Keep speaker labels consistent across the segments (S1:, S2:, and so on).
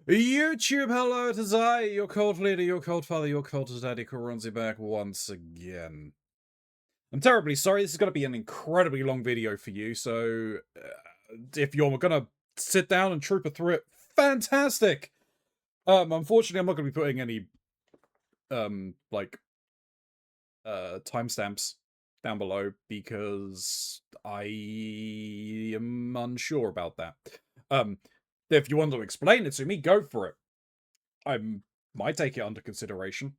S1: YouTube, hello, it is I, your cult leader, your cult father, your cult daddy, Keronzi, back once again. I'm terribly sorry, this is going to be an incredibly long video for you, so if you're going to sit down and trooper through it, fantastic! Unfortunately, I'm not going to be putting any, timestamps down below, because I am unsure about that. If you want to explain it to me, go for it. I might take it under consideration.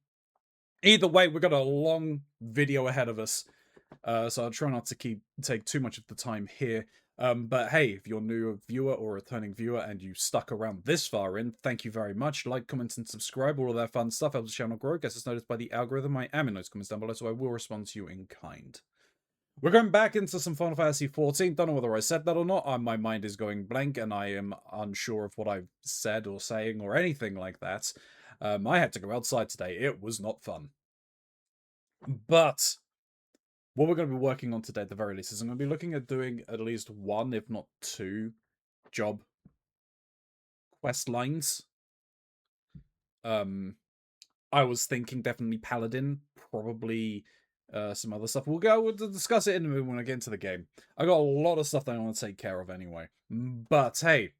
S1: Either way, we've got a long video ahead of us, so I'll try not to take too much of the time here. But hey, if you're a new viewer or a returning viewer and you stuck around this far in, thank you very much. Like, comment, and subscribe, all of that fun stuff helps the channel grow, gets us noticed by the algorithm. I am in those comments down below, so I will respond to you in kind. We're going back into some Final Fantasy XIV. Don't know whether I said that or not. My mind is going blank, and I am unsure of what I've said or saying or anything like that. I had to go outside today. It was not fun. But what we're going to be working on today, at the very least, is I'm going to be looking at doing at least one, if not two, job quest lines. I was thinking definitely Paladin, probably some other stuff. We'll discuss it in a minute when I get into the game. I got a lot of stuff that I want to take care of anyway. But hey,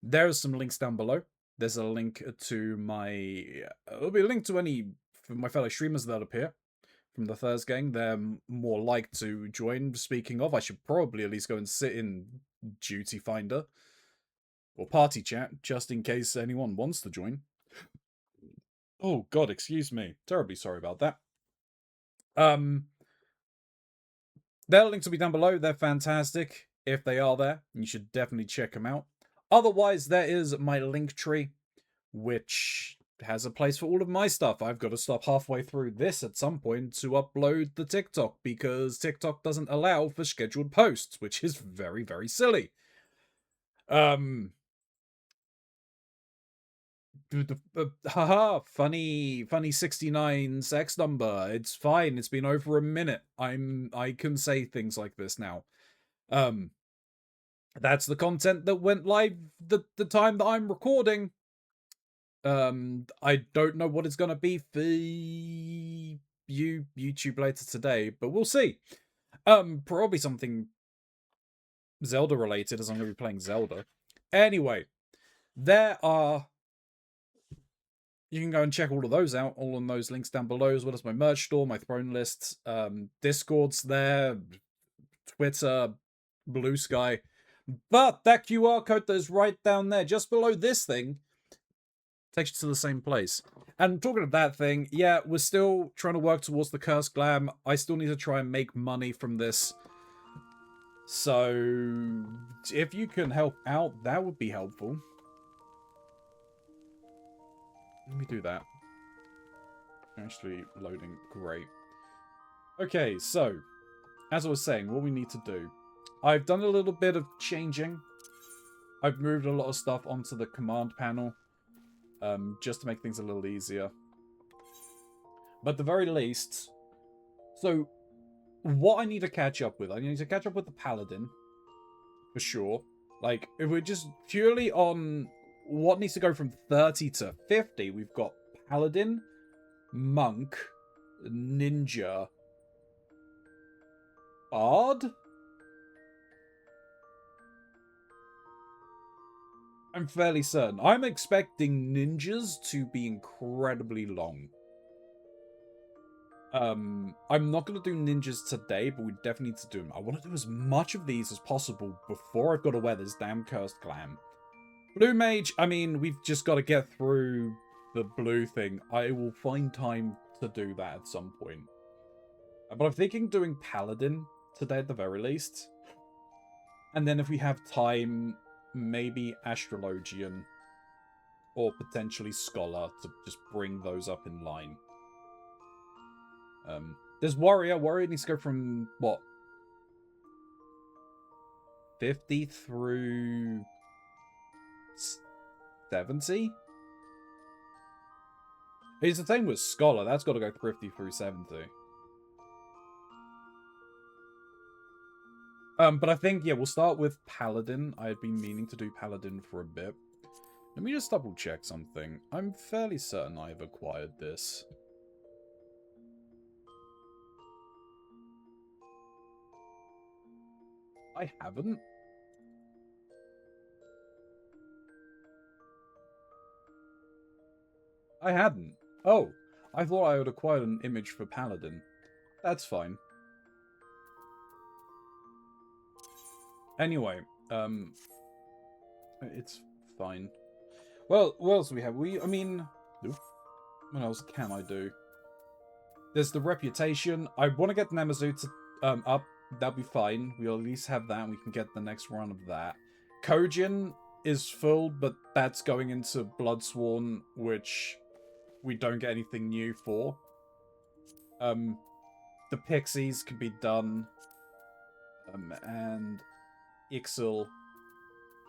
S1: there's some links down below. There's a link to my... there'll be a link to any of my fellow streamers that appear from the Thursday gang. They're more like to join. Speaking of, I should probably at least go and sit in Duty Finder or Party Chat, just in case anyone wants to join. Oh god, excuse me. Terribly sorry about that. Their links will be down below. They're fantastic. If they are there, you should definitely check them out. Otherwise, there is my link tree, which has a place for all of my stuff. I've got to stop halfway through this at some point to upload the TikTok, because TikTok doesn't allow for scheduled posts, which is very, very silly. Haha, funny 69 sex number. It's fine. It's been over a minute. I can say things like this now. That's the content that went live the time that I'm recording. I don't know what it's gonna be for YouTube later today, but we'll see. Probably something Zelda related, as I'm gonna be playing Zelda. Anyway, there are... You can go and check all of those out, all on those links down below, as well as my merch store, my throne list, Discord's there, Twitter, Blue Sky. But that QR code that is right down there, just below this thing, takes you to the same place. And talking of that thing, yeah, we're still trying to work towards the Cursed Glam. I still need to try and make money from this. So, if you can help out, that would be helpful. Let me do that. Actually loading. Great. Okay, so, as I was saying, what we need to do. I've done a little bit of changing. I've moved a lot of stuff onto the command panel, just to make things a little easier. But at the very least, so what I need to catch up with, I need to catch up with the Paladin, for sure. Like, if we're just purely on what needs to go from 30 to 50, we've got Paladin, Monk, Ninja, Bard? I'm fairly certain. I'm expecting ninjas to be incredibly long. I'm not going to do ninjas today, but we definitely need to do them. I want to do as much of these as possible before I've got to wear this damn Cursed Glam. Blue Mage, I mean, we've just got to get through the blue thing. I will find time to do that at some point. But I'm thinking doing Paladin today at the very least. And then if we have time, maybe Astrologian or potentially Scholar to just bring those up in line. There's Warrior. Warrior needs to go from, what, 50 through 70? Here's the thing with Scholar, that's got to go 50 through 70. But I think, yeah, we'll start with Paladin. I had been meaning to do Paladin for a bit. Let me just double check something. I'm fairly certain I've acquired this. I haven't. I hadn't. Oh, I thought I had acquired an image for Paladin. That's fine. Anyway, it's fine. Well, what else do we have? I mean, what else can I do? There's the reputation. I want to get Nemazu to up. That'll be fine. We'll at least have that, and we can get the next run of that. Kojin is full, but that's going into Bloodsworn, which we don't get anything new for. The Pixies can be done. And Ixil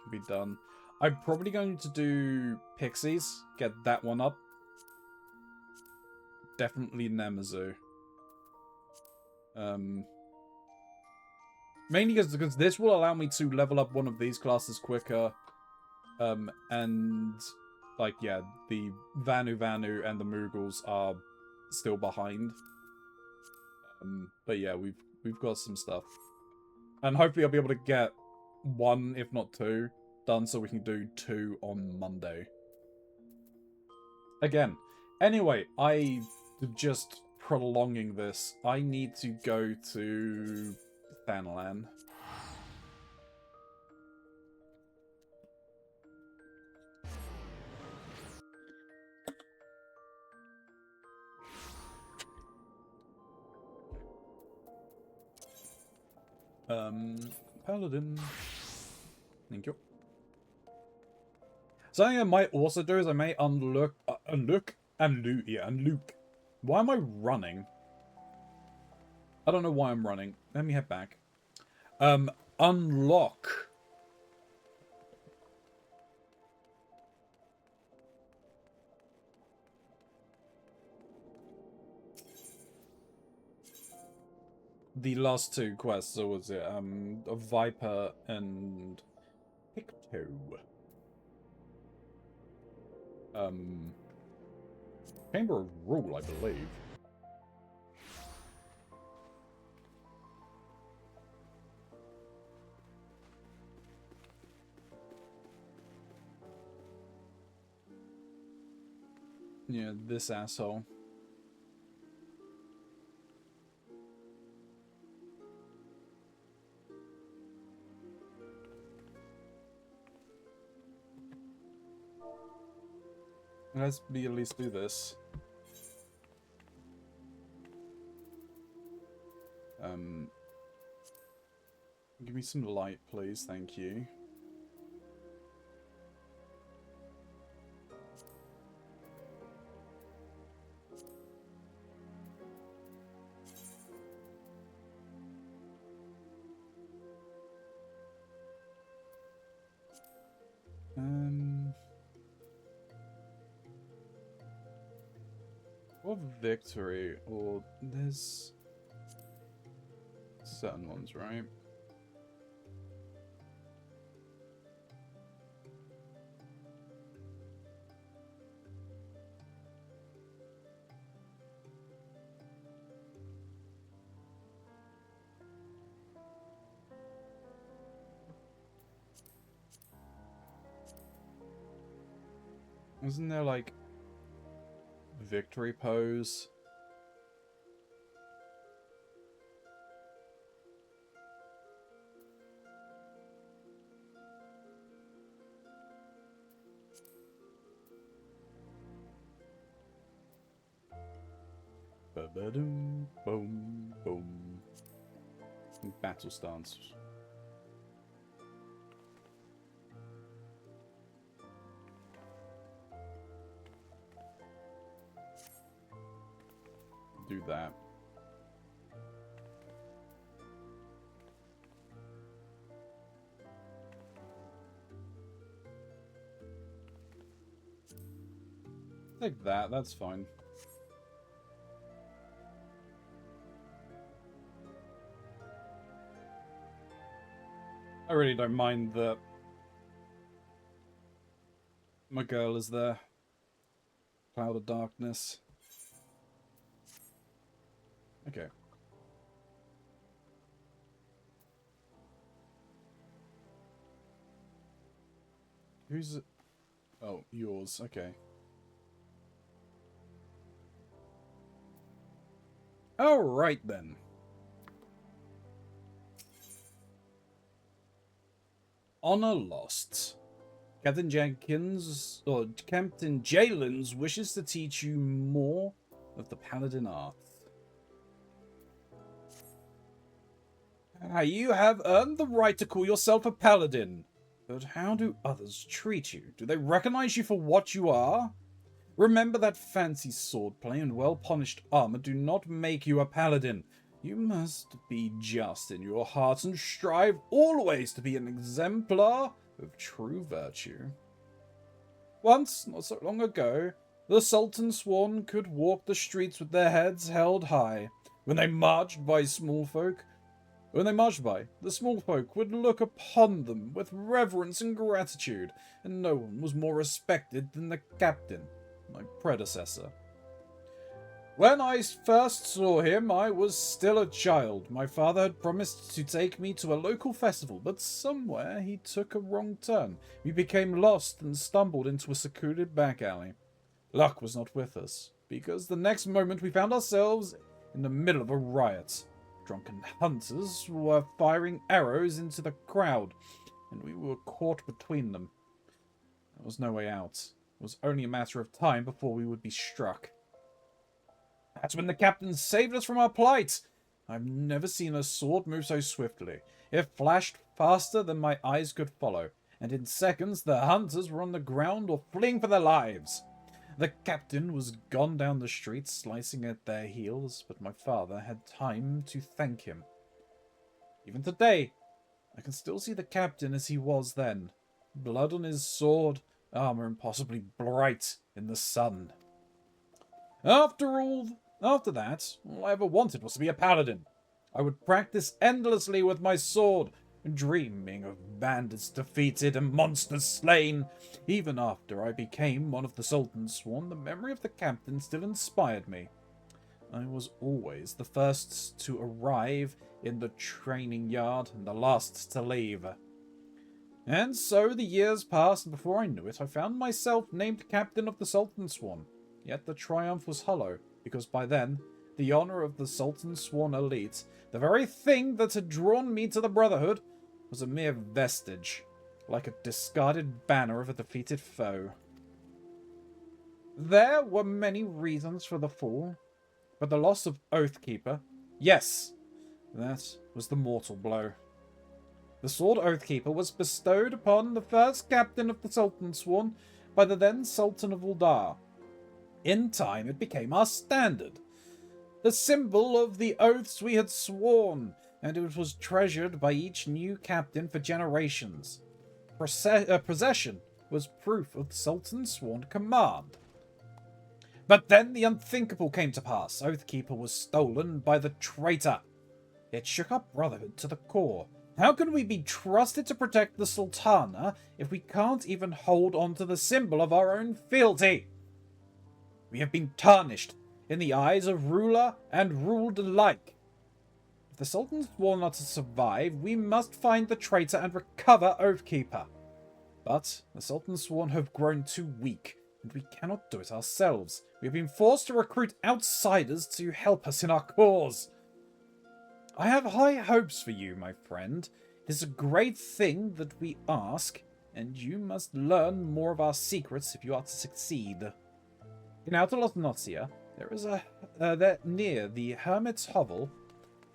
S1: can be done. I'm probably going to do Pixies, get that one up. Definitely Nemazu. Mainly because this will allow me to level up one of these classes quicker. And, like, yeah, the Vanu and the Moogles are still behind. But yeah, we've got some stuff. And hopefully I'll be able to get one, if not two, done so we can do 2 on Monday. Again. Anyway, I'm just prolonging this. I need to go to Thanalan. Paladin. Thank you. Something I might also do is I may unlook. Why am I running? I don't know why I'm running. Let me head back. Unlock. The last 2 quests, or was it, a Viper and Picto. Chamber of Rule, I believe. Yeah, this asshole. Let's at least do this. Give me some light, please. Thank you. Or victory, or there's certain ones, right? Wasn't there like victory pose? Ba-ba-doom, boom, boom. Battle stance. Do that. Take that, that's fine. I really don't mind the My girl is there. Cloud of darkness. Okay. Who's it? Oh, yours. Okay. Alright then. Honor lost. Captain Jalen's wishes to teach you more of the paladin art. You have earned the right to call yourself a paladin. But how do others treat you? Do they recognize you for what you are? Remember that fancy swordplay and well-polished armor do not make you a paladin. You must be just in your heart and strive always to be an exemplar of true virtue. Once, not so long ago, the Sultan Sworn could walk the streets with their heads held high. When they marched by, the small folk would look upon them with reverence and gratitude, and no one was more respected than the captain, my predecessor. When I first saw him, I was still a child. My father had promised to take me to a local festival, but somewhere he took a wrong turn. We became lost and stumbled into a secluded back alley. Luck was not with us, because the next moment we found ourselves in the middle of a riot. Drunken hunters were firing arrows into the crowd, and we were caught between them. There was no way out. It was only a matter of time before we would be struck. That's when the captain saved us from our plight. I've never seen a sword move so swiftly. It flashed faster than my eyes could follow, and in seconds the hunters were on the ground or fleeing for their lives. The captain was gone down the street, slicing at their heels, but my father had time to thank him. Even today, I can still see the captain as he was then. Blood on his sword, armor impossibly bright in the sun. After that, all I ever wanted was to be a paladin. I would practice endlessly with my sword, dreaming of bandits defeated and monsters slain. Even after I became one of the Sultan's Sworn, the memory of the captain still inspired me. I was always the first to arrive in the training yard and the last to leave. And so the years passed, and before I knew it, I found myself named captain of the Sultan's Sworn. Yet the triumph was hollow, because by then, the honor of the Sultan's Sworn elite, the very thing that had drawn me to the Brotherhood, was a mere vestige, like a discarded banner of a defeated foe. There were many reasons for the fall, but the loss of Oathkeeper, yes, that was the mortal blow. The sword Oathkeeper was bestowed upon the first captain of the Sultan's Sworn by the then Sultan of Uldar. In time, it became our standard, the symbol of the oaths we had sworn, and it was treasured by each new captain for generations. Possession was proof of the Sultan's sworn command. But then the unthinkable came to pass. Oathkeeper was stolen by the traitor. It shook our brotherhood to the core. How can we be trusted to protect the Sultana if we can't even hold on to the symbol of our own fealty? We have been tarnished in the eyes of ruler and ruled alike. If the Sultan's sworn are to survive, we must find the traitor and recover Oathkeeper. But the Sultan's sworn have grown too weak, and we cannot do it ourselves. We have been forced to recruit outsiders to help us in our cause. I have high hopes for you, my friend. It is a great thing that we ask, and you must learn more of our secrets if you are to succeed. In Outer Lothnotsia, there is near the Hermit's Hovel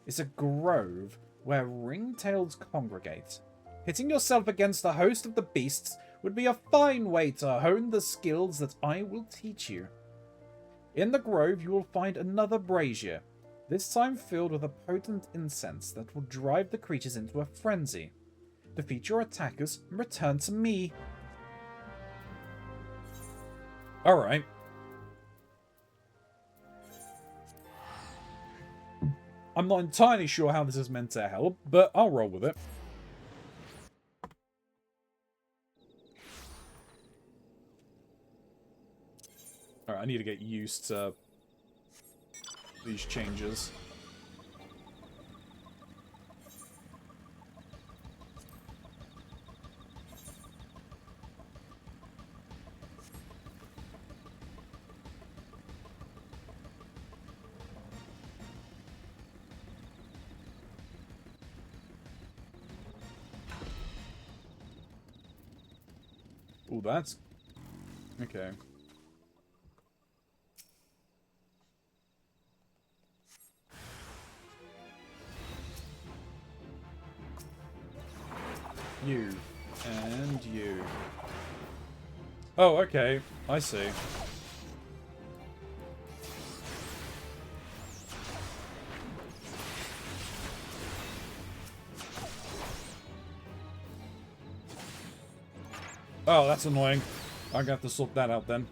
S1: is a grove where ringtails congregate. Hitting yourself against a host of the beasts would be a fine way to hone the skills that I will teach you. In the grove you will find another brazier, this time filled with a potent incense that will drive the creatures into a frenzy. Defeat your attackers and return to me. Alright. I'm not entirely sure how this is meant to help, but I'll roll with it. Alright, I need to get used to these changes. Oh, that's... okay. You. And you. Oh, okay. I see. Oh, that's annoying. I got to sort that out then.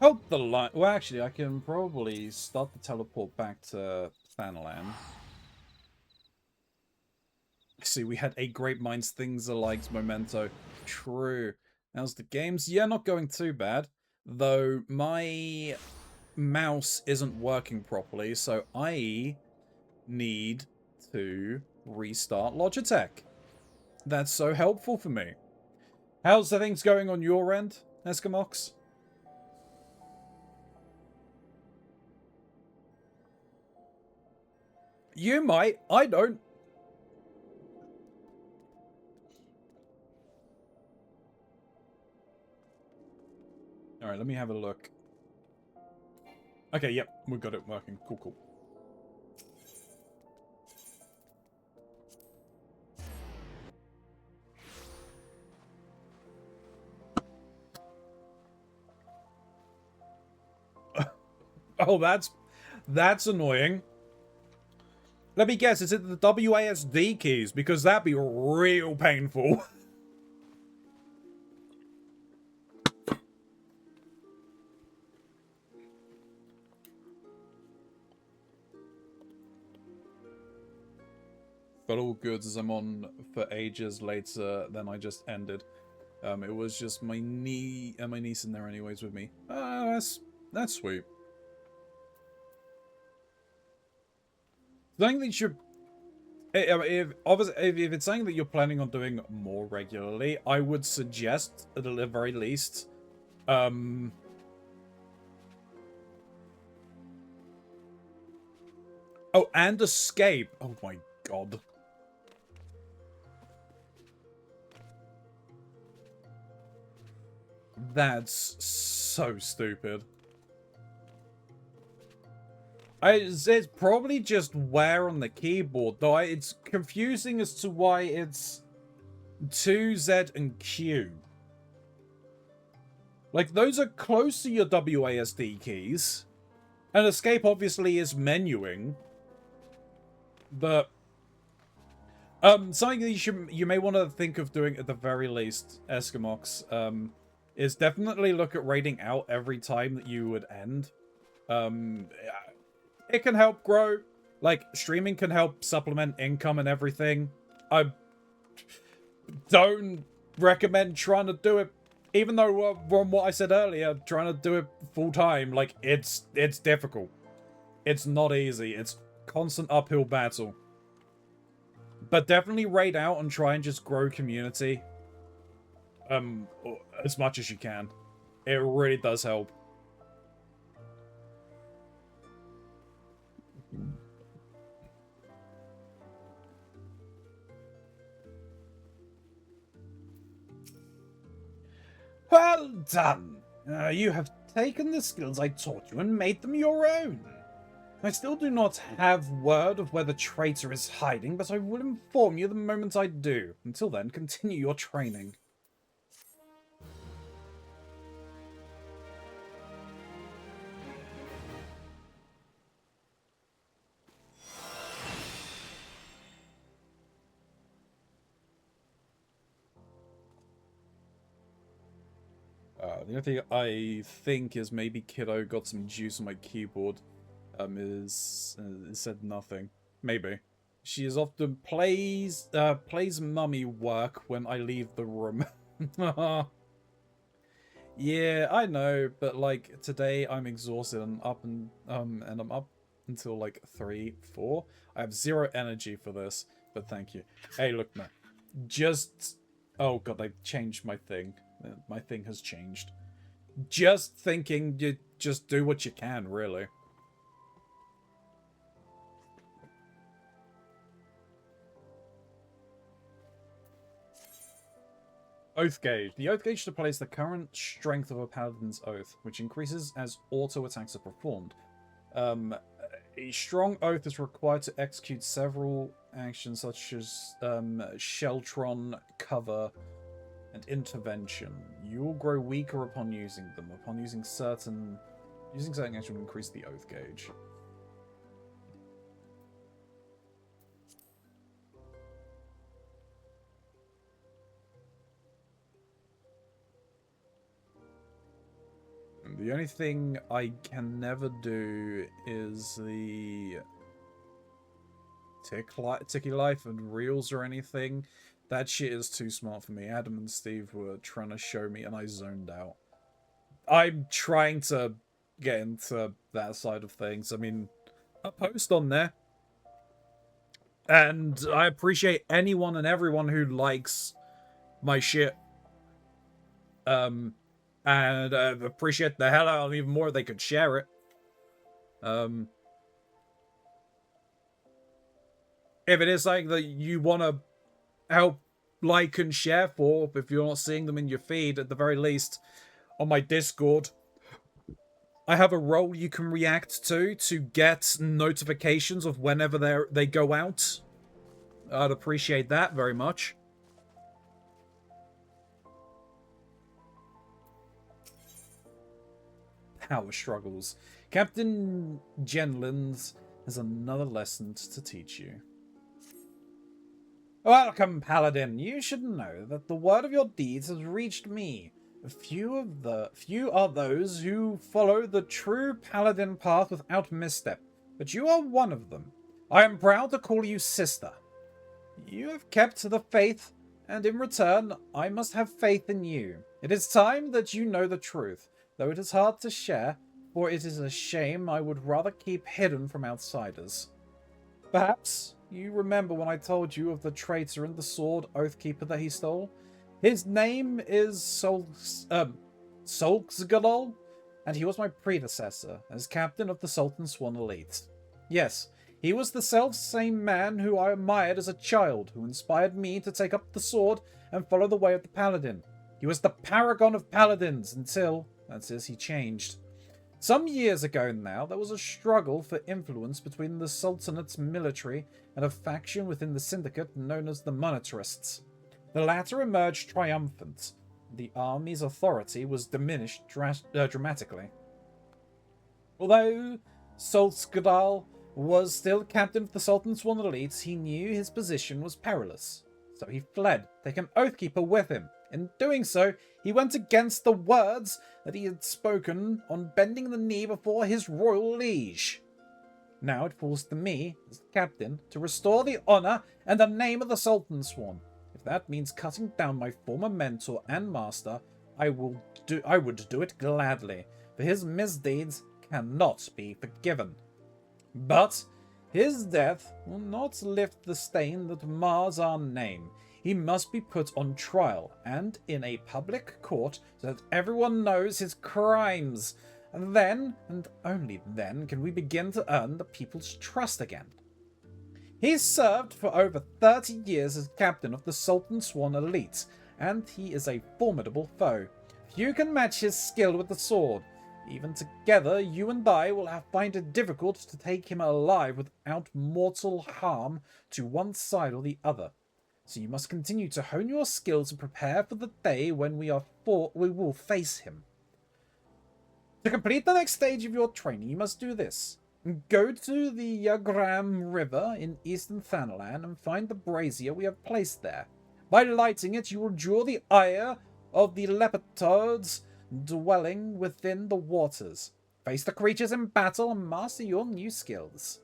S1: Help the line. Well, actually, I can probably start the teleport back to Thanalan. See, we had 8 great minds, things alike, memento. True. How's the games? Yeah, not going too bad. Though my mouse isn't working properly, so I need to restart Logitech. That's so helpful for me. How's the things going on your end, Eskimox? You might. I don't. Alright, let me have a look. Okay, yep. We've got it working. Cool, cool. Oh, that's annoying. Let me guess, is it the WASD keys? Because that'd be real painful. But all good, as I'm on for ages later than I just ended. It was just my niece in there anyways with me. That's sweet. Something that you should... if it's something that you're planning on doing more regularly, I would suggest, at the very least, oh, and escape. Oh my god. That's so stupid. It's probably just where on the keyboard, though it's confusing as to why it's 2Z and Q. Like, those are close to your WASD keys. And escape obviously is menuing. But something that you may want to think of doing at the very least, Eskimox, is definitely look at raiding out every time that you would end. It can help grow. Like, streaming can help supplement income and everything. I don't recommend trying to do it, even though from what I said earlier, trying to do it full time, like, it's difficult. It's not easy. It's constant uphill battle. But definitely raid out and try and just grow community. As much as you can. It really does help. Well done! You have taken the skills I taught you and made them your own. I still do not have word of where the traitor is hiding, but I will inform you the moment I do. Until then, continue your training. The only thing I think is maybe Kiddo got some juice on my keyboard. Is said nothing. Maybe. She is often plays mummy work when I leave the room. Yeah, I know, but like today I'm exhausted and I'm up until like 3, 4. I have 0 energy for this, but thank you. Hey, look, man. Just oh god, I changed my thing. My thing has changed. Just thinking you just do what you can, really. Oath gauge. The oath gauge displays the current strength of a paladin's oath, which increases as auto attacks are performed. A strong oath is required to execute several actions such as Sheltron, cover, and intervention. You will grow weaker upon using them. Upon using certain actions will increase the oath gauge. The only thing I can never do is the Ticky Life and Reels or anything. That shit is too smart for me. Adam and Steve were trying to show me and I zoned out. I'm trying to get into that side of things. I mean, a post on there. And I appreciate anyone and everyone who likes my shit. And appreciate the hell out of even more if they could share it. If it is something that you want to help like and share for, if you're not seeing them in your feed, at the very least, on my Discord, I have a role you can react to get notifications of whenever they go out. I'd appreciate that very much. Power struggles. Captain Genlands has another lesson to teach you. Welcome, Paladin. You should know that the word of your deeds has reached me. Few are those who follow the true Paladin path without misstep, but you are one of them. I am proud to call you sister. You have kept the faith, and in return, I must have faith in you. It is time that you know the truth. Though it is hard to share, for it is a shame I would rather keep hidden from outsiders. Perhaps you remember when I told you of the traitor and the sword Oathkeeper that he stole? His name is Solksgadol, and he was my predecessor as captain of the Sultan Swan Elite. Yes, he was the self-same man who I admired as a child, who inspired me to take up the sword and follow the way of the Paladin. He was the paragon of paladins until... that is, he changed. Some years ago now, there was a struggle for influence between the Sultanate's military and a faction within the syndicate known as the Monetarists. The latter emerged triumphant. The army's authority was diminished dramatically. Although Solskadal was still captain of the Sultan's Swan Elites, he knew his position was perilous. So he fled, taking Oathkeeper with him. In doing so, he went against the words that he had spoken on bending the knee before his royal liege. Now it falls to me, as captain, to restore the honour and the name of the Sultan Swan. If that means cutting down my former mentor and master, I would do it gladly, for his misdeeds cannot be forgiven. But his death will not lift the stain that mars our name. He must be put on trial, and in a public court, so that everyone knows his crimes. And then, and only then, can we begin to earn the people's trust again. He's served for over 30 years as captain of the Sultan Swan Elite, and he is a formidable foe. Few can match his skill with the sword. Even together, you and I will find it difficult to take him alive without mortal harm to one side or the other. So you must continue to hone your skills and prepare for the day when we will face him. To complete the next stage of your training, you must do this. Go to the Yagram River in eastern Thanalan and find the brazier we have placed there. By lighting it, you will draw the ire of the leopards dwelling within the waters. Face the creatures in battle and master your new skills.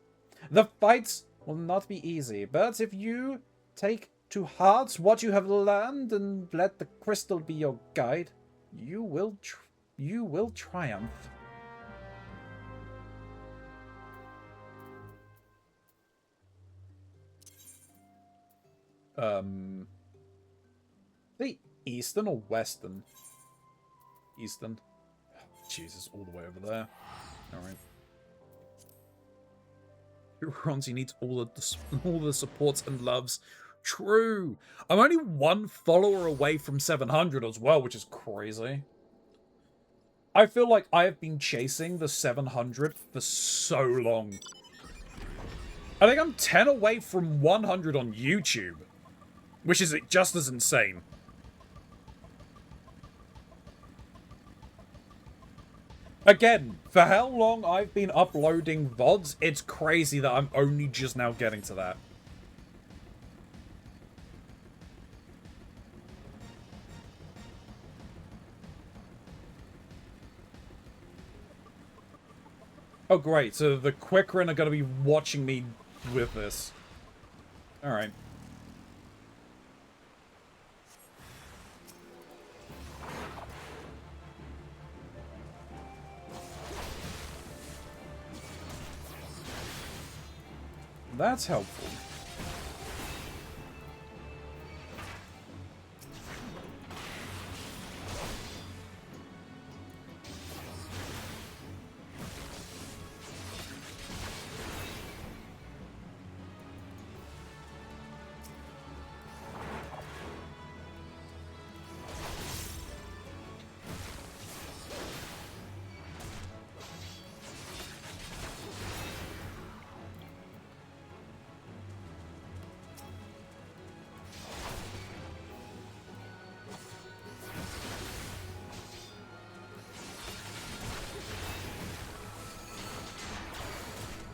S1: The fights will not be easy, but if you take to heart what you have learned and let the crystal be your guide, you will triumph. The eastern or western? Eastern. Oh, Jesus, all the way over there. Alright. Keronzi needs all the supports and loves. True. I'm only one follower away from 700 as well, which is crazy. I feel like I have been chasing the 700 for so long. I think I'm 10 away from 100 on YouTube, which is just as insane. Again, for how long I've been uploading VODs, it's crazy that I'm only just now getting to that. Oh great, so the Quickren are going to be watching me with this. Alright. That's helpful.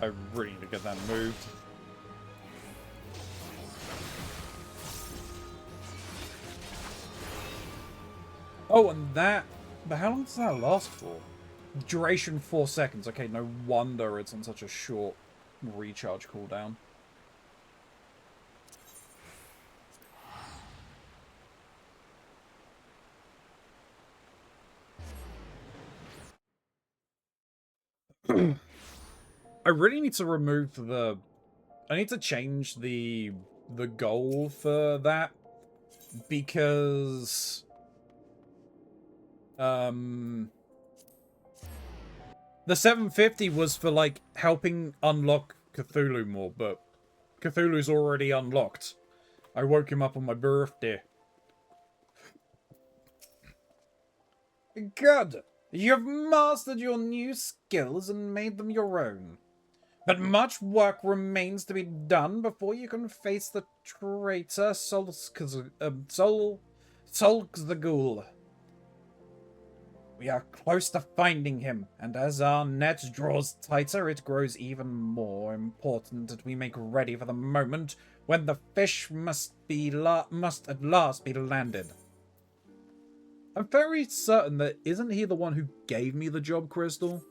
S1: I really need to get that moved. Oh, and that... But how long does that last for? Duration 4 seconds. Okay, no wonder it's on such a short recharge cooldown. I really need to remove the... I need to change the goal for that. Because... The 750 was for, like, helping unlock Cthulhu more, but Cthulhu's already unlocked. I woke him up on my birthday. Good! You've mastered your new skills and made them your own. But much work remains to be done before you can face the traitor Solzgul. We are close to finding him, and as our net draws tighter, it grows even more important that we make ready for the moment when the fish must at last be landed. I'm very certain that isn't he the one who gave me the job, Crystal?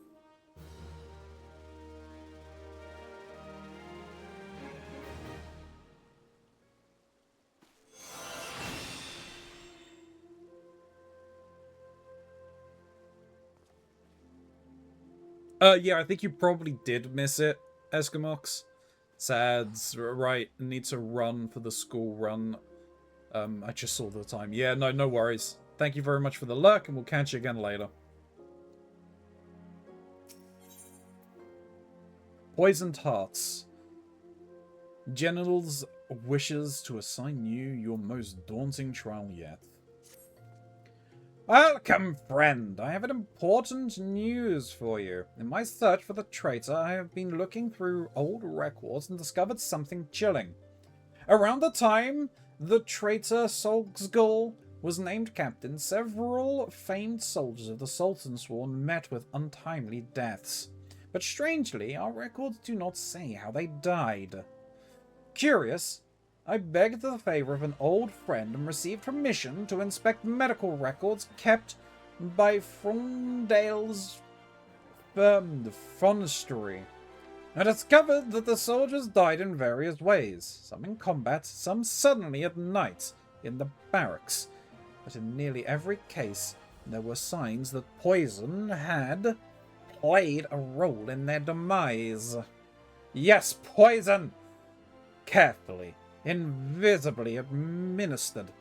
S1: Yeah, I think you probably did miss it, Eskimox. Sads, right, need to run for the school run. I just saw the time. Yeah, no worries. Thank you very much for the luck, and we'll catch you again later. Poisoned Hearts. Genitals wishes to assign you your most daunting trial yet. Welcome, friend. I have an important news for you. In my search for the traitor, I have been looking through old records and discovered something chilling. Around the time the traitor Solzgul was named captain, several famed soldiers of the Sultan Sworn met with untimely deaths. But strangely, our records do not say how they died. Curious, I begged the favor of an old friend and received permission to inspect medical records kept by Frondale's Fronestery. I discovered that the soldiers died in various ways, some in combat, some suddenly at night in the barracks. But in nearly every case, there were signs that poison had played a role in their demise. Yes, poison! Carefully, invisibly administered.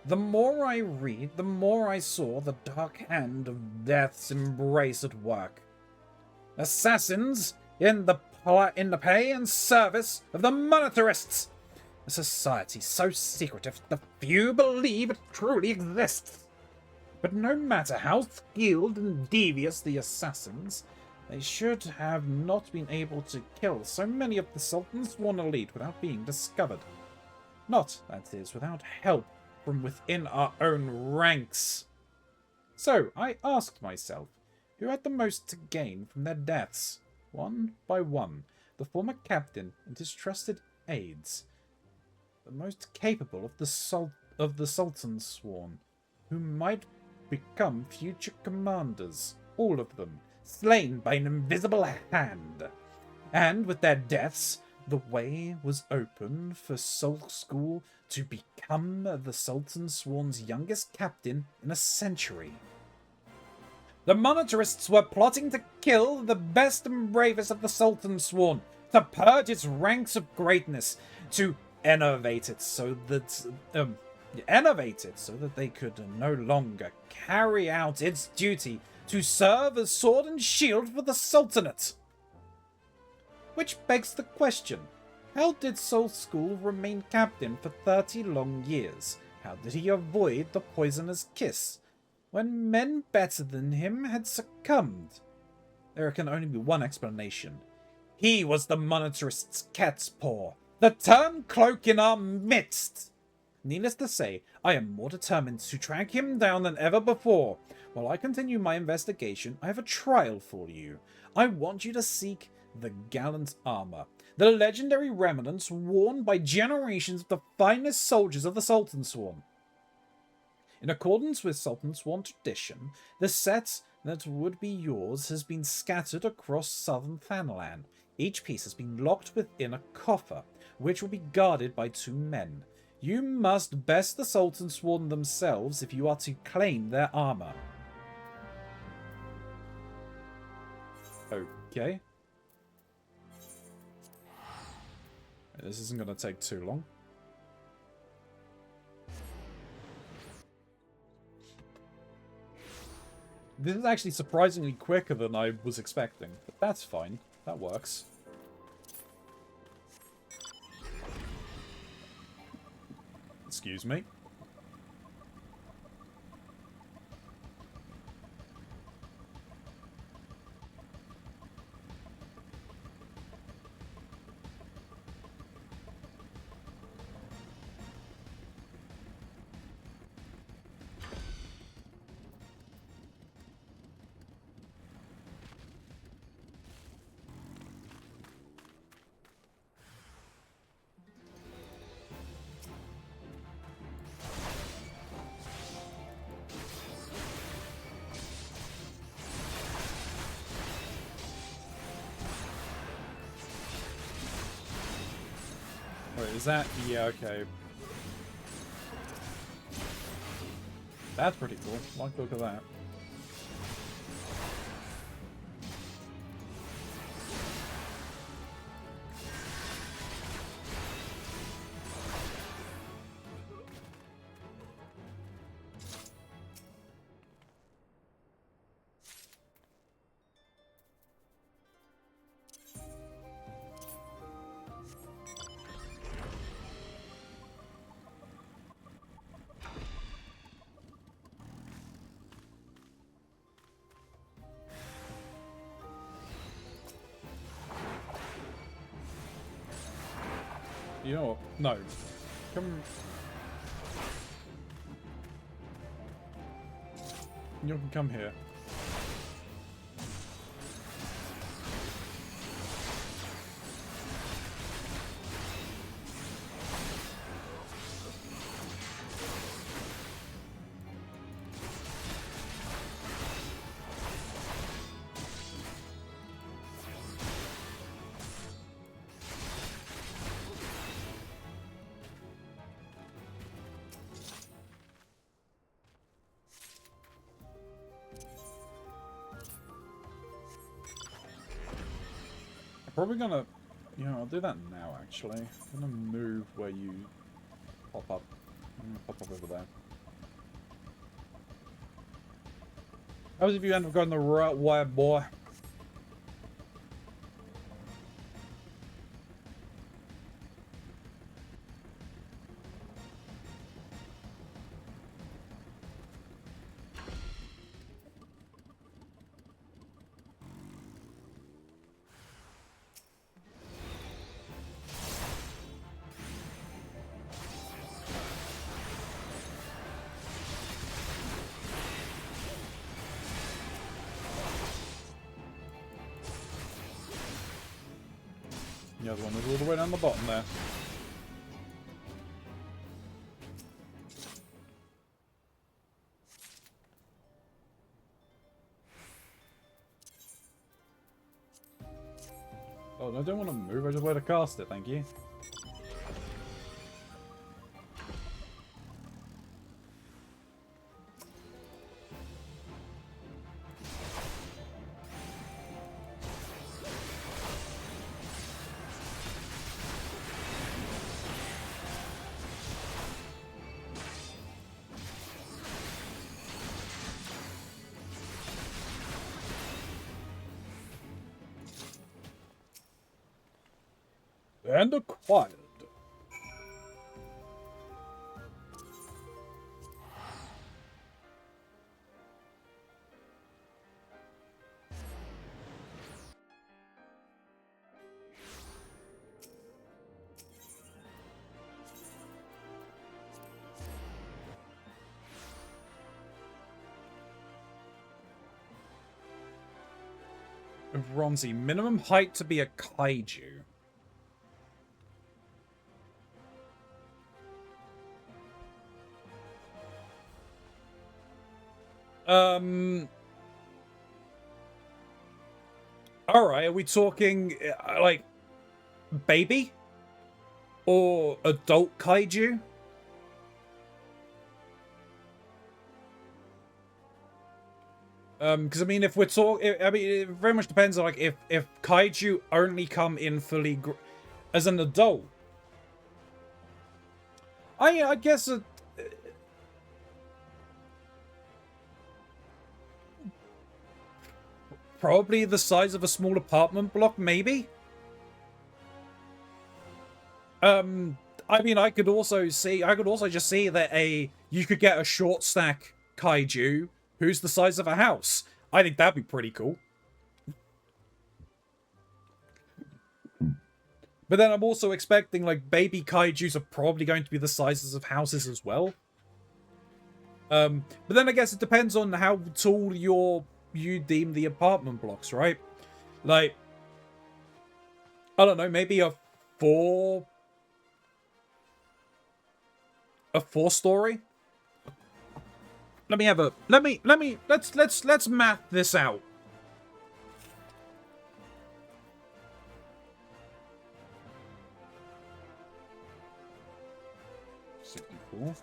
S1: The more I read, the more I saw the dark hand of death's embrace at work. Assassins in the pay and service of the monetarists. A society so secretive that few believe it truly exists. But no matter how skilled and devious the assassins, they should have not been able to kill so many of the Sultan's sworn elite without being discovered. Not, that is, without help from within our own ranks. So I asked myself, who had the most to gain from their deaths? One by one, the former captain and his trusted aides, the most capable of the Sultan's sworn, who might become future commanders, all of them slain by an invisible hand. And with their deaths, the way was open for Soul School to become the Sultan Sworn's youngest captain in a century. The monetarists were plotting to kill the best and bravest of the Sultan Sworn, to purge its ranks of greatness, to enervate it so that they could no longer carry out its duty to serve as sword and shield for the Sultanate. Which begs the question, how did Soul School remain captain for 30 long years? How did he avoid the poisoner's kiss, when men better than him had succumbed? There can only be one explanation. He was the monetarist's cat's paw, the turncloak in our midst. Needless to say, I am more determined to track him down than ever before. While I continue my investigation, I have a trial for you. I want you to seek the gallant armor, the legendary remnants worn by generations of the finest soldiers of the Sultan Sworn. In accordance with Sultan Sworn tradition, the set that would be yours has been scattered across southern Thanalan. Each piece has been locked within a coffer, which will be guarded by 2 men. You must best the Sultan Sworn themselves if you are to claim their armor. Okay. This isn't going to take too long. This is actually surprisingly quicker than I was expecting, but that's fine. That works. Excuse me. Wait, is that... yeah, okay. That's pretty cool. Like, look at that. You know what? No. Come... you can come here. probably gonna... I'll do that now, actually. I'm gonna move where you pop up. I'm gonna pop up over there. How was if you end up going the right way, boy? The other one is all the way down the bottom there. Oh, no, I don't want to move. I just want to cast it, thank you. And acquired. Keronzi, minimum height to be a kaiju. Alright, are we talking, like, baby? Or adult kaiju? Because, I mean, if we're talking... I mean, it very much depends on, like, if kaiju only come in fully... as an adult. I guess... probably the size of a small apartment block, maybe? I mean, I could also just see that you could get a short stack kaiju who's the size of a house. I think that'd be pretty cool. But then I'm also expecting, like, baby kaijus are probably going to be the sizes of houses as well. But then I guess it depends on how tall you deem the apartment blocks, right? Like, I don't know, maybe a four-story? Let's math this out. $64.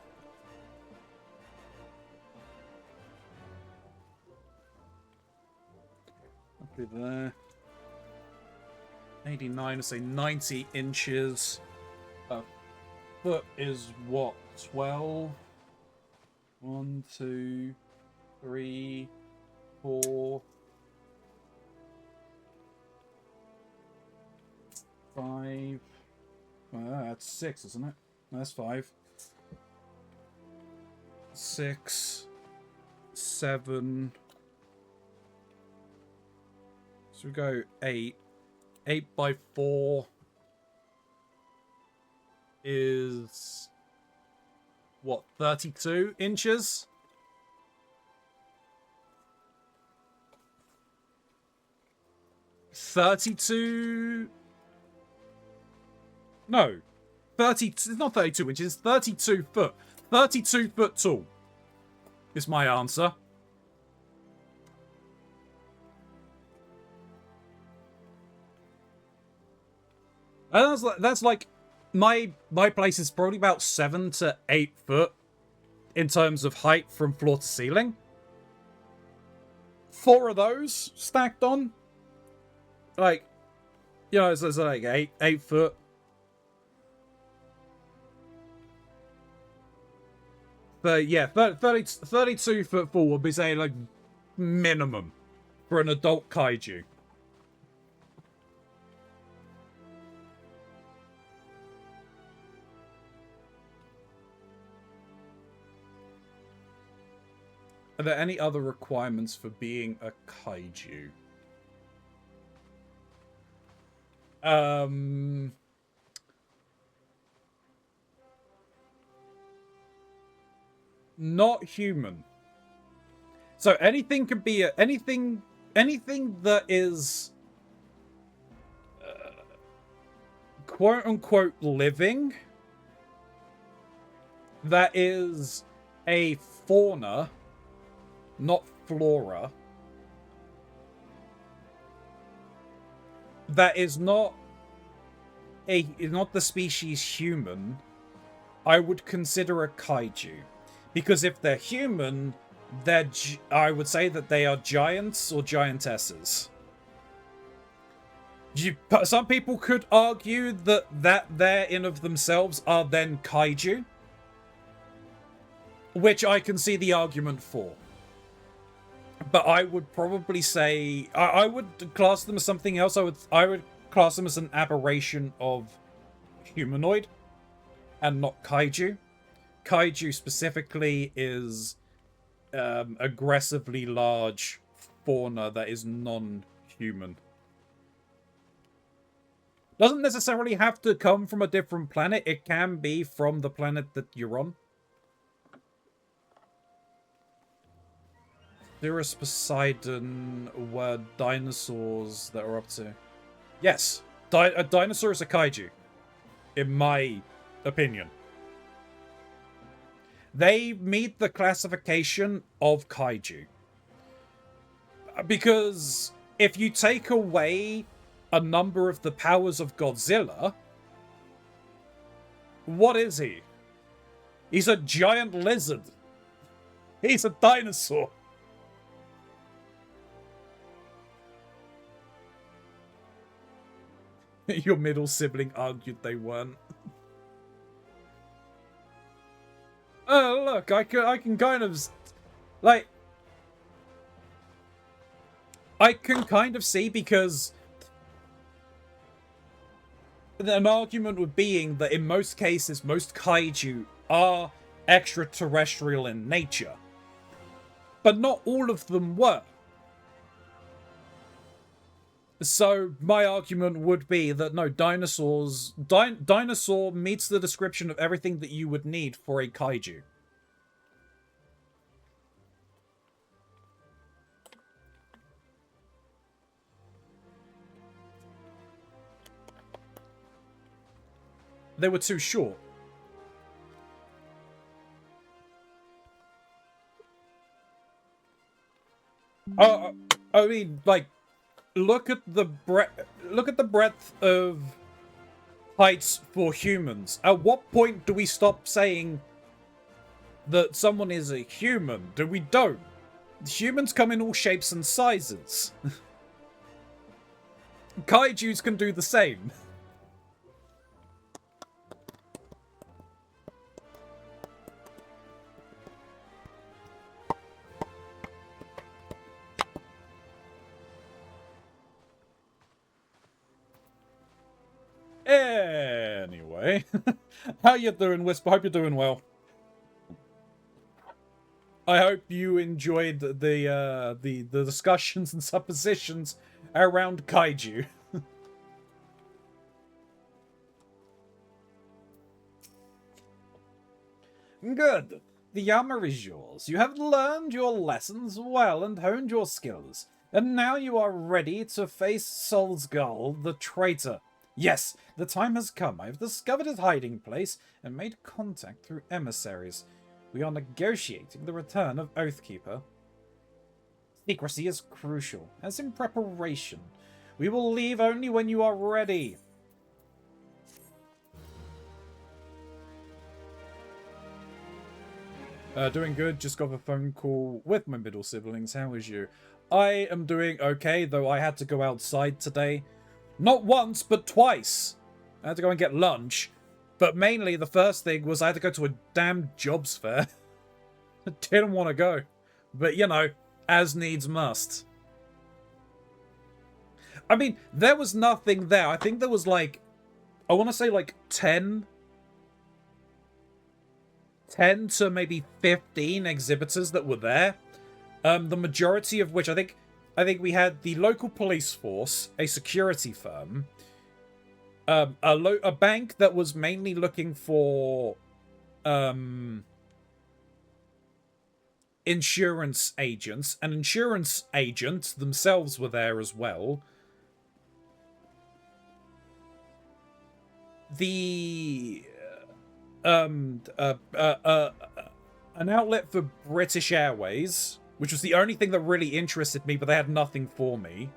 S1: Up there. 89, let's say 90 inches. A foot is what? 12? 1, 2, 3, 4, 5. Well, that's 6, isn't it? No, that's 5. 6, 7. So we go 8. 8 by 4 is what, 32 inches? No. 30, it's not 32 inches, 32 foot. 32 foot tall is my answer. And that's like my place is probably about 7 to 8 foot in terms of height from floor to ceiling. 4 of those stacked on. Like, You know, it's like 8 foot. But yeah, 32 foot 4 would be saying like minimum for an adult kaiju. Are there any other requirements for being a kaiju? Not human. So anything can be anything that is quote unquote living, that is a fauna, not flora, that is not the species human, I would consider a kaiju. Because if they're human, I would say that they are giants or giantesses. Some people could argue that they're in of themselves are then kaiju, which I can see the argument for. But I would probably say I would class them as something else. I would class them as an aberration of humanoid and not kaiju. Kaiju specifically is aggressively large fauna that is non-human. Doesn't necessarily have to come from a different planet. It can be from the planet that you're on. Cirrus Poseidon were dinosaurs that are up to... Yes, a dinosaur is a kaiju, in my opinion. They meet the classification of kaiju. Because if you take away a number of the powers of Godzilla, what is he? He's a giant lizard. He's a dinosaur. Your middle sibling argued they weren't. Oh, look, I can kind of... Like... I can kind of see, because... an argument would being that in most cases, most kaiju are extraterrestrial in nature. But not all of them were. So my argument would be that no, dinosaur meets the description of everything that you would need for a kaiju. They were too short. I mean, like, look at the breadth of heights for humans. At what point do we stop saying that someone is a human? We don't. Humans come in all shapes and sizes. Kaijus can do the same. Anyway, how you doing, Whisper? Hope you're doing well. I hope you enjoyed the discussions and suppositions around kaiju. Good. The armor is yours. You have learned your lessons well and honed your skills, and now you are ready to face Solsgull, the traitor. Yes, the time has come. I have discovered his hiding place and made contact through emissaries. We are negotiating the return of Oathkeeper. Secrecy is crucial, as in preparation. We will leave only when you are ready. Doing good. Just got a phone call with my middle siblings. How is you? I am doing okay, though I had to go outside today Not once, but twice. I had to go and get lunch. But mainly the first thing was I had to go to a damn jobs fair. I didn't want to go. But, you know, as needs must. I mean, there was nothing there. I think there was like, I want to say like 10 to maybe 15 exhibitors that were there. The majority of which I think we had the local police force, a security firm, a bank that was mainly looking for insurance agents. An insurance agent themselves were there as well. An outlet for British Airways, which was the only thing that really interested me, but they had nothing for me.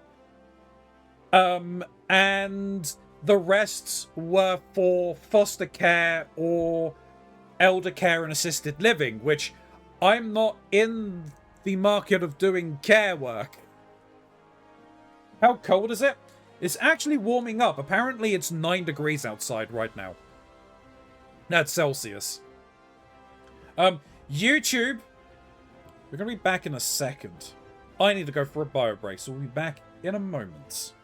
S1: And the rest were for foster care or elder care and assisted living, which I'm not in the market of doing care work. How cold is it? It's actually warming up. Apparently it's 9 degrees outside right now. That's Celsius. YouTube. We're going to be back in a second. I need to go for a bio break, so we'll be back in a moment.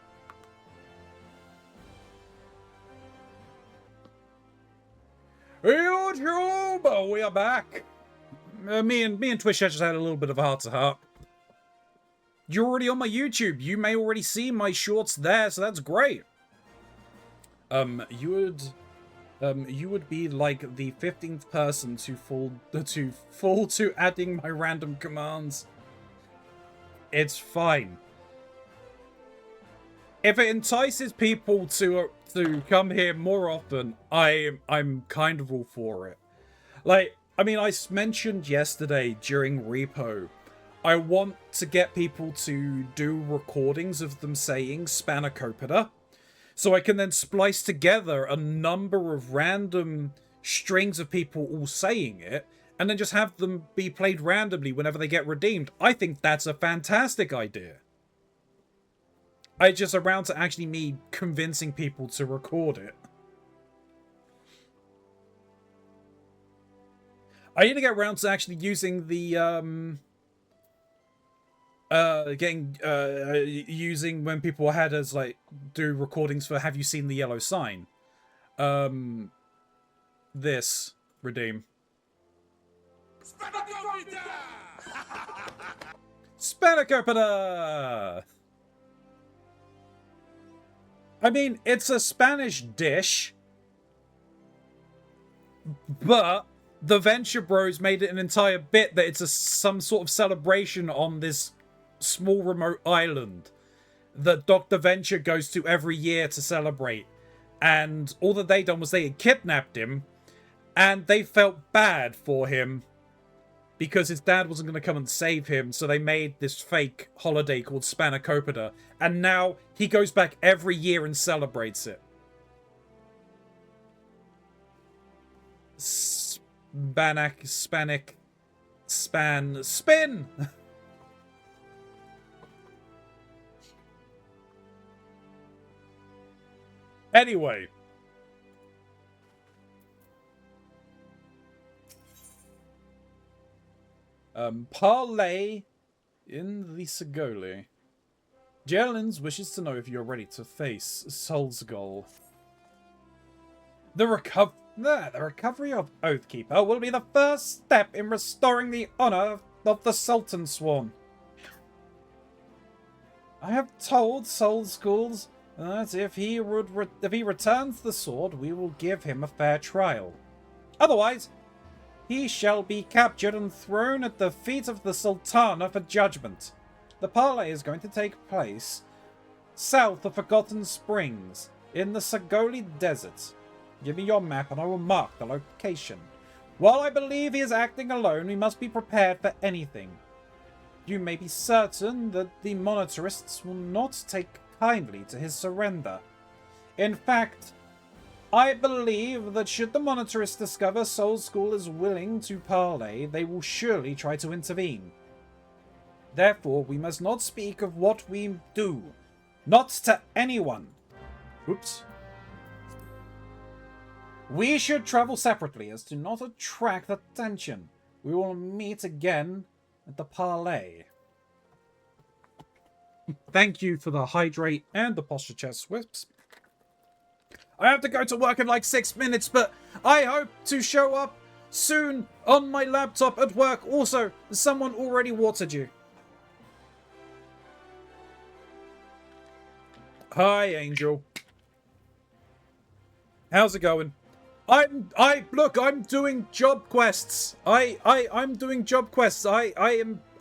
S1: YouTube! We are back. Me and Twitch just had a little bit of a heart-to-heart. You're already on my YouTube. You may already see my shorts there, so that's great. You would be like the 15th person to fall to adding my random commands. It's fine. If it entices people to come here more often, I'm kind of all for it. Like, I mean, I mentioned yesterday during Repo, I want to get people to do recordings of them saying Spanakopita, so I can then splice together a number of random strings of people all saying it, and then just have them be played randomly whenever they get redeemed. I think that's a fantastic idea. It's just around to actually me convincing people to record it. I need to get around to actually using the, using when people had us, like, do recordings for Have You Seen the Yellow Sign? This. Redeem. Spanakopita! I mean, it's a Spanish dish, but the Venture Bros made it an entire bit that it's some sort of celebration on this small remote island that Dr. Venture goes to every year to celebrate. And all that they done was they had kidnapped him, and they felt bad for him because his dad wasn't going to come and save him, so they made this fake holiday called Spanakopita, and now he goes back every year and celebrates it. Spin! Anyway. Parlay in the Segoli. Jelens wishes to know if you're ready to face Solsgol. The recovery of Oathkeeper will be the first step in restoring the honor of the Sultan Swan. I have told Solsgul that if he returns the sword, we will give him a fair trial. Otherwise, he shall be captured and thrown at the feet of the Sultana for judgment. The parley is going to take place south of Forgotten Springs, in the Segoli Desert. Give me your map and I will mark the location. While I believe he is acting alone, we must be prepared for anything. You may be certain that the monetarists will not take kindly to his surrender. In fact, I believe that should the monetarists discover Soul School is willing to parley, they will surely try to intervene. Therefore, we must not speak of what we do. Not to anyone. Oops. We should travel separately as to not attract attention. We will meet again at the parlay. Thank you for the hydrate and the posture chest whips. I have to go to work in like 6 minutes, but I hope to show up soon on my laptop at work. Also, someone already watered you. Hi, Angel. How's it going? I'm doing job quests. I'm doing job quests. I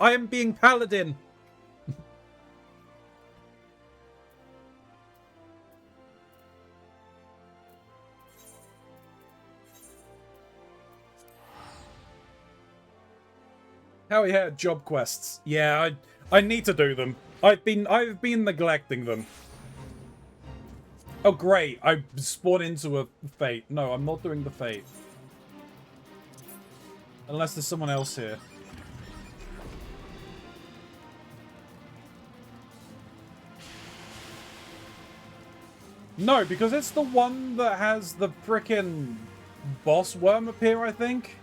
S1: am being paladin. Hell yeah, job quests. Yeah, I need to do them. I've been neglecting them. Oh great, I spawned into a fate. No, I'm not doing the fate. Unless there's someone else here. No, because it's the one that has the frickin' boss worm appear, I think.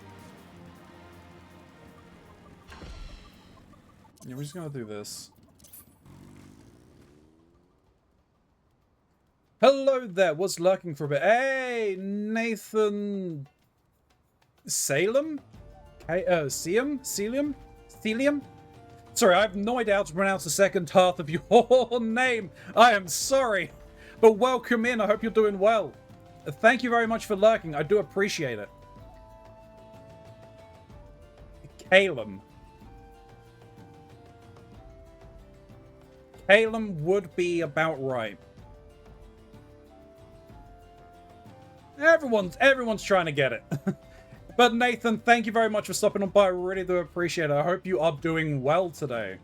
S1: Yeah, we're just gonna do this. Hello there, was lurking for a bit. Hey, Nathan... Salem? Celium? Sorry, I have no idea how to pronounce the second half of your name. I am sorry. But welcome in, I hope you're doing well. Thank you very much for lurking, I do appreciate it. Calum. Calum would be about right. Everyone's trying to get it. But Nathan, thank you very much for stopping on by. I really do appreciate it. I hope you are doing well today.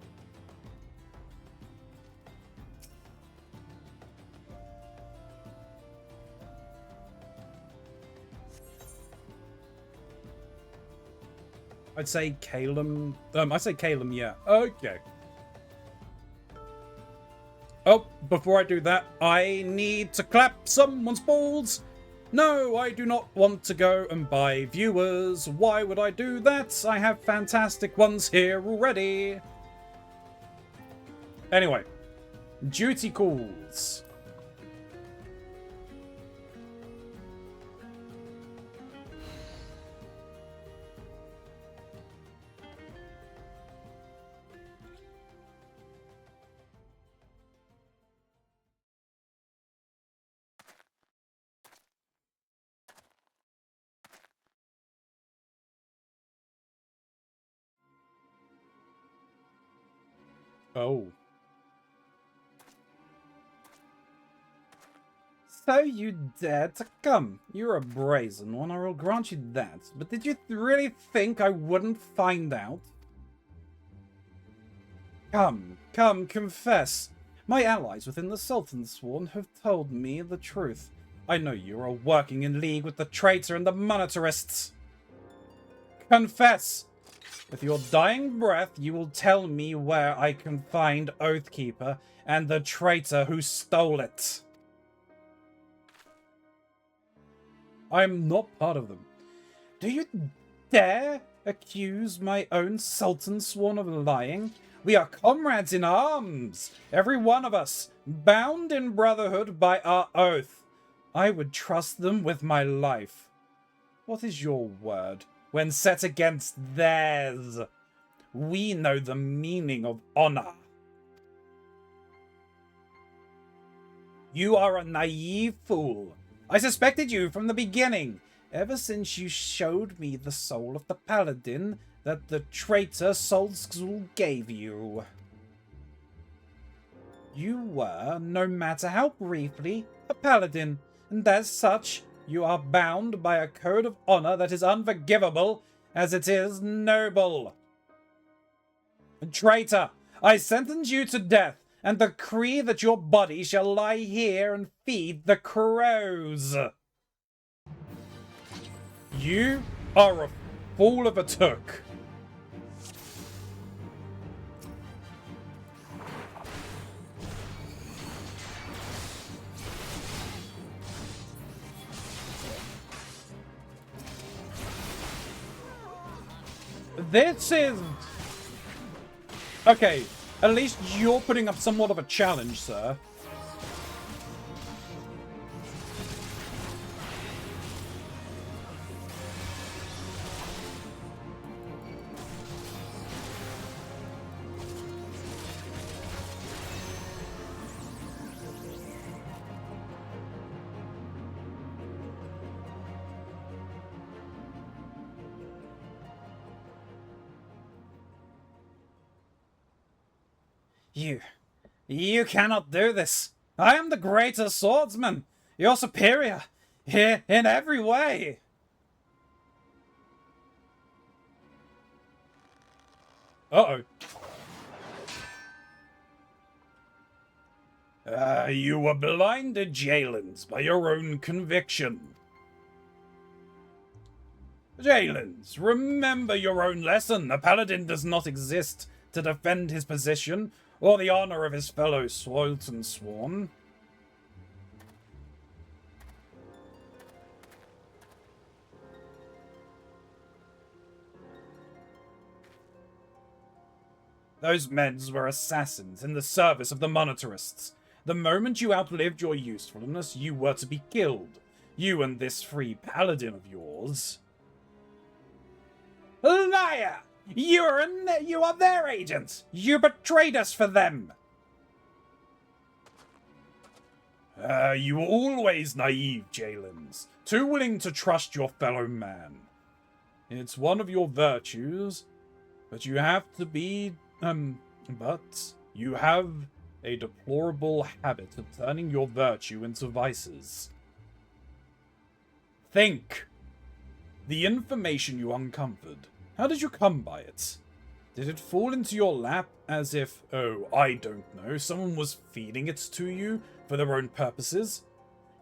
S1: I'd say Calum. I say Calum, yeah. Okay. Oh, before I do that, I need to clap someone's balls. No, I do not want to go and buy viewers. Why would I do that? I have fantastic ones here already. Anyway, duty calls. Oh. So you dared to come. You're a brazen one, I will grant you that. But did you really think I wouldn't find out? Come, confess. My allies within the Sultan's Sworn have told me the truth. I know you are working in league with the traitor and the monetarists. Confess! With your dying breath, you will tell me where I can find Oathkeeper and the traitor who stole it. I am not part of them. Do you dare accuse my own Sultan Sworn of lying? We are comrades in arms, every one of us, bound in brotherhood by our oath. I would trust them with my life. What is your word when set against theirs? We know the meaning of honor. You are a naive fool. I suspected you from the beginning, ever since you showed me the soul of the paladin that the traitor Solskjaer gave you. You were, no matter how briefly, a paladin, and as such, you are bound by a code of honor that is unforgivable as it is noble. Traitor, I sentence you to death and decree that your body shall lie here and feed the crows. You are a fool of a took. This is... Okay, at least you're putting up somewhat of a challenge, sir. You cannot do this. I am the greater swordsman. You're superior. Here, in every way. Uh-oh. You were blinded, Jaelins, by your own conviction. Jaelins, remember your own lesson. A paladin does not exist to defend his position or the honor of his fellow Swolt and Sworn. Those men were assassins in the service of the monetarists. The moment you outlived your usefulness, you were to be killed. You and this free paladin of yours. Liar! You are their agent! You betrayed us for them! You were always naive, Jaelins. Too willing to trust your fellow man. It's one of your virtues, but you have to be... but you have a deplorable habit of turning your virtue into vices. Think. The information you uncovered. How did you come by it? Did it fall into your lap as if, oh, I don't know, someone was feeding it to you for their own purposes?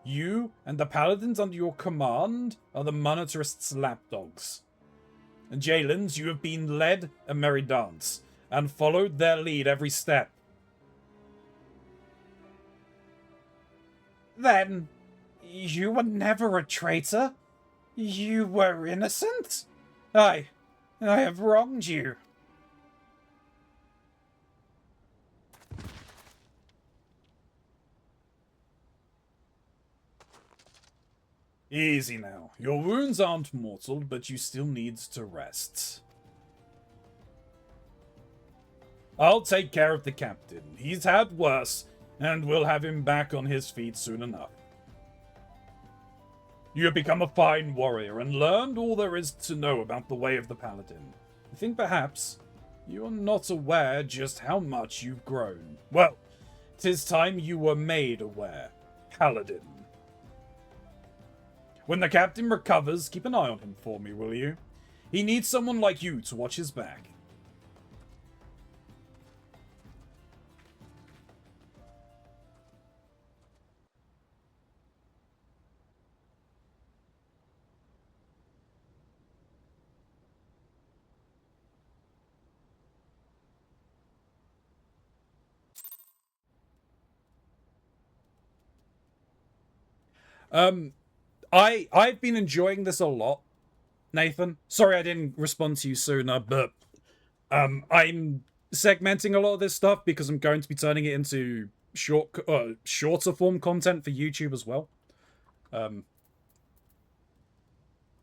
S1: You and the paladins under your command are the monetarists' lapdogs. And Jaelins, you have been led a merry dance, and followed their lead every step. Then, you were never a traitor? You were innocent? I have wronged you. Easy now. Your wounds aren't mortal, but you still need to rest. I'll take care of the captain. He's had worse, and we'll have him back on his feet soon enough. You have become a fine warrior and learned all there is to know about the way of the paladin. I think perhaps you are not aware just how much you've grown. Well, 'tis time you were made aware, paladin. When the captain recovers, keep an eye on him for me, will you? He needs someone like you to watch his back. I've been enjoying this a lot, Nathan. Sorry I didn't respond to you sooner, but I'm segmenting a lot of this stuff because I'm going to be turning it into shorter form content for YouTube as well.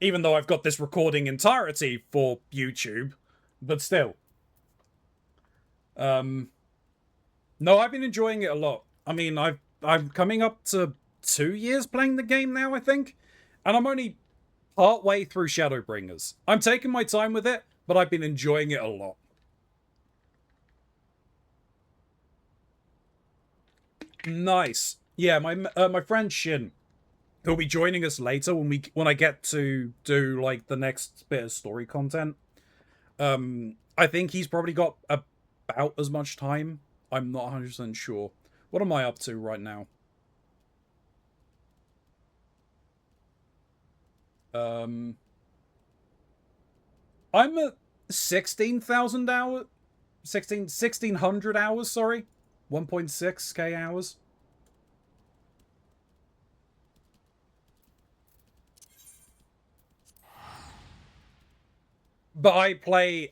S1: Even though I've got this recording entirety for YouTube, but still. No, I've been enjoying it a lot. I mean, I'm coming up to 2 years playing the game now, I think. And I'm only part way through Shadowbringers. I'm taking my time with it, but I've been enjoying it a lot. Nice. Yeah, my friend Shin, who'll be joining us later when I get to do like the next bit of story content. I think he's probably got about as much time. I'm not 100% sure. What am I up to right now? I'm at 16,000 hours. 1600 hours, sorry. 1.6k hours. But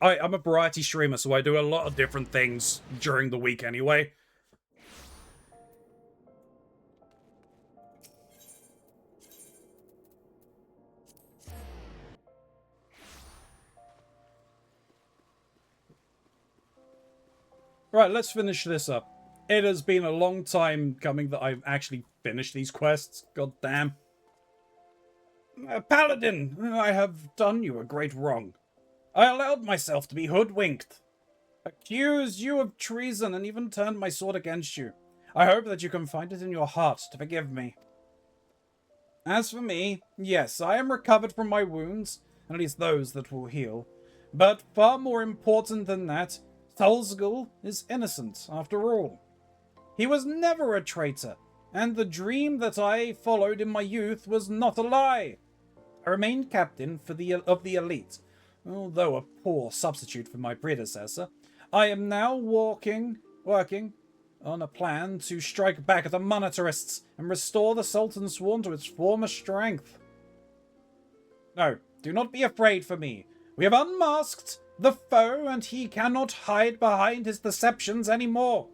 S1: I'm a variety streamer, so I do a lot of different things during the week anyway. Right, let's finish this up. It has been a long time coming that I've actually finished these quests. God damn. Paladin, I have done you a great wrong. I allowed myself to be hoodwinked, accused you of treason, and even turned my sword against you. I hope that you can find it in your heart to forgive me. As for me, yes, I am recovered from my wounds, at least those that will heal. But far more important than that, Solskjaer is innocent, after all. He was never a traitor, and the dream that I followed in my youth was not a lie. I remained captain of the elite, although a poor substitute for my predecessor. I am now working on a plan to strike back at the monetarists and restore the Sultan's Sworn to its former strength. No, do not be afraid for me. We have unmasked the foe, and he cannot hide behind his deceptions anymore.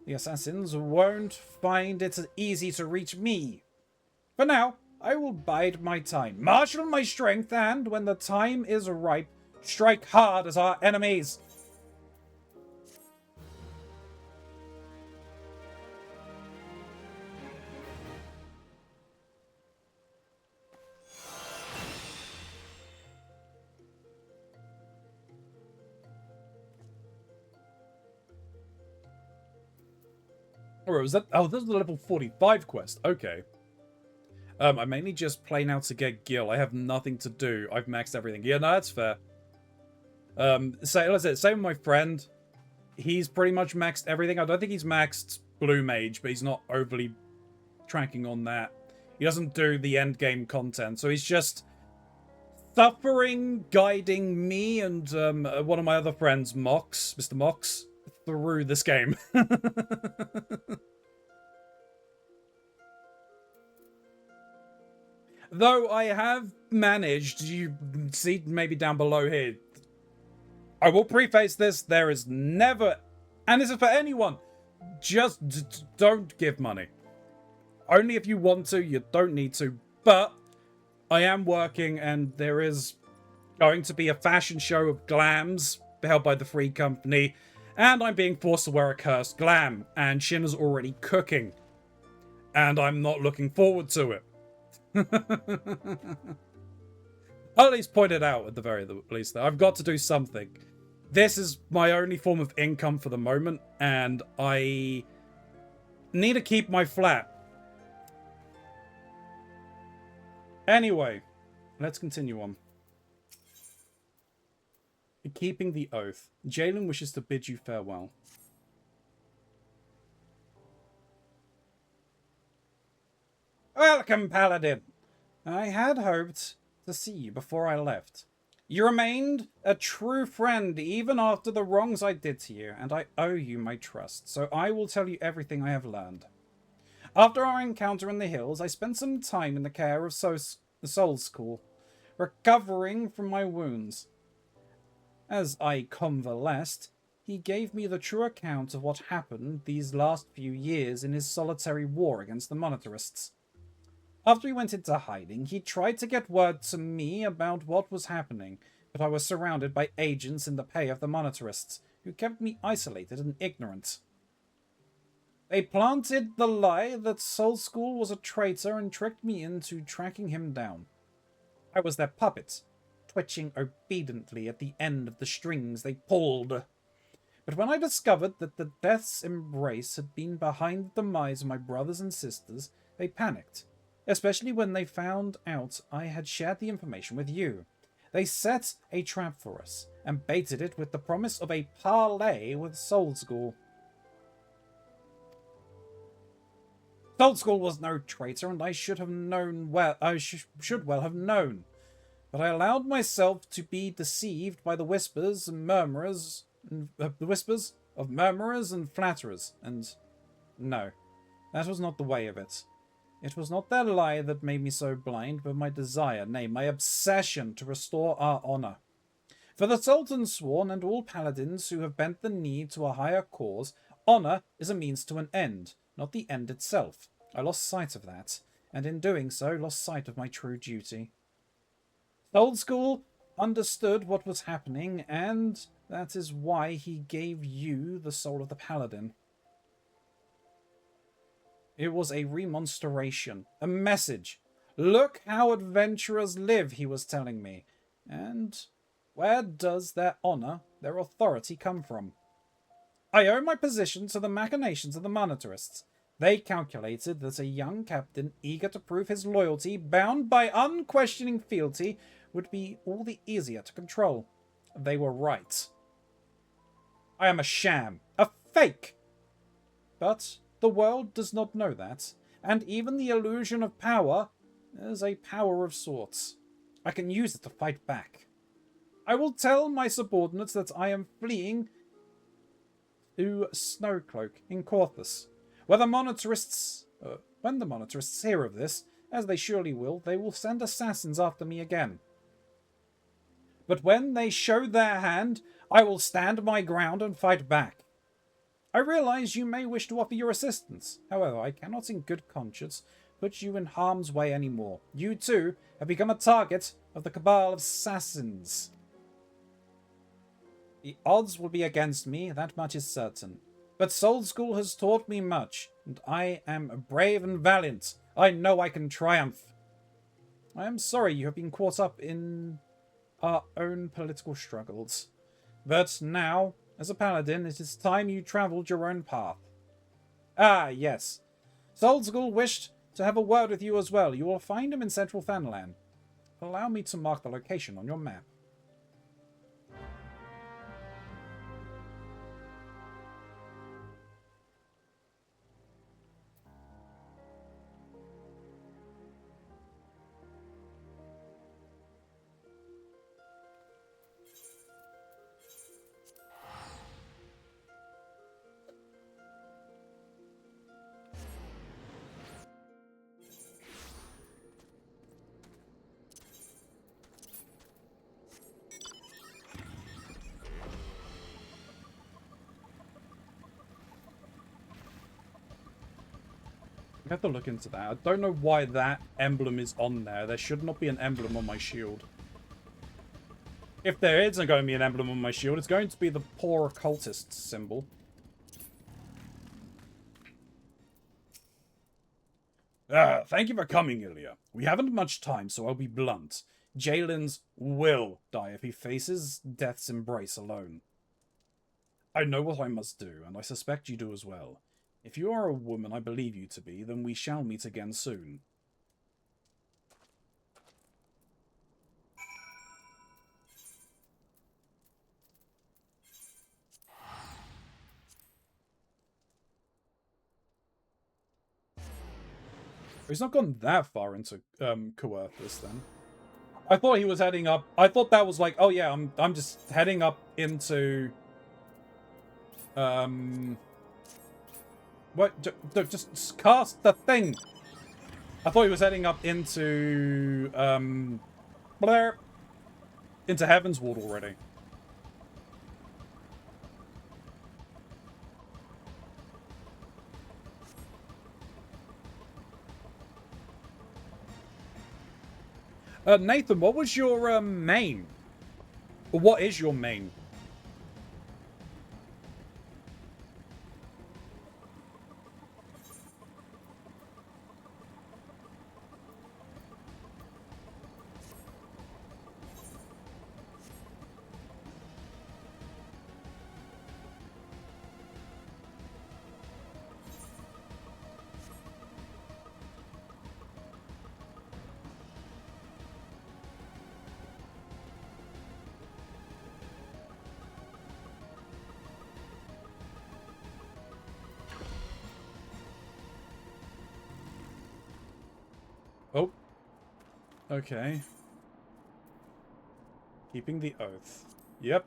S1: The assassins won't find it easy to reach me. For now, I will bide my time, marshal my strength, and when the time is ripe, strike hard at our enemies. Or was that? Oh, this is the level 45 quest. Okay. I mainly just play now to get Gil. I have nothing to do. I've maxed everything. Yeah, no, that's fair. Same with my friend. He's pretty much maxed everything. I don't think he's maxed Blue Mage, but he's not overly tracking on that. He doesn't do the end game content, so he's just suffering, guiding me and one of my other friends, Mox, Mr. Mox, through this game. Though I have managed, you see maybe down below here, I will preface this, there is never, and this is for anyone, just don't give money. Only if you want to, you don't need to, but I am working and there is going to be a fashion show of glams held by the Free Company, and I'm being forced to wear a cursed glam, and Shin is already cooking, and I'm not looking forward to it. I'll at least point it out at the very least, though. I've got to do something. This is my only form of income for the moment, and I need to keep my flat. Anyway, let's continue on. Keeping the oath. Jalen wishes to bid you farewell. Welcome, Paladin. I had hoped to see you before I left. You remained a true friend even after the wrongs I did to you, and I owe you my trust, so I will tell you everything I have learned. After our encounter in the hills, I spent some time in the care of the Soul School, recovering from my wounds. As I convalesced, he gave me the true account of what happened these last few years in his solitary war against the monetarists. After he went into hiding, he tried to get word to me about what was happening, but I was surrounded by agents in the pay of the monetarists, who kept me isolated and ignorant. They planted the lie that Soul School was a traitor and tricked me into tracking him down. I was their puppet, twitching obediently at the end of the strings they pulled. But when I discovered that the Death's Embrace had been behind the demise of my brothers and sisters, they panicked. Especially when they found out I had shared the information with you. They set a trap for us, and baited it with the promise of a parley with Soul School. Soul School was no traitor, and I should have known well. I should well have known. But I allowed myself to be deceived by the whispers and murmurers, and flatterers, and no, that was not the way of it. It was not their lie that made me so blind, but my desire, nay, my obsession to restore our honor. For the Sultan sworn and all paladins who have bent the knee to a higher cause, honor is a means to an end, not the end itself. I lost sight of that, and in doing so lost sight of my true duty. Old School understood what was happening, and that is why he gave you the soul of the paladin. It was a remonstration, a message. Look how adventurers live, he was telling me. And where does their honor, their authority come from? I owe my position to the machinations of the monetarists. They calculated that a young captain eager to prove his loyalty, bound by unquestioning fealty, would be all the easier to control. They were right. I am a sham, a fake. But the world does not know that, and even the illusion of power is a power of sorts. I can use it to fight back. I will tell my subordinates that I am fleeing to Snowcloak in Corthus. When the monetarists hear of this, as they surely will, they will send assassins after me again. But when they show their hand, I will stand my ground and fight back. I realize you may wish to offer your assistance. However, I cannot in good conscience put you in harm's way anymore. You, too, have become a target of the cabal of assassins. The odds will be against me, that much is certain. But Soul School has taught me much, and I am brave and valiant. I know I can triumph. I am sorry you have been caught up in our own political struggles. But now, as a paladin, it is time you travelled your own path. Ah, yes. Soul School wished to have a word with you as well. You will find him in Central Fanland. Allow me to mark the location on your map. I have to look into that. I don't know why that emblem is on there. There should not be an emblem on my shield. If there isn't going to be an emblem on my shield, it's going to be the poor occultist symbol. Thank you for coming, Ilya. We haven't much time, so I'll be blunt. Jalen's will die if he faces death's embrace alone. I know what I must do, and I suspect you do as well. If you are a woman I believe you to be, then we shall meet again soon. He's not gone that far into Coerthus then. I thought he was heading up. I thought that was like, oh yeah, I'm just heading up into what? Just cast the thing. I thought he was heading up into Blair, into Heaven's Ward already. Nathan, what was your main? Or what is your main? Oh. Okay. Keeping the oath. Yep.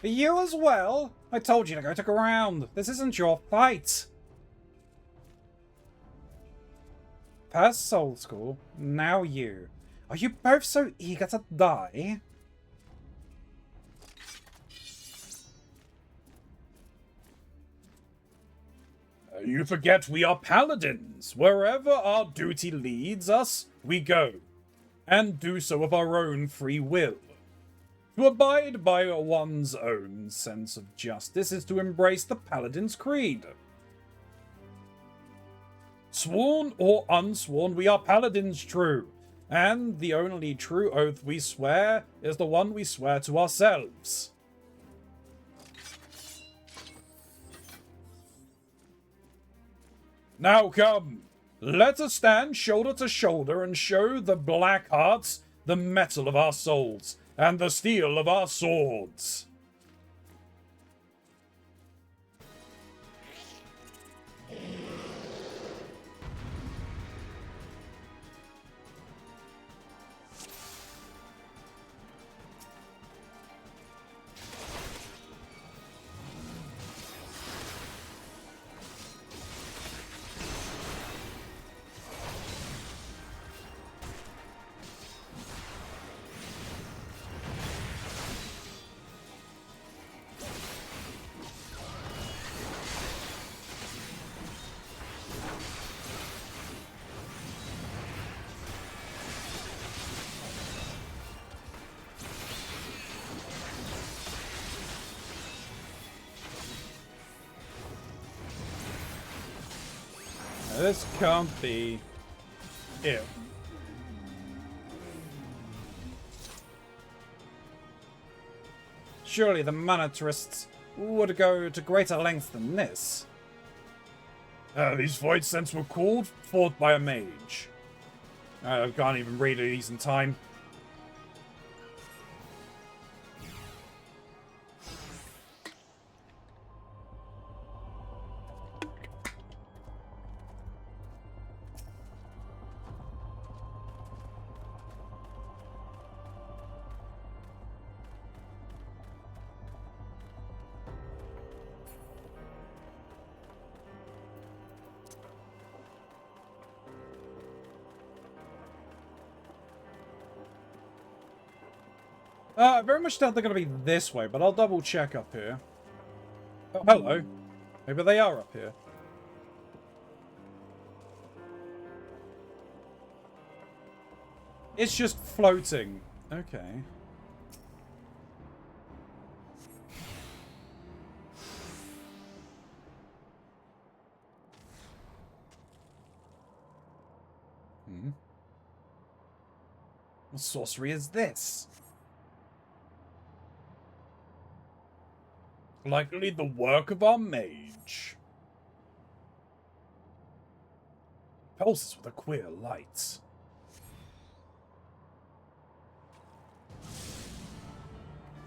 S1: You as well? I told you to go to ground. This isn't your fight. First Soul School, now you. Are you both so eager to die? You forget we are paladins. Wherever our duty leads us, we go. And do so of our own free will. To abide by one's own sense of justice is to embrace the Paladin's creed. Sworn or unsworn, we are Paladins true, and the only true oath we swear is the one we swear to ourselves. Now come, let us stand shoulder to shoulder and show the black hearts the metal of our souls and the steel of our swords. This can't be it. Surely the monetarists would go to greater lengths than this. These fights since were called forth by a mage. I can't even read these in time. I very much doubt they're going to be this way, but I'll double check up here. Oh, hello. Maybe they are up here. It's just floating. Okay. What sorcery is this? Likely the work of our mage. Pulses with a queer light.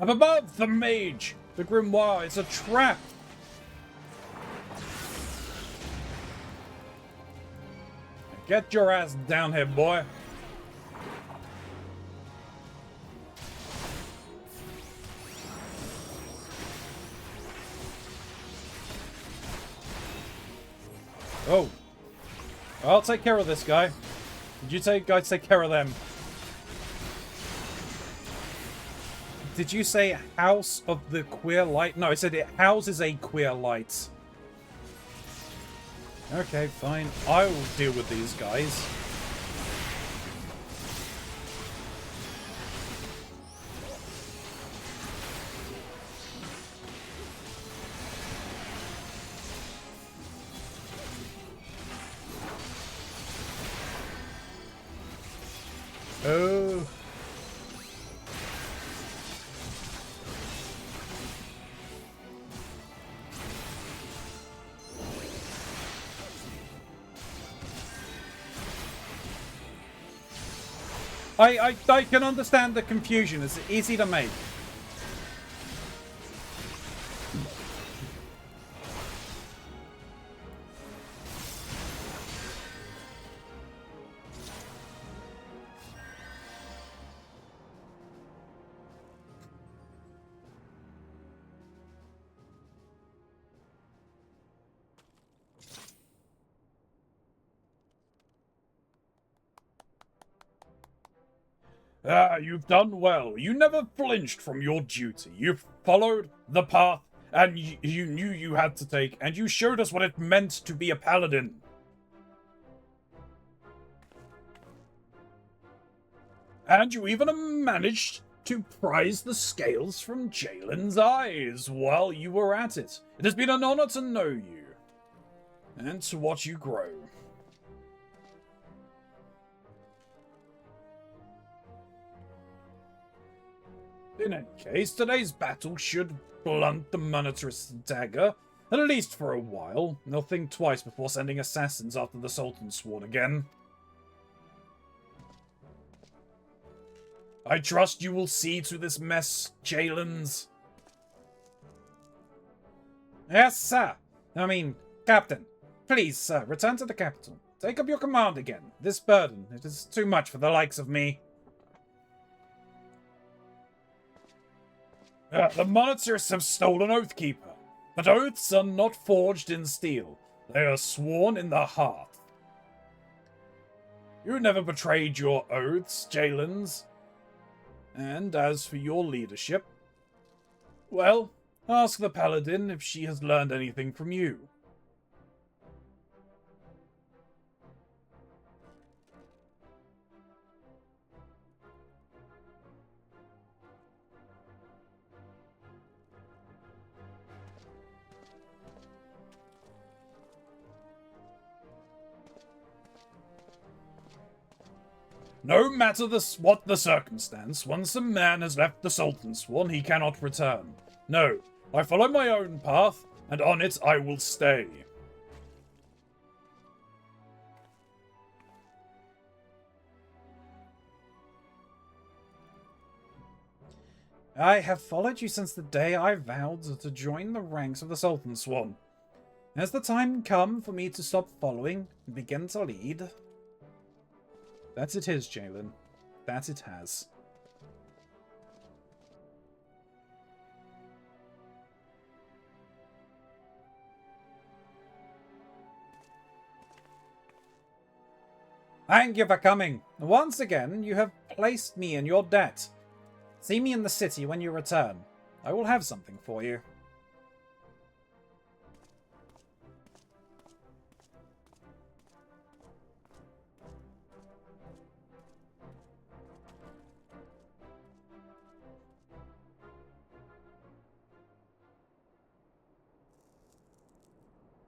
S1: Up above, the mage! The grimoire is a trap! Get your ass down here, boy! Oh. I'll take care of this guy. Did you guys take care of them? Did you say House of the Queer Light? No, I said it houses a queer light. Okay, fine. I will deal with these guys. Oh. I can understand the confusion. It's easy to make. Ah, you've done well. You never flinched from your duty. You followed the path and you knew you had to take, and you showed us what it meant to be a paladin. And you even managed to prize the scales from Jalen's eyes while you were at it. It has been an honor to know you, and to watch you grow. In any case, today's battle should blunt the monetarist's dagger, at least for a while. They'll think twice before sending assassins after the Sultan's Sworn again. I trust you will see to this mess, Jalen's. Yes, sir. Captain. Please, sir, return to the capital. Take up your command again. This burden, it is too much for the likes of me. The monitors have stolen Oathkeeper, but oaths are not forged in steel. They are sworn in the heart. You never betrayed your oaths, Jalen's. And as for your leadership, well, ask the Paladin if she has learned anything from you. No matter what the circumstance, once a man has left the Sultan's Sworn, he cannot return. No, I follow my own path, and on it I will stay. I have followed you since the day I vowed to join the ranks of the Sultan's Sworn. Has the time come for me to stop following and begin to lead? That it is, Jalen. That it has. Thank you for coming. Once again, you have placed me in your debt. See me in the city when you return. I will have something for you.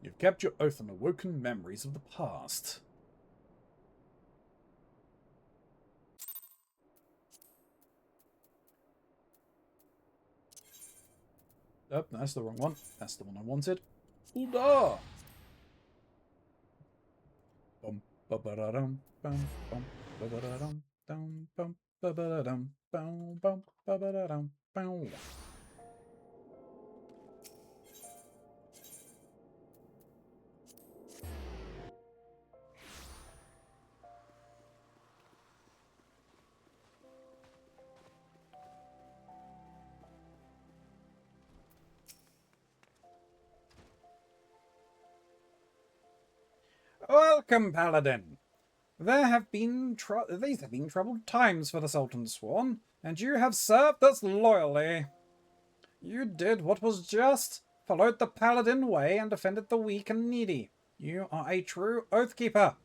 S1: You've kept your oath and awoken memories of the past. Oh, that's the wrong one. That's the one I wanted. Ulda! Bum ba ba da dum bum bum ba ba da dum dum bum ba ba da dum bum bum ba ba da dum bum. Welcome, Paladin. These have been troubled times for the Sultan's Sworn, and you have served us loyally. You did what was just, followed the Paladin way, and defended the weak and needy. You are a true Oathkeeper.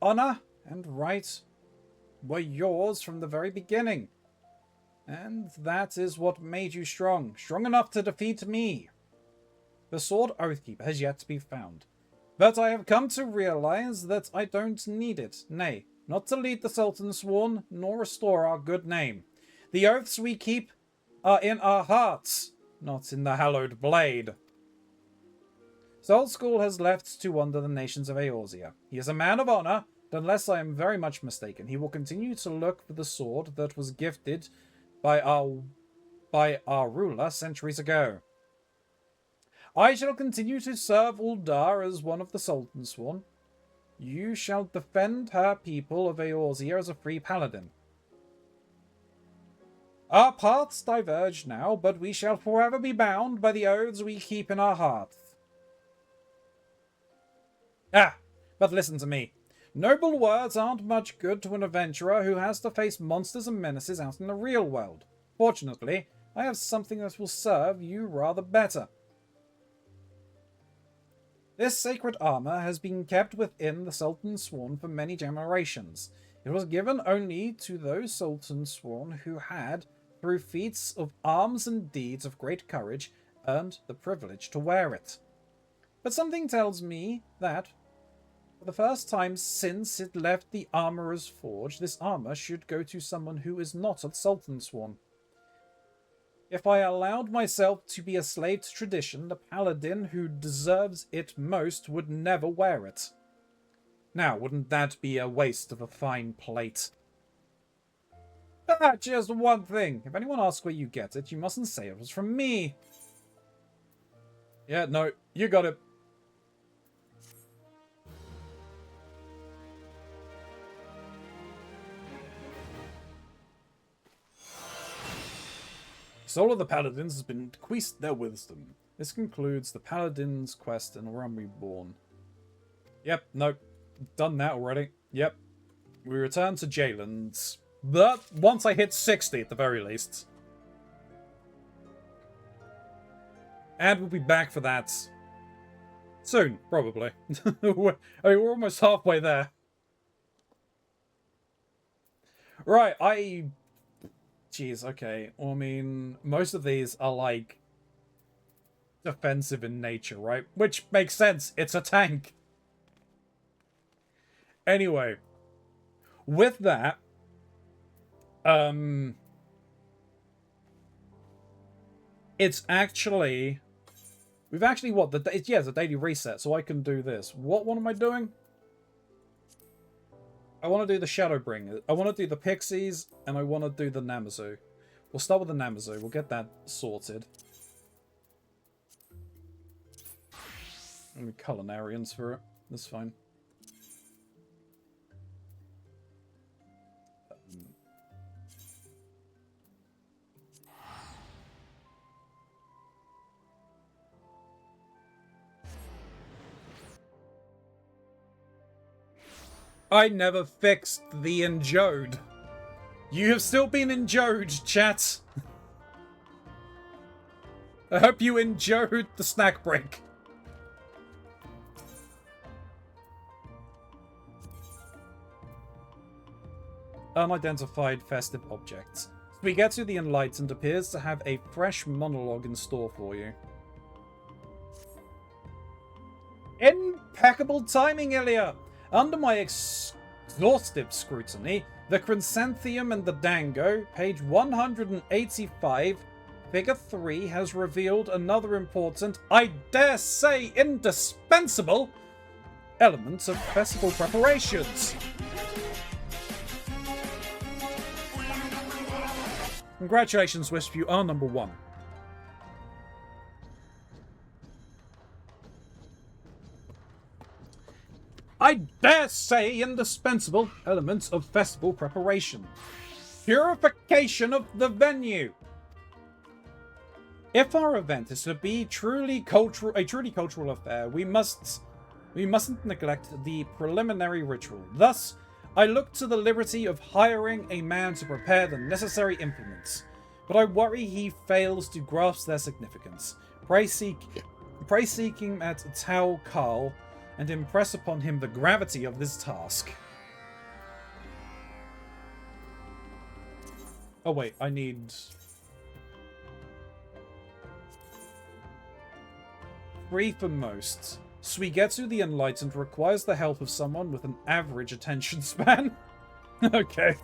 S1: Honor and right were yours from the very beginning. And that is what made you strong enough to defeat me. The sword Oathkeeper has yet to be found. But I have come to realize that I don't need it. Nay, not to lead the Sultan's Sworn, nor restore our good name. The oaths we keep are in our hearts, not in the hallowed blade. Soul School has left to wander the nations of Eorzea. He is a man of honor, but unless I am very much mistaken, he will continue to look for the sword that was gifted by our ruler centuries ago. I shall continue to serve Uldar as one of the Sultan's Sworn. You shall defend her people of Eorzea as a free paladin. Our paths diverge now, but we shall forever be bound by the oaths we keep in our hearts. But listen to me. Noble words aren't much good to an adventurer who has to face monsters and menaces out in the real world. Fortunately, I have something that will serve you rather better. This sacred armor has been kept within the Sultan's Sworn for many generations. It was given only to those Sultan's Sworn who had, through feats of arms and deeds of great courage, earned the privilege to wear it. But something tells me that, for the first time since it left the armorer's forge, this armor should go to someone who is not a Sultan's Sworn. If I allowed myself to be a slave to tradition, the paladin who deserves it most would never wear it. Now, wouldn't that be a waste of a fine plate? Just one thing. If anyone asks where you get it, you mustn't say it was from me. Yeah, no, you got it. Soul of the Paladins has been bequeathed their wisdom. This concludes the Paladin's quest in Realm Reborn. Yep, nope. Done that already. Yep. We return to Jalen's. But once I hit 60 at the very least. And we'll be back for that soon, probably. We're almost halfway there. Right, Jeez, okay. Well, I mean, most of these are, like, defensive in nature, right? Which makes sense. It's a tank. Anyway. With that, it's actually... We've actually, what? It's a daily reset, so I can do this. What am I doing? I want to do the Shadowbringers. I want to do the Pixies, and I want to do the Namazu. We'll start with the Namazu. We'll get that sorted. And Culinarians for it. That's fine. I never fixed the enjode. You have still been enjode, chat. I hope you enjoyed the snack break. Unidentified festive objects. Spaghetti the Enlightened appears to have a fresh monologue in store for you. Impeccable timing, Ilya! Under my exhaustive scrutiny, the Chrysanthemum and the Dango, page 185, figure 3 has revealed another important, I dare say indispensable, element of festival preparations. Congratulations, Wisp, you are number 1. I dare say indispensable elements of festival preparation. Purification of the venue. If our event is to be a truly cultural affair, we mustn't neglect the preliminary ritual. Thus, I look to the liberty of hiring a man to prepare the necessary implements, but I worry he fails to grasp their significance. Pray seek him at Tau Karl and impress upon him the gravity of this task. Oh wait, I need... Free for most. Suigetsu the Enlightened requires the help of someone with an average attention span. Okay.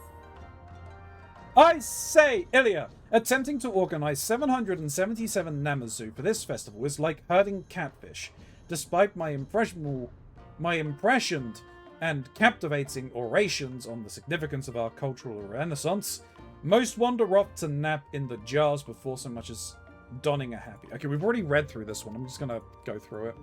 S1: I say, Ilya, attempting to organize 777 Namazu for this festival is like herding catfish. Despite my impassioned and captivating orations on the significance of our cultural renaissance, most wander off to nap in the jars before so much as donning a happy. Okay, we've already read through this one. I'm just gonna go through it.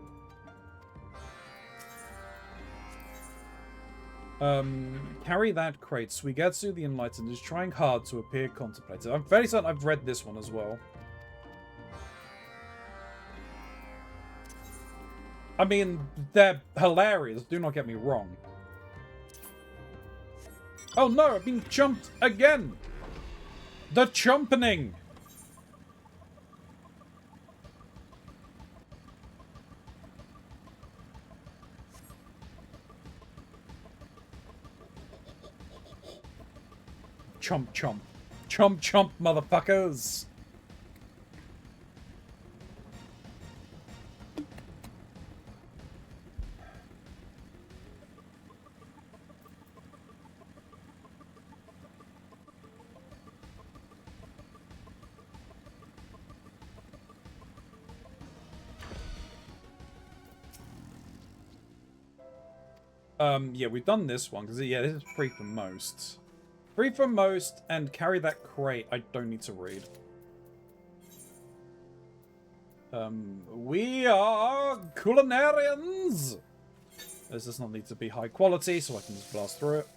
S1: Carry that crate. Suigetsu the Enlightened is trying hard to appear contemplative. I'm fairly certain I've read this one as well. I mean, they're hilarious, do not get me wrong. Oh no, I've been chumped again! The chumpening! Chomp chomp. Chomp chomp, motherfuckers! Yeah, we've done this one, because, yeah, this is free for most. Free for most, and carry that crate. I don't need to read. We are culinarians! This does not need to be high quality, so I can just blast through it.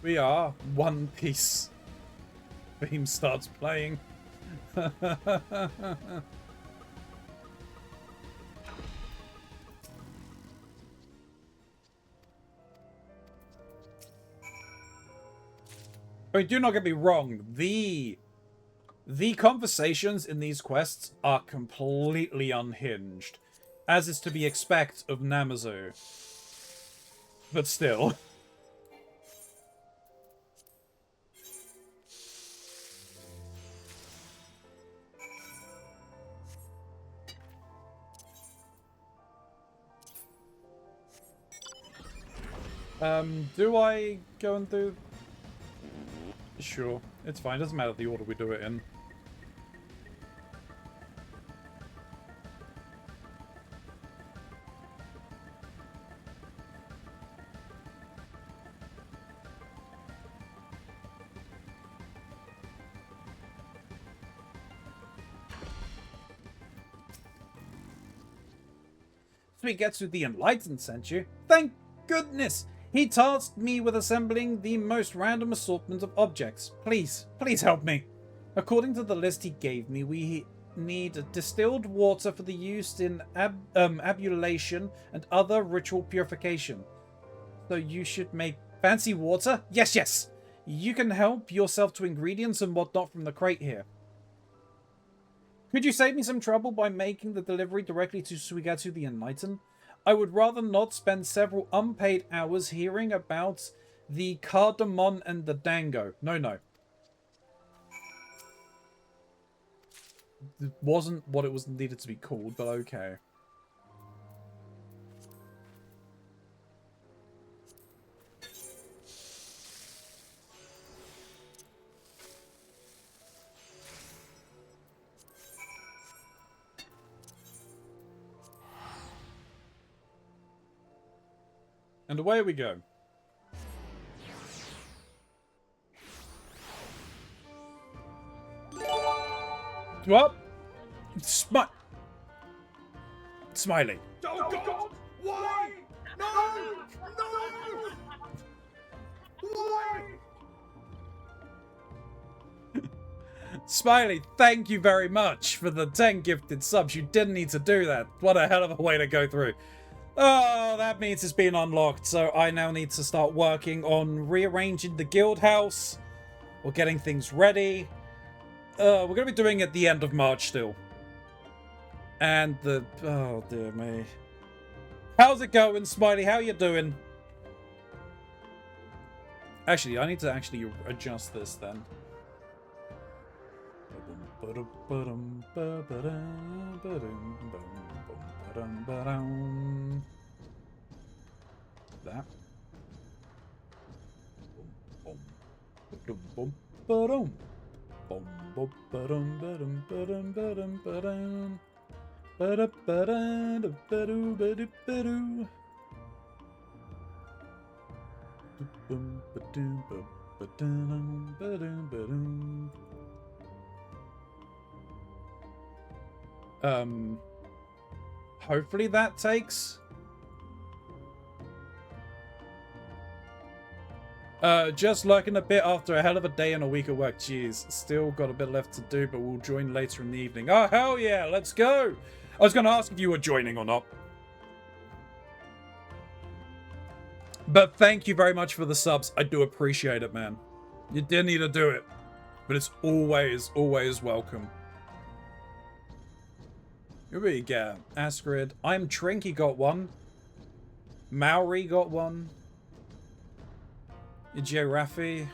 S1: We are One Piece. Theme starts playing. I mean, do not get me wrong. The conversations in these quests are completely unhinged, as is to be expected of Namazu. But still. Do I go and do... Sure, it's fine. Doesn't matter the order we do it in. Suigetsu the Enlightened sent you? Thank goodness! He tasked me with assembling the most random assortment of objects. Please, please help me. According to the list he gave me, we need distilled water for the use in ablution and other ritual purification. So you should make fancy water? Yes, yes! You can help yourself to ingredients and whatnot from the crate here. Could you save me some trouble by making the delivery directly to Suigetsu the Enlightened? I would rather not spend several unpaid hours hearing about the cardamom and the dango. No, no. It wasn't what it was needed to be called, but okay. And away we go. What? Smiley.
S2: Oh God! Why? No! No! Why?
S1: Smiley, thank you very much for the 10 gifted subs. You didn't need to do that. What a hell of a way to go through. Oh, that means it's been unlocked, so I now need to start working on rearranging the guild house or getting things ready. We're going to be doing it at the end of March still. And the... Oh, dear me. How's it going, Smiley? How you doing? Actually, I need to actually adjust this then. That. Hopefully that takes. Just lurking a bit after a hell of a day and a week at work. Jeez, still got a bit left to do, but we'll join later in the evening. Oh, hell yeah, let's go! I was going to ask if you were joining or not. But thank you very much for the subs. I do appreciate it, man. You didn't need to do it, but it's always, always welcome. Here we go. Astrid. I'm Trinky got one. Maori got one. Raffi.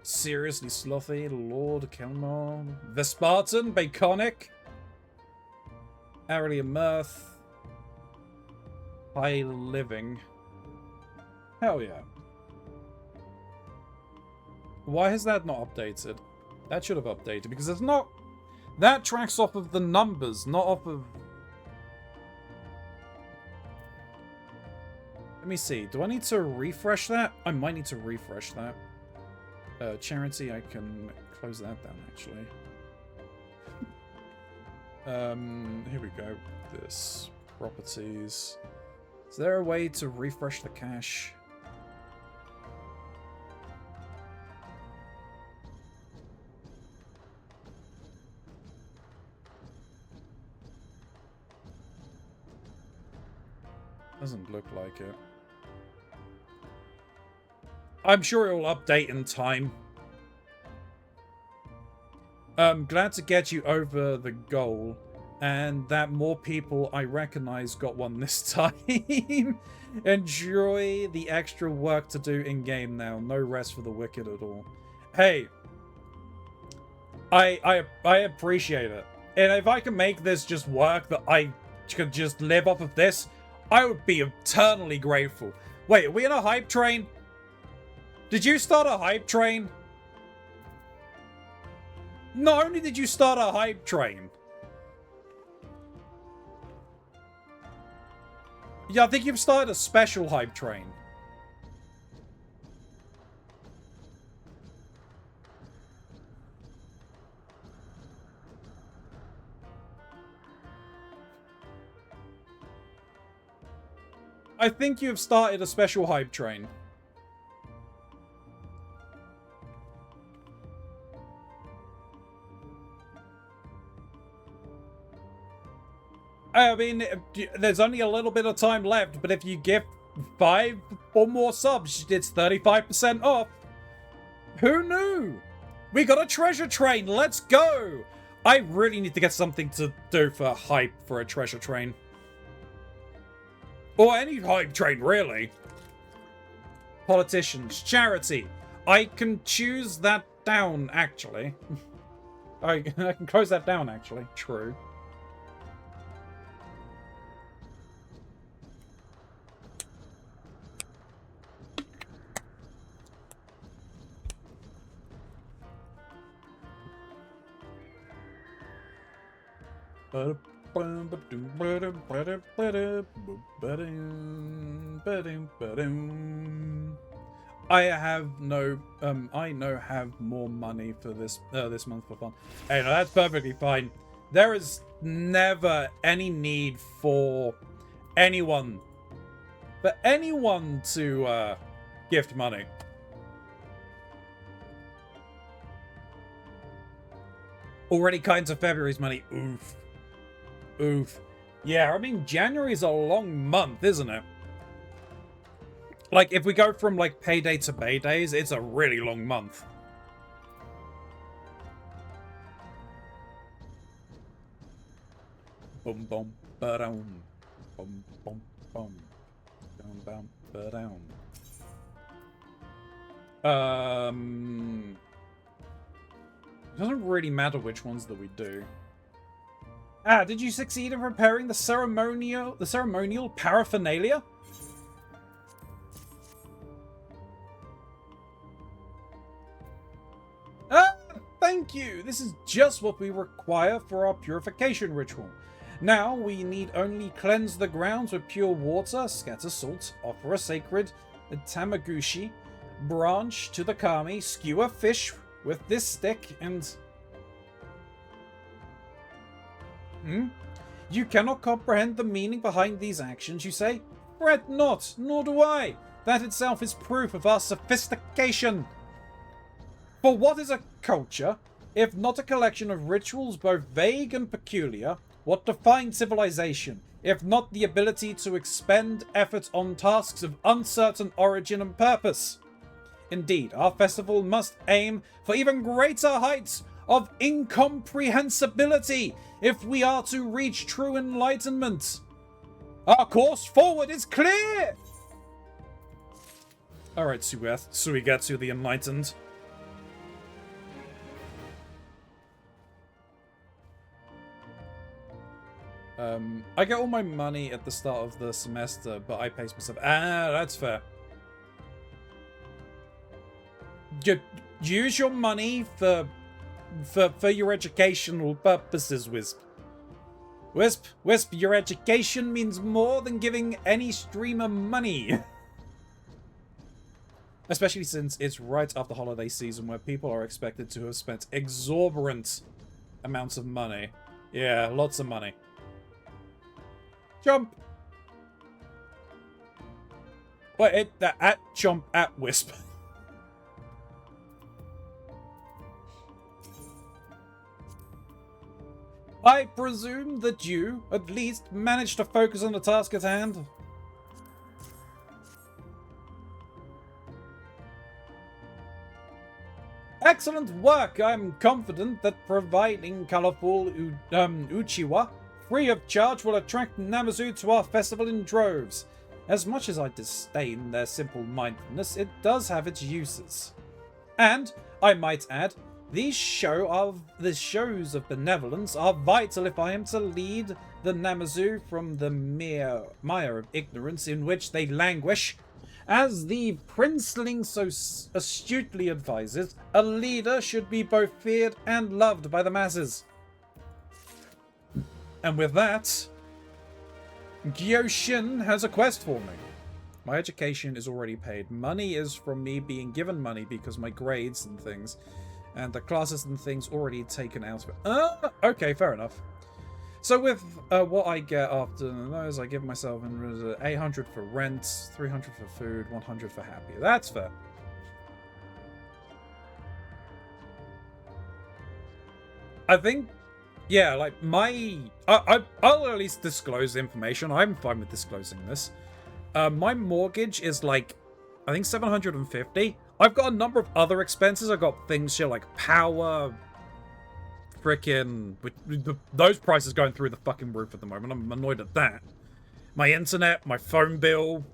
S1: Seriously Slothy. Lord Kelmore. Vespartan. Baconic. Arilia Mirth. High Living. Hell yeah. Why has that not updated? That should have updated because it's not... That tracks off of the numbers, not off of... Let me see. Do I need to refresh that? I might need to refresh that. Charity, I can close that down, actually. Here we go. This. Properties. Is there a way to refresh the cache? Doesn't look like it. I'm sure it will update in time. Glad to get you over the goal, and that more people I recognize got one this time. Enjoy the extra work to do in-game now. No rest for the wicked at all. Hey, I appreciate it. And if I can make this just work, that I could just live off of this, I would be eternally grateful. Wait, are we in a hype train? Did you start a hype train? Not only did you start a hype train. Yeah, I think you've started a special hype train. I think you've started a special hype train. I mean, there's only a little bit of time left, but if you give 5 or more subs, it's 35% off. Who knew? We got a treasure train. Let's go. I really need to get something to do for hype for a treasure train. Or any hype train, really. Politicians. Charity. I can choose that down, actually. I can close that down, actually. True. I have more money for this this month for fun. Hey, no, that's perfectly fine. There is never any need for anyone to gift money. Already kinds of February's money. Oof. Oof. Yeah, I mean, January's a long month, isn't it? Like, if we go from, like, payday to paydays, it's a really long month. Boom, boom, ba-dum. Boom, boom, boom. Down, down, ba-down. It doesn't really matter which ones that we do. Ah, did you succeed in preparing the ceremonial paraphernalia? Ah, thank you! This is just what we require for our purification ritual. Now, we need only cleanse the grounds with pure water, scatter salt, offer a sacred tamaguchi, branch to the kami, skewer fish with this stick, and... Hmm? You cannot comprehend the meaning behind these actions, you say? Fret not, nor do I. That itself is proof of our sophistication. For what is a culture, if not a collection of rituals both vague and peculiar? What defines civilization, if not the ability to expend effort on tasks of uncertain origin and purpose? Indeed, our festival must aim for even greater heights of incomprehensibility if we are to reach true enlightenment. Our course forward is clear! Alright, Suigetsu the Enlightened. I get all my money at the start of the semester, but I pace myself. Ah, that's fair. Use your money for your educational purposes, Wisp. Wisp, your education means more than giving any streamer money. Especially since it's right after holiday season where people are expected to have spent exorbitant amounts of money. Yeah, lots of money. Jump! Wait, jump at Wisp. I presume that you, at least, managed to focus on the task at hand. Excellent work! I'm confident that providing colorful uchiwa free of charge will attract Namazu to our festival in droves. As much as I disdain their simple mindedness, it does have its uses. And, I might add, these shows of benevolence are vital if I am to lead the Namazu from the mere mire of ignorance in which they languish. As the princeling so astutely advises, a leader should be both feared and loved by the masses. And with that, Gyoshin has a quest for me. My education is already paid. Money is from me being given money because my grades and things, and the classes and things already taken out of it. Okay, fair enough. So with what I get after those, I give myself 800 for rent, 300 for food, 100 for happy. That's fair. I think, yeah, like I'll at least disclose the information. I'm fine with disclosing this. My mortgage is like, I think 750. I've got a number of other expenses. I've got things here like power, frickin', those prices going through the fucking roof at the moment. I'm annoyed at that. My internet, my phone bill,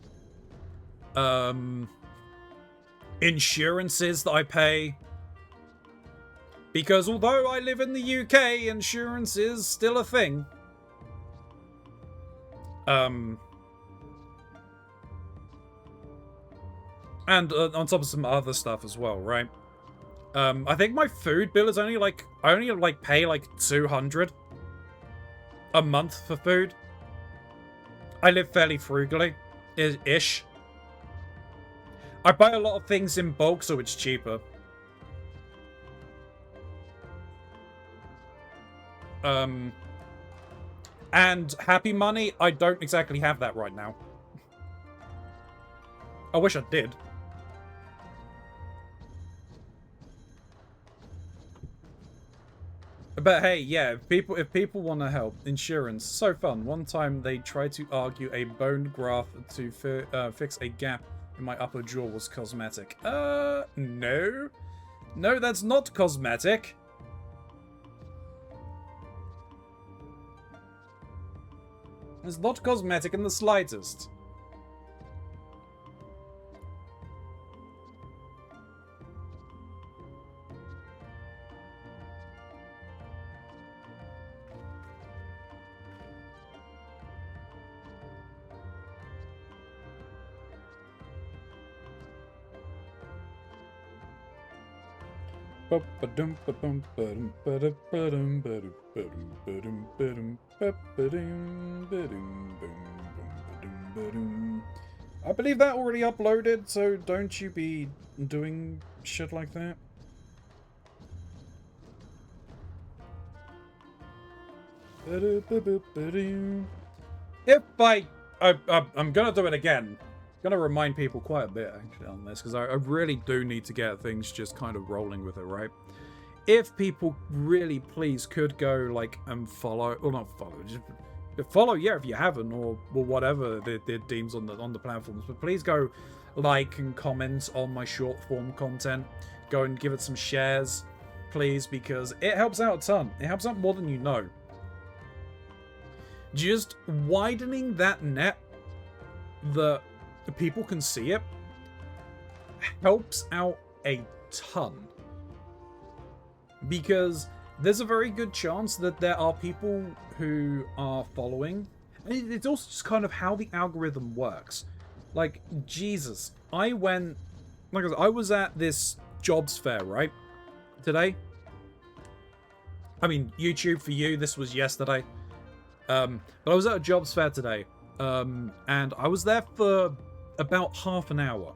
S1: insurances that I pay. Because although I live in the UK, insurance is still a thing. And on top of some other stuff as well, right? I think my food bill is only like, I only like pay like 200 a month for food. I live fairly frugally, ish. I buy a lot of things in bulk, so it's cheaper. And happy money, I don't exactly have that right now. I wish I did. But hey, yeah, if people want to help, insurance, so fun. One time they tried to argue a bone graft to fix a gap in my upper jaw was cosmetic. No. No, that's not cosmetic. It's not cosmetic in the slightest. I believe that already uploaded, so don't you be doing shit like that. If I'm gonna do it again. Gonna remind people quite a bit actually on this because I really do need to get things just kind of rolling with it, right? If people really please could go like and follow, or not follow, just follow, yeah, if you haven't, or whatever it deems on the platforms, but please go like and comment on my short form content. Go and give it some shares, please, because it helps out a ton. It helps out more than you know. Just widening that net that people can see it helps out a ton. Because there's a very good chance that there are people who are following. And it's also just kind of how the algorithm works. Like, Jesus. I was at this jobs fair, right? Today. I mean, YouTube for you, this was yesterday. But I was at a jobs fair today. And I was there for about half an hour.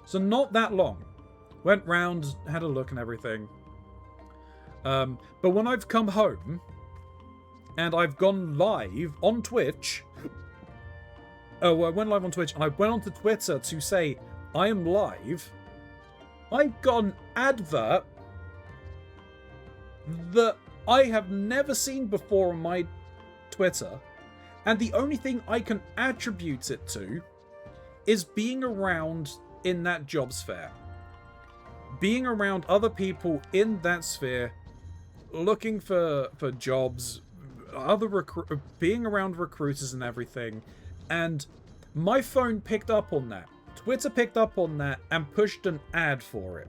S1: So not that long. Went round, had a look and everything. But when I've come home and I've gone live on Twitch, I went live on Twitch and I went onto Twitter to say I am live, I got an advert that I have never seen before on my Twitter, and the only thing I can attribute it to is being around in that jobs fair. Being around other people in that sphere, looking for jobs, being around recruiters and everything, and my phone picked up on that. Twitter picked up on that and pushed an ad for it.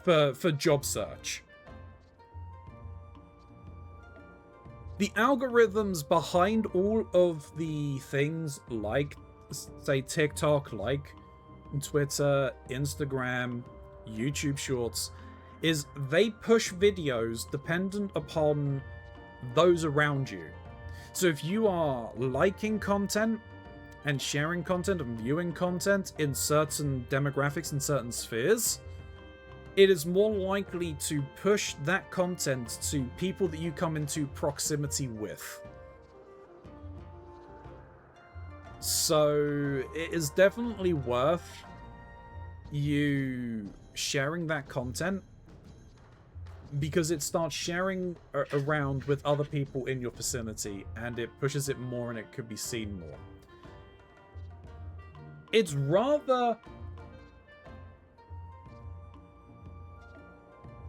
S1: For job search. The algorithms behind all of the things like, say, TikTok, like Twitter, Instagram, YouTube Shorts, is they push videos dependent upon those around you. So if you are liking content and sharing content and viewing content in certain demographics and certain spheres, it is more likely to push that content to people that you come into proximity with. So it is definitely worth you sharing that content, because it starts sharing around with other people in your vicinity and it pushes it more and it could be seen more. It's rather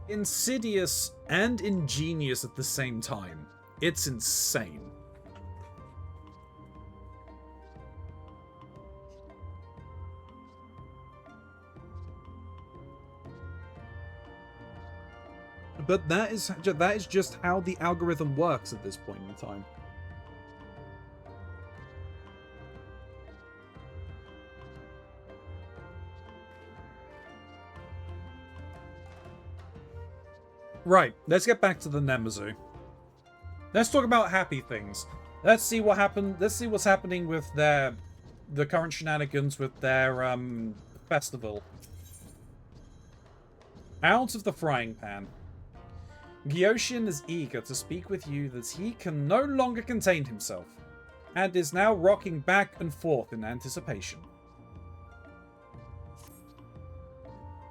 S1: insidious and ingenious at the same time. It's insane. But that is just how the algorithm works at this point in time. Right, let's get back to the Nemezu. Let's talk about happy things. Let's see what happened. Let's see what's happening with the current shenanigans with their festival. Out of the frying pan. Gyoshin is eager to speak with you that he can no longer contain himself, and is now rocking back and forth in anticipation.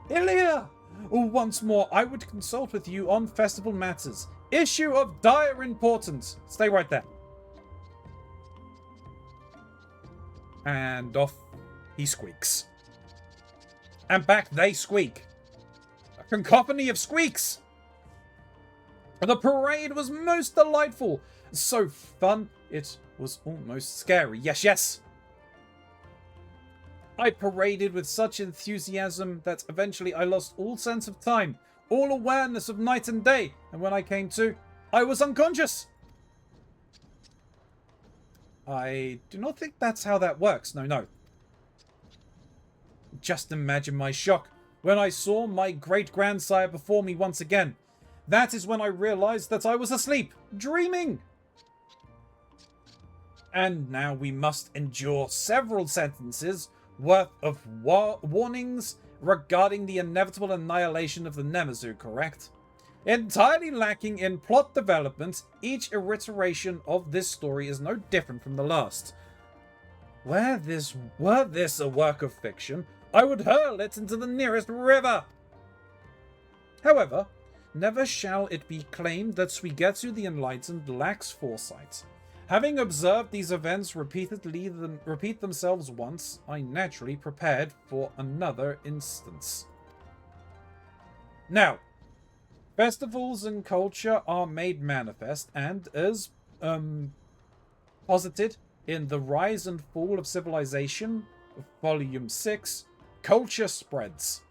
S1: Ilya! Once more, I would consult with you on festival matters. Issue of dire importance. Stay right there. And off he squeaks. And back they squeak. A cacophony of squeaks! The parade was most delightful. So fun, it was almost scary. Yes, yes. I paraded with such enthusiasm that eventually I lost all sense of time, all awareness of night and day, and when I came to, I was unconscious. I do not think that's how that works. No. Just imagine my shock when I saw my great-grandsire before me once again. That is when I realized that I was asleep, dreaming. And now we must endure several sentences worth of warnings regarding the inevitable annihilation of the Nemezu, correct? Entirely lacking in plot development, each iteration of this story is no different from the last. Were this a work of fiction, I would hurl it into the nearest river. However, never shall it be claimed that Suigetsu the Enlightened lacks foresight. Having observed these events repeat themselves once, I naturally prepared for another instance. Now, festivals and culture are made manifest, and as posited in The Rise and Fall of Civilization, Volume 6, culture spreads.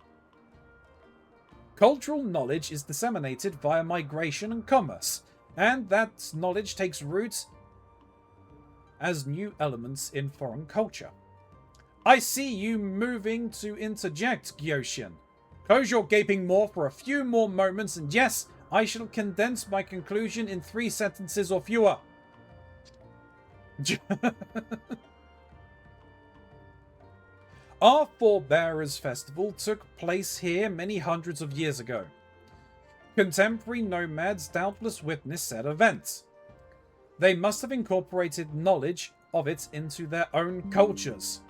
S1: Cultural knowledge is disseminated via migration and commerce, and that knowledge takes root as new elements in foreign culture. I see you moving to interject, Gyoshin. Close your gaping maw for a few more moments, and yes, I shall condense my conclusion in 3 sentences or fewer. Our Forebearers Festival took place here many hundreds of years ago. Contemporary nomads doubtless witnessed said event. They must have incorporated knowledge of it into their own cultures.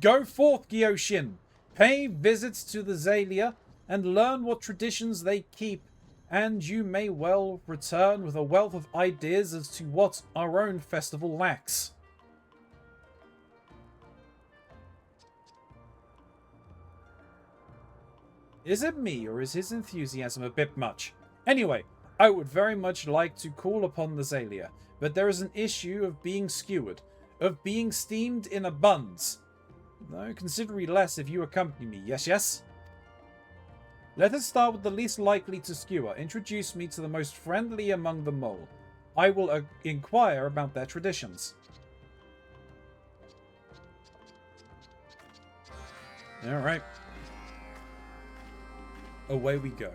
S1: Go forth, Gyoshin. Pay visits to the Xalia and learn what traditions they keep, and you may well return with a wealth of ideas as to what our own festival lacks. Is it me, or is his enthusiasm a bit much? Anyway, I would very much like to call upon the Xalia, but there is an issue of being skewered, of being steamed in a buns. Though considerably less if you accompany me, yes? Let us start with the least likely to skewer. Introduce me to the most friendly among them all. I will inquire about their traditions. Alright. Away we go.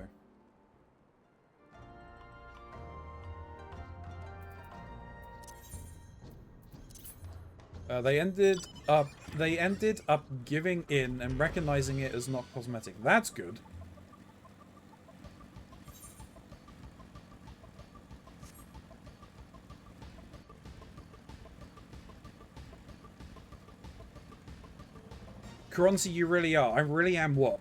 S1: They ended up giving in and recognizing it as not cosmetic. That's good. Keronzi, you really are. I really am what?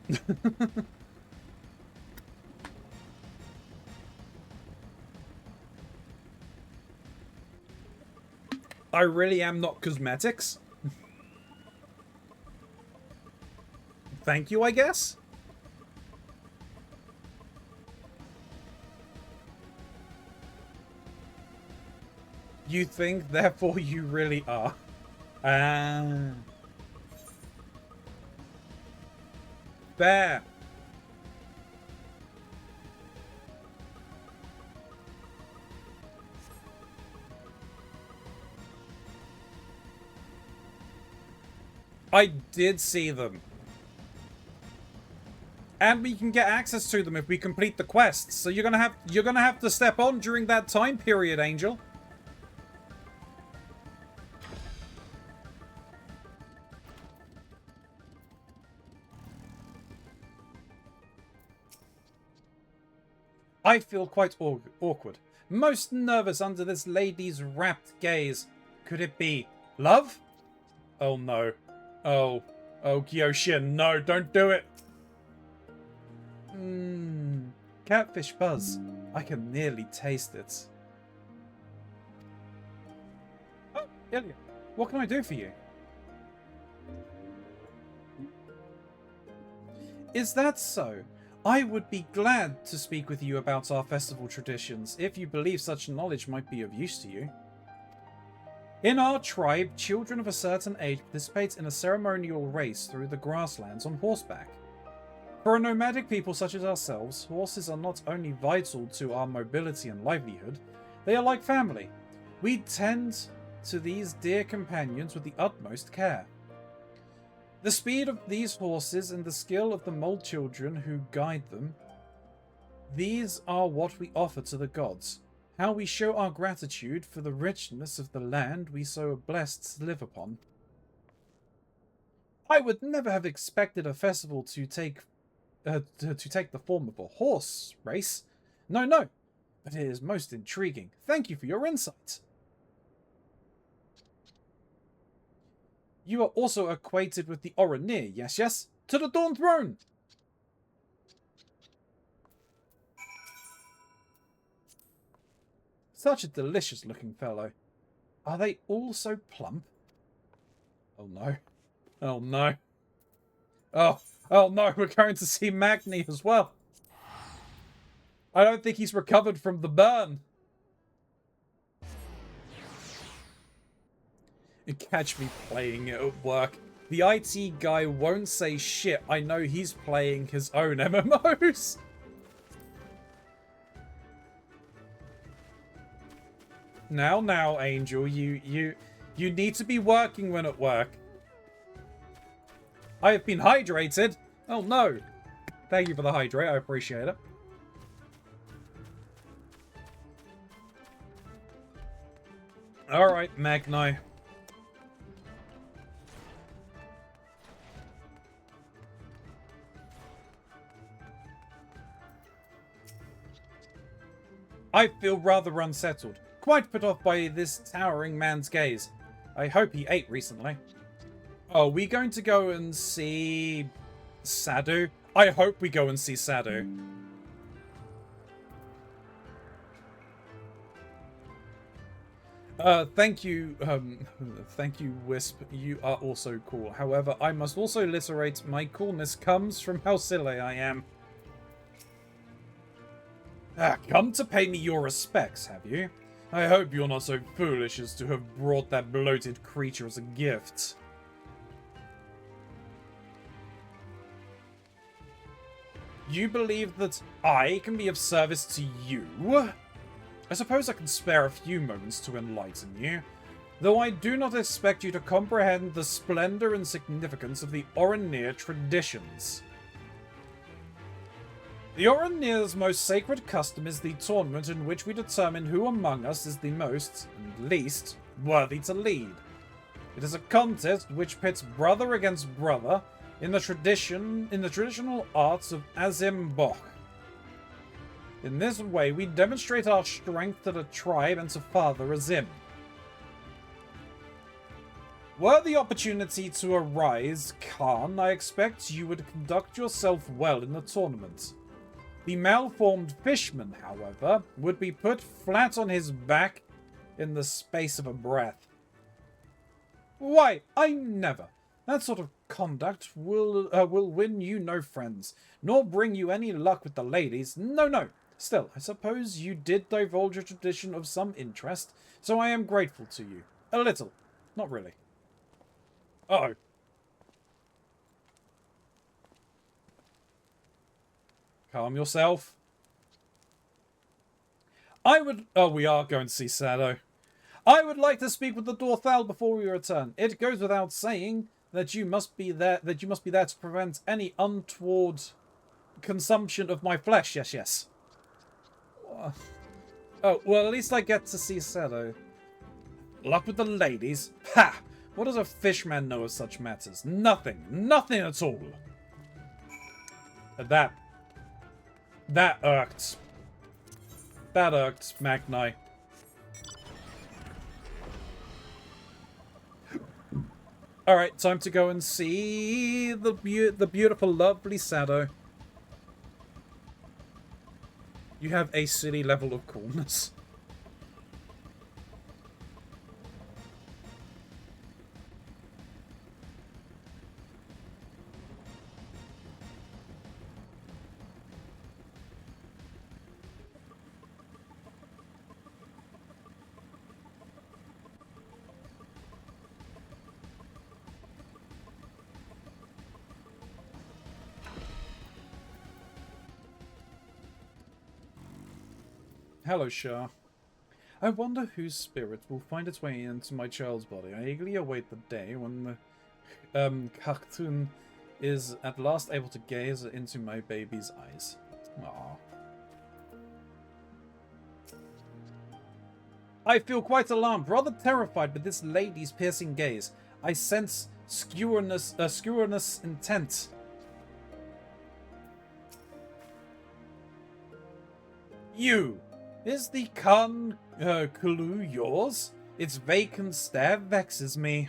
S1: I really am not cosmetics. Thank you, I guess? You think, therefore you really are. Fair. I did see them. And we can get access to them if we complete the quests. So you're gonna have to step on during that time period, Angel. I feel quite awkward. Most nervous under this lady's rapt gaze. Could it be love? Oh no. Oh, Gyoshin, no, don't do it. Catfish buzz. I can nearly taste it. Oh, Ilya, what can I do for you? Is that so? I would be glad to speak with you about our festival traditions, if you believe such knowledge might be of use to you. In our tribe, children of a certain age participate in a ceremonial race through the grasslands on horseback. For a nomadic people such as ourselves, horses are not only vital to our mobility and livelihood, they are like family. We tend to these dear companions with the utmost care. The speed of these horses and the skill of the mole children who guide them, these are what we offer to the gods. How we show our gratitude for the richness of the land we so are blessed to live upon. I would never have expected a festival to take to take the form of a horse race. No, no, but it is most intriguing. Thank you for your insight. You are also acquainted with the Oranir, yes, yes? To the Dawn Throne! Such a delicious-looking fellow. Are they all so plump? Oh no. Oh no. Oh no, we're going to see Magni as well. I don't think he's recovered from the burn. And catch me playing it at work. The IT guy won't say shit. I know he's playing his own MMOs. Now, Angel, you need to be working when at work. I have been hydrated. Oh no. Thank you for the hydrate. I appreciate it. Alright, Magni. I feel rather unsettled. Quite put off by this towering man's gaze. I hope he ate recently. Are we going to go and see Sadu? I hope we go and see Sadu. Thank you, Wisp. You are also cool. However, I must also reiterate my coolness comes from how silly I am. Come to pay me your respects, have you? I hope you're not so foolish as to have brought that bloated creature as a gift. You believe that I can be of service to you? I suppose I can spare a few moments to enlighten you, though I do not expect you to comprehend the splendor and significance of the Oranir traditions. The Oranir's most sacred custom is the tournament in which we determine who among us is the most, and least, worthy to lead. It is a contest which pits brother against brother in the traditional arts of Azimboch. In this way, we demonstrate our strength to the tribe and to Father Azim. Were the opportunity to arise, Khan, I expect you would conduct yourself well in the tournament. The malformed fishman, however, would be put flat on his back in the space of a breath. Why, I never. That sort of conduct will win you no friends, nor bring you any luck with the ladies. No, no. Still, I suppose you did divulge a tradition of some interest, so I am grateful to you. A little. Not really. Uh-oh. Calm yourself. we are going to see Sado. I would like to speak with the Dorthal before we return. It goes without saying that you must be there to prevent any untoward consumption of my flesh. Yes, yes. Oh, well, at least I get to see Sado. Luck with the ladies. Ha! What does a fishman know of such matters? Nothing. Nothing at all. That irked. That irked, Magni. Alright, time to go and see the beautiful, lovely Sado. You have a silly level of coolness. Hello, Shah. I wonder whose spirit will find its way into my child's body. I eagerly await the day when the Khartoon is at last able to gaze into my baby's eyes. Aww. I feel quite alarmed, rather terrified by this lady's piercing gaze. I sense skewness intent. You! Is the Kulu yours? Its vacant stare vexes me.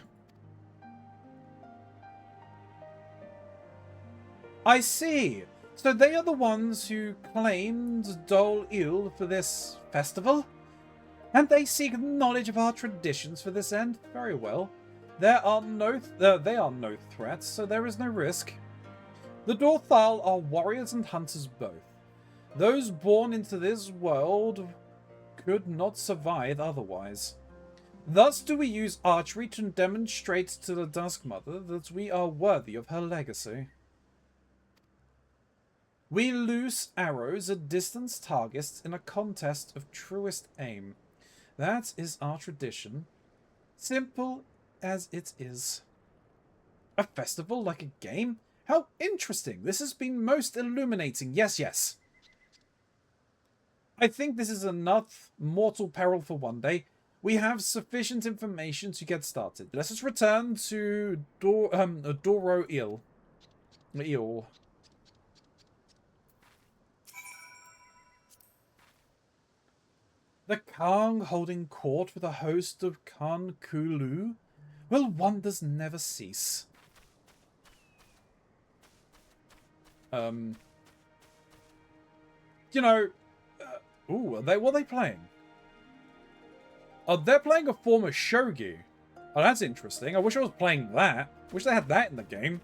S1: I see. So they are the ones who claimed Dol Il for this festival? And they seek knowledge of our traditions for this end? Very well. They are no threats, so there is no risk. The Dorthal are warriors and hunters both. Those born into this world could not survive otherwise. Thus do we use archery to demonstrate to the Dusk Mother that we are worthy of her legacy. We loose arrows at distant targets in a contest of truest aim. That is our tradition. Simple as it is. A festival like a game? How interesting! This has been most illuminating. Yes, yes. I think this is enough mortal peril for one day. We have sufficient information to get started. Let us return to Doro Il. Il. The Kang holding court with a host of Kan Kulu? Well, wonders never cease. You know, what are they playing? Oh, they're playing a form of shogi. Oh, that's interesting. I wish I was playing that. Wish they had that in the game.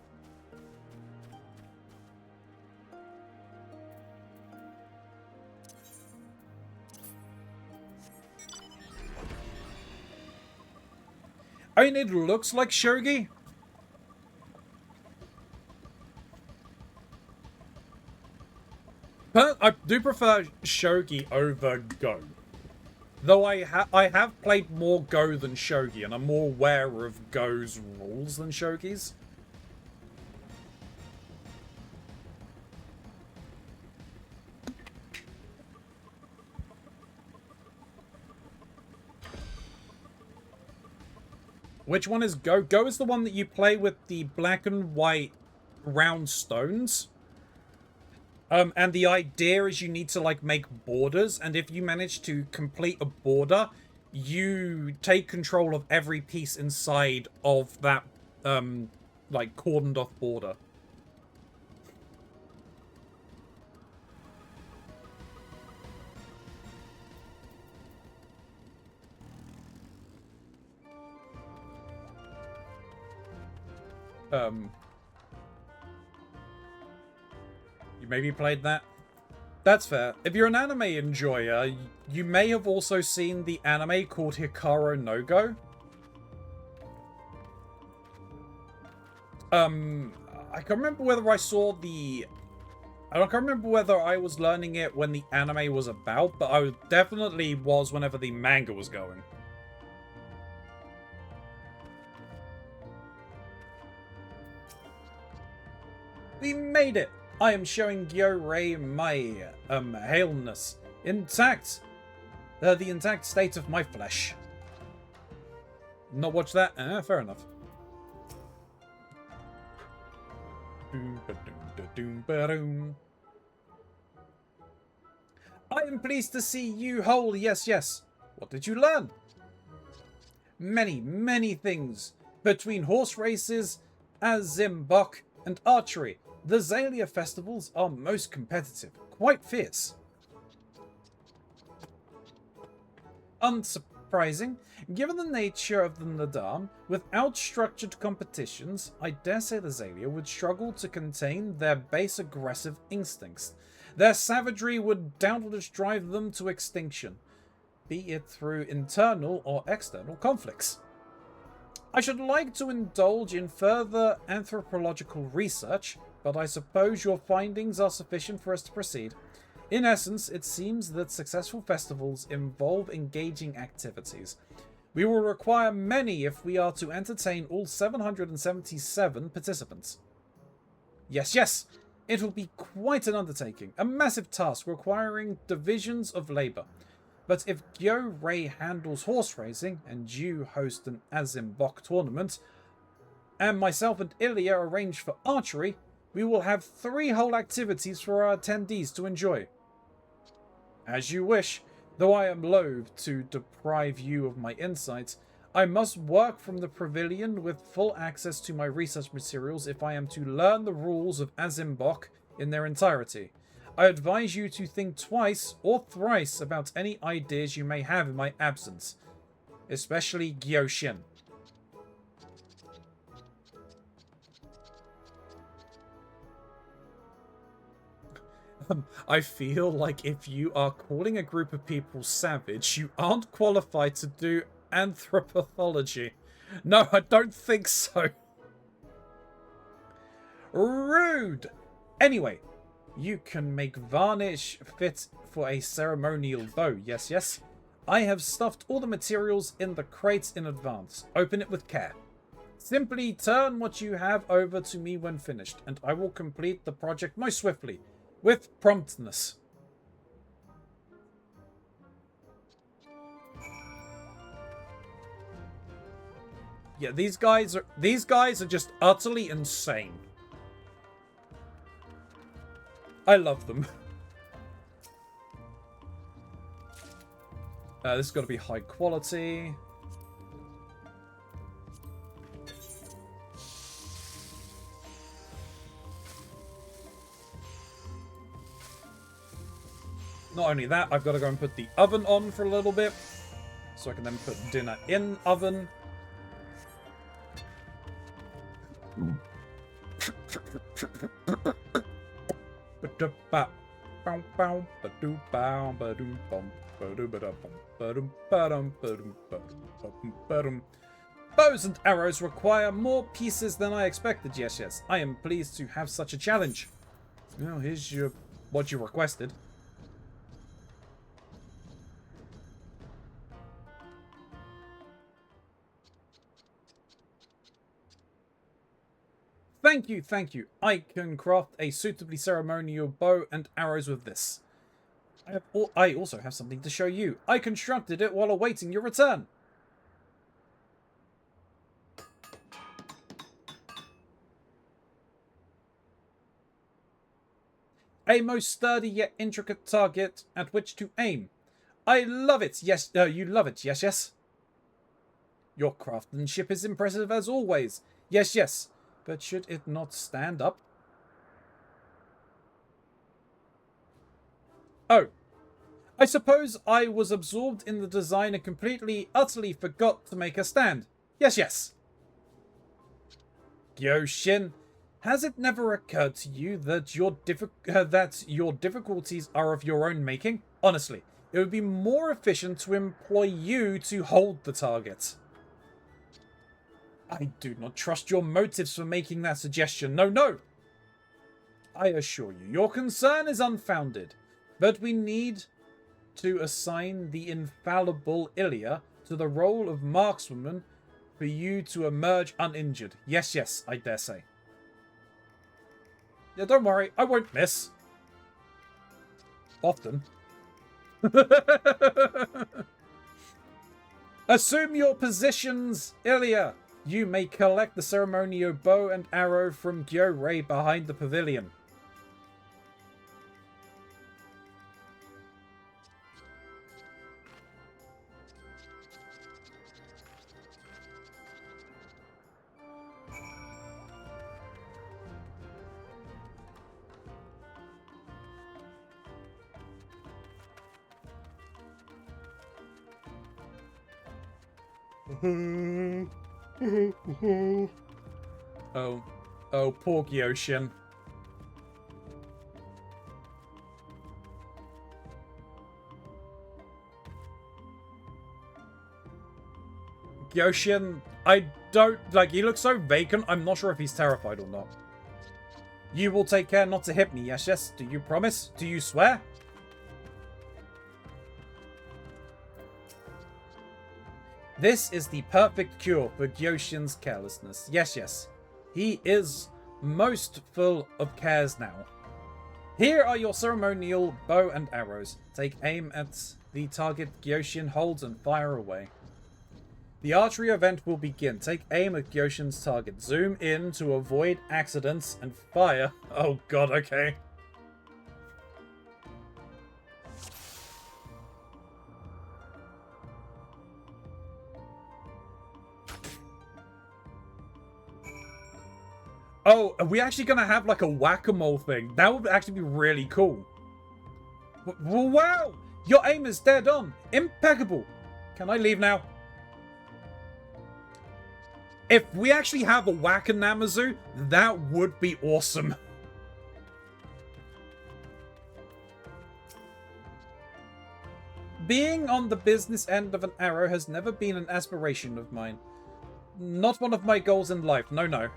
S1: I mean, it looks like shogi. But I do prefer shogi over Go. Though I have played more Go than shogi, and I'm more aware of Go's rules than shogi's. Which one is Go? Go is the one that you play with the black and white round stones. And the idea is you need to, like, make borders, and if you manage to complete a border, you take control of every piece inside of that, like, cordoned off border. You maybe played that? That's fair. If you're an anime enjoyer, you may have also seen the anime called Hikaru no Go. I can't remember whether I saw the... I can't remember whether I was learning it when the anime was about, but I definitely was whenever the manga was going. We made it! I am showing Gyo-Rei my, haleness. Intact! The intact state of my flesh. Not watch that? Fair enough. I am pleased to see you whole, yes, yes. What did you learn? Many, many things. Between horse races, Azimbok, and archery. The Zalia festivals are most competitive, quite fierce. Unsurprising, given the nature of the Nadam, without structured competitions, I dare say the Zalia would struggle to contain their base aggressive instincts. Their savagery would doubtless drive them to extinction, be it through internal or external conflicts. I should like to indulge in further anthropological research, but I suppose your findings are sufficient for us to proceed. In essence, it seems that successful festivals involve engaging activities. We will require many if we are to entertain all 777 participants. Yes, yes! It will be quite an undertaking, a massive task requiring divisions of labour. But if Gyo-Rei handles horse racing, and you host an Azimbok tournament, and myself and Ilya arrange for archery, we will have 3 whole activities for our attendees to enjoy. As you wish. Though I am loath to deprive you of my insights, I must work from the pavilion with full access to my research materials if I am to learn the rules of Azimbok in their entirety. I advise you to think twice or thrice about any ideas you may have in my absence, especially Gyoshin. I feel like if you are calling a group of people savage, you aren't qualified to do anthropothology. No, I don't think so. Rude! Anyway, you can make varnish fit for a ceremonial bow. Yes, yes. I have stuffed all the materials in the crates in advance. Open it with care. Simply turn what you have over to me when finished, and I will complete the project most swiftly. With promptness. Yeah, these guys are just utterly insane. I love them. This has got to be high quality. Not only that, I've got to go and put the oven on for a little bit, so I can then put dinner in oven. Bows and arrows require more pieces than I expected. Yes, yes. I am pleased to have such a challenge. Well, here's what you requested. Thank you, thank you. I can craft a suitably ceremonial bow and arrows with this. I also have something to show you. I constructed it while awaiting your return. A most sturdy yet intricate target at which to aim. I love it. Yes, you love it. Yes, yes. Your craftsmanship is impressive as always. Yes, yes. But should it not stand up? Oh. I suppose I was absorbed in the design and completely, utterly forgot to make a stand. Yes, yes. Gyoshin, has it never occurred to you that your difficulties are of your own making? Honestly, it would be more efficient to employ you to hold the target. I do not trust your motives for making that suggestion. No, no. I assure you, your concern is unfounded. But we need to assign the infallible Ilya to the role of markswoman for you to emerge uninjured. Yes, yes, I dare say. Yeah, don't worry, I won't miss. Often. Assume your positions, Ilya. You may collect the ceremonial bow and arrow from Gyorei behind the pavilion. Oh, poor Gyoshin. Gyoshin, I don't, like, he looks so vacant, I'm not sure if he's terrified or not. You will take care not to hit me, yes, yes? Do you promise? Do you swear? This is the perfect cure for Gyoshin's carelessness. Yes, yes. He is most full of cares now. Here are your ceremonial bow and arrows. Take aim at the target Gyoshin holds and fire away. The archery event will begin. Take aim at Gyoshin's target. Zoom in to avoid accidents and fire. Oh god, okay. Oh, are we actually going to have like a whack-a-mole thing? That would actually be really cool. Wow! Your aim is dead on. Impeccable. Can I leave now? If we actually have a Whack-a-Namazu, that would be awesome. Being on the business end of an arrow has never been an aspiration of mine. Not one of my goals in life, no.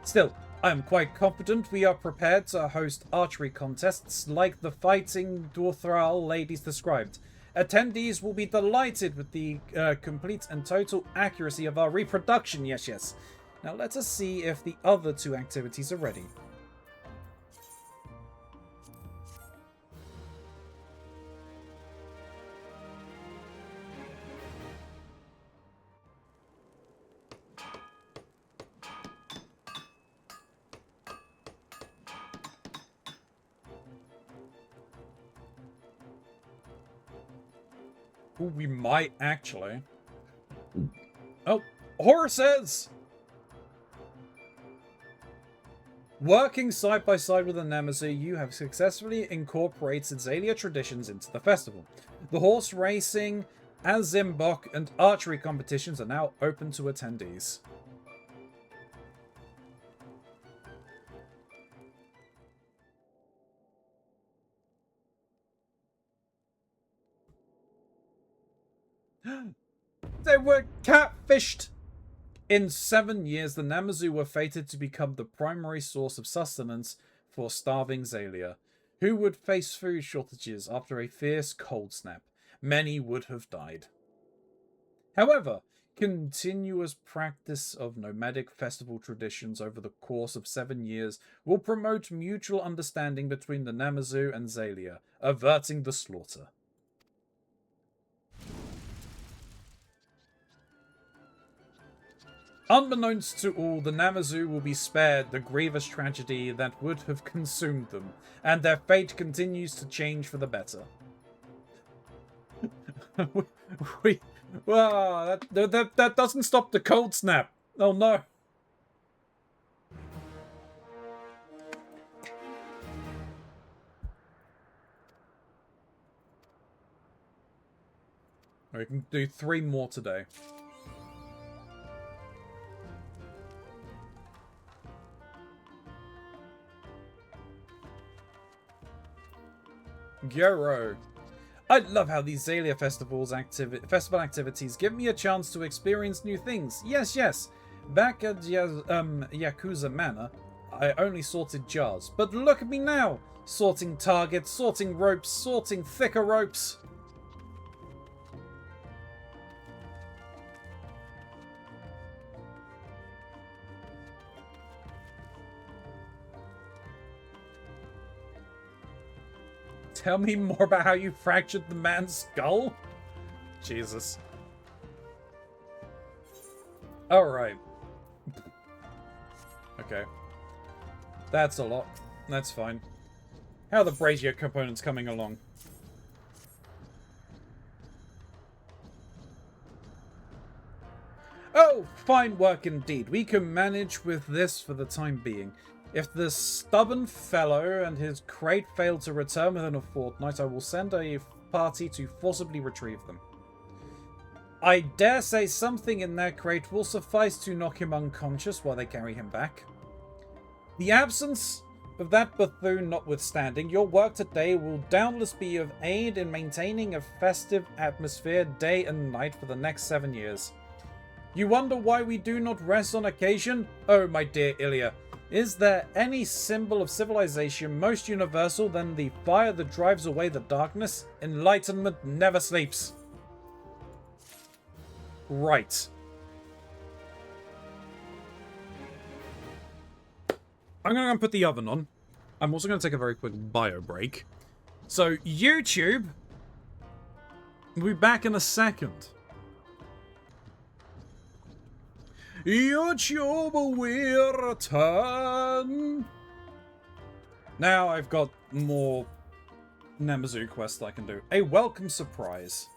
S1: Still, I am quite confident we are prepared to host archery contests like the Fighting Dwarthral ladies described. Attendees will be delighted with the complete and total accuracy of our reproduction, yes. Now let us see if the other two activities are ready. Ooh, we might actually. Oh, horses! Working side by side with the Namazu, you have successfully incorporated Xalia traditions into the festival. The horse racing, Azimbok, and archery competitions are now open to attendees. They were catfished! In 7 years, the Namazu were fated to become the primary source of sustenance for starving Xalia, who would face food shortages after a fierce cold snap. Many would have died. However, continuous practice of nomadic festival traditions over the course of 7 years will promote mutual understanding between the Namazu and Xalia, averting the slaughter. Unbeknownst to all, the Namazu will be spared the grievous tragedy that would have consumed them, and their fate continues to change for the better. That doesn't stop the cold snap. Oh no. We can do 3 more today. Gyro. I love how these Xalia festival activities give me a chance to experience new things. Yes. Back at Yakuza Manor, I only sorted jars. But look at me now! Sorting targets, sorting ropes, sorting thicker ropes. Tell me more about how you fractured the man's skull? Jesus. Alright. Okay. That's a lot. That's fine. How are the brazier components coming along? Oh, fine work indeed. We can manage with this for the time being. If the stubborn fellow and his crate fail to return within a fortnight, I will send a party to forcibly retrieve them. I dare say something in that crate will suffice to knock him unconscious while they carry him back. The absence of that buffoon notwithstanding, your work today will doubtless be of aid in maintaining a festive atmosphere day and night for the next 7 years. You wonder why we do not rest on occasion? Oh, my dear Ilya. Is there any symbol of civilization most universal than the fire that drives away the darkness? Enlightenment never sleeps. Right. I'm going to put the oven on. I'm also going to take a very quick bio break. So, YouTube, we'll be back in a second. YouTube will return. Now I've got more Namazu quests I can do. A welcome surprise.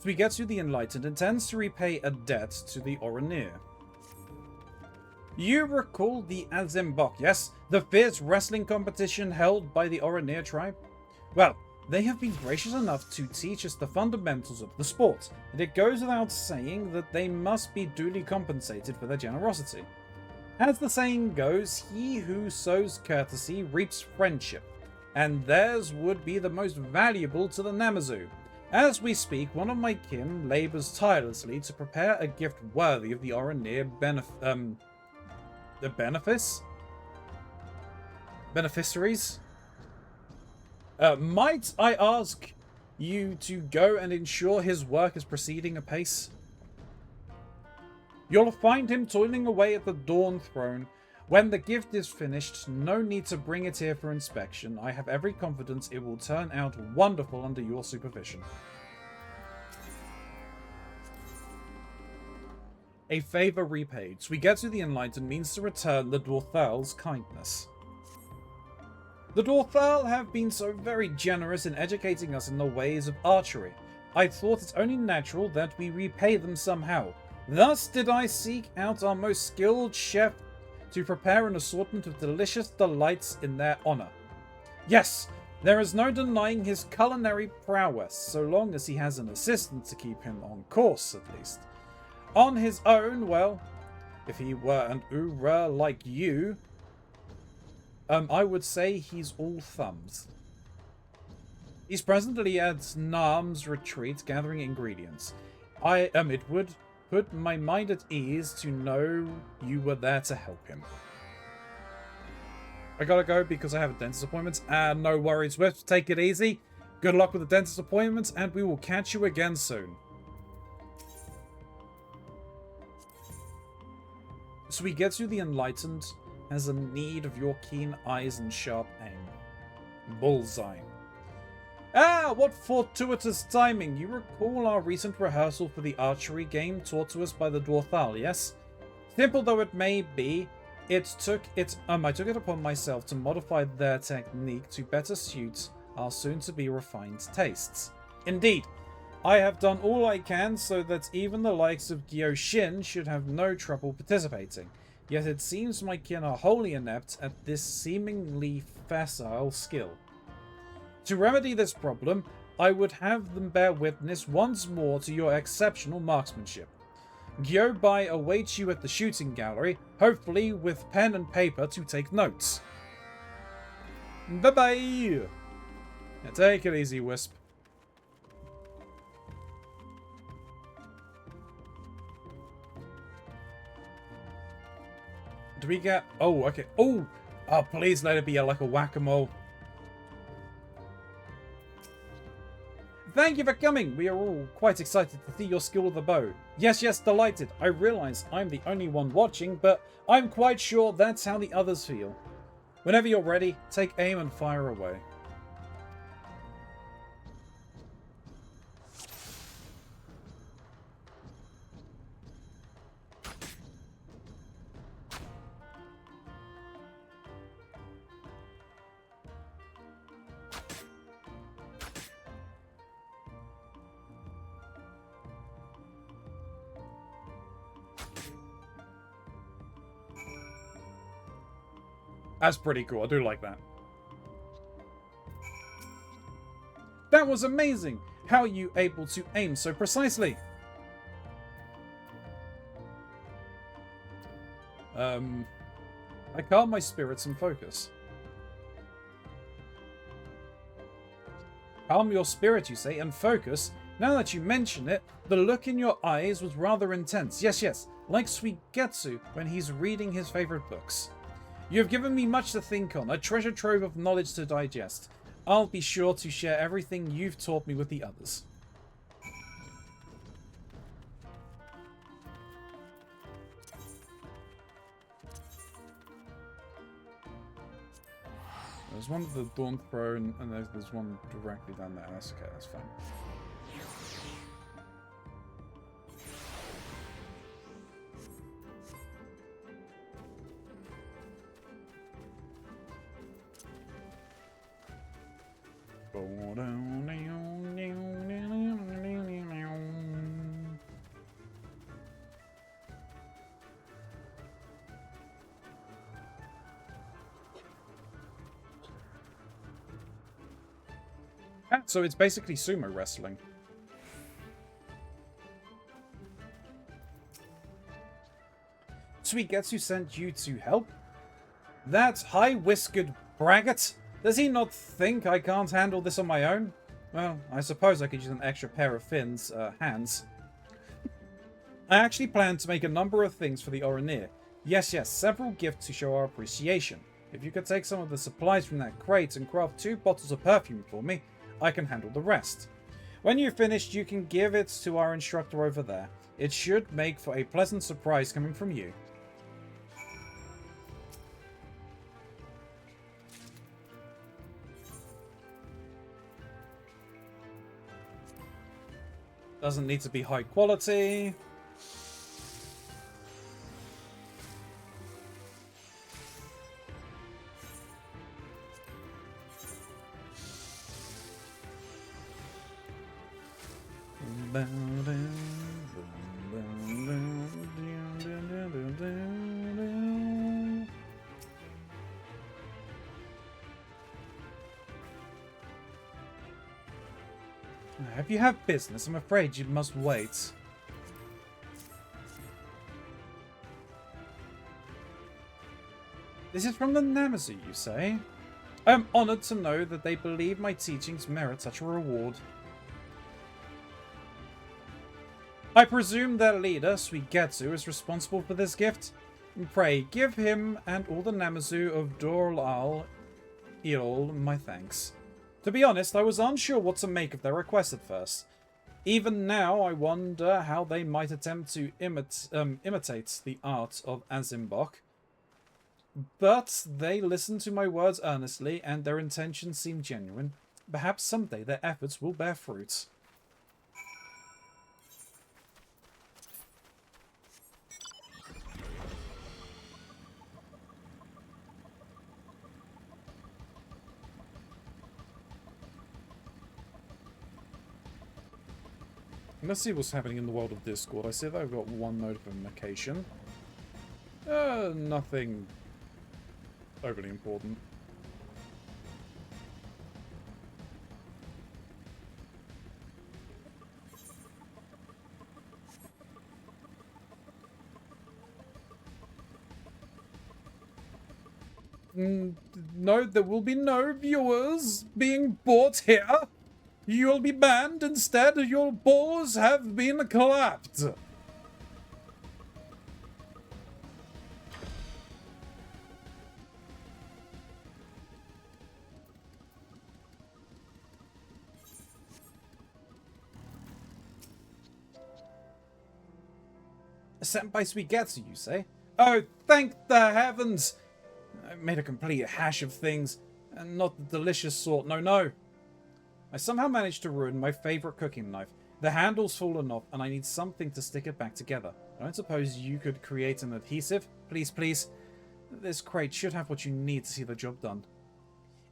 S1: Suigetsu the Enlightened intends to repay a debt to the Oranir. You recall the Azimbok, yes? The fierce wrestling competition held by the Oranir tribe? Well, they have been gracious enough to teach us the fundamentals of the sport, and it goes without saying that they must be duly compensated for their generosity. As the saying goes, he who sows courtesy reaps friendship, and theirs would be the most valuable to the Namazu. As we speak, one of my kin labors tirelessly to prepare a gift worthy of the Oranir beneficiaries? Might I ask you to go and ensure his work is proceeding apace? You'll find him toiling away at the Dawn Throne. When the gift is finished, no need to bring it here for inspection. I have every confidence it will turn out wonderful under your supervision. A favor repaid. To get to the Enlightened means to return the Dwarthal's kindness. The Dwarthal have been so very generous in educating us in the ways of archery. I thought it only natural that we repay them somehow. Thus did I seek out our most skilled chef to prepare an assortment of delicious delights in their honor. Yes, there is no denying his culinary prowess, so long as he has an assistant to keep him on course, at least. On his own, well, if he were an Ura like you, I would say he's all thumbs. He's presently at Naam's retreat gathering ingredients. It would put my mind at ease to know you were there to help him. I gotta go because I have a dentist appointment. No worries, Swift. Take it easy. Good luck with the dentist appointment, and we will catch you again soon. So we get to the Enlightened has a need of your keen eyes and sharp aim. Bullseye. Ah, what fortuitous timing! You recall our recent rehearsal for the archery game taught to us by the Dwarthal, yes? Simple though it may be, I took it upon myself to modify their technique to better suit our soon-to-be refined tastes. Indeed, I have done all I can so that even the likes of Gyoshin should have no trouble participating. Yet it seems my kin are wholly inept at this seemingly facile skill. To remedy this problem, I would have them bear witness once more to your exceptional marksmanship. Gyobai awaits you at the shooting gallery, hopefully with pen and paper to take notes. Bye-bye! Now take it easy, Wisp. Do we get... Oh, okay. Oh, please let it be like a whack-a-mole. Thank you for coming. We are all quite excited to see your skill with the bow. Yes, delighted. I realize I'm the only one watching, but I'm quite sure that's how the others feel. Whenever you're ready, take aim and fire away. That's pretty cool. I do like that. That was amazing! How are you able to aim so precisely? I calm my spirits and focus. Calm your spirit, you say, and focus? Now that you mention it, the look in your eyes was rather intense. Yes, like Suigetsu when he's reading his favorite books. You have given me much to think on, a treasure trove of knowledge to digest. I'll be sure to share everything you've taught me with the others. There's one at the Dawn Throne, and there's one directly down there. That's okay, that's fine. Ah, so it's basically sumo wrestling. Suigetsu sent you to help? That high-whiskered braggart? Does he not think I can't handle this on my own? Well, I suppose I could use an extra pair of hands. I actually plan to make a number of things for the Oranir. Yes, several gifts to show our appreciation. If you could take some of the supplies from that crate and craft 2 bottles of perfume for me, I can handle the rest. When you're finished, you can give it to our instructor over there. It should make for a pleasant surprise coming from you. Doesn't need to be high quality. If you have business, I'm afraid you must wait. This is from the Namazu, you say? I am honored to know that they believe my teachings merit such a reward. I presume their leader, Suigetsu, is responsible for this gift? Pray, give him and all the Namazu of Dorlal Eol my thanks. To be honest, I was unsure what to make of their request at first. Even now, I wonder how they might attempt to imitate the art of Azimbok. But they listened to my words earnestly, and their intentions seem genuine. Perhaps someday their efforts will bear fruit. Let's see what's happening in the world of Discord. I see that I've got one notification. Nothing overly important. No, there will be no viewers being bought here. You'll be banned. Instead, your balls have been clapped. Sent by Suigetsu, you say? Oh, thank the heavens! I made a complete hash of things, and not the delicious sort, no. I somehow managed to ruin my favourite cooking knife. The handle's fallen off, and I need something to stick it back together. I don't suppose you could create an adhesive? Please. This crate should have what you need to see the job done.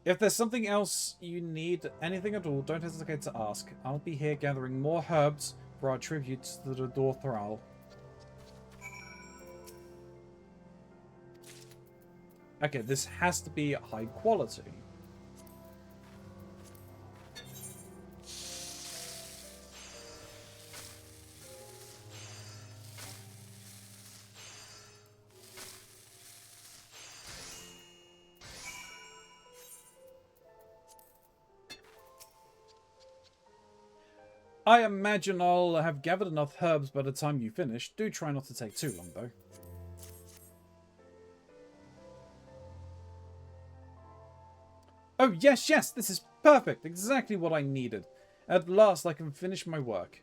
S1: If there's something else you need, anything at all, don't hesitate to ask. I'll be here gathering more herbs for our tribute to the Dorthral. Okay, this has to be high quality. I imagine I'll have gathered enough herbs by the time you finish. Do try not to take too long, though. Oh, yes, this is perfect. Exactly what I needed. At last, I can finish my work.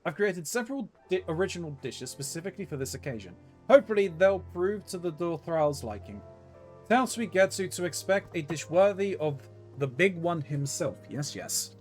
S1: I've created several original dishes specifically for this occasion. Hopefully, they'll prove to the Dorthral's liking. Tell Suigetsu to expect a dish worthy of the big one himself. Yes.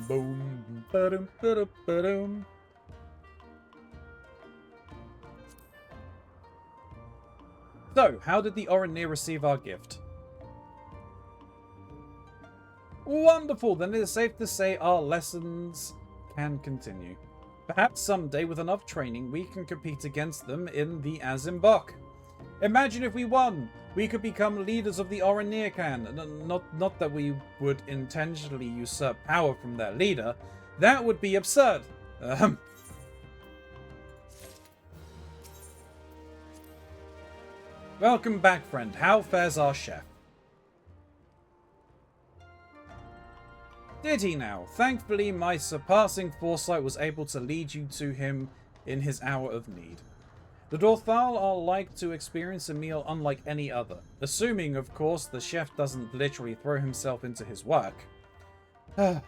S1: Boom, ba-dum, ba-dum, ba-dum. So, how did the Oranir receive our gift? Wonderful, then it is safe to say our lessons can continue. Perhaps someday, with enough training, we can compete against them in the Azimbok. Imagine if we won! We could become leaders of the Oranir clan. Not that we would intentionally usurp power from their leader. That would be absurd. Welcome back, friend. How fares our chef? Did he now? Thankfully, my surpassing foresight was able to lead you to him in his hour of need. The Dorthal are like to experience a meal unlike any other, assuming, of course, the chef doesn't literally throw himself into his work. To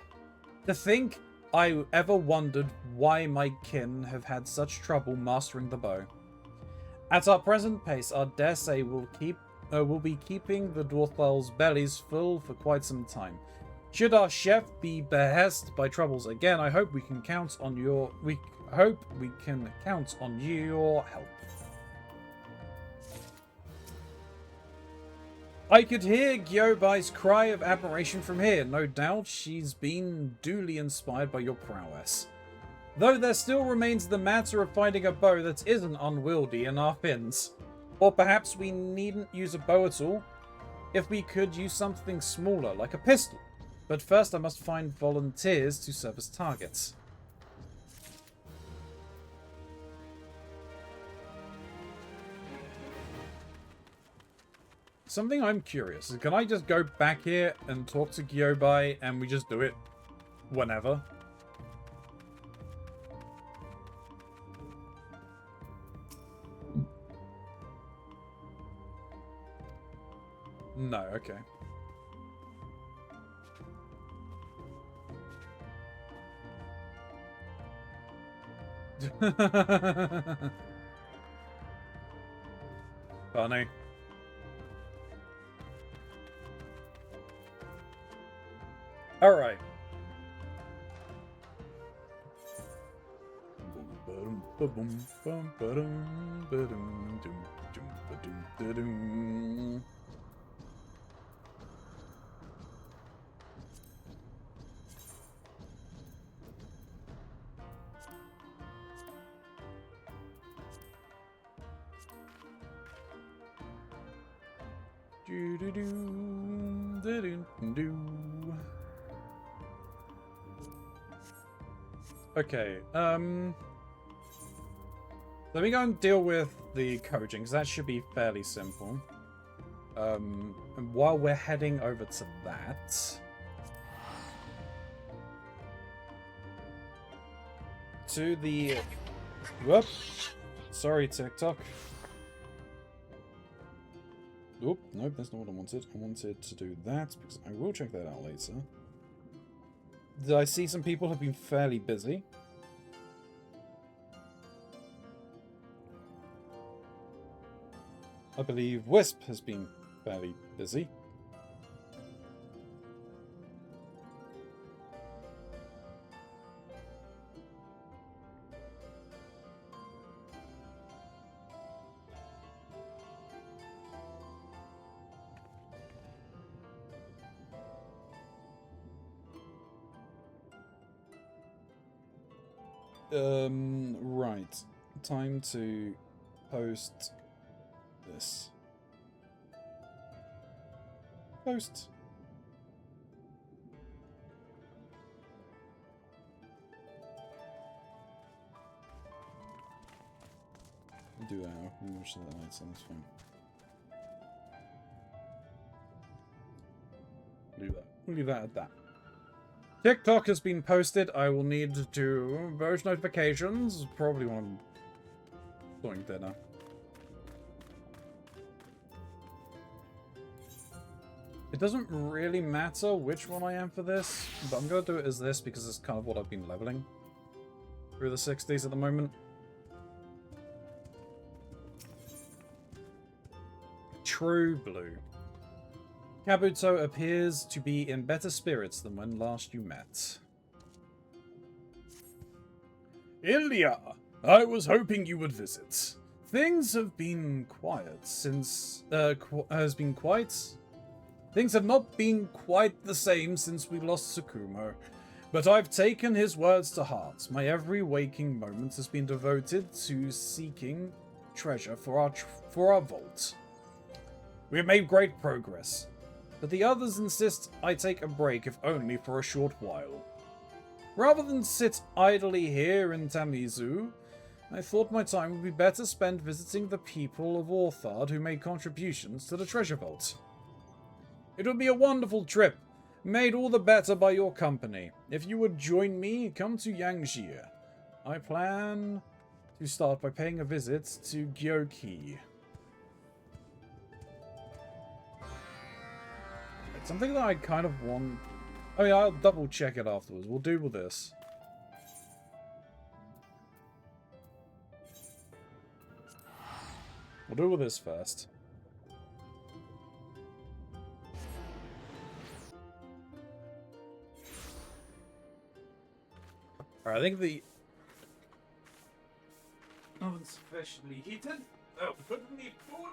S1: think I ever wondered why my kin have had such trouble mastering the bow. At our present pace, I dare say we'll be keeping the Dorthal's bellies full for quite some time. Should our chef be behest by troubles again, I hope we can count on your help. I could hear Gyobai's cry of admiration from here. No doubt she's been duly inspired by your prowess. Though there still remains the matter of finding a bow that isn't unwieldy in our fins. Or perhaps we needn't use a bow at all. If we could use something smaller, like a pistol. But first I must find volunteers to serve as targets. Something I'm curious is, can I just go back here and talk to Gyobai and we just do it whenever? No, okay. Funny. All right. Okay, let me go and deal with the coaching, because that should be fairly simple. And while we're heading over to that... to the... Whoop! Sorry, TikTok. Oop, nope, that's not what I wanted. I wanted to do that, because I will check that out later. Did I see some people have been fairly busy? I believe Wisp has been fairly busy. Right. Time to post this. Post. Do that. We'll watch that later, that's fine. Do that. We'll leave that at that. TikTok has been posted. I will need to post notifications. Probably when I'm doing dinner. It doesn't really matter which one I am for this, but I'm going to do it as this because it's kind of what I've been leveling through the 60s at the moment. True Blue. Kabuto appears to be in better spirits than when last you met.
S2: Ilya, I was hoping you would visit.
S1: Things have been quiet since, Things have not been quite the same since we lost Tsukumo, but I've taken his words to heart. My every waking moment has been devoted to seeking treasure for our vault. We have made great progress, but the others insist I take a break if only for a short while. Rather than sit idly here in Tamizu, I thought my time would be better spent visiting the people of Orthard who made contributions to the treasure vault. It would be a wonderful trip, made all the better by your company. If you would join me, come to Yangjia. I plan to start by paying a visit to Gyoki. It's something that I kind of want... Oh yeah, I'll double check it afterwards. We'll do with this. We'll do with this first. Alright, I think the oven's sufficiently heated. Oh, couldn't need cooling.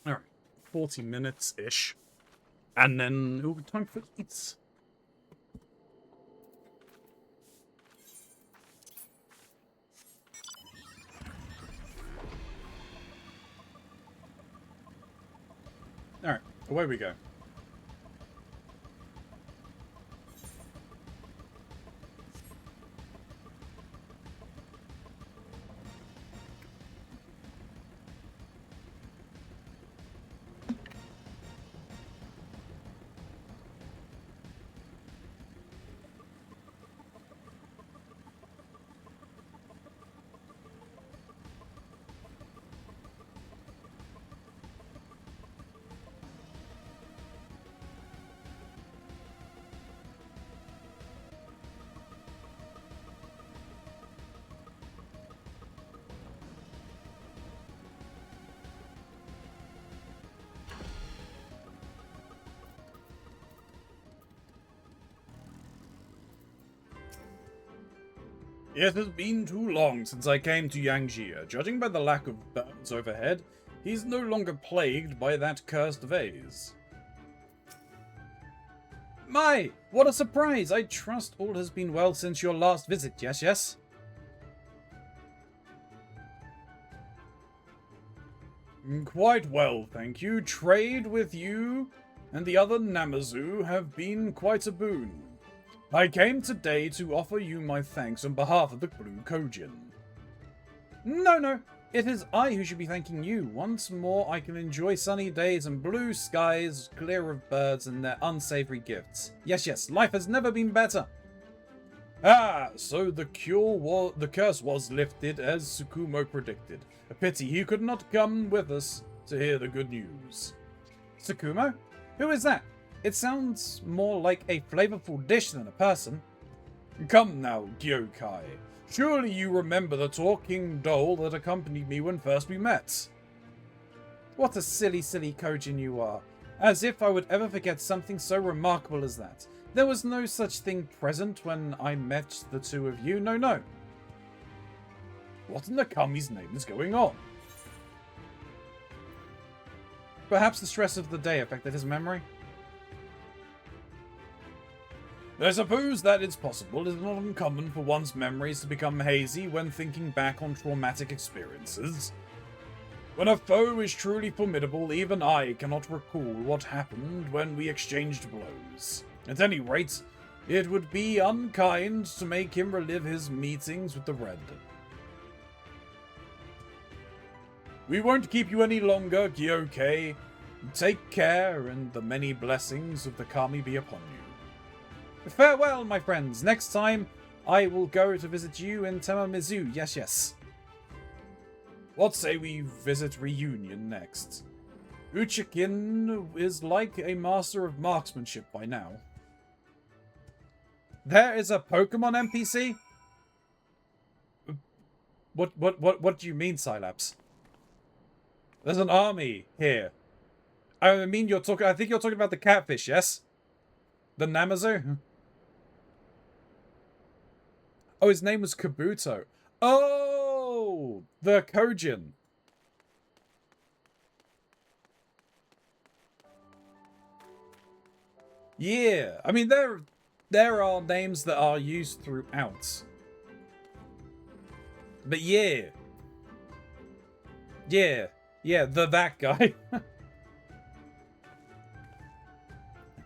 S1: Alright, 40 minutes-ish. And then it'll be time for eats. Alright, away we go. It has been too long since I came to Yangjia. Judging by the lack of burns overhead, he's no longer plagued by that cursed vase. My, what a surprise! I trust all has been well since your last visit, yes? Quite well, thank you. Trade with you and the other Namazu have been quite a boon. I came today to offer you my thanks on behalf of the Blue Kojin. No, it is I who should be thanking you. Once more I can enjoy sunny days and blue skies, clear of birds and their unsavory gifts. Yes, life has never been better. Ah, so the curse was lifted as Tsukumo predicted. A pity he could not come with us to hear the good news. Tsukumo? Who is that? It sounds more like a flavorful dish than a person. Come now, Gyokai. Surely you remember the talking doll that accompanied me when first we met. What a silly, silly Kojin you are. As if I would ever forget something so remarkable as that. There was no such thing present when I met the two of you. No, no. What in the Kami's name is going on? Perhaps the stress of the day affected his memory? I suppose that it's possible. It is not uncommon for one's memories to become hazy when thinking back on traumatic experiences. When a foe is truly formidable, even I cannot recall what happened when we exchanged blows. At any rate, it would be unkind to make him relive his meetings with the Red. We won't keep you any longer, Kyoke. Take care, and the many blessings of the Kami be upon you. Farewell, my friends. Next time, I will go to visit you in Temamizu. Yes, yes. What say we visit Reunion next? Uchikin is like a master of marksmanship by now. There is a Pokemon NPC? What do you mean, Cylaps? There's an army here. I think you're talking about the catfish, yes? The Namazu? Oh, his name was Kabuto. Oh, the Kojin. Yeah, I mean there are names that are used throughout. But yeah. Yeah, that guy.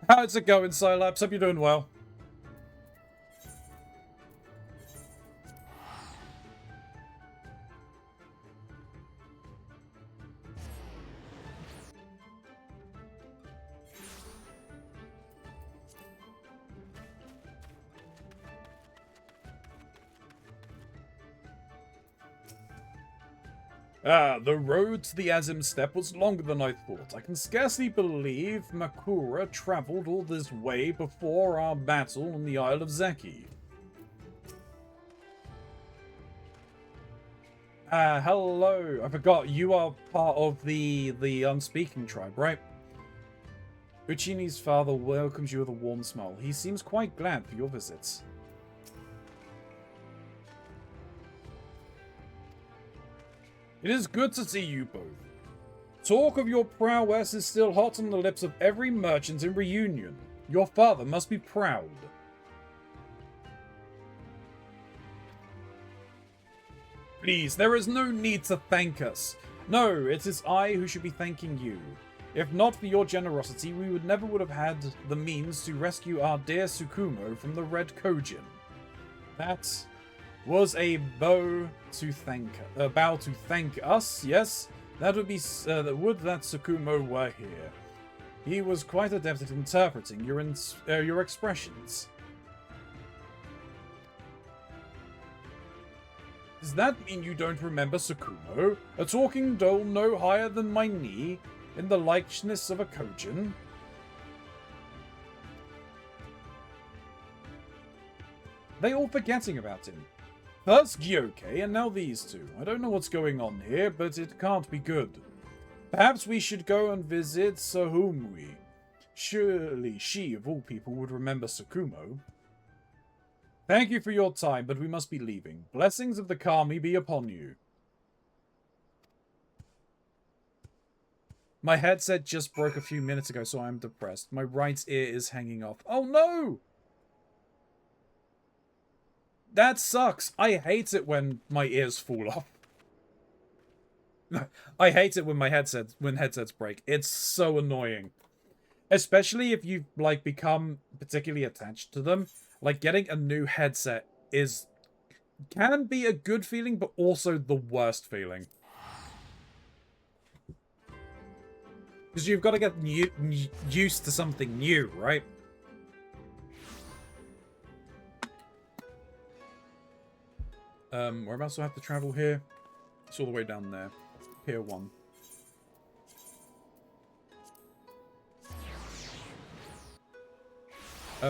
S1: How's it going, Cylaps? Hope you're doing well. The road to the Azim Steppe was longer than I thought. I can scarcely believe Makura travelled all this way before our battle on the Isle of Zeki. Hello. I forgot, you are part of the Unspeaking tribe, right? Uchini's father welcomes you with a warm smile. He seems quite glad for your visits. It is good to see you both. Talk of your prowess is still hot on the lips of every merchant in Reunion. Your father must be proud. Please, there is no need to thank us. No, it is I who should be thanking you. If not for your generosity, we would never have had the means to rescue our dear Tsukumo from the Red Kojin. That was a bow to thank us. Yes, that would be would that Tsukumo were here. He was quite adept at interpreting your expressions. Does that mean you don't remember Tsukumo? A talking doll no higher than my knee, in the likeness of a Kojin? They all forgetting about him. First Gyoke, and now these two. I don't know what's going on here, but it can't be good. Perhaps we should go and visit Sohumui. Surely she, of all people, would remember Tsukumo. Thank you for your time, but we must be leaving. Blessings of the Kami be upon you. My headset just broke a few minutes ago, so I'm depressed. My right ear is hanging off. Oh no! That sucks. I hate it when my ears fall off. I hate it when headsets break. It's so annoying. Especially if you like become particularly attached to them. Like getting a new headset can be a good feeling, but also the worst feeling. Because you've got to get used to something new, right? Whereabouts do I have to travel here? It's all the way down there. Pier 1.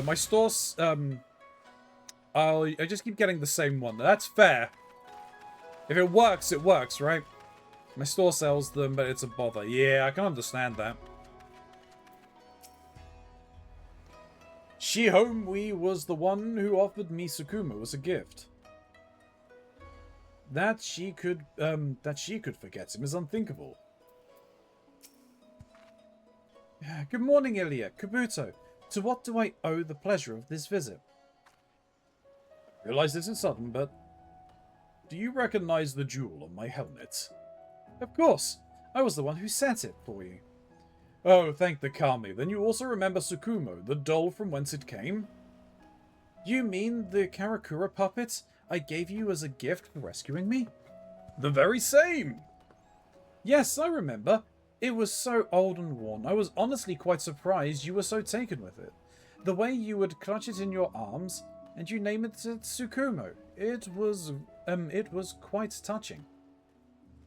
S1: My store's, I just keep getting the same one. That's fair. If it works, right? My store sells them, but it's a bother. Yeah, I can understand that. Shihomui was the one who offered me Tsukumo as a gift. That she could forget him is unthinkable. Good morning, Ilya. Kabuto, to what do I owe the pleasure of this visit? I realize this is sudden, but do you recognize the jewel on my helmet? Of course. I was the one who set it for you. Oh, thank the Kami. Then you also remember Tsukumo, the doll from whence it came? You mean the Karakura puppet I gave you as a gift for rescuing me? The very same! Yes, I remember. It was so old and worn. I was honestly quite surprised you were so taken with it. The way you would clutch it in your arms, and you name it Tsukumo. It was quite touching.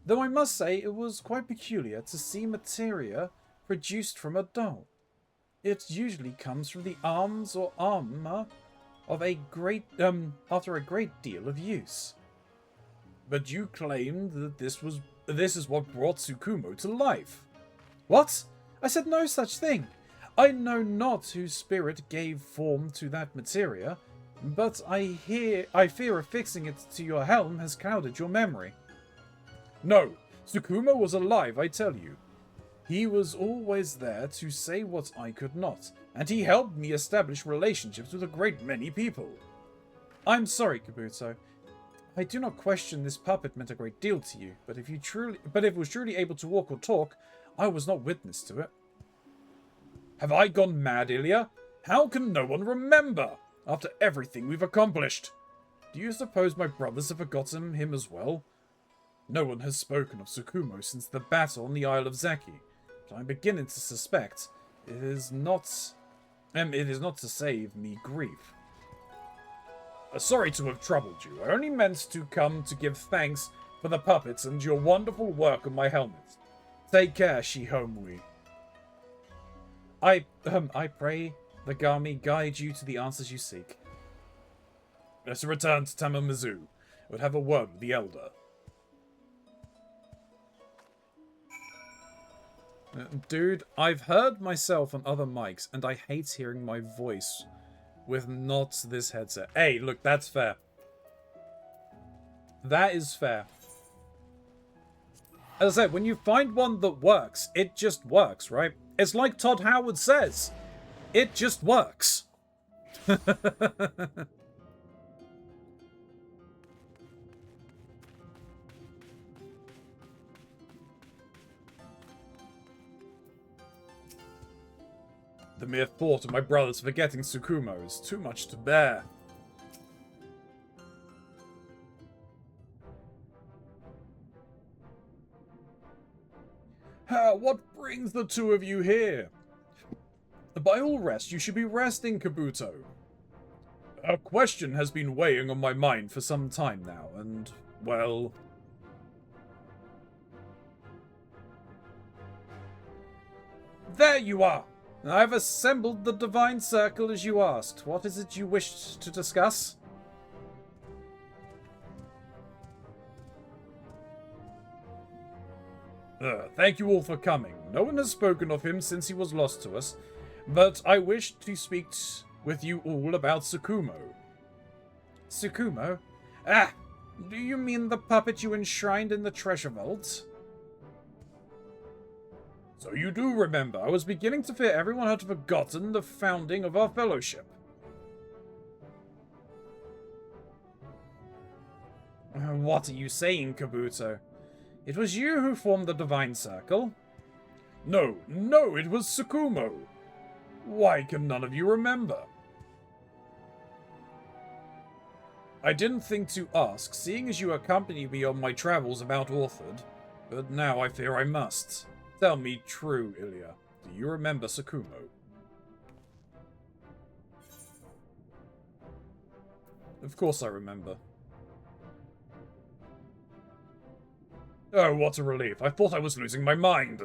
S1: Though I must say it was quite peculiar to see materia produced from a doll. It usually comes from the arms or armor of after a great deal of use. But you claimed that this is what brought Tsukumo to life. What? I said no such thing. I know not whose spirit gave form to that materia, but I fear affixing it to your helm has clouded your memory. No, Tsukumo was alive, I tell you. He was always there to say what I could not, and he helped me establish relationships with a great many people. I'm sorry, Kabuto. I do not question this puppet meant a great deal to you, but if it was truly able to walk or talk, I was not witness to it. Have I gone mad, Ilya? How can no one remember, after everything we've accomplished? Do you suppose my brothers have forgotten him as well? No one has spoken of Tsukumo since the battle on the Isle of Zeki, but I'm beginning to suspect it is not to save me grief. Sorry to have troubled you. I only meant to come to give thanks for the puppets and your wonderful work on my helmet. Take care, Shihomui. I pray the Gami guide you to the answers you seek. Let's return to Tamamizu. We'll have a word with the elder. Dude, I've heard myself on other mics, and I hate hearing my voice with not this headset. Hey, look, that's fair. That is fair. As I said, when you find one that works, it just works, right? It's like Todd Howard says. It just works. The mere thought of my brothers forgetting Tsukumo is too much to bear. What brings the two of you here? By all rest, you should be resting, Kabuto. A question has been weighing on my mind for some time now, and, well... There you are! I've assembled the Divine Circle as you asked. What is it you wished to discuss? Thank you all for coming. No one has spoken of him since he was lost to us, but I wish to speak with you all about Tsukumo. Tsukumo? Ah! Do you mean the puppet you enshrined in the treasure vault? So you do remember. I was beginning to fear everyone had forgotten the founding of our fellowship. What are you saying, Kabuto? It was you who formed the Divine Circle? No, it was Tsukumo. Why can none of you remember? I didn't think to ask, seeing as you accompanied me on my travels about Orford, but now I fear I must. Tell me true, Ilya. Do you remember Tsukumo? Of course I remember. Oh, what a relief. I thought I was losing my mind.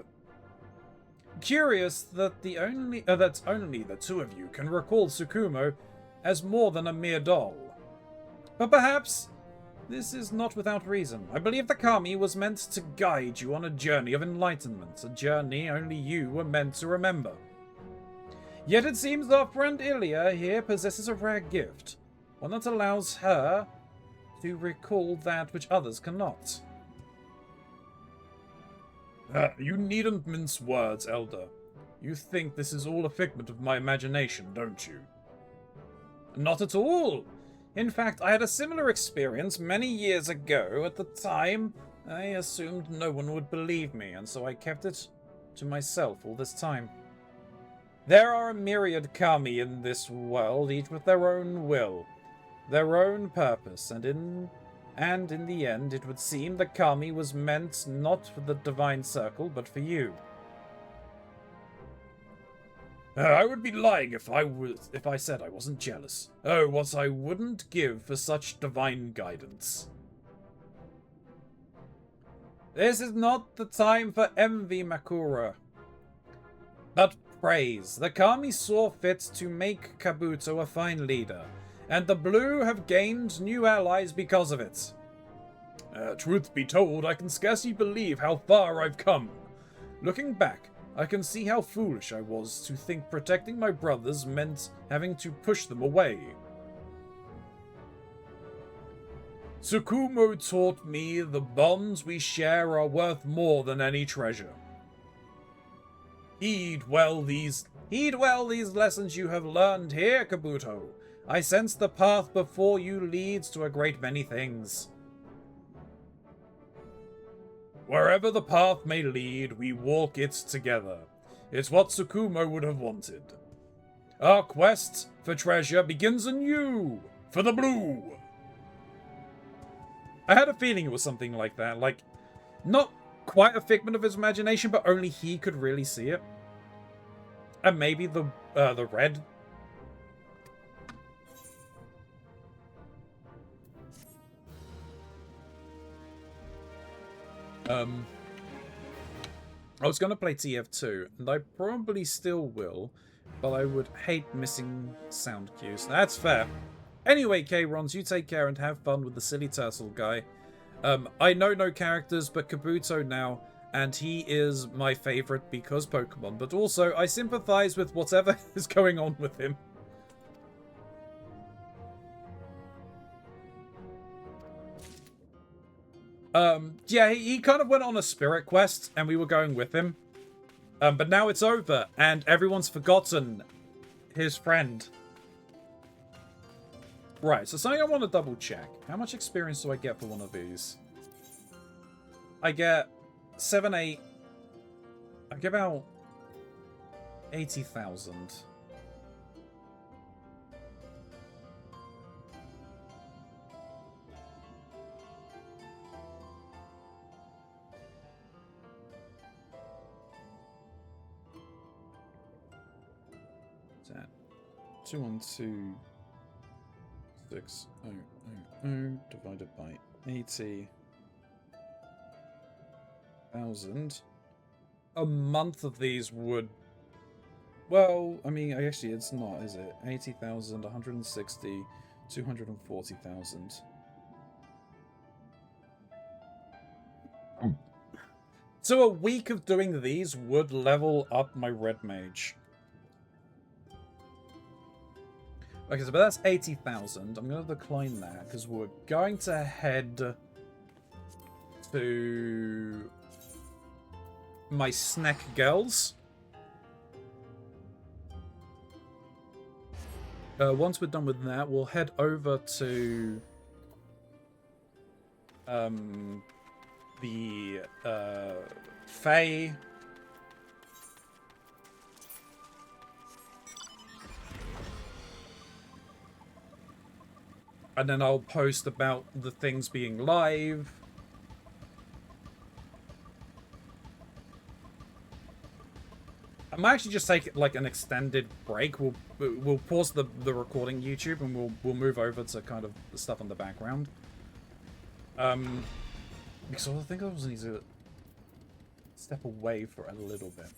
S1: Curious that only the two of you can recall Tsukumo as more than a mere doll. But perhaps this is not without reason. I believe the kami was meant to guide you on a journey of enlightenment, a journey only you were meant to remember. Yet it seems our friend Ilya here possesses a rare gift, one that allows her to recall that which others cannot. You needn't mince words, Elder. You think this is all a figment of my imagination, don't you? Not at all! In fact, I had a similar experience many years ago. At the time, I assumed no one would believe me, and so I kept it to myself all this time. There are a myriad kami in this world, each with their own will, their own purpose, and in the end, it would seem the kami was meant not for the divine circle, but for you. I would be lying if I said I wasn't jealous. Oh, what I wouldn't give for such divine guidance. This is not the time for envy, Makura, but praise. The kami saw fit to make Kabuto a fine leader, and the Blue have gained new allies because of it. Truth be told, I can scarcely believe how far I've come. Looking back, I can see how foolish I was to think protecting my brothers meant having to push them away. Tsukumo taught me the bonds we share are worth more than any treasure. Heed well these lessons you have learned here, Kabuto. I sense the path before you leads to a great many things. Wherever the path may lead, we walk it together. It's what Tsukumo would have wanted. Our quest for treasure begins anew, for the Blue. I had a feeling it was something like that, like, not quite a figment of his imagination, but only he could really see it. And maybe the red. I was going to play TF2, and I probably still will, but I would hate missing sound cues. That's fair. Anyway, Keronzi, you take care and have fun with the silly turtle guy. I know no characters but Kabuto now, and he is my favourite because Pokemon, but also I sympathise with whatever is going on with him. Yeah, he kind of went on a spirit quest, and we were going with him. But now it's over, and everyone's forgotten his friend. Right, so something I want to double check. How much experience do I get for one of these? I get 7, 8... I get about 80,000. What's that? 212,600 divided by 80,000. A month of these would... Well, I mean, actually, it's not, is it? 80,000, 160, 240,000. So a week of doing these would level up my red mage. Okay, so but that's 80,000. I'm going to decline that because we're going to head to my snack girls. Once we're done with that, we'll head over to the Fae. And then I'll post about the things being live. I might actually just take like an extended break. We'll pause the recording YouTube and we'll move over to kind of the stuff in the background. Because I think I was need to step away for a little bit.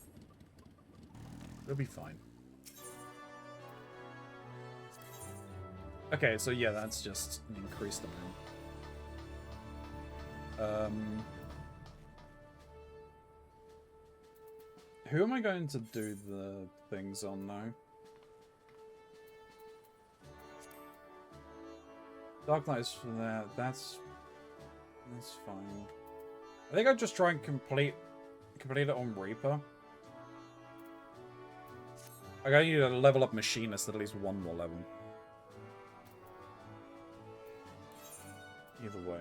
S1: It'll be fine. Okay, so yeah, that's just an increased amount. Who am I going to do the things on now? Dark Knight's for that. That's fine. I think I'd just try and complete it on Reaper. I gotta need a level up Machinist at least one more level. Either way.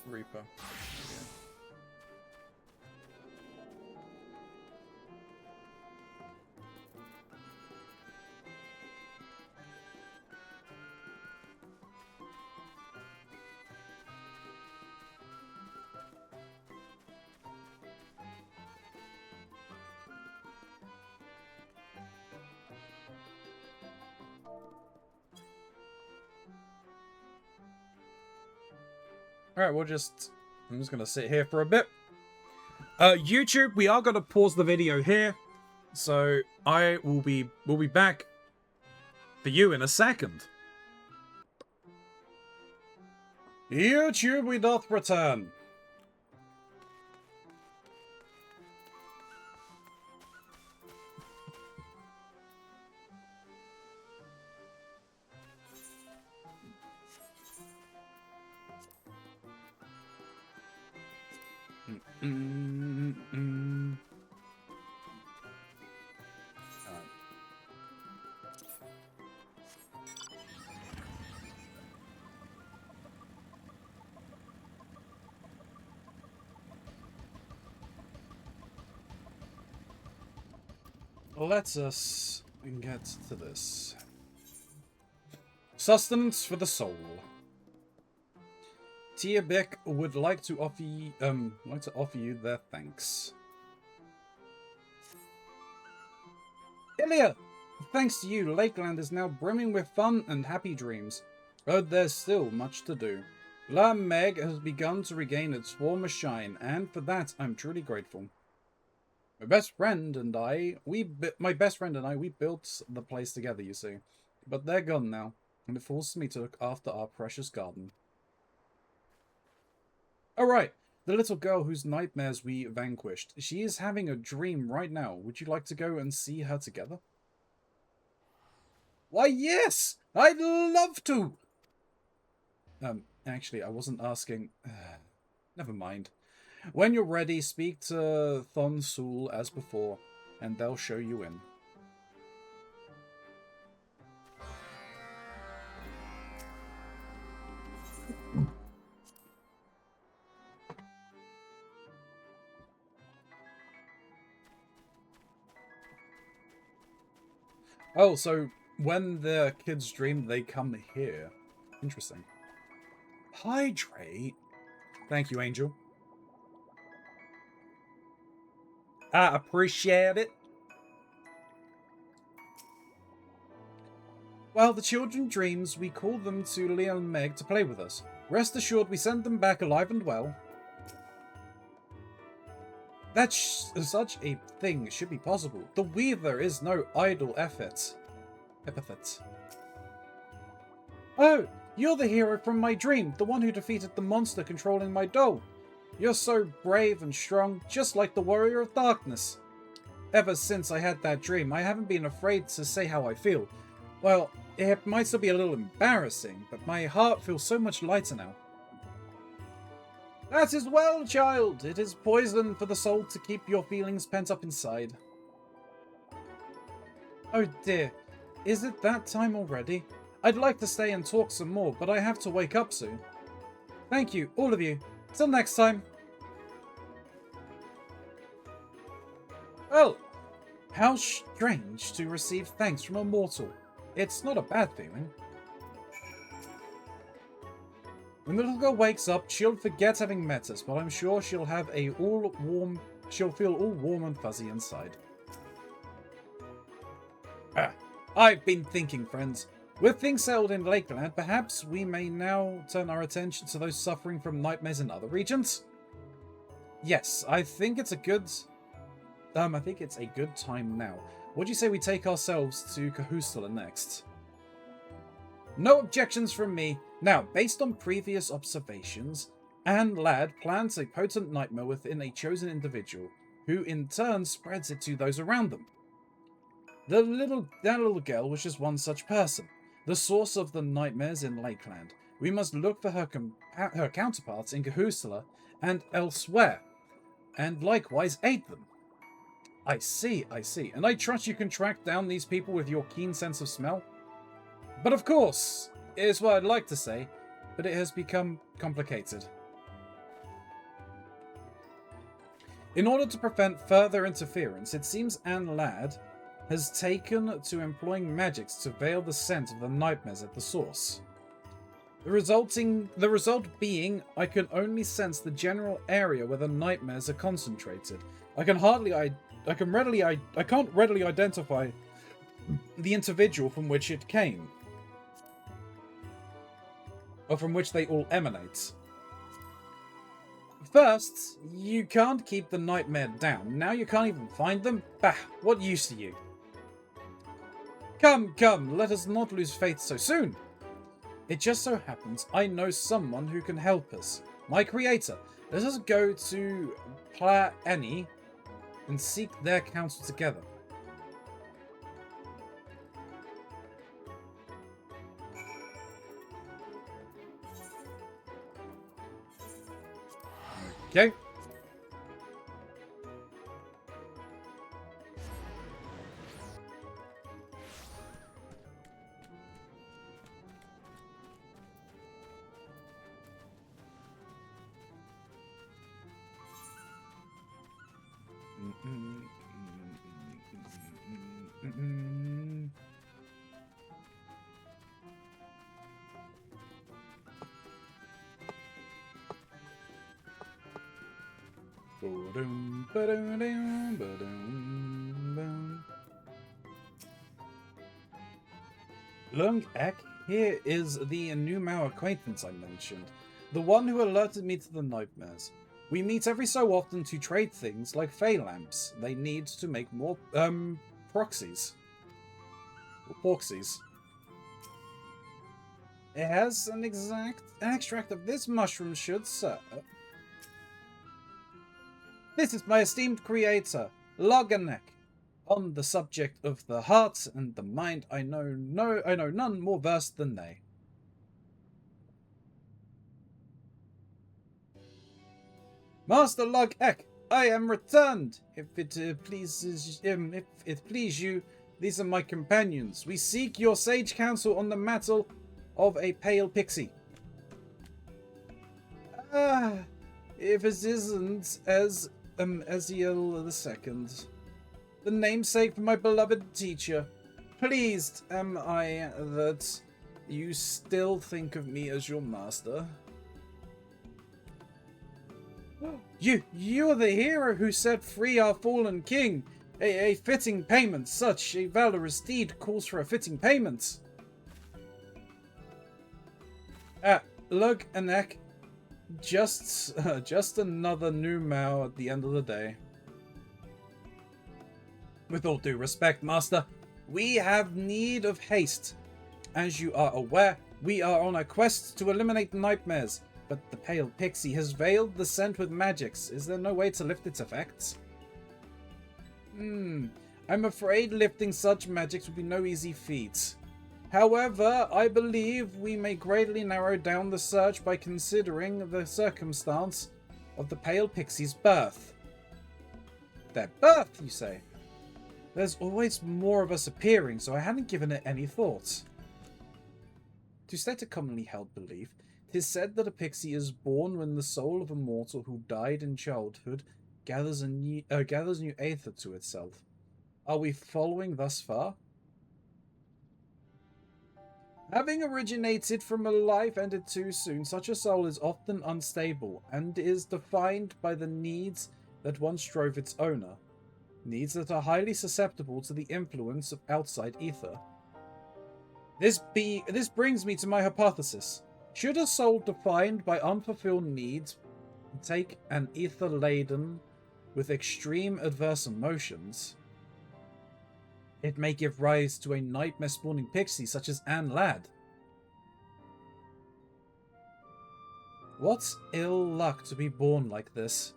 S1: Reaper. Alright, I'm just gonna sit here for a bit. YouTube, we are gonna pause the video here. So we'll be back for you in a second. YouTube, we doth return. Let us get to this. Sustenance for the soul. Tia Beck would like to offer you their thanks. Ilya! Thanks to you, Lakeland is now brimming with fun and happy dreams. But there's still much to do. La Meg has begun to regain its former shine, and for that I'm truly grateful. My best friend and I, we built the place together, you see. But they're gone now, and it forces me to look after our precious garden. Alright, the little girl whose nightmares we vanquished. She is having a dream right now. Would you like to go and see her together? Why, yes! I'd love to! Actually, I wasn't asking. Never mind. When you're ready, speak to Thon Sul as before, and they'll show you in. Oh, so when the kids dream, they come here. Interesting. Hydrate? Thank you, Angel. I appreciate it. While the children dreams, we call them to Leo and Meg to play with us. Rest assured, we send them back alive and well. That such a thing should be possible. The Weaver is no idle epithet. Oh, you're the hero from my dream, the one who defeated the monster controlling my doll. You're so brave and strong, just like the Warrior of Darkness. Ever since I had that dream, I haven't been afraid to say how I feel. Well, it might still be a little embarrassing, but my heart feels so much lighter now. That is well, child. It is poison for the soul to keep your feelings pent up inside. Oh dear, is it that time already? I'd like to stay and talk some more, but I have to wake up soon. Thank you, all of you. Till next time. Well, how strange to receive thanks from a mortal. It's not a bad feeling. When the little girl wakes up, she'll forget having met us, but I'm sure she'll feel all warm and fuzzy inside. I've been thinking, friends. With things settled in Lakeland, perhaps we may now turn our attention to those suffering from nightmares in other regions? Yes, I think it's a good time now. What do you say we take ourselves to Kahustala next? No objections from me. Now, based on previous observations, Anne Ladd plants a potent nightmare within a chosen individual, who in turn spreads it to those around them. That little girl was just one such person, the source of the nightmares in Lakeland. We must look for her counterparts in Kahustala and elsewhere, and likewise aid them. I see. And I trust you can track down these people with your keen sense of smell? But of course, it is what I'd like to say, but it has become complicated. In order to prevent further interference, it seems Anne Ladd has taken to employing magics to veil the scent of the nightmares at the source. The result being, I can only sense the general area where the nightmares are concentrated. I can't readily identify the individual from which it came, or from which they all emanate. First, you can't keep the nightmare down. Now you can't even find them? Bah, what use are you? Come, let us not lose faith so soon. It just so happens I know someone who can help us. My creator. Let us go to Plaeni and seek their counsel together. Okay. Lung Ek, here is the new Mao acquaintance I mentioned, the one who alerted me to the nightmares. We meet every so often to trade things like fey lamps they need to make more proxies. Or porxies. It has an extract of this mushroom should serve. This is my esteemed creator, Loganek. On the subject of the heart and the mind, I know none more versed than they. Master Log-Ek, I am returned. If it please you, these are my companions. We seek your sage counsel on the matter of a pale pixie. If it isn't as Eziel II, the namesake for my beloved teacher, pleased am I that you still think of me as your master. You are the hero who set free our fallen king. A fitting payment. Such a valorous deed calls for a fitting payment. Lug and Ek, just another new Mao at the end of the day. With all due respect, Master, we have need of haste. As you are aware, we are on a quest to eliminate nightmares, but the pale pixie has veiled the scent with magics. Is there no way to lift its effects? I'm afraid lifting such magics would be no easy feat. However, I believe we may greatly narrow down the search by considering the circumstance of the pale pixie's birth. Their birth, you say? There's always more of us appearing, so I hadn't given it any thought. To state a commonly held belief, 'tis said that a pixie is born when the soul of a mortal who died in childhood gathers new aether to itself. Are we following thus far? Having originated from a life ended too soon, such a soul is often unstable and is defined by the needs that once drove its owner. Needs that are highly susceptible to the influence of outside ether. This brings me to my hypothesis. Should a soul defined by unfulfilled needs take an ether laden with extreme adverse emotions, it may give rise to a nightmare spawning pixie such as Anne Ladd. What ill luck to be born like this.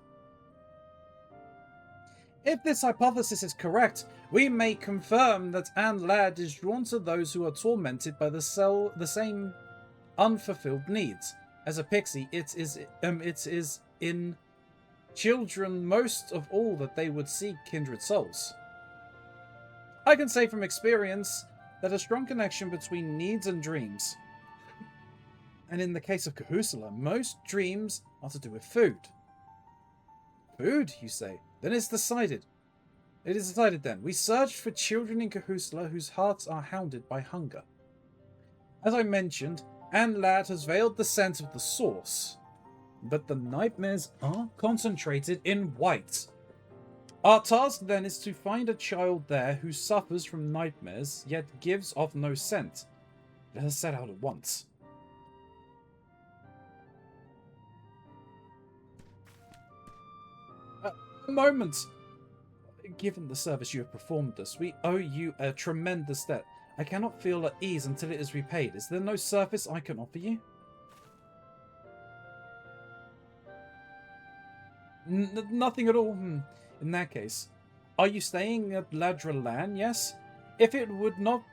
S1: If this hypothesis is correct, we may confirm that Anne Ladd is drawn to those who are tormented by the same unfulfilled needs. As a pixie, it is in children most of all that they would seek kindred souls. I can say from experience that a strong connection between needs and dreams. And in the case of Kahusala, most dreams are to do with food. Food, you say? Then it's decided. It is decided then. We searched for children in Kahusala whose hearts are hounded by hunger. As I mentioned, Anne Ladd has veiled the scent of the source, but the nightmares are concentrated in white. Our task then is to find a child there who suffers from nightmares, yet gives off no scent. Let us set out at once. A moment. Given the service you have performed us, we owe you a tremendous debt. I cannot feel at ease until it is repaid. Is there no service I can offer you? Nothing at all. In that case, are you staying at Ladra Lan? Yes. If it would not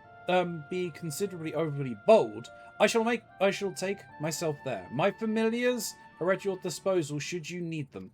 S1: be considerably overly bold, I shall take myself there. My familiars are at your disposal should you need them.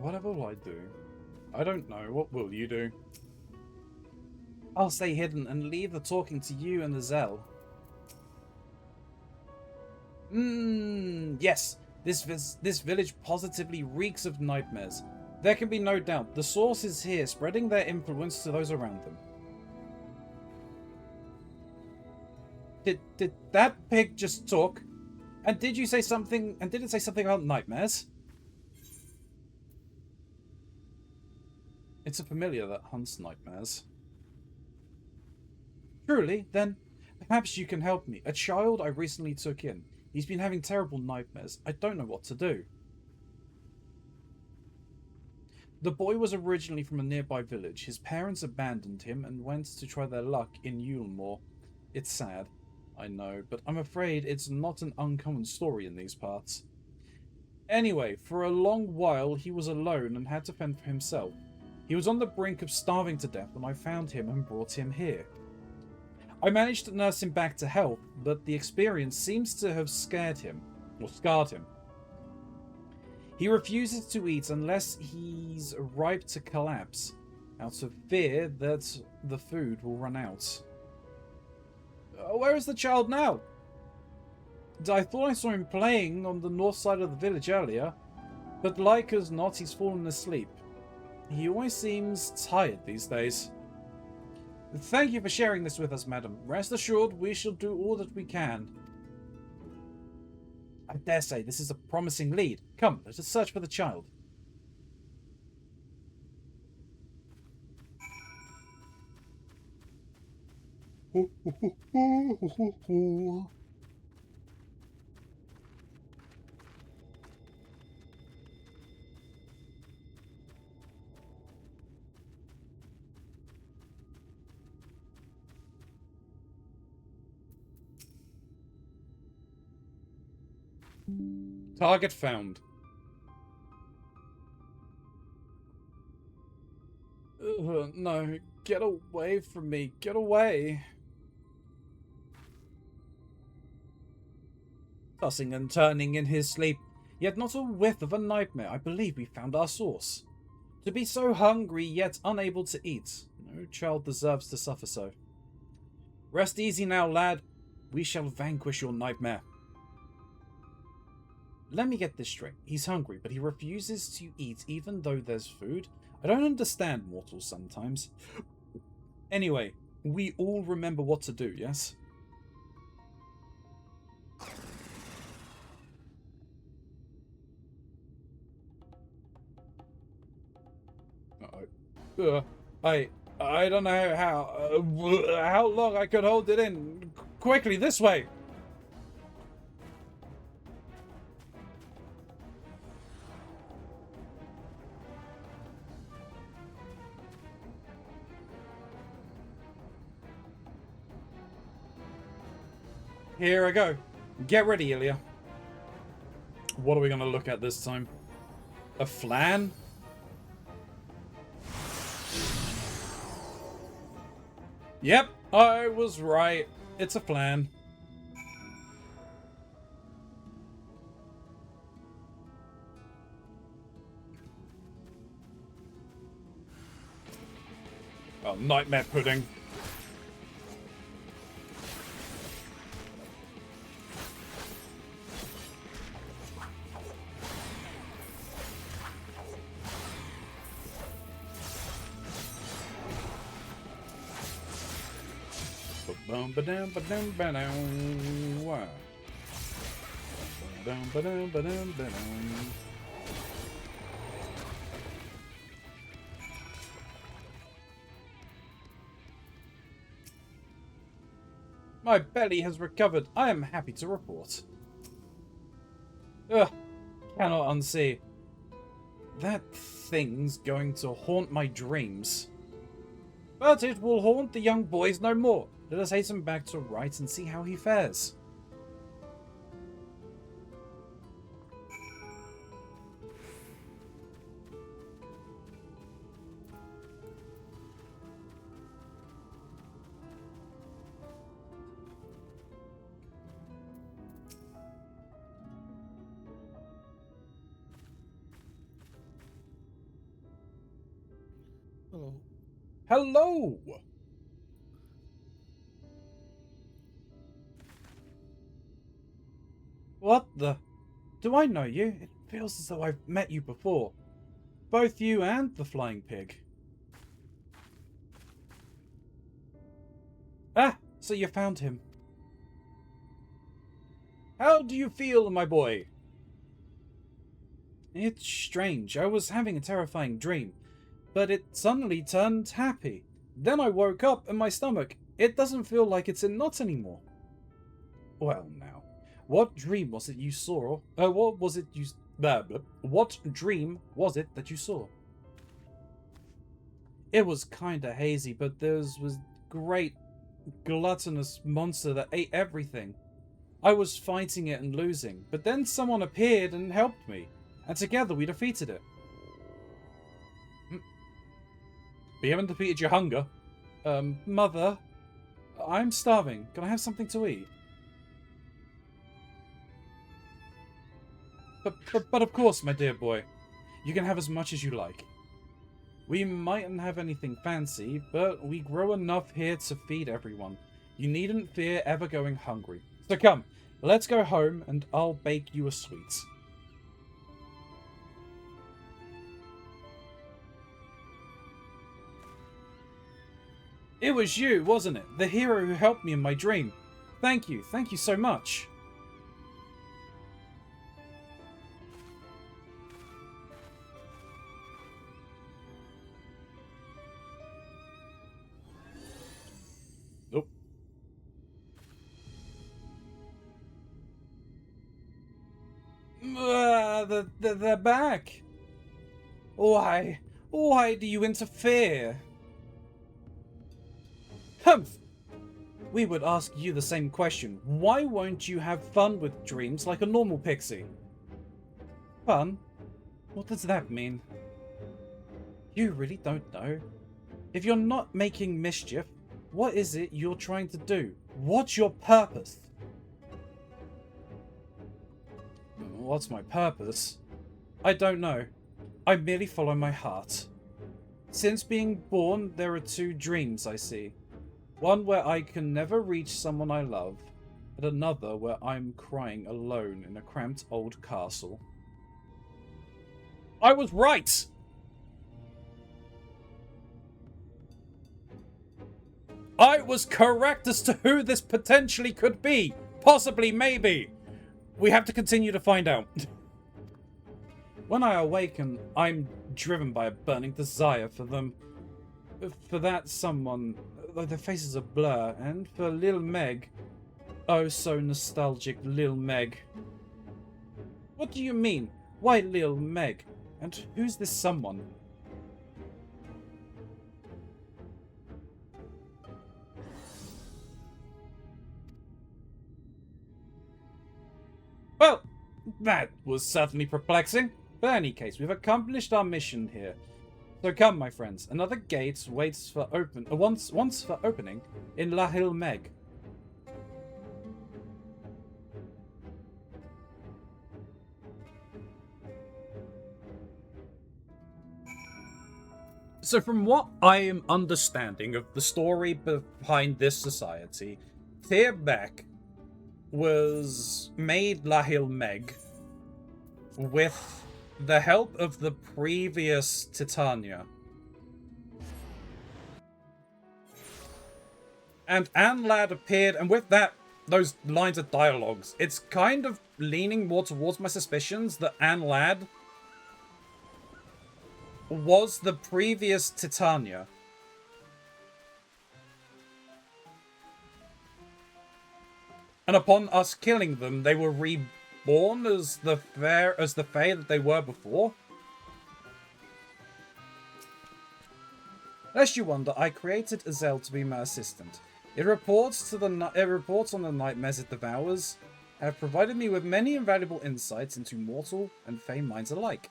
S1: Whatever will I do? I don't know. What will you do? I'll stay hidden and leave the talking to you and the Zell. Yes. This village positively reeks of nightmares. There can be no doubt. The source is here, spreading their influence to those around them. Did that pig just talk? And did you say something? And did it say something about nightmares? It's a familiar that hunts nightmares. Truly, then, perhaps you can help me. A child I recently took in. He's been having terrible nightmares. I don't know what to do. The boy was originally from a nearby village. His parents abandoned him and went to try their luck in Yulemore. It's sad, I know, but I'm afraid it's not an uncommon story in these parts. Anyway, for a long while he was alone and had to fend for himself. He was on the brink of starving to death when I found him and brought him here. I managed to nurse him back to health, but the experience seems to have scarred him. He refuses to eat unless he's ripe to collapse, out of fear that the food will run out. Where is the child now? I thought I saw him playing on the north side of the village earlier, but like as not, he's fallen asleep. He always seems tired these days. Thank you for sharing this with us, madam. Rest assured, we shall do all that we can. I dare say this is a promising lead. Come, let us search for the child. Target found. No, get away from me. Get away.
S3: tossing and turning in his sleep, yet not a whiff of a nightmare. I believe we found our source. To be so hungry yet unable to eat. No child deserves to suffer so. Rest easy now, lad. We shall vanquish your nightmare. Let me get this straight. He's hungry, but he refuses to eat even though there's food? I don't understand mortals sometimes. Anyway, we all remember what to do, yes? I don't know how long I could hold it in. Quickly, this way! Here I go. Get ready, Ilya. What are we going to look at this time? A flan? Yep, I was right. It's a flan. Oh, nightmare pudding. My belly has recovered. I am happy to report. Ugh, cannot unsee. That thing's going to haunt my dreams. But it will haunt the young boys no more. Let us hasten back to Wright and see how he fares.
S4: Hello.
S3: Hello! What the? Do I know you? It feels as though I've met you before. Both you and the flying pig. Ah, so you found him. How do you feel, my boy? It's strange. I was having a terrifying dream, but it suddenly turned happy. Then I woke up and my stomach, it doesn't feel like it's in knots anymore. Well, now, what dream was it you saw? What was it you... what dream was it that you saw? It was kinda hazy, but there was great gluttonous monster that ate everything. I was fighting it and losing, but then someone appeared and helped me, and together we defeated it. But you haven't defeated your hunger. Mother, I'm starving. Can I have something to eat? But of course, my dear boy. You can have as much as you like. We mightn't have anything fancy, but we grow enough here to feed everyone. You needn't fear ever going hungry. So come, let's go home and I'll bake you a sweet. It was you, wasn't it? The hero who helped me in my dream. Thank you so much. Nope. They're back. Why do you interfere? Humph! We would ask you the same question. Why won't you have fun with dreams like a normal pixie? Fun? What does that mean? You really don't know? If you're not making mischief, what is it you're trying to do? What's your purpose? what's my purpose? I don't know. I merely follow my heart. Since being born, there are two dreams I see. One where I can never reach someone I love, and another where I'm crying alone in a cramped old castle. I was right! I was correct as to who this potentially could be. Possibly, maybe. We have to continue to find out. When I awaken, I'm driven by a burning desire for them. For that someone, though their faces are blur, and for Lil Meg. Oh, so nostalgic, Lil Meg. What do you mean? Why Lil Meg? And who's this someone? Well, that was certainly perplexing. But in any case, we've accomplished our mission here. So come, my friends, another gate waits for once for opening in La Hill Meg. So from what I am understanding of the story behind this society, Tirbeck was made La Hill Meg with the help of the previous Titania. And Anlad appeared, and with that, those lines of dialogues, it's kind of leaning more towards my suspicions that Anlad was the previous Titania. And upon us killing them, they were reborn as the Fae that they were before. Lest you wonder, I created Azel to be my assistant. It reports on the nightmares it devours, and have provided me with many invaluable insights into mortal and Fae minds alike.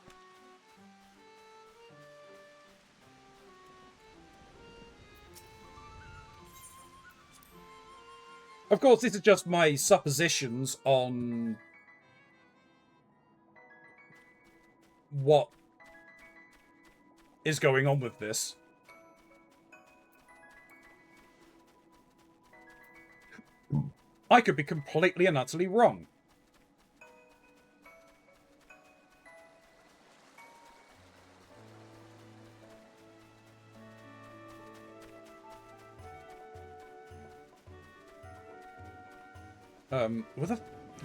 S3: Of course, this is just my suppositions on what is going on with this. I could be completely and utterly wrong.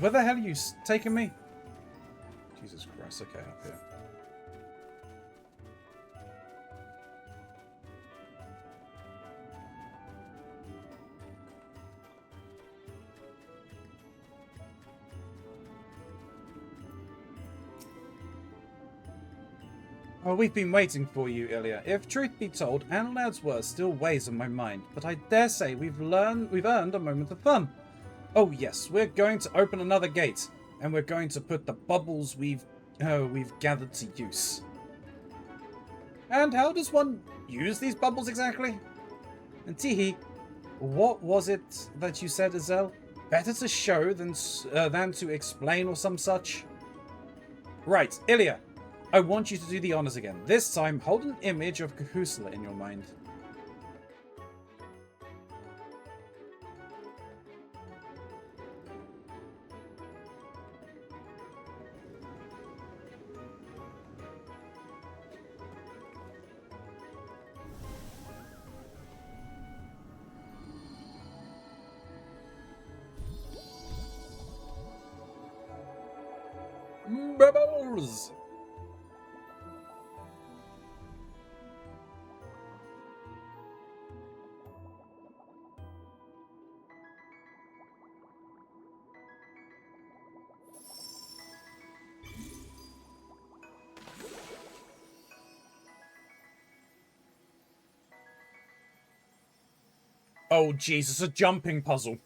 S3: Where the hell are you taking me? Jesus Christ, okay, up here. Oh, we've been waiting for you, Ilya. If truth be told, Anlad's words still weighs on my mind, but I dare say we've earned a moment of fun. Oh yes, we're going to open another gate, and we're going to put the bubbles we've gathered to use. And how does one use these bubbles exactly? And Tihi, what was it that you said, Azel? Better to show than to explain or some such? Right, Ilya, I want you to do the honors again. This time, hold an image of Kahusla in your mind. Bubbles! Oh Jesus, a jumping puzzle.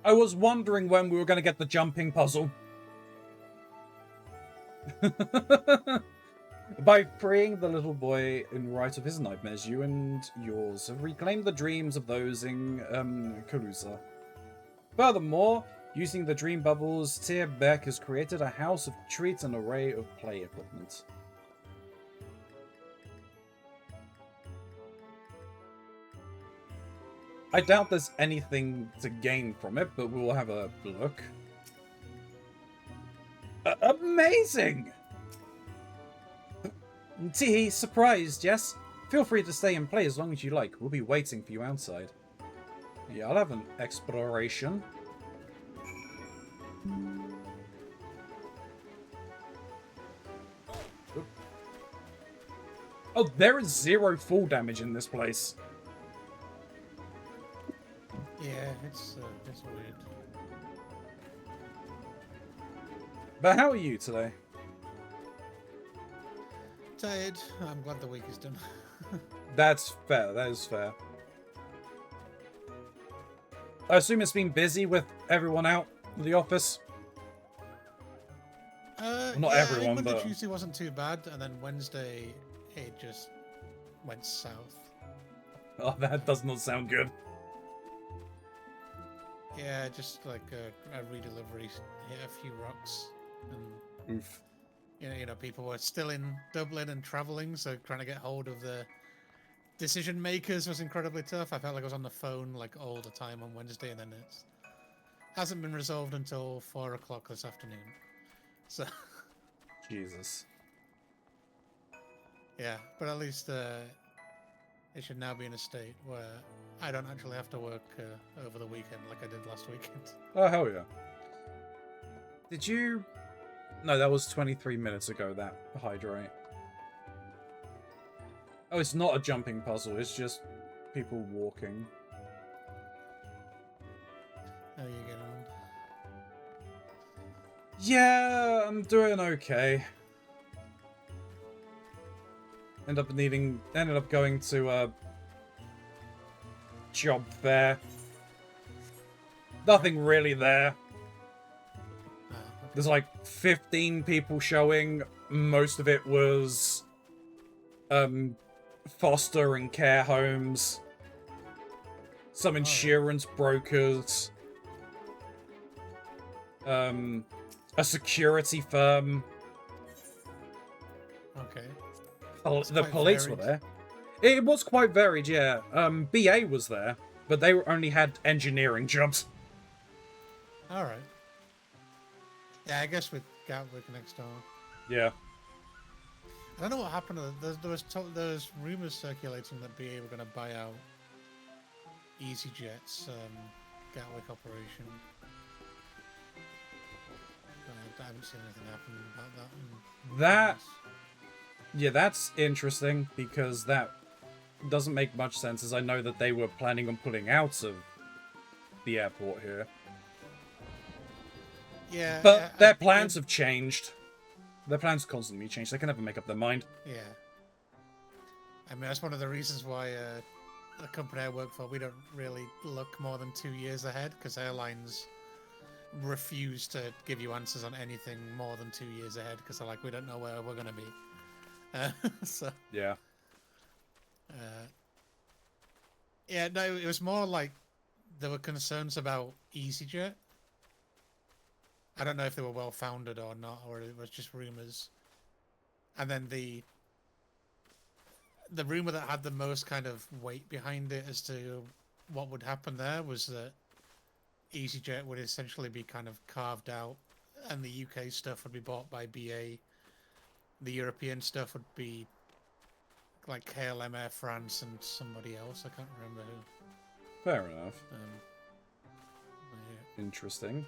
S3: I was wondering when we were going to get the jumping puzzle. By freeing the little boy in right of his nightmares, you and yours have reclaimed the dreams of those in Carusa. Furthermore, using the dream bubbles, Tia Beck has created a house of treats and array of play equipment. I doubt there's anything to gain from it, but we'll have a look. Amazing! Tee, surprised, yes? Feel free to stay and play as long as you like. We'll be waiting for you outside. Yeah, I'll have an exploration. Oop. Oh, there is 0 fall damage in this place.
S4: Yeah, it's weird.
S3: But how are you today?
S4: Tired. I'm glad the week is done.
S3: That's fair, that is fair. I assume it's been busy with everyone out of the office? Well, not
S4: yeah,
S3: everyone,
S4: Monday,
S3: but...
S4: Tuesday wasn't too bad, and then Wednesday it just went south.
S3: Oh, that does not sound good.
S4: Yeah, just like a redelivery hit a few rocks, and
S3: Oof.
S4: you know, people were still in Dublin and traveling, so trying to get hold of the decision makers was incredibly tough. I felt like I was on the phone like all the time on Wednesday, and then it hasn't been resolved until 4 o'clock this afternoon. So
S3: Jesus.
S4: yeah, but at least it should now be in a state where I don't actually have to work over the weekend like I did last weekend.
S3: Oh, hell yeah. Did you... No, that was 23 minutes ago, that hydrate. Oh, it's not a jumping puzzle, it's just people walking.
S4: How are you getting on?
S3: Yeah, I'm doing okay. Ended up going to a job fair. Nothing really there. There's like 15 people showing. Most of it was foster and care homes, some insurance brokers, a security firm.
S4: Okay.
S3: The police were there. It was quite varied, yeah. BA was there, but they only had engineering jobs.
S4: All right. Yeah, I guess with Gatwick next door.
S3: Yeah.
S4: I don't know what happened. There was rumors circulating that BA were going to buy out EasyJet's Gatwick operation. I haven't seen anything happen about that.
S3: Yeah, that's interesting, because that doesn't make much sense, as I know that they were planning on pulling out of the airport here.
S4: Yeah.
S3: But their plans have changed. Their plans constantly change. They can never make up their mind.
S4: Yeah. I mean, that's one of the reasons why the company I work for, we don't really look more than 2 years ahead, because airlines refuse to give you answers on anything more than 2 years ahead, because they're like, we don't know where we're going to be. So
S3: Yeah.
S4: yeah, no, it was more like there were concerns about EasyJet. I don't know if they were well founded or not, or it was just rumors. And then the rumor that had the most kind of weight behind it as to what would happen there was that EasyJet would essentially be kind of carved out, and the UK stuff would be bought by BA. The European stuff would be like KLM Air France and somebody else. I can't remember who.
S3: Fair enough.
S4: Yeah.
S3: Interesting.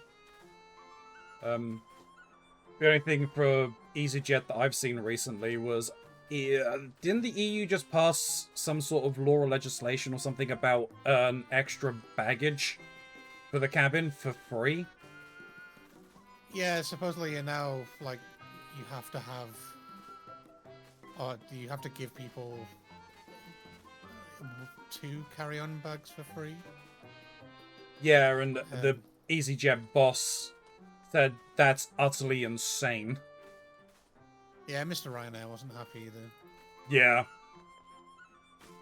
S3: The only thing for EasyJet that I've seen recently was, didn't the EU just pass some sort of law or legislation or something about extra baggage for the cabin for free?
S4: Yeah, supposedly you're now, like, you have to have, or you have to give people 2 carry-on bags for free.
S3: Yeah, and the EasyJet boss said that's utterly insane.
S4: Yeah, Mr. Ryanair wasn't happy either.
S3: Yeah.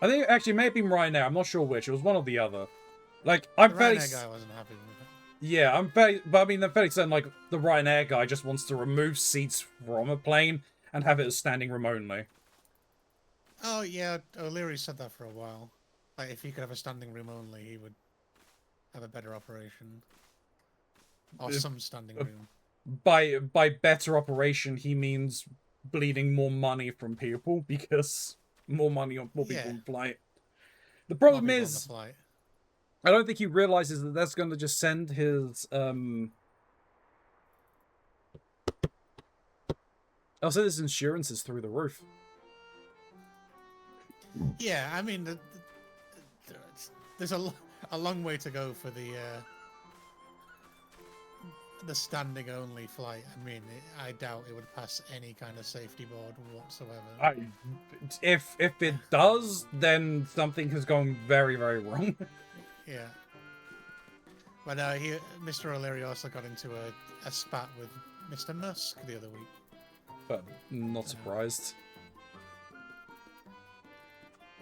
S3: I think actually it may have been Ryanair, I'm not sure which. It was one or the other. Like, I'm
S4: The
S3: fairly...
S4: Ryanair guy wasn't happy with it.
S1: Yeah, I'm fairly certain, like, the Ryanair guy just wants to remove seats from a plane and have it as standing room only.
S4: Oh yeah, O'Leary said that for a while. Like if he could have a standing room only, he would have a better operation. Or some standing
S1: Uh,
S4: room.
S1: by better operation, he means bleeding more money from people, because more people
S4: Yeah,
S1: on flight. The
S4: more
S1: problem
S4: people on the
S1: is,
S4: flight.
S1: I don't think he realizes that that's going to just send his I'll say his insurance is through the roof.
S4: Yeah, I mean, there's a long way to go for the standing only flight. I mean, I doubt it would pass any kind of safety board whatsoever.
S1: If it does, then something has gone very, very wrong.
S4: Yeah. But Mr. O'Leary also got into a spat with Mr. Musk the other week.
S1: But not surprised.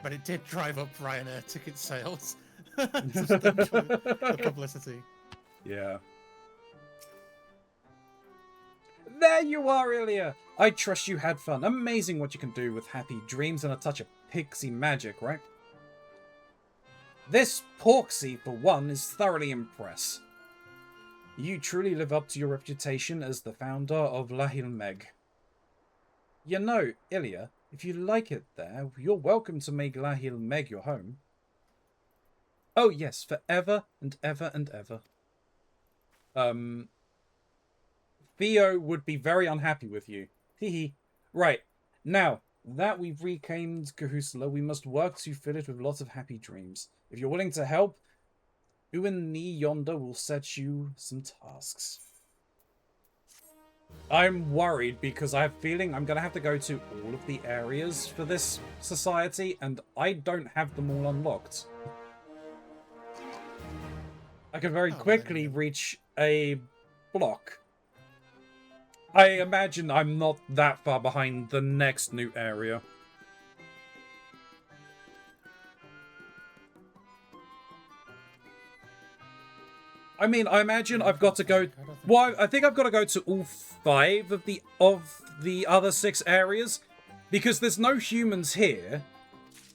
S4: But it did drive up Ryanair ticket sales. Just the publicity.
S1: Yeah. There you are, Ilya! I trust you had fun. Amazing what you can do with happy dreams and a touch of pixie magic, right? This Porksy, for one, is thoroughly impressed. You truly live up to your reputation as the founder of Lahil Meg. You know, Ilya, if you like it there, you're welcome to make Lahil Meg your home. Oh yes, forever and ever and ever. Theo would be very unhappy with you. Hehe. Right, now, that we've reclaimed Kahusla, we must work to fill it with lots of happy dreams. If you're willing to help, Uin Ni yonder will set you some tasks. I'm worried because I have a feeling I'm going to have to go to all of the areas for this society, and I don't have them all unlocked. I can very quickly reach a block. I imagine I'm not that far behind the next new area. I mean, I imagine I've got to go. Well, I think I've got to go to all 5 of the other 6 areas, because there's no humans here,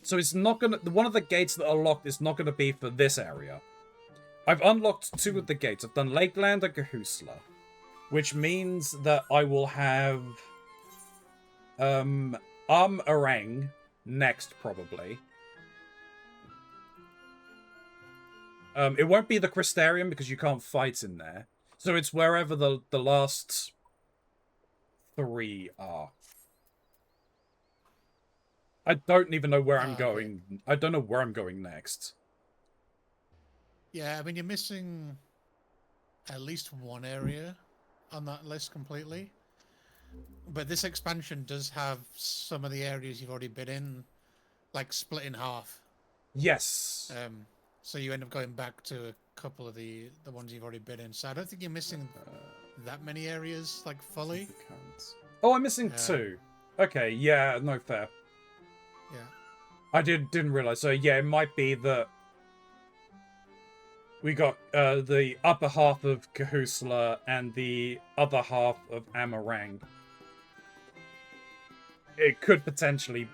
S1: so it's not gonna. One of the gates that are locked is not gonna be for this area. I've unlocked 2 of the gates. I've done Lakeland and Kahusla, which means that I will have Arang next, probably. It won't be the Crystarium because you can't fight in there. So it's wherever the last 3 are. I don't even know where I'm going. Okay. I don't know where I'm going next.
S4: Yeah, I mean, you're missing at least one area on that list completely. But this expansion does have some of the areas you've already been in, like, split in half.
S1: Yes.
S4: So you end up going back to a couple of the ones you've already been in. So I don't think you're missing that many areas, like, fully.
S1: Oh, I'm missing 2. Okay, yeah, no, fair.
S4: Yeah.
S1: I didn't realize. So yeah, it might be that we got the upper half of Kahusla and the other half of Amarang. It could potentially.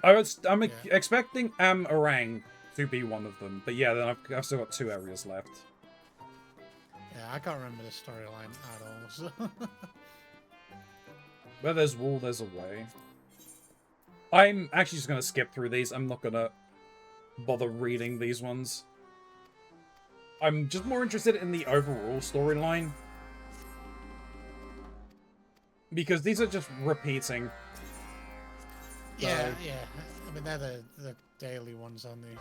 S1: I'm expecting Amarang to be one of them, but yeah, then I've still got 2 areas left.
S4: Yeah, I can't remember the storyline at all. So.
S1: Where there's wool, there's a way. I'm actually just going to skip through these. I'm not going to bother reading these ones. I'm just more interested in the overall storyline. Because these are just repeating.
S4: Yeah, yeah. I mean, they're the daily ones only.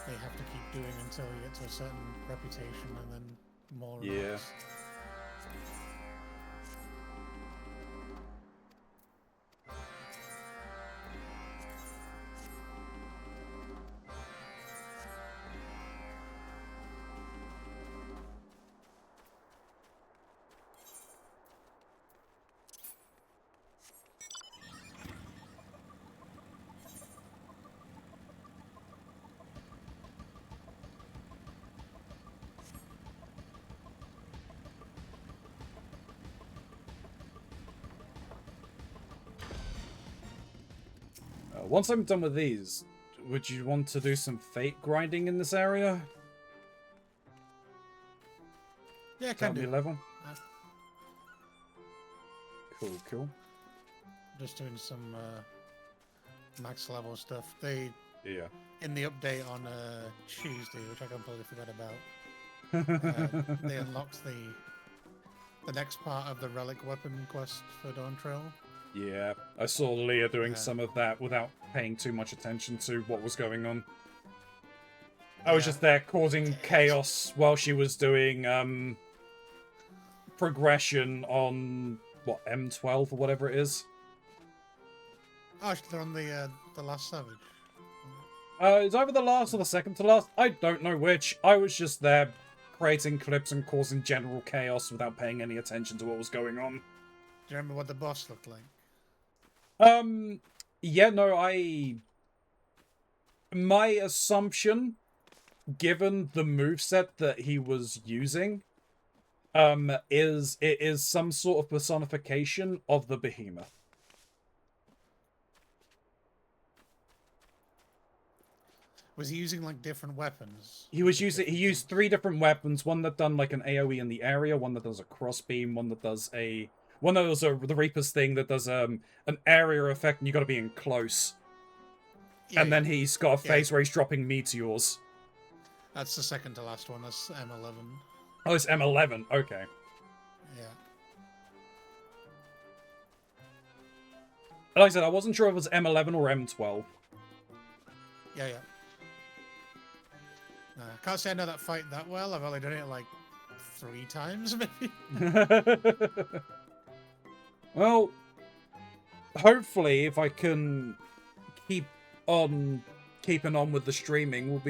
S4: They have to keep doing until you get to a certain reputation and then more.
S1: Yeah.
S3: once I'm done with these, would you want to do some fate grinding in this area?
S4: Yeah,
S3: Down
S4: can
S3: the
S4: do.
S3: level?
S4: Uh,
S3: Cool.
S4: Just doing some max level stuff. They
S3: Yeah.
S4: in the update on Tuesday, which I completely forgot about, they unlocked the next part of the relic weapon quest for Dawn Trail.
S3: Yeah, I saw Leah doing
S4: Yeah.
S3: some of that without paying too much attention to what was going on. I was
S4: Yeah.
S3: just there causing chaos while she was doing progression on what, M12 or whatever it is.
S4: Oh, they're on the last Savage.
S3: It's either the last or the second to last. I don't know which. I was just there creating clips and causing general chaos without paying any attention to what was going on.
S4: Do you remember what the boss looked like?
S3: Yeah, no, my assumption, given the moveset that he was using, is it is some sort of personification of the behemoth.
S4: Was he using like different weapons?
S3: He used 3 different weapons, one that done like an AoE in the area, one that does a crossbeam, one that does the Reaper's thing that does an area effect and you gotta be in close.
S4: Yeah,
S3: And then
S4: yeah.
S3: he's got a phase where he's dropping meteors.
S4: That's the second to last one. That's M11.
S3: Oh, it's M11, okay.
S4: Yeah.
S3: Like I said, I wasn't sure if it was M11 or M12.
S4: Yeah. I can't say I know that fight that well. I've only done it like 3 times, maybe.
S3: Well, hopefully, if I can keep on keeping on with the streaming,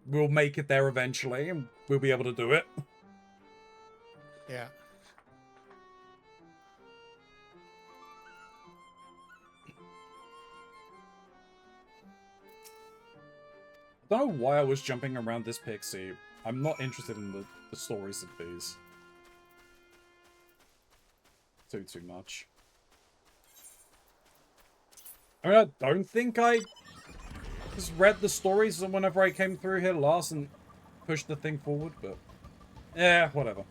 S3: we'll make it there eventually, and we'll be able to do it.
S4: Yeah.
S3: I don't know why I was jumping around this pixie. I'm not interested in the stories of these. Too much. I mean, I don't think I just read the stories whenever I came through here last and pushed the thing forward, but... yeah, whatever.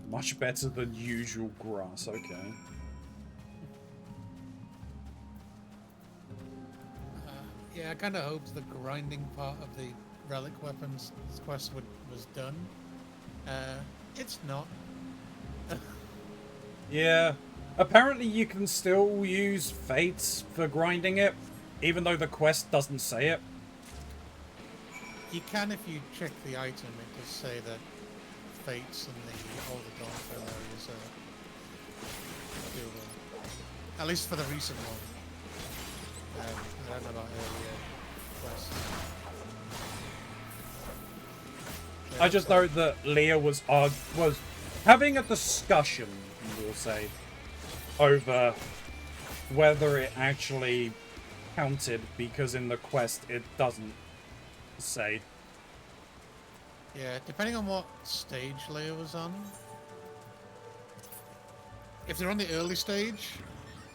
S3: Much better than usual grass, okay.
S4: Yeah, I kind of hoped the grinding part of the relic weapons quest was done. It's not.
S3: Yeah. Apparently you can still use fates for grinding it, even though the quest doesn't say it.
S4: You can if you check the item. It does say that fates and all the Dawnfell areas are doable. At least for the recent one. I don't know about earlier quests.
S3: I just know that Leah was having a discussion, we'll say, over whether it actually counted, because in the quest it doesn't say.
S4: Yeah, depending on what stage Leia was on. If they're on the early stage,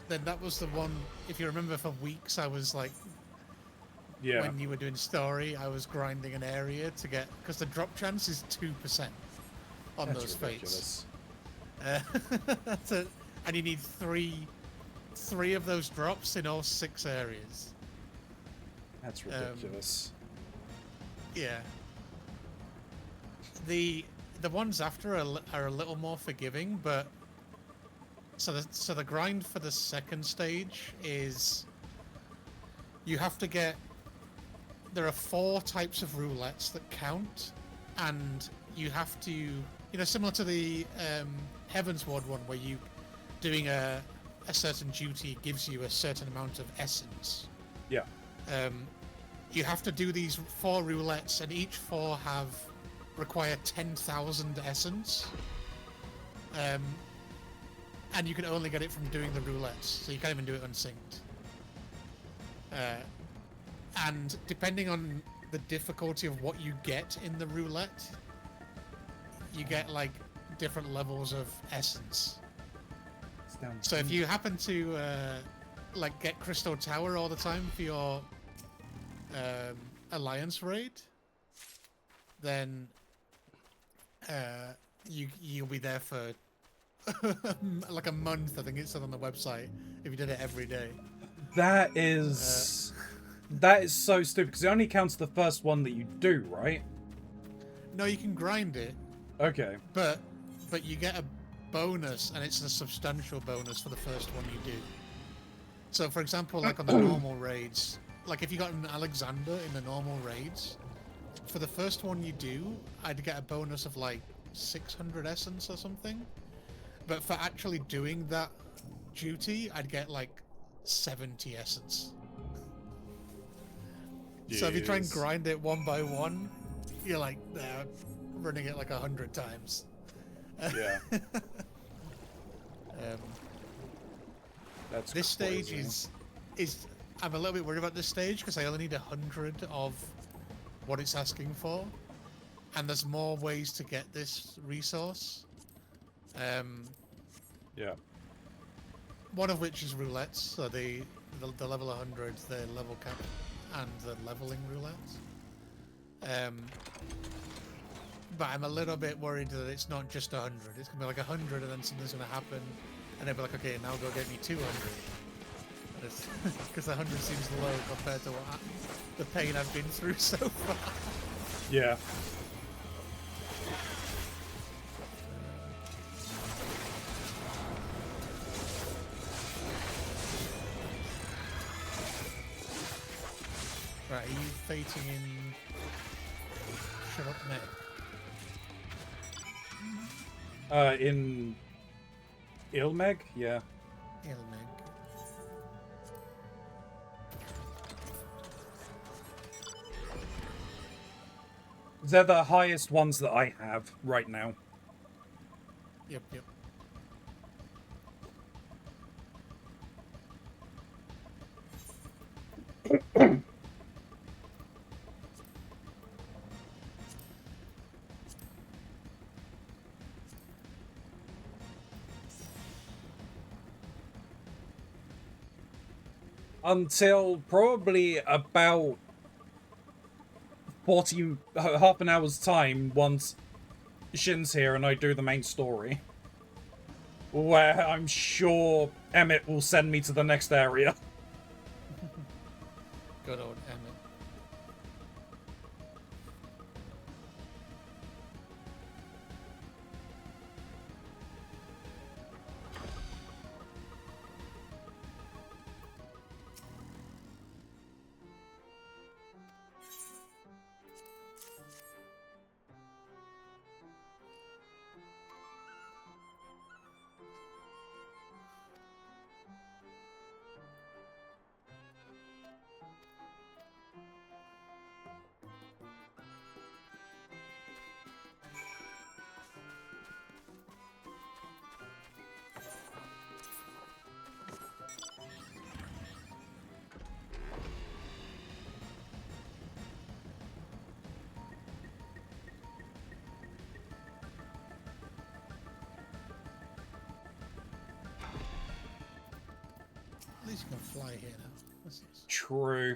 S4: then that was the one. If you remember, for weeks I was like,
S3: Yeah.
S4: when you were doing story, I was grinding an area to get, because the drop chance is 2% on
S3: That's
S4: those fates.
S3: ridiculous.
S4: And you need three of those drops in all 6 areas.
S1: That's ridiculous.
S4: Yeah. The ones after are a little more forgiving, but so the grind for the second stage is you have to get. There are 4 types of roulettes that count, and you have to, similar to the Heavensward one, where you doing a certain duty gives you a certain amount of essence.
S1: Yeah.
S4: You have to do these 4 roulettes, and each 4 require 10,000 essence. And you can only get it from doing the roulettes, so you can't even do it unsynced. And depending on the difficulty of what you get in the roulette, you get like different levels of essence. So if you happen to like get Crystal Tower all the time for your Alliance raid, then you'll be there for like a month. I think it said on the website if you did it every day.
S1: That is so stupid because it only counts the first one that you do, right?
S4: No, you can grind it.
S1: Okay.
S4: But you get a bonus, and it's a substantial bonus for the first one you do. So, for example, like on the normal raids, like if you got an Alexander in the normal raids, for the first one you do, I'd get a bonus of like 600 essence or something. But for actually doing that duty, I'd get like 70 essence.
S1: Jeez.
S4: So if you try and grind it one by one, you're like running it like 100 times.
S1: Yeah.
S4: This stage is I'm a little bit worried about this stage because I only need 100 of what it's asking for, and there's more ways to get this resource.
S1: Yeah.
S4: One of which is roulettes, so the level 100, the level cap, and the leveling roulettes. But I'm a little bit worried that it's not just 100. It's gonna be like 100, and then something's gonna happen, and they'll be like, okay, now go get me 200. Because 100 seems low compared to the pain I've been through so far.
S1: Yeah.
S4: Right, are you fating in... Shut up, Meg.
S1: In Ilmeg? Yeah.
S4: Ilmeg.
S1: They're the highest ones that I have right now.
S4: Yep.
S1: Until probably about half an hour's time once Shin's here and I do the main story. Where I'm sure Emmett will send me to the next area.
S4: Good old Emmett. At least you can fly here now. What's this?
S1: True.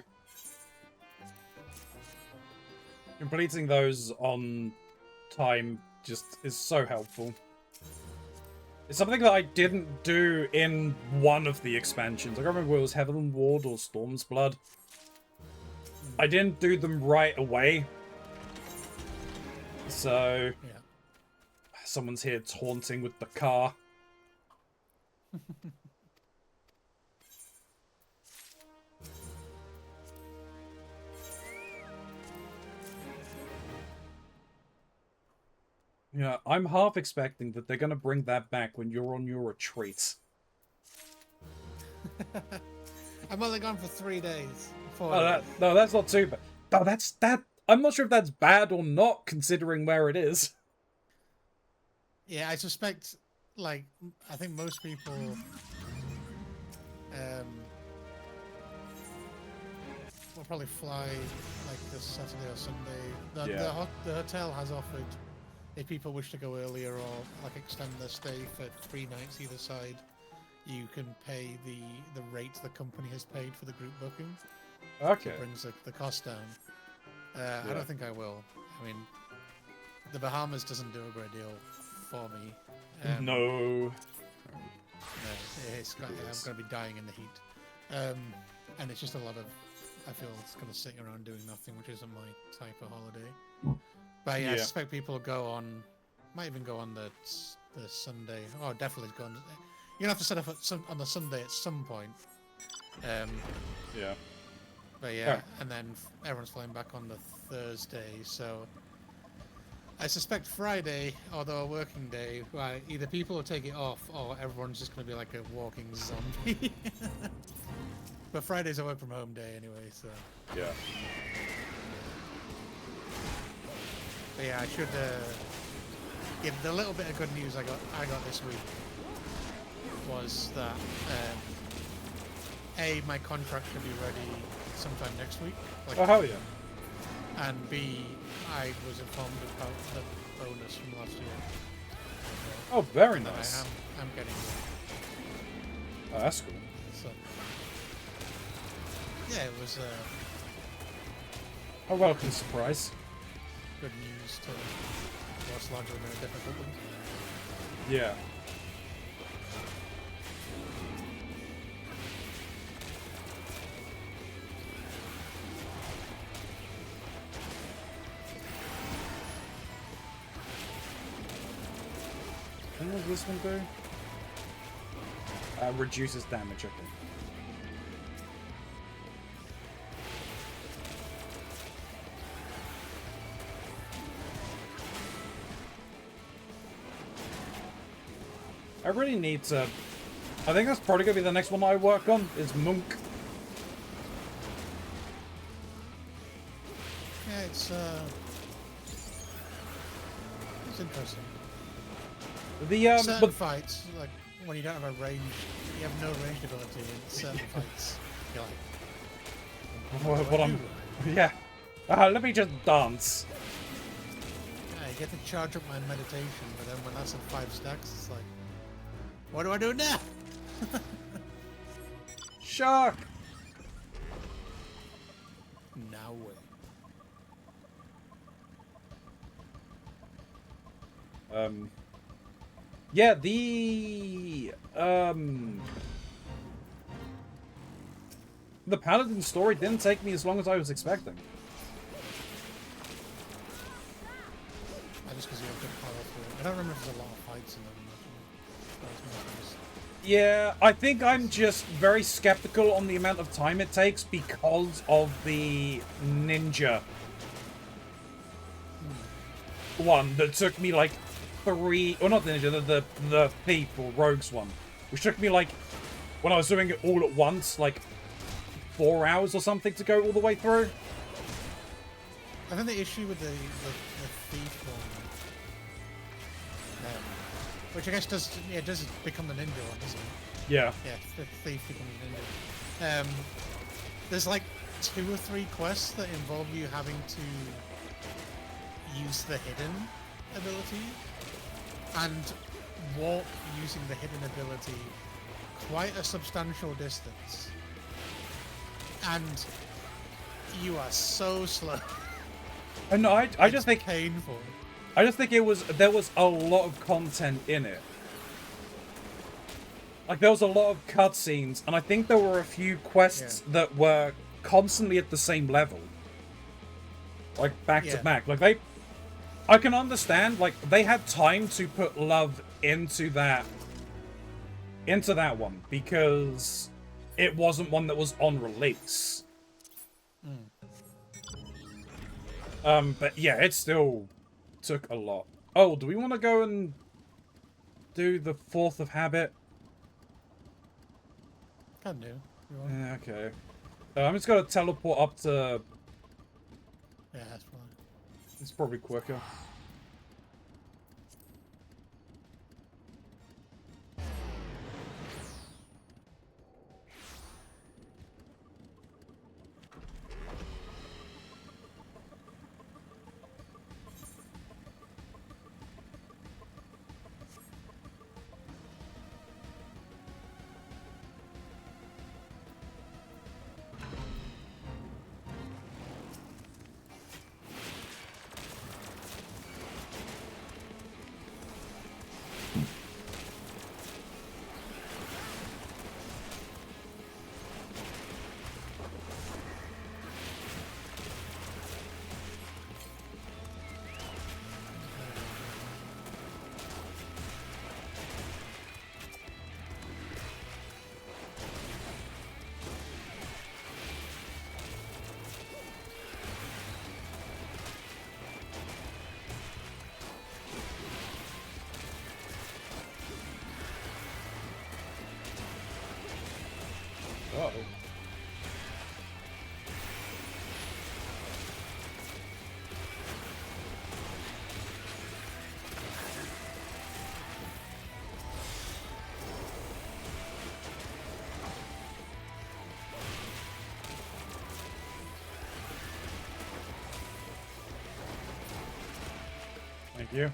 S1: Completing those on time just is so helpful. It's something that I didn't do in one of the expansions. I can't remember whether it was Heaven Ward or Storm's Blood. I didn't do them right away. So
S4: Yeah.
S1: someone's here taunting with the car. Yeah, I'm half expecting that they're gonna bring that back when you're on your retreat.
S4: I'm only gone for 3 days. 4
S1: Oh,
S4: days.
S1: no, that's not too bad. No, that. I'm not sure if that's bad or not, considering where it is.
S4: Yeah, I suspect, like, I think most people will probably fly, like, this Saturday or Sunday. The hotel has offered, if people wish to go earlier or, like, extend their stay for 3 nights either side, you can pay the rate the company has paid for the group booking.
S1: Okay.
S4: It brings the cost down. I don't think I will. I mean, the Bahamas doesn't do a great deal for me.
S1: No.
S4: No, I'm going to be dying in the heat. And it's just a lot of, I feel it's kind of sitting around doing nothing, which isn't my type of holiday. But yeah, I suspect people will go on, might even go on the Sunday. Oh, definitely go on. You're going to have to set up on the Sunday at some point.
S1: Yeah.
S4: But yeah, and then everyone's flying back on the Thursday, so I suspect Friday, although a working day, right, either people will take it off or everyone's just going to be like a walking zombie. But Friday's a work from home day anyway, so.
S1: Yeah.
S4: But yeah, I should give the little bit of good news I got this week was that A, my contract should be ready sometime next week. Like,
S1: Oh, hell yeah.
S4: And B, I was informed about the bonus from last year.
S1: Oh, very
S4: That
S1: nice.
S4: I'm getting it.
S1: Oh, that's cool.
S4: So, yeah, it was
S1: A welcome surprise.
S4: good news to what's largely been a difficult one.
S1: Yeah. What does this one do? Reduces damage, okay. I really need to... I think that's probably going to be the next one I work on, is Monk.
S4: Yeah, it's interesting.
S1: The,
S4: Certain
S1: but
S4: fights, like when you don't have a range, you have no ranged ability in certain fights. You're like,
S1: what I'm... Yeah. Let me just dance.
S4: I get to charge up my meditation, but then when that's at 5 stacks, it's like, what do I do now?
S1: Shark!
S4: Now wait.
S1: Yeah, the Paladin story didn't take me as long as I was expecting.
S4: Just because you have good power through it. I don't remember if there's a lot of fights in them.
S1: Yeah, I think I'm just very skeptical on the amount of time it takes because of the ninja one that took me like 3, or not the ninja, the people rogues one, which took me like, when I was doing it all at once, like 4 hours or something to go all the way through.
S4: I think the issue with the thief one, which I guess does become the ninja one, doesn't it?
S1: Yeah.
S4: Yeah, the thief becomes a ninja. There's like 2 or 3 quests that involve you having to use the hidden ability and walk using the hidden ability quite a substantial distance, and you are so slow.
S1: And I just think
S4: painful.
S1: I just think there was a lot of content in it. Like, there was a lot of cutscenes, and I think there were a few quests that were constantly at the same level. like back to
S4: Yeah.
S1: back. Like I can understand. Like they had time to put love into that one because it wasn't one that was on release. But yeah, it still took a lot. Oh, do we want to go and do the fourth of habit?
S4: Can do. You want?
S1: Yeah, okay. I'm just gonna teleport up to.
S4: Yeah, that's fine.
S1: It's probably quicker. Uh-oh. Thank you.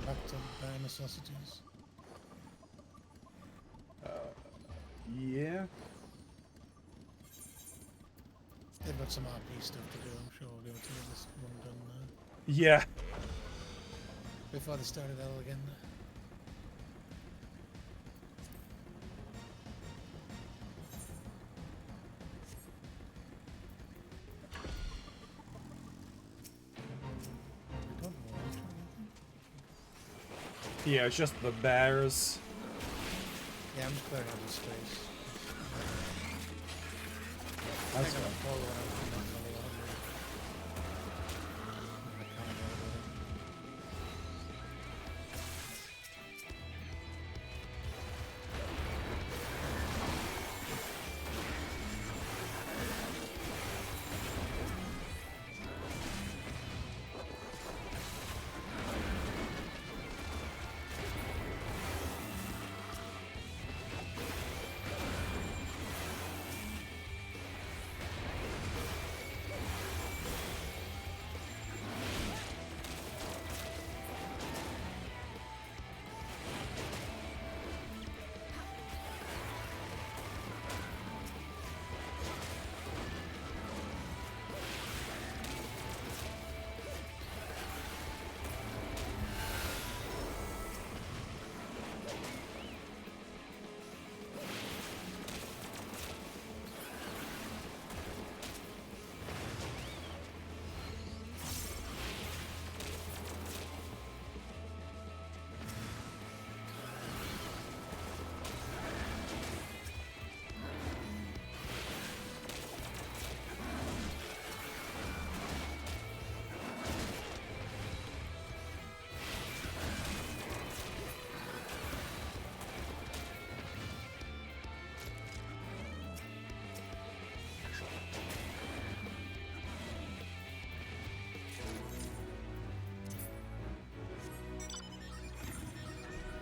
S4: Back to bare necessities.
S1: Yeah.
S4: They've got some RP stuff to do, I'm sure we'll be able to get this one done
S1: Yeah.
S4: before they started hell again. I don't know what
S1: Yeah, it's just the bears.
S4: Yeah, I'm just clearing out the space.
S1: That's
S4: I got
S1: fine.
S4: a follow out from that level 100. I can't go with it.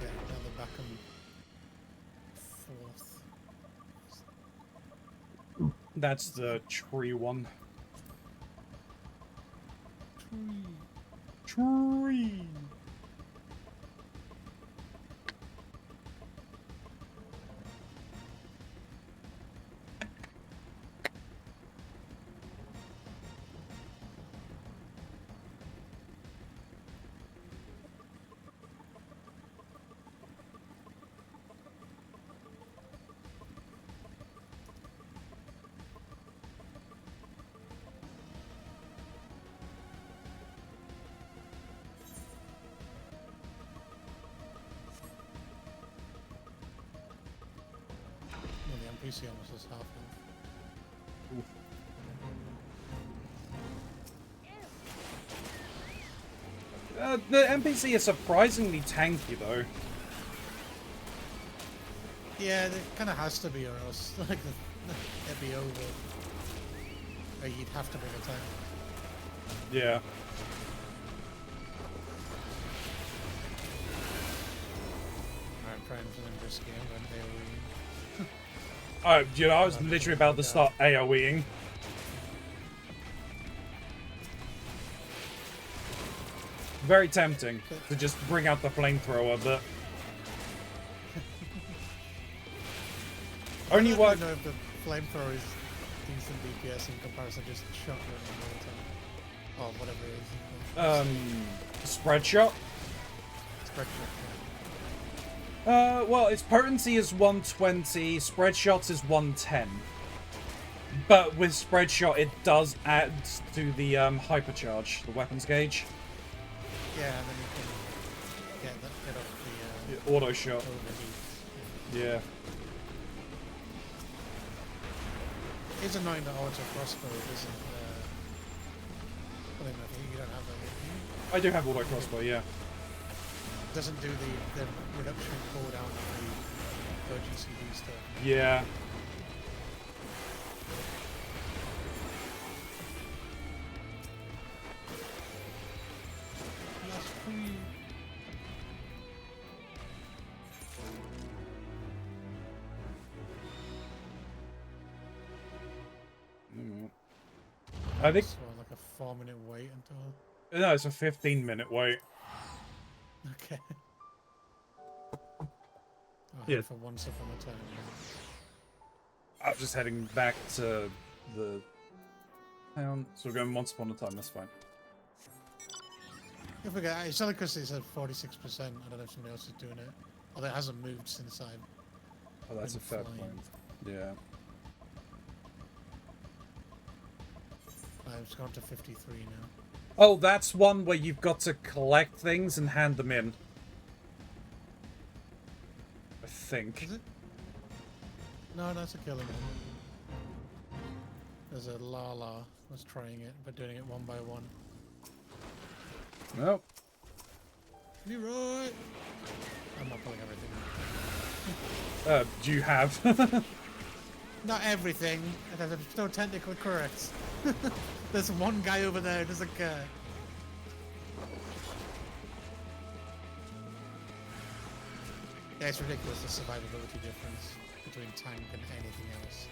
S4: Yeah, now they're back on fourth.
S1: That's the tree one. Tree.
S4: NPC almost has half health.
S3: The NPC is surprisingly tanky, though.
S4: Yeah, it kind of has to be, or else like it'd be over. Or you'd have to bring a tank.
S3: Yeah.
S4: I'm trying something risky. I'm going AoE.
S3: Oh, you know, I was literally about to start AoEing. Very tempting to just bring out the flamethrower, but only
S4: I
S3: work.
S4: don't know if the flamethrower is decent DPS in comparison to just shotgun all the time. Or whatever it is.
S3: Spread shot.
S4: Spread shot.
S3: Well, its potency is 120, spread shots is 110. But with spread shot, it does add to the hypercharge, the weapons gauge.
S4: Yeah, and then you can get off the
S3: Auto shot.
S4: overheat.
S3: Yeah.
S4: It's annoying that auto crossbow isn't. Well, you don't have that.
S3: I do have auto crossbow, yeah.
S4: Doesn't do the reduction cooldown on the OGCD stuff.
S3: Yeah.
S4: That's free.
S3: I think.
S4: So like a 4-minute wait until.
S3: No, it's a 15-minute wait.
S4: Okay.
S3: Yeah.
S4: For once upon a time.
S3: I'm just heading back to the town. So we're going once upon a time, that's fine.
S4: If we get, it's only because it's at 46%. I don't know if somebody else is doing it. Although it hasn't moved since I.
S3: Oh, that's a fair
S4: flying.
S3: point. Yeah.
S4: I've gone to 53 now.
S3: Oh, that's one where you've got to collect things and hand them in. I think.
S4: Is it? No, that's a killing one. There's a Lala was trying it, but doing it one by one.
S3: Nope.
S4: Leroy! I'm not pulling everything.
S3: Do you have?
S4: Not everything. I'm still technically correct. There's one guy over there who doesn't care. Yeah, it's ridiculous the survivability difference between tank and anything else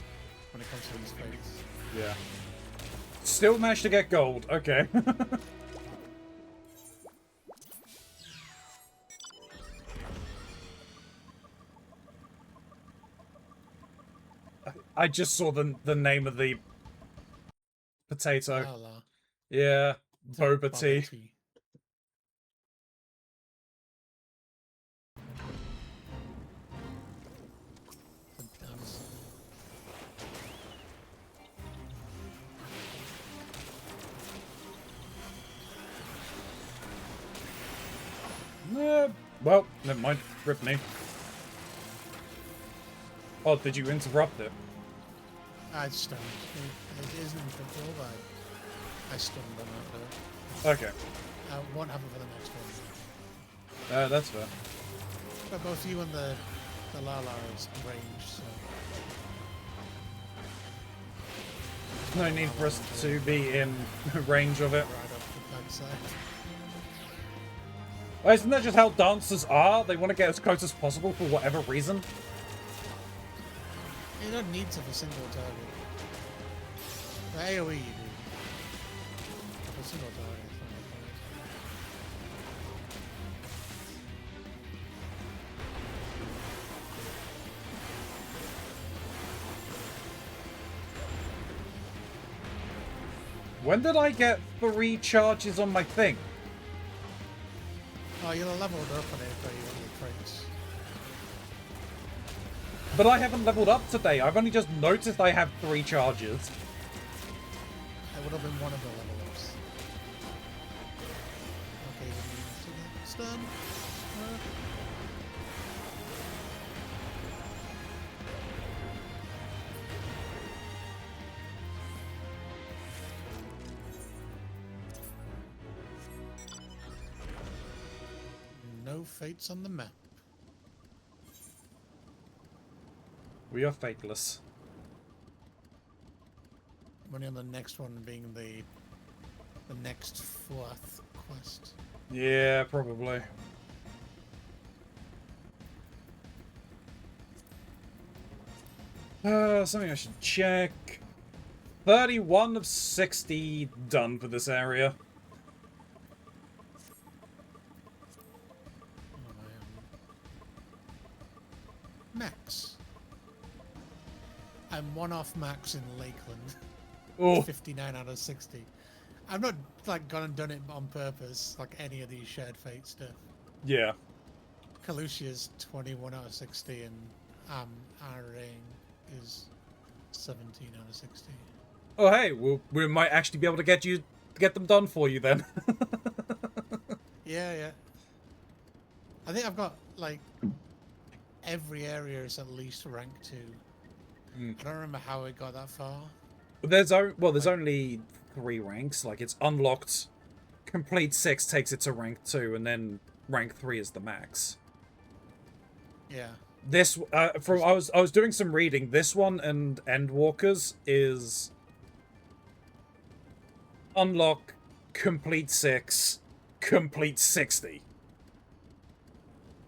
S4: when it comes to these fights.
S3: Yeah. Still managed to get gold. Okay. I just saw the name of the potato.
S4: Lala.
S3: Yeah. Boba tea.
S4: The dance.
S3: Well, never mind. Rip me. Oh, did you interrupt it?
S4: I stunned. It isn't in control, but I stunned on that though.
S3: Okay.
S4: Won't happen for the next one.
S3: That's fair.
S4: But both you and the Lala is range, so.
S3: No need for us to be in range of it.
S4: Right off the backside.
S3: Oh, isn't that just how dancers are? They want to get as close as possible for whatever reason.
S4: You don't need to for single target. For AoE you do. For single target, it's not like
S3: When did I get 3 charges on my thing?
S4: that. Oh, you'll level it up on it for you on your traits.
S3: But I haven't leveled up today. I've only just noticed I have 3 charges.
S4: That would have been one of the level ups. Okay, then stun. no fates on the map.
S1: We are fateless.
S4: Money on the next one being the next fourth quest.
S1: Yeah, probably. Something I should check. 31 of 60 done for this area.
S4: Max. I'm one off max in Lakeland.
S1: Oh,
S4: 59 out of 60. I've not like gone and done it on purpose, like any of these shared fate stuff.
S1: yeah.
S4: Calusia's 21 out of 60 and Arang is 17 out of 60.
S1: Oh, hey, we might actually be able to get them done for you then.
S4: Yeah. I think I've got like every area is at least rank 2. I don't remember how it got that far.
S1: There's only 3 ranks. Like, it's unlocked. Complete 6 takes it to rank 2, and then rank 3 is the max.
S4: Yeah.
S1: This I was doing some reading. This one and Endwalkers is unlock complete 6, complete 60.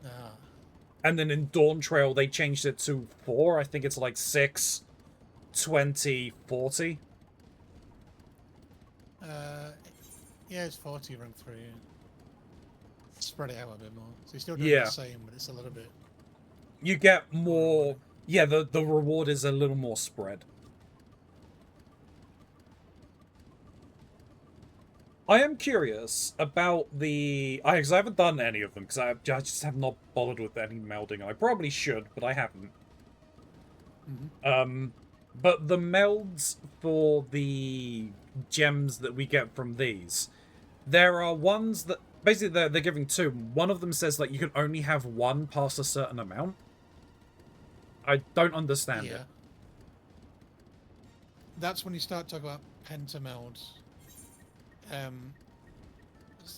S4: Ah.
S1: And then in Dawn Trail they changed it to 4. I think it's like 6, 20, 40.
S4: Yeah, it's 40 rank 3. Yeah. Spread it out a bit more. So you're still doing
S1: Yeah.
S4: the same, but it's a little bit.
S1: You get more. Yeah, the reward is a little more spread. I am curious about because I haven't done any of them, because I just have not bothered with any melding. I probably should, but I haven't. But the melds for the gems that we get from these, there are ones that, basically they're giving 2. One of them says like you can only have 1 past a certain amount. I don't understand it.
S4: That's when you start talking about pentamelds.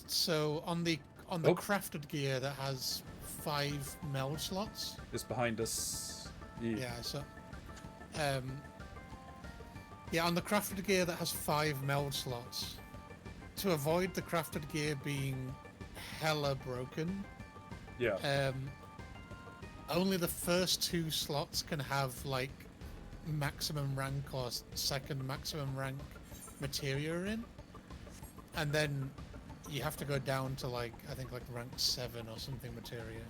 S4: So on the crafted gear that has 5 meld slots.
S1: Just behind us.
S4: Yeah. So, on the crafted gear that has 5 meld slots, to avoid the crafted gear being hella broken.
S1: Yeah.
S4: Only the first 2 slots can have like maximum rank or second maximum rank materia in, and then you have to go down to like I think like rank 7 or something materia.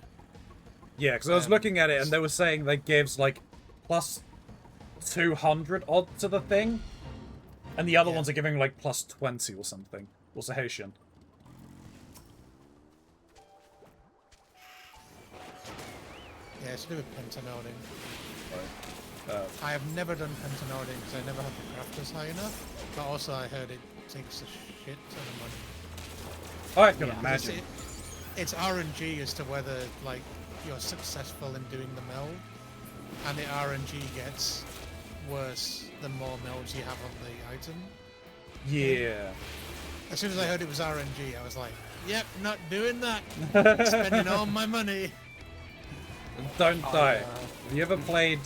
S1: Yeah, because I was looking at it and they were saying that gives like plus 200 odd to the thing, and the other ones are giving like plus 20 or something. Also Haitian.
S4: Yeah, it's to do with pentamelding.
S1: Right.
S4: I have never done pentamelding because I never had the crafters high enough, but also I heard it takes a shit ton of money.
S1: I can imagine.
S4: It's RNG as to whether like you're successful in doing the meld, and the RNG gets worse the more melds you have on the item.
S1: Yeah.
S4: As soon as I heard it was RNG, I was like, "Yep, not doing that. Spending all my money."
S1: Don't die. Have you ever played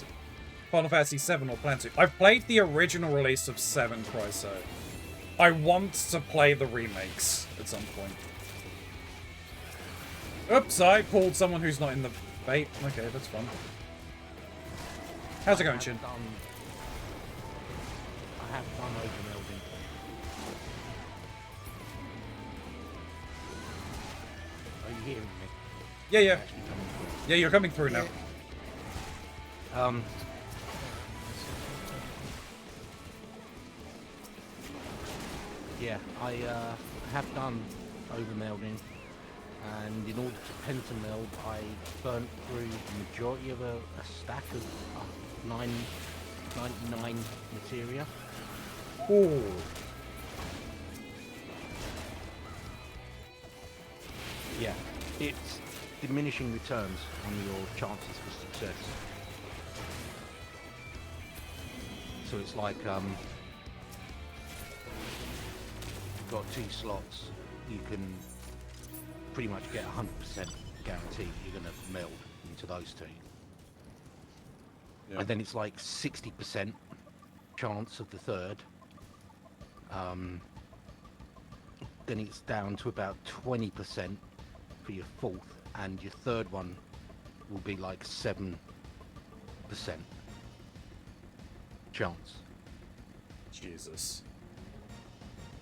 S1: Final Fantasy VII or plan to? I've played the original release of 7 Chryso. I want to play the remakes at some point. Oops, I pulled someone who's not in the bait. Okay, that's fun. How's it going, Chin?
S5: I have done overmelding. Are you hearing me?
S1: Yeah.
S5: Actually coming through.
S1: Yeah, you're coming through now.
S5: Yeah, I have done overmelding, and in order to pentameld, I burnt through the majority of a stack of 99 materia.
S1: Ooh.
S5: Yeah, it's diminishing returns on your chances for success. So it's like you've got 2 slots, you can pretty much get 100% guarantee you're going to meld into those two.
S1: Yeah.
S5: And then it's like 60% chance of the third. Then it's down to about 20% for your fourth, and your third one will be like 7% chance.
S1: Jesus.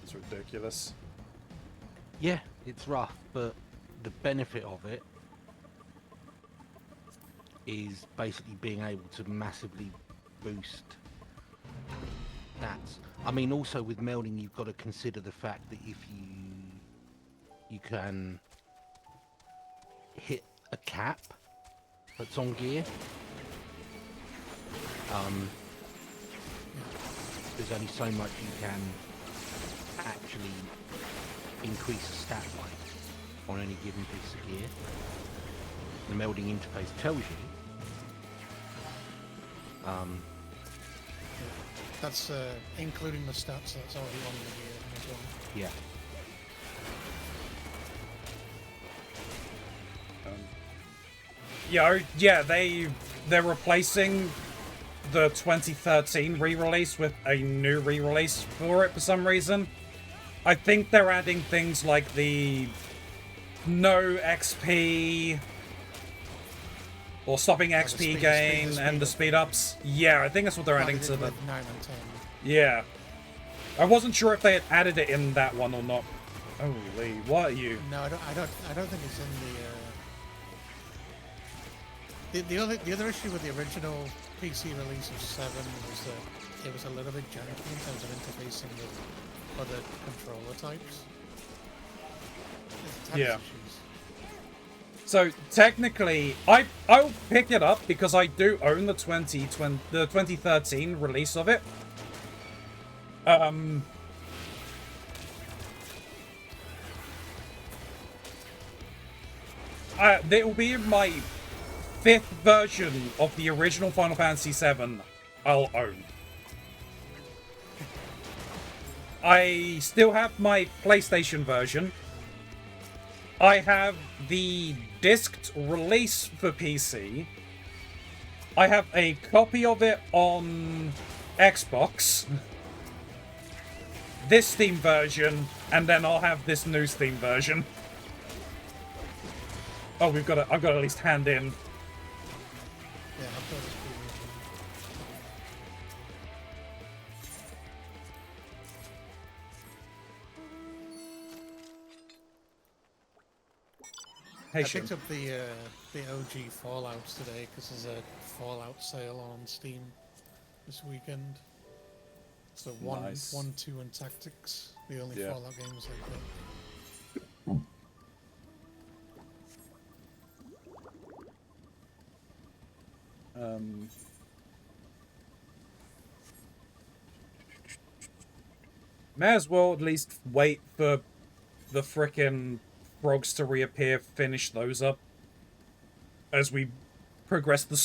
S1: It's ridiculous.
S5: Yeah, it's rough, but the benefit of it is basically being able to massively boost stats. I mean, also with melding, you've got to consider the fact that if you can hit a cap that's on gear, there's only so much you can actually increase a stat line on any given piece of gear. The melding interface tells you.
S4: That's including the stats that's already on the gear as well.
S5: Yeah.
S1: They're replacing the 2013 re-release with a new re-release for it for some reason. I think they're adding things like the no XP or stopping XP gain and the speed ups. Yeah, I think that's what they're adding to the
S4: 9 and 10.
S1: Yeah. I wasn't sure if they had added it in that one or not. Holy, what are you?
S4: No, I don't think it's in the other issue with the original PC release of 7 was that it was a little bit janky in terms of interfacing with other controller types. It had its issues.
S1: So technically, I'll pick it up because I do own the 2013 release of it. It will be my 5th version of the original Final Fantasy VII I'll own. I still have my PlayStation version. I have the disced release for PC. I have a copy of it on Xbox. This Steam version, and then I'll have this new Steam version. Oh, I've got to at least hand in.
S4: Yeah, I've got this preview.
S1: Hey,
S4: I
S1: Shin.
S4: picked up the OG Fallouts today because there's a Fallout sale on Steam this weekend. So
S1: Nice.
S4: 1, 2, and Tactics, the only
S1: Yeah.
S4: Fallout games I've got.
S1: May as well at least wait for the frickin' frogs to reappear, finish those up as we progress the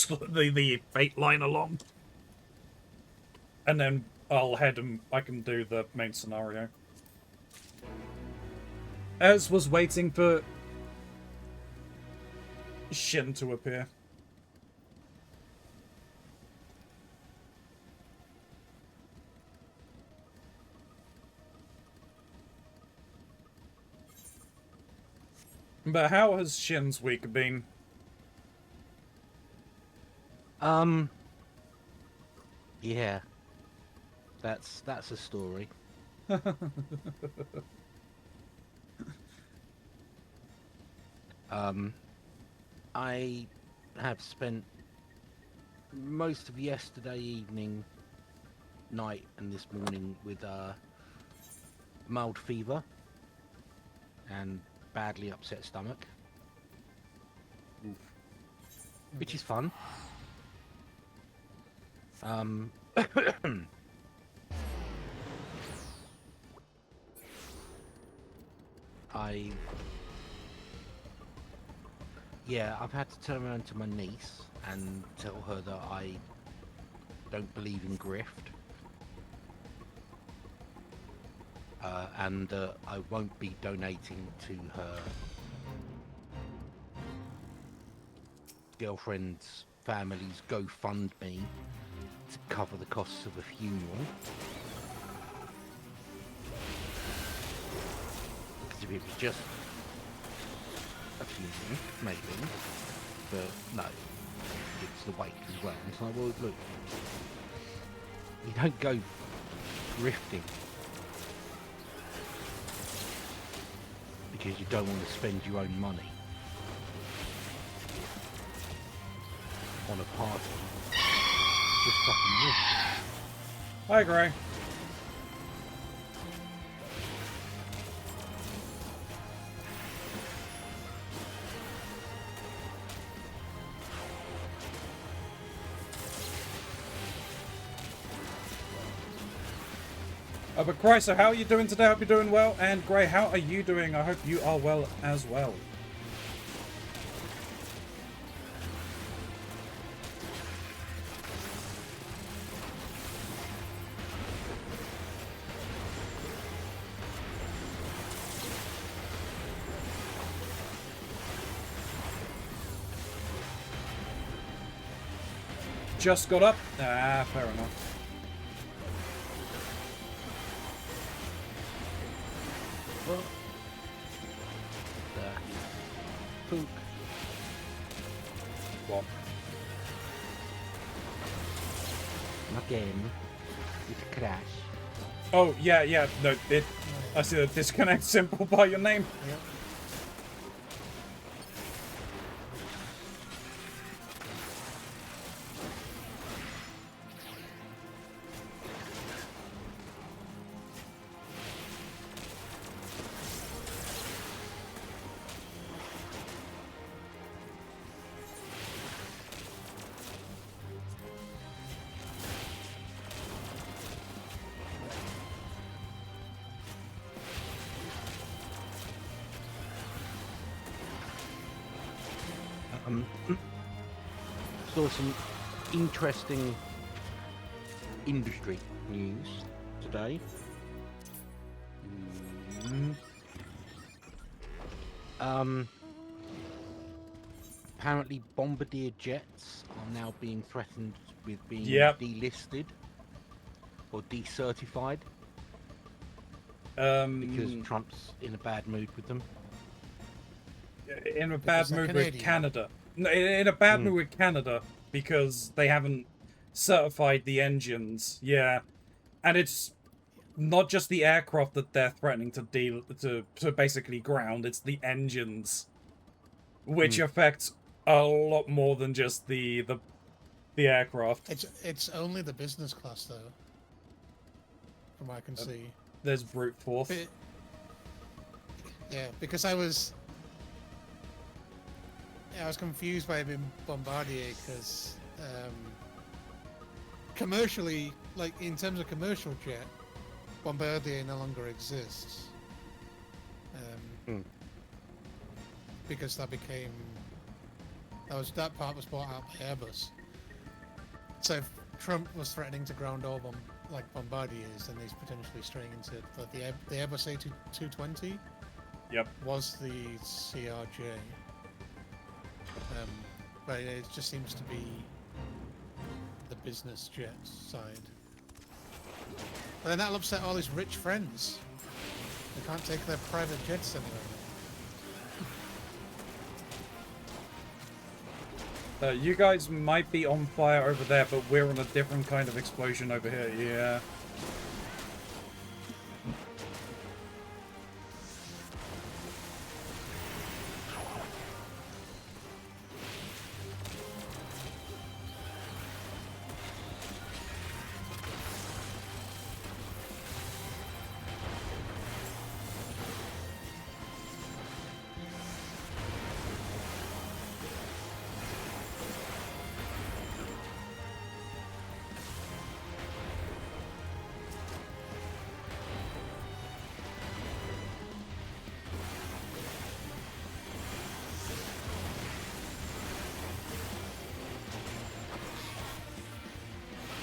S1: fate line along. And then I'll head and I can do the main scenario. As was waiting for Shin to appear. But how has Shin's week been?
S5: Yeah. That's a story. I have spent most of yesterday evening, night, and this morning with mild fever and badly upset stomach, which is fun. I've had to turn around to my niece and tell her that I don't believe in grift, and I won't be donating to her girlfriend's family's GoFundMe to cover the costs of a funeral. Because if it was just a funeral, maybe, but no, it's the wake as well. It's like, well, look, you don't go grifting because you don't want to spend your own money on a party. Just fucking live.
S3: Hi, Gray. But Gray, so how are you doing today? I hope you're doing well. And Gray, how are you doing? I hope you are well as well. Just got up? Ah, fair enough.
S5: What? Poop.
S3: What?
S5: Again. It's a crash.
S3: Oh, yeah, no, I see the disconnect symbol by your name.
S4: Yep.
S5: Saw some interesting industry news today. Apparently bombardier jets are now being threatened with being delisted or decertified because Trump's in a bad mood with them.
S3: In a bad mood with Canada. No, in a bad mood with Canada because they haven't certified the engines. Yeah, and it's not just the aircraft that they're threatening to basically ground. It's the engines, which affects a lot more than just the aircraft.
S4: It's only the business class though, from what I can see.
S3: There's brute force.
S4: Yeah, because I was confused by Bombardier because commercially, like in terms of commercial jet, Bombardier no longer exists. Because that part was bought out by Airbus. So if Trump was threatening to ground all Bombardiers, then he's potentially straying into it. But the Airbus A220 was the CRJ. But it just seems to be the business jet side. But then that'll upset all his rich friends. They can't take their private jets anywhere.
S3: You guys might be on fire over there, but we're on a different kind of explosion over here. Yeah.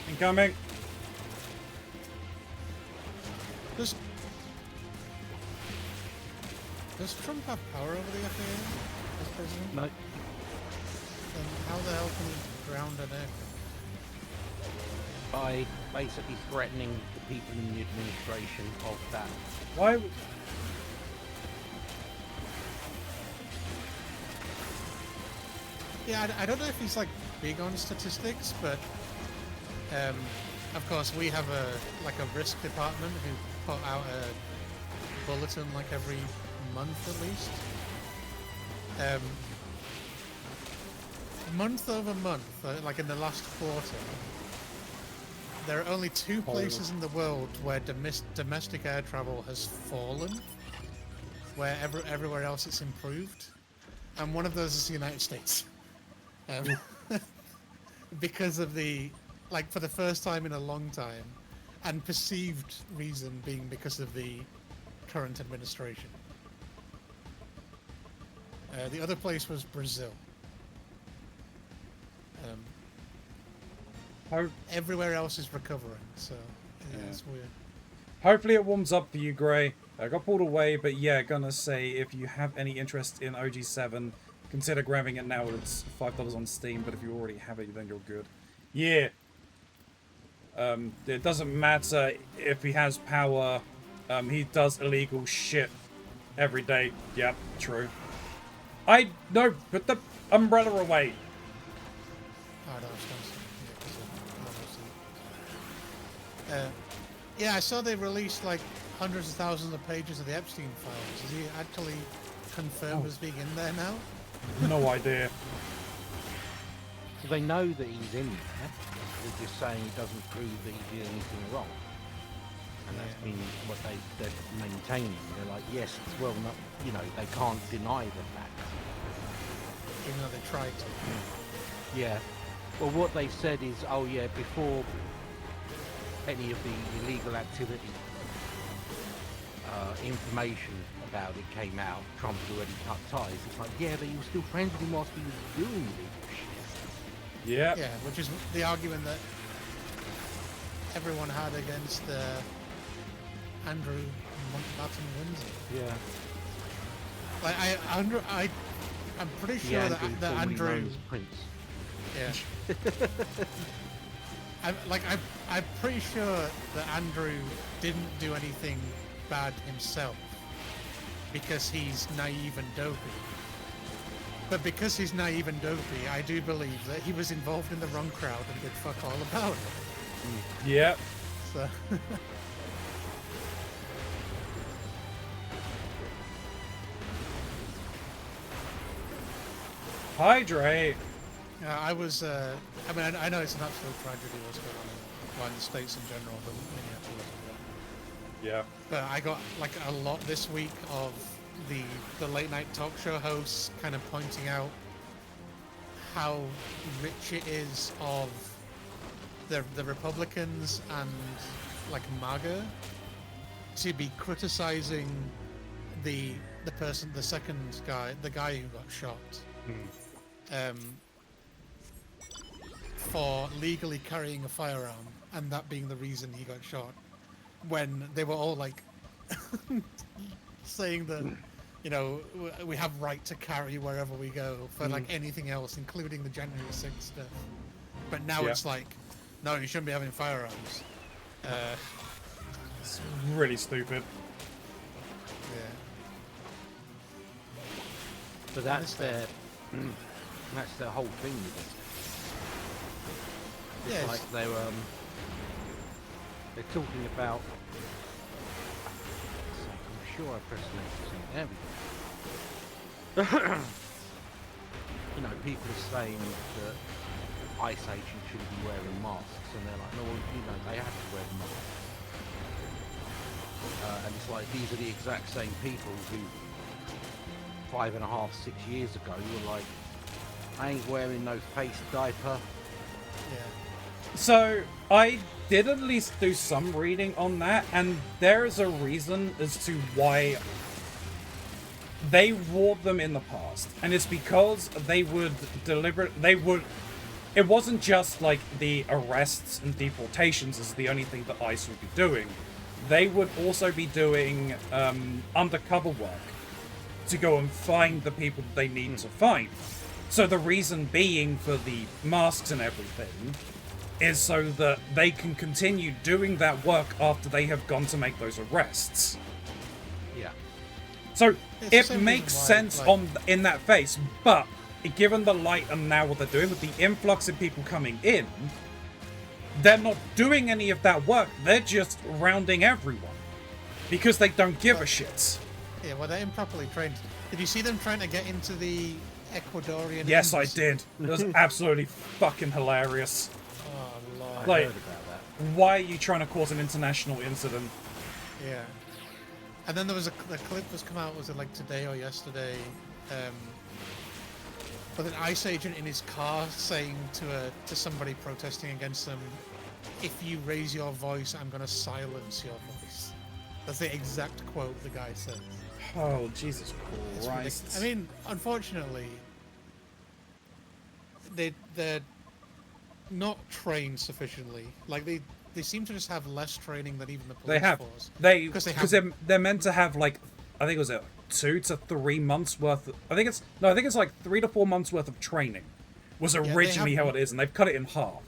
S3: Incoming.
S4: Does Trump have power over the FAA as president?
S5: No.
S4: then how the hell can he ground an aircraft?
S5: By basically threatening the people in the administration of that.
S3: Why? w-
S4: Yeah, I don't know if he's like big on statistics, but of course we have a risk department who put out a bulletin like every month at least. Month over month, like in the last quarter, there are only 2 places in the world where domestic air travel has fallen, where everywhere else it's improved, and one of those is the United States. Because of for the first time in a long time, and perceived reason being because of the current administration. The other place was Brazil.
S3: Ho-
S4: Everywhere else is recovering, so yeah,
S3: Yeah.
S4: it's weird.
S3: Hopefully it warms up for you, Gray. I got pulled away, but yeah, gonna say if you have any interest in OG7, consider grabbing it now. It's $5 on Steam, but if you already have it, then you're good. Yeah. It doesn't matter if he has power. He does illegal shit every day. Yep, true. No, put the umbrella away.
S4: Oh, no, it's nice. Yeah, I saw they released like hundreds of thousands of pages of the Epstein files. Is he actually confirmed as being in there now?
S3: No idea.
S5: They know that he's in there. They're just saying it doesn't prove that he did anything wrong. And that's been what they're maintaining. They're like, yes, it's well, not, they can't deny the fact.
S4: Even though they tried to.
S5: Yeah. Well, what they've said is, oh yeah, before any of the illegal activity information about it came out, Trump had already cut ties. It's like, yeah, but he was still friends with him whilst he was doing illegal shit.
S3: Yeah.
S4: Yeah, which is the argument that everyone had against Andrew Martin Windsor.
S5: Yeah.
S4: Like I'm pretty sure that
S5: formerly
S4: Andrew.
S5: known as Prince.
S4: Yeah. I'm pretty sure that Andrew didn't do anything bad himself because he's naive and dopey. But because he's naive and dopey, I do believe that he was involved in the wrong crowd and did fuck all about it.
S3: Yep.
S4: So
S3: Hydrate.
S4: I was. I mean, I know it's an absolute tragedy what's going on in the States in general, but Minneapolis as well.
S3: Yeah.
S4: But I got like a lot this week of the late night talk show hosts kind of pointing out how rich it is of the Republicans and like MAGA to be criticizing the second guy, the guy who got shot, for legally carrying a firearm and that being the reason he got shot, when they were all like saying that we have right to carry wherever we go for like anything else, including the January 6th stuff. But now it's like, no, you shouldn't be having firearms.
S3: It's really stupid.
S4: Yeah.
S5: But that's their whole thing with it. It's
S4: Yes.
S5: like they're talking about. I'm sure I pressed something. There we go. People are saying that ICE agents shouldn't be wearing masks, and they're like, no, well, they have to wear the masks. And it's like, these are the exact same people who 5.5, 6 years ago were like, I ain't wearing no face diaper.
S4: Yeah.
S3: So, I did at least do some reading on that, and there is a reason as to why they wore them in the past. And it's because it wasn't just like the arrests and deportations is the only thing that ICE would be doing. They would also be doing undercover work to go and find the people that they need to find. So the reason being for the masks and everything is so that they can continue doing that work after they have gone to make those arrests.
S5: Yeah.
S3: So
S4: It's the
S3: it
S4: same
S3: makes
S4: reason why,
S3: sense
S4: like-
S3: in that face, but given the light and now what they're doing with the influx of people coming in, they're not doing any of that work. They're just rounding everyone because they don't give a shit.
S4: Yeah, well, they're improperly trained. Did you see them trying to get into the Ecuadorian?
S3: Yes, I
S4: embassy?
S3: did. It was absolutely fucking hilarious.
S4: Oh lord.
S3: Like,
S5: Heard about that.
S3: why are you trying to cause an international incident?
S4: Yeah. And then there was a clip was come out, was it like today or yesterday? With an ICE agent in his car saying to somebody protesting against them, "If you raise your voice, I'm gonna silence your voice." That's the exact quote the guy says.
S3: Oh, Jesus
S4: It's
S3: Christ.
S4: ridiculous. I mean, unfortunately, they're not trained sufficiently. Like they seem to just have less training than even the police
S3: They have.
S4: force.
S3: Because
S4: they have-
S3: they're meant to have like, I think it was 2 to 3 months worth. I think it's like 3 to 4 months worth of training. Was
S4: they
S3: originally
S4: have-
S3: how it is, and they've cut it in half.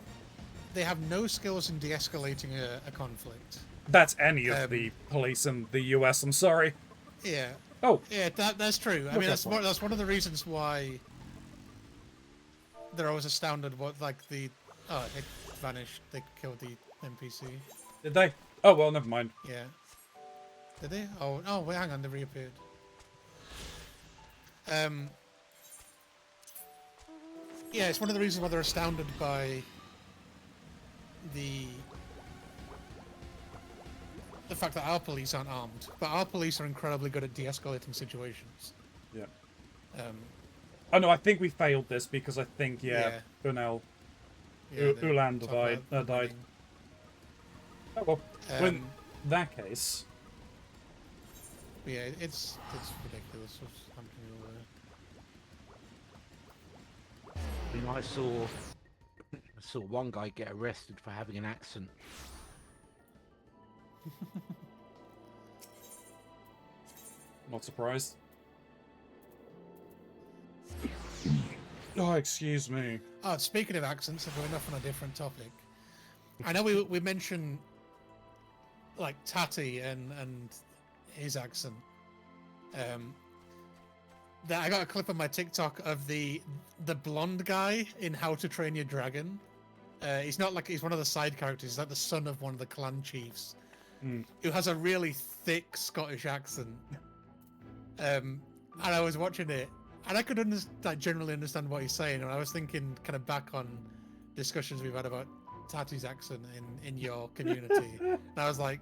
S4: They have no skills in de-escalating a conflict.
S3: That's any of
S4: Um,
S3: the police in the US. I'm sorry.
S4: Yeah.
S3: Oh,
S4: Yeah, that's true. I
S3: Look
S4: mean,
S3: at that.
S4: that's one of the reasons why they're always astounded. What like it vanished. They killed the NPC.
S3: did they? Oh well, never mind.
S4: Yeah. Did they? Oh, wait, hang on, they reappeared. Yeah, it's one of the reasons why they're astounded by the fact that our police aren't armed, but our police are incredibly good at de-escalating situations.
S3: Yeah.
S4: Um,
S3: Oh no, I think we failed this because I think
S4: Yeah.
S3: Bunel
S4: yeah, the
S3: Ulan
S4: top
S3: died.
S4: of the
S3: Died.
S4: thing.
S3: Oh well. In
S4: Um,
S3: that case,
S4: Yeah, it's ridiculous what's happening over there.
S5: You know, I saw one guy get arrested for having an accent.
S3: not surprised. Oh, excuse me.
S4: Oh, speaking of accents, if we're enough on a different topic, I know we mentioned like Tatty and his accent. That I got a clip on my TikTok of the blonde guy in How to Train Your Dragon. He's not like he's one of the side characters. He's like the son of one of the clan chiefs, who has a really thick Scottish accent. And I was watching it, and I could generally understand what he's saying. And I was thinking, kind of back on discussions we've had about Tati's accent in your community. And I was like,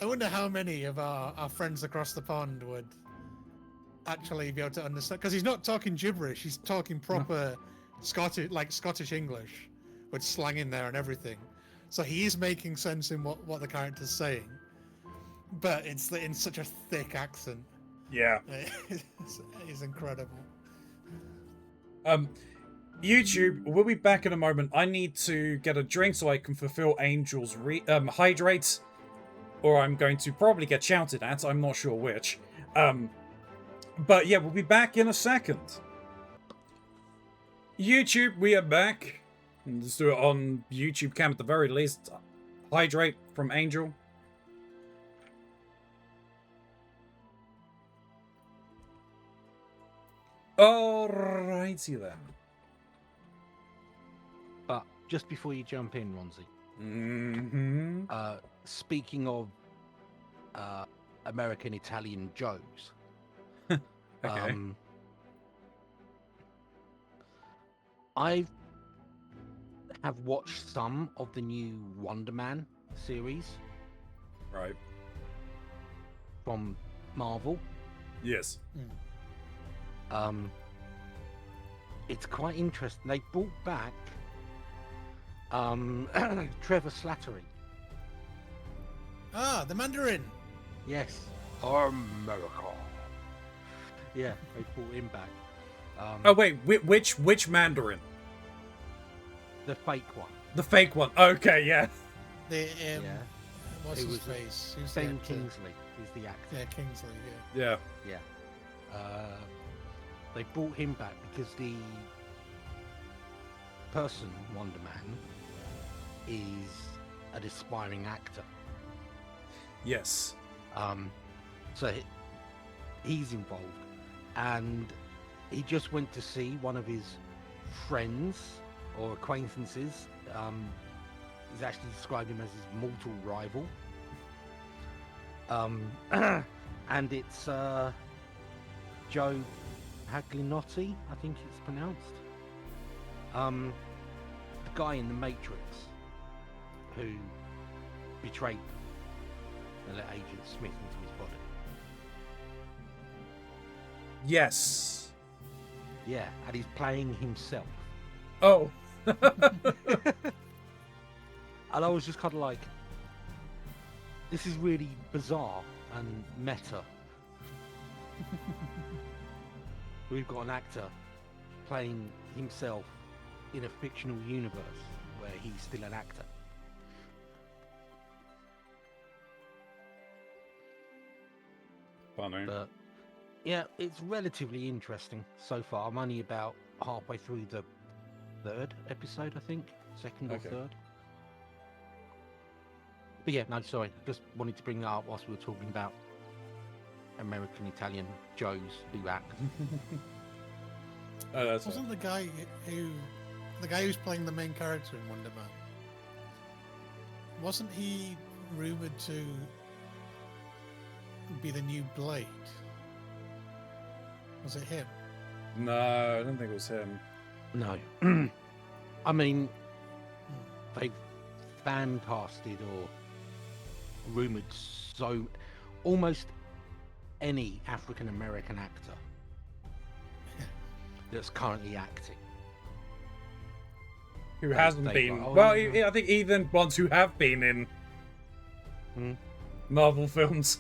S4: I wonder how many of our friends across the pond would actually be able to understand, because he's not talking gibberish. He's talking proper Scottish English with slang in there and everything. So he is making sense in what the character's saying, but it's in such a thick accent.
S3: Yeah.
S4: It's incredible.
S3: YouTube, we'll be back in a moment. I need to get a drink so I can fulfill Angel's hydrate, or I'm going to probably get shouted at. I'm not sure which. But yeah, we'll be back in a second. YouTube, we are back. Let's do it on YouTube cam at the very least. Hydrate from Angel. Alrighty then.
S5: But just before you jump in, Ronzi,
S3: Mm-hmm.
S5: speaking of American Italian Joes,
S3: Okay.
S5: I have watched some of the new Wonder Man series
S3: Right.
S5: from Marvel.
S3: Yes.
S5: It's quite interesting. They brought back Trevor Slattery.
S4: Ah, the Mandarin.
S5: Yes, America. Yeah, they brought him back.
S3: Oh wait, which Mandarin?
S5: The fake one.
S3: The fake one. Okay, yeah.
S4: The
S5: Yeah.
S4: what's
S5: It
S4: his
S5: was
S4: face? Who's the
S5: Ben
S4: actor?
S5: Kingsley is the actor.
S4: Yeah, Kingsley. Yeah.
S3: Yeah.
S5: Yeah. They brought him back because person, Wonder Man, is an aspiring actor.
S1: Yes.
S5: So he's involved, and he just went to see one of his friends or acquaintances. He's actually described him as his mortal rival. And it's Joe Paglinotti, I think it's pronounced. The guy in the Matrix who betrayed and let Agent Smith into his body.
S1: Yes.
S5: Yeah, and he's playing himself.
S1: Oh.
S5: And I was just kind of like, this is really bizarre and meta. We've got an actor playing himself in a fictional universe where he's still an actor.
S1: Funny.
S5: But yeah, it's relatively interesting so far. I'm only about halfway through the third episode, I think. Second or
S1: Okay.
S5: third. But yeah, no, sorry. Just wanted to bring that up whilst we were talking about American Italian Joes who act.
S1: Oh, that's
S4: Wasn't the guy who's playing the main character in Wonder Man? Wasn't he rumored to be the new Blade? Was it him?
S1: No, I don't think it was him.
S5: No. I mean, they've fan casted or rumoured so almost any African American actor that's currently acting.
S1: Who hasn't
S5: they
S1: been?
S5: got- oh,
S1: Well,
S5: no.
S1: I think even ones who have been in
S5: Hmm.
S1: Marvel films.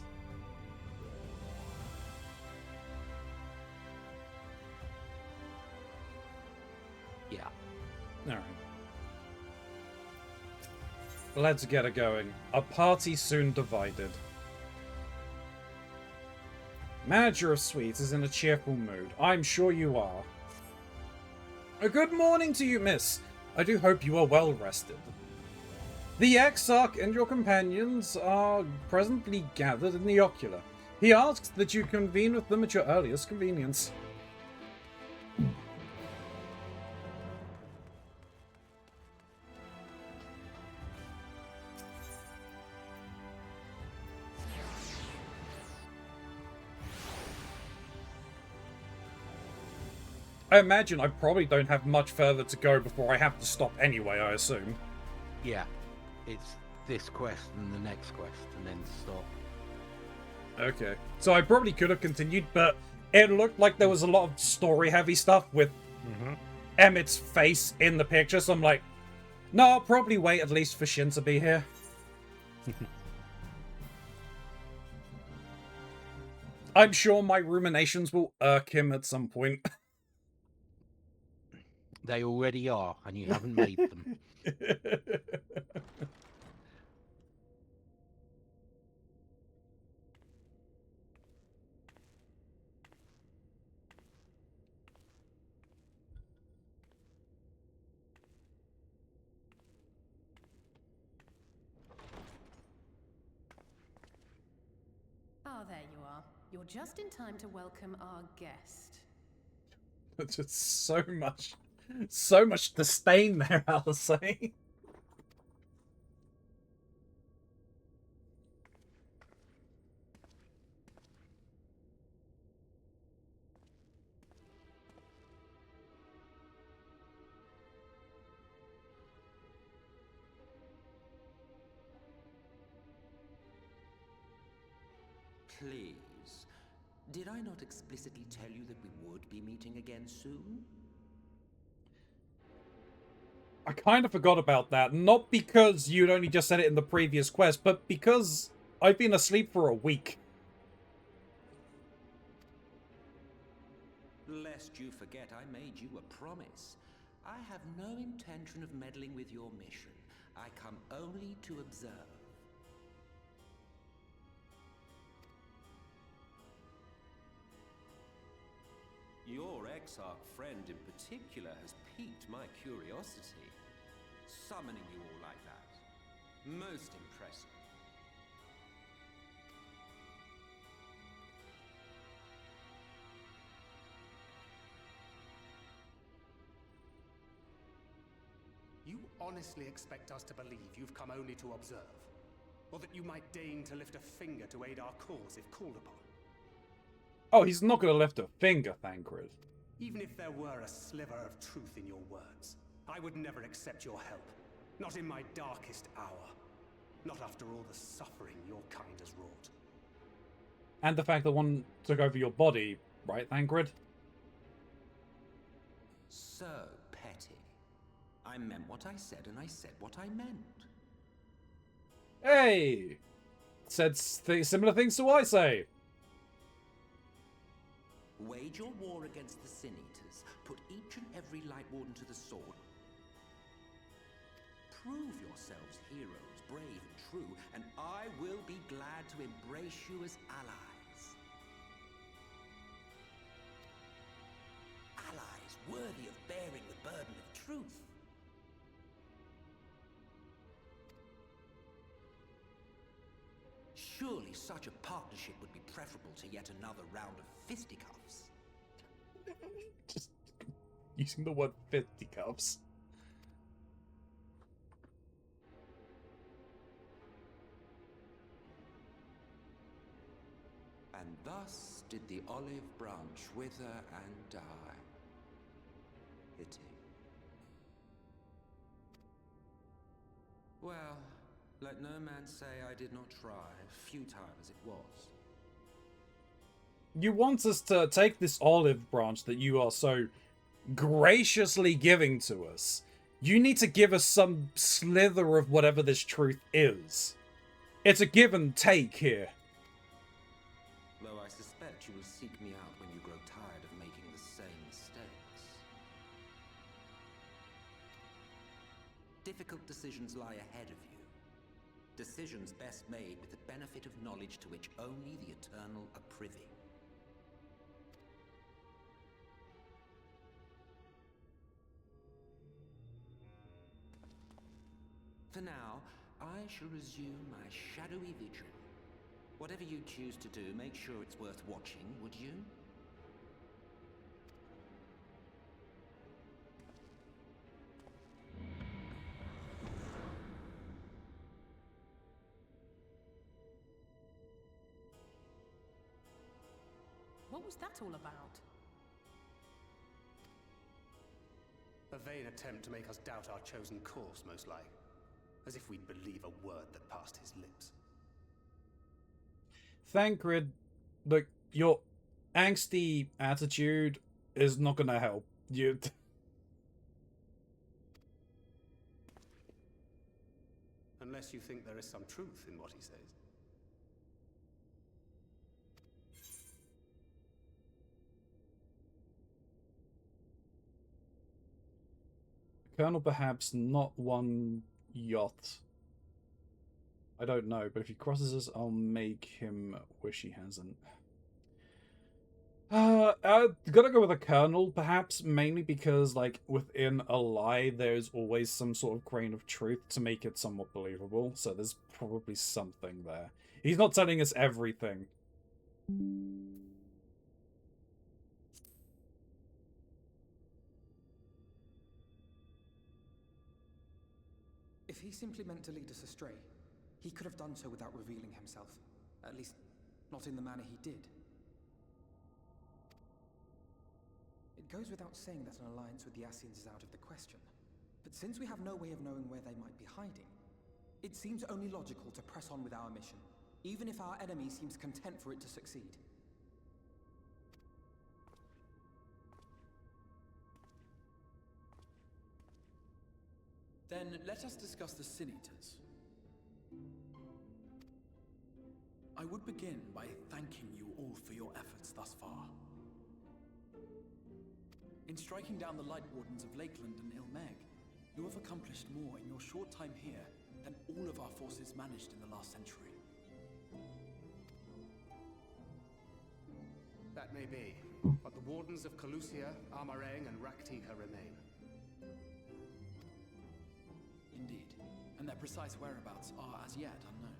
S5: Yeah.
S1: Alright. Let's get it going. A party soon divided. Manager of Sweets is in a cheerful mood. I'm sure you are. A good morning to you, miss. I do hope you are well rested. The Exarch and your companions are presently gathered in the ocular. He asks that you convene with them at your earliest convenience. I imagine I probably don't have much further to go before I have to stop anyway, I assume.
S5: Yeah. It's this quest and the next quest and then stop.
S1: Okay. So I probably could have continued, but it looked like there was a lot of story-heavy stuff with Emmett's face in the picture, so I'm like, no, I'll probably wait at least for Shin to be here. I'm sure my ruminations will irk him at some point.
S5: They already are, and you haven't made them.
S6: Ah, there you are. You're just in time to welcome our guest.
S1: It's just so much disdain there, I'll say.
S7: Please. Did I not explicitly tell you that we would be meeting again soon?
S1: I kind of forgot about that. Not because you'd only just said it in the previous quest, but because I've been asleep for a week.
S7: Lest you forget, I made you a promise. I have no intention of meddling with your mission. I come only to observe. Your exarch friend in particular has piqued my curiosity. Summoning you all like that. Most impressive.
S2: You honestly expect us to believe you've come only to observe? Or that you might deign to lift a finger to aid our cause if called upon?
S3: Oh, he's not going to lift a finger, Thancred.
S2: Even if there were a sliver of truth in your words, I would never accept your help. Not in my darkest hour. Not after all the suffering your kind has wrought.
S3: And the fact that one took over your body, right, Thancred?
S7: So petty. I meant what I said, and I said what I meant.
S3: Hey! Said similar things to what I say.
S7: Wage your war against the Sin Eaters. Put each and every Light Warden to the sword. Prove yourselves heroes, brave and true, and I will be glad to embrace you as allies. Allies worthy of bearing the burden of truth. Surely such a partnership would be preferable to yet another round of fisticuffs.
S3: Just using the word fisticuffs.
S7: And thus did the olive branch wither and die. Pity. Well, let no man say I did not try, futile as it was.
S3: You want us to take this olive branch that you are so graciously giving to us. You need to give us some slither of whatever this truth is. It's a give and take here.
S7: Though I suspect you will seek me out when you grow tired of making the same mistakes. Difficult decisions lie ahead of you. Decisions best made with the benefit of knowledge to which only the Eternal are privy. For now, I shall resume my shadowy vigil. Whatever you choose to do, make sure it's worth watching, would you?
S6: What was that all about?
S2: A vain attempt to make us doubt our chosen course, most like. As if we'd believe a word that passed his lips.
S3: Thancred, look, your angsty attitude is not gonna help you.
S2: Unless you think there is some truth in what he says.
S3: Colonel, perhaps not one yacht. I don't know, but if he crosses us, I'll make him wish he hasn't. Gotta go with a colonel, perhaps, mainly because, like, within a lie, there's always some sort of grain of truth to make it somewhat believable, so there's probably something there. He's not telling us everything.
S8: If he simply meant to lead us astray, he could have done so without revealing himself. At least, not in the manner he did. It goes without saying that an alliance with the Ascians is out of the question. But since we have no way of knowing where they might be hiding, it seems only logical to press on with our mission, even if our enemy seems content for it to succeed.
S9: Then let us discuss the Sin Eaters. I would begin by thanking you all for your efforts thus far. In striking down the Light Wardens of Lakeland and Ilmeg, you have accomplished more in your short time here than all of our forces managed in the last century.
S2: That may be, but the wardens of Calusia, Amareng, and Raktika remain.
S9: Indeed. And their precise whereabouts are as yet unknown.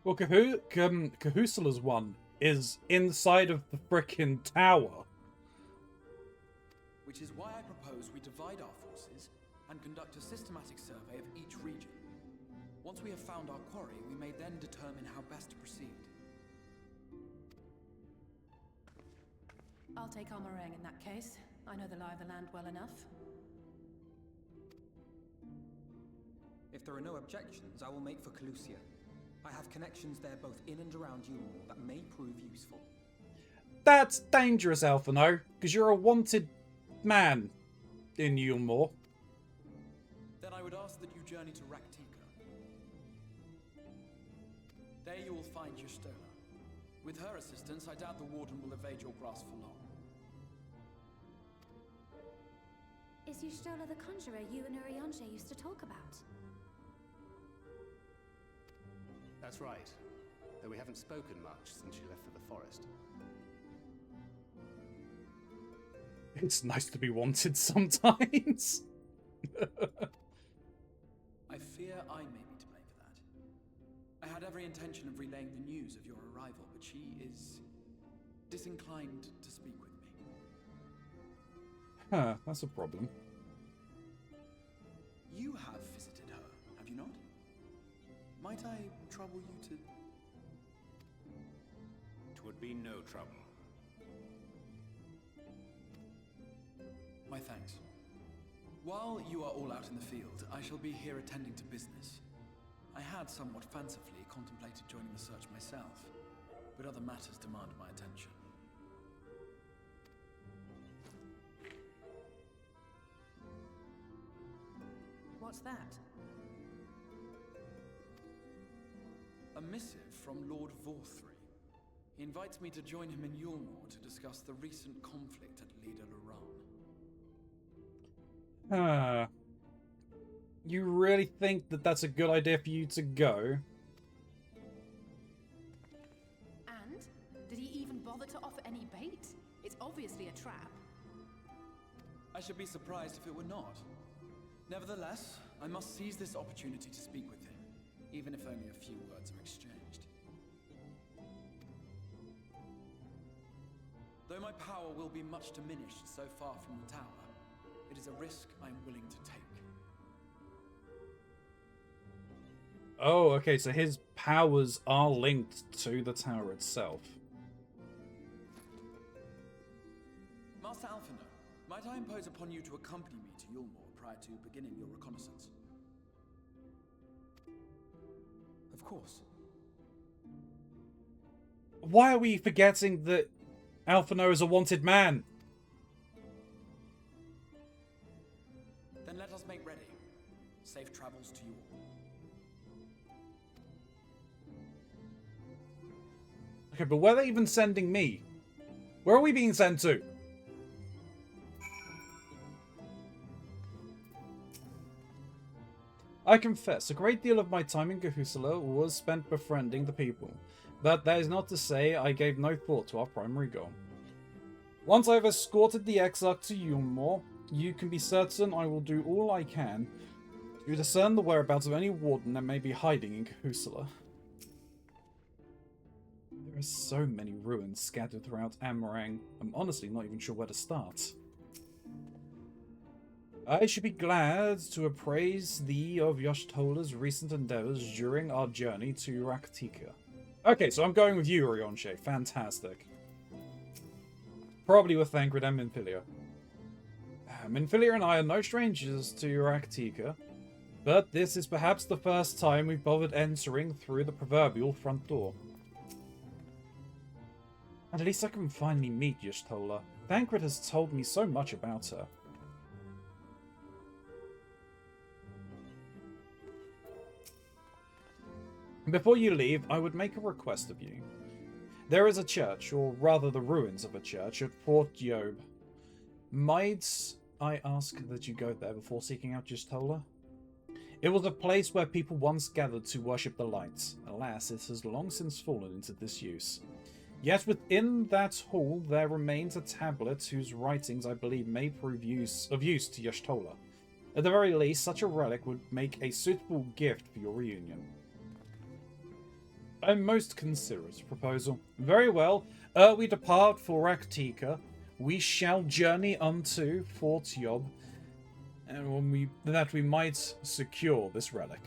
S3: Well, Kahusula's one is inside of the frickin' tower.
S9: Which is why I propose we divide our forces and conduct a systematic survey of each region. Once we have found our quarry, we may then determine how best to proceed.
S6: I'll take Amareng in that case. I know the lie of the land well enough.
S8: If there are no objections, I will make for Calusia. I have connections there both in and around Yulmore that may prove useful.
S3: That's dangerous, Alphino, because you're a wanted man in Yulmore.
S9: Then I would ask that you journey to Raktika. There you will find Y'shtola. With her assistance, I doubt the Warden will evade your grasp for long.
S10: Is Y'shtola the conjurer you and Urianger used to talk about?
S2: That's right. Though we haven't spoken much since she left for the forest.
S3: It's nice to be wanted sometimes.
S9: I fear I may be to blame for that. I had every intention of relaying the news of your arrival, but she is disinclined to speak with me.
S3: Huh, that's a problem.
S9: You have visited her, have you not? Might I trouble you to...
S2: Twould be no trouble.
S9: My thanks. While you are all out in the field, I shall be here attending to business. I had somewhat fancifully contemplated joining the search myself, but other matters demand my attention.
S6: What's that?
S9: A missive from Lord Vorthry. He invites me to join him in Yulmore to discuss the recent conflict at Lida Luran.
S3: You really think that that's a good idea for you to go?
S6: And? Did he even bother to offer any bait? It's obviously a trap.
S9: I should be surprised if it were not. Nevertheless, I must seize this opportunity to speak with him, even if only a few words are exchanged. Though my power will be much diminished so far from the tower, it is a risk I am willing to take.
S3: Oh, okay, so his powers are linked to the tower itself.
S9: Master Alphino, might I impose upon you to accompany me to Yulmore prior to beginning your reconnaissance?
S8: Of course.
S3: Why are we forgetting that Alphino is a wanted man?
S9: Then let us make ready. Safe travels to you all.
S3: Okay, but where are they even sending me? Where are we being sent to? I confess, a great deal of my time in Kahusula was spent befriending the people, but that is not to say I gave no thought to our primary goal. Once I have escorted the Exarch to Yulmore, you can be certain I will do all I can to discern the whereabouts of any warden that may be hiding in Kahusula. There are so many ruins scattered throughout Amareng, I'm honestly not even sure where to start. I should be glad to appraise thee of Y'shtola's recent endeavors during our journey to Raktika. Okay, so I'm going with you, Urianger. Fantastic. Probably with Thancred and Minfilia. Minfilia and I are no strangers to Raktika, but this is perhaps the first time we've bothered entering through the proverbial front door. And at least I can finally meet Y'shtola. Thancred has told me so much about her. Before you leave, I would make a request of you. There is a church, or rather the ruins of a church, at Fort Yob. Might I ask that you go there before seeking out Y'shtola? It was a place where people once gathered to worship the light. Alas, it has long since fallen into disuse. Yet within that hall there remains a tablet whose writings I believe may prove of use to Y'shtola. At the very least, such a relic would make a suitable gift for your reunion. A most considerate proposal. Very well. We depart for Raktika. We shall journey unto Fort Yob, and that we might secure this relic.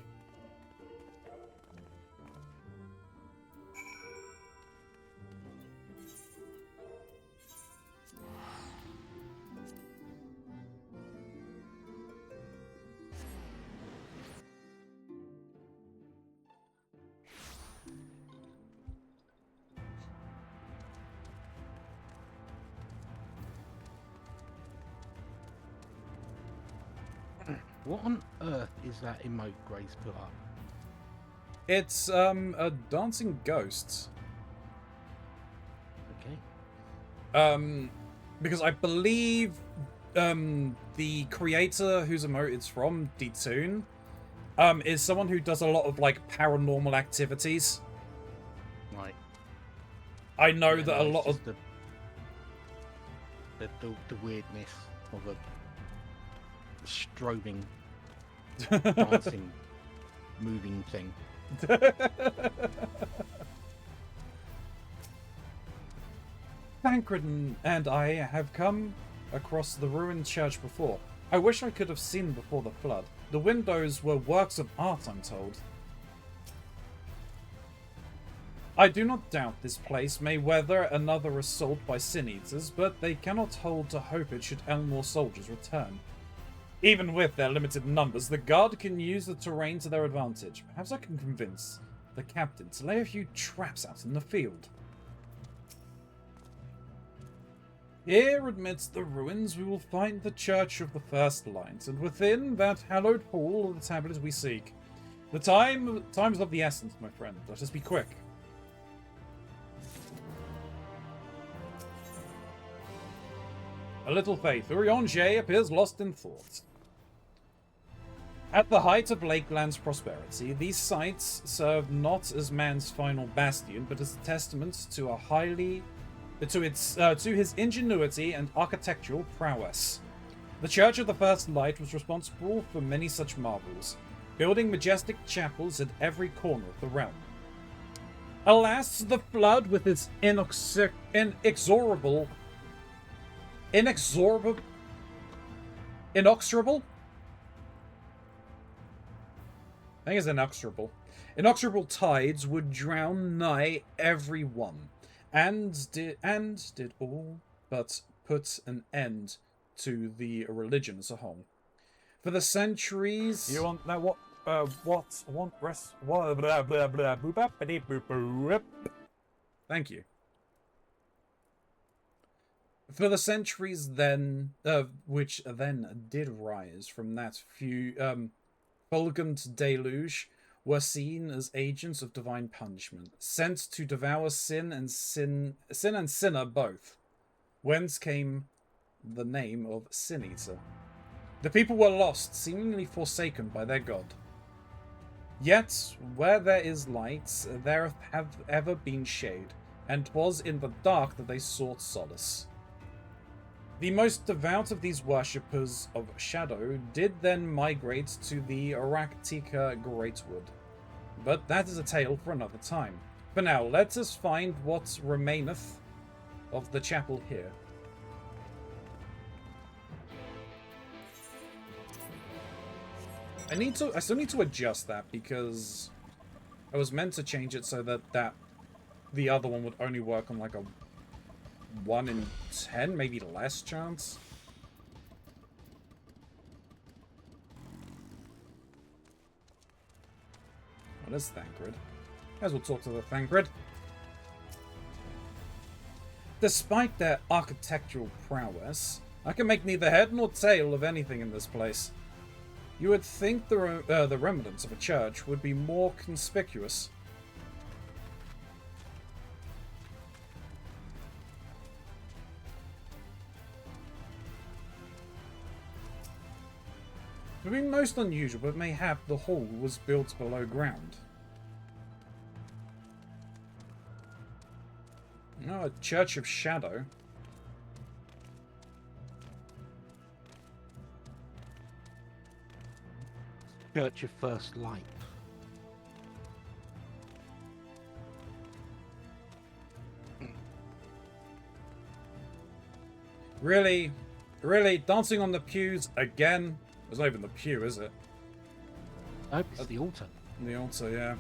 S5: What on earth is that emote Grace put up?
S3: It's a dancing ghost.
S5: Okay.
S3: Because I believe the creator whose emote it's from, Detoon, is someone who does a lot of like paranormal activities.
S5: Right.
S3: I know that a lot of
S5: the weirdness of a strobing, dancing, moving thing.
S3: Tancred and I have come across the ruined church before. I wish I could have seen before the flood. The windows were works of art, I'm told. I do not doubt this place may weather another assault by sin-eaters, but they cannot hold to hope it should Elmore soldiers return. Even with their limited numbers, the guard can use the terrain to their advantage. Perhaps I can convince the captain to lay a few traps out in the field. Here, amidst the ruins, we will find the Church of the First Light, and within that hallowed hall of the tablet we seek. The time is of the essence, my friend. Let us be quick. A little faith. Urianger appears lost in thought. At the height of Lakeland's prosperity, these sites served not as man's final bastion, but as a testament to his ingenuity and architectural prowess. The Church of the First Light was responsible for many such marvels, building majestic chapels at every corner of the realm. Alas, the flood, with its inexorable tides would drown nigh every one, and did all but put an end to the religion as a whole. For the centuries...
S1: You want know what? I want rest. Blah blah blah blah. Boop bop boop boop.
S3: Thank you. For the centuries then, which then did rise from that fulgent deluge, were seen as agents of divine punishment, sent to devour sin and sinner both, whence came the name of Sin-Eater. The people were lost, seemingly forsaken by their god. Yet, where there is light, there have ever been shade, and 'twas in the dark that they sought solace. The most devout of these worshippers of shadow did then migrate to the Raktika Greatwood. But that is a tale for another time. For now, let us find what remaineth of the chapel here. I still need to adjust that because I was meant to change it so that the other one would only work on like a 1 in 10, maybe less chance. What is Thancred? As we'll talk to the Thancred. Despite their architectural prowess, I can make neither head nor tail of anything in this place. You would think the remnants of a church would be more conspicuous. It would be most unusual, but mayhap the hall was built below ground.
S1: Oh, a Church of Shadow.
S5: Church of First Light.
S1: Really? Really? Dancing on the pews again? There's not even the pew, is it?
S5: Nope, it's the altar.
S1: The altar, yeah.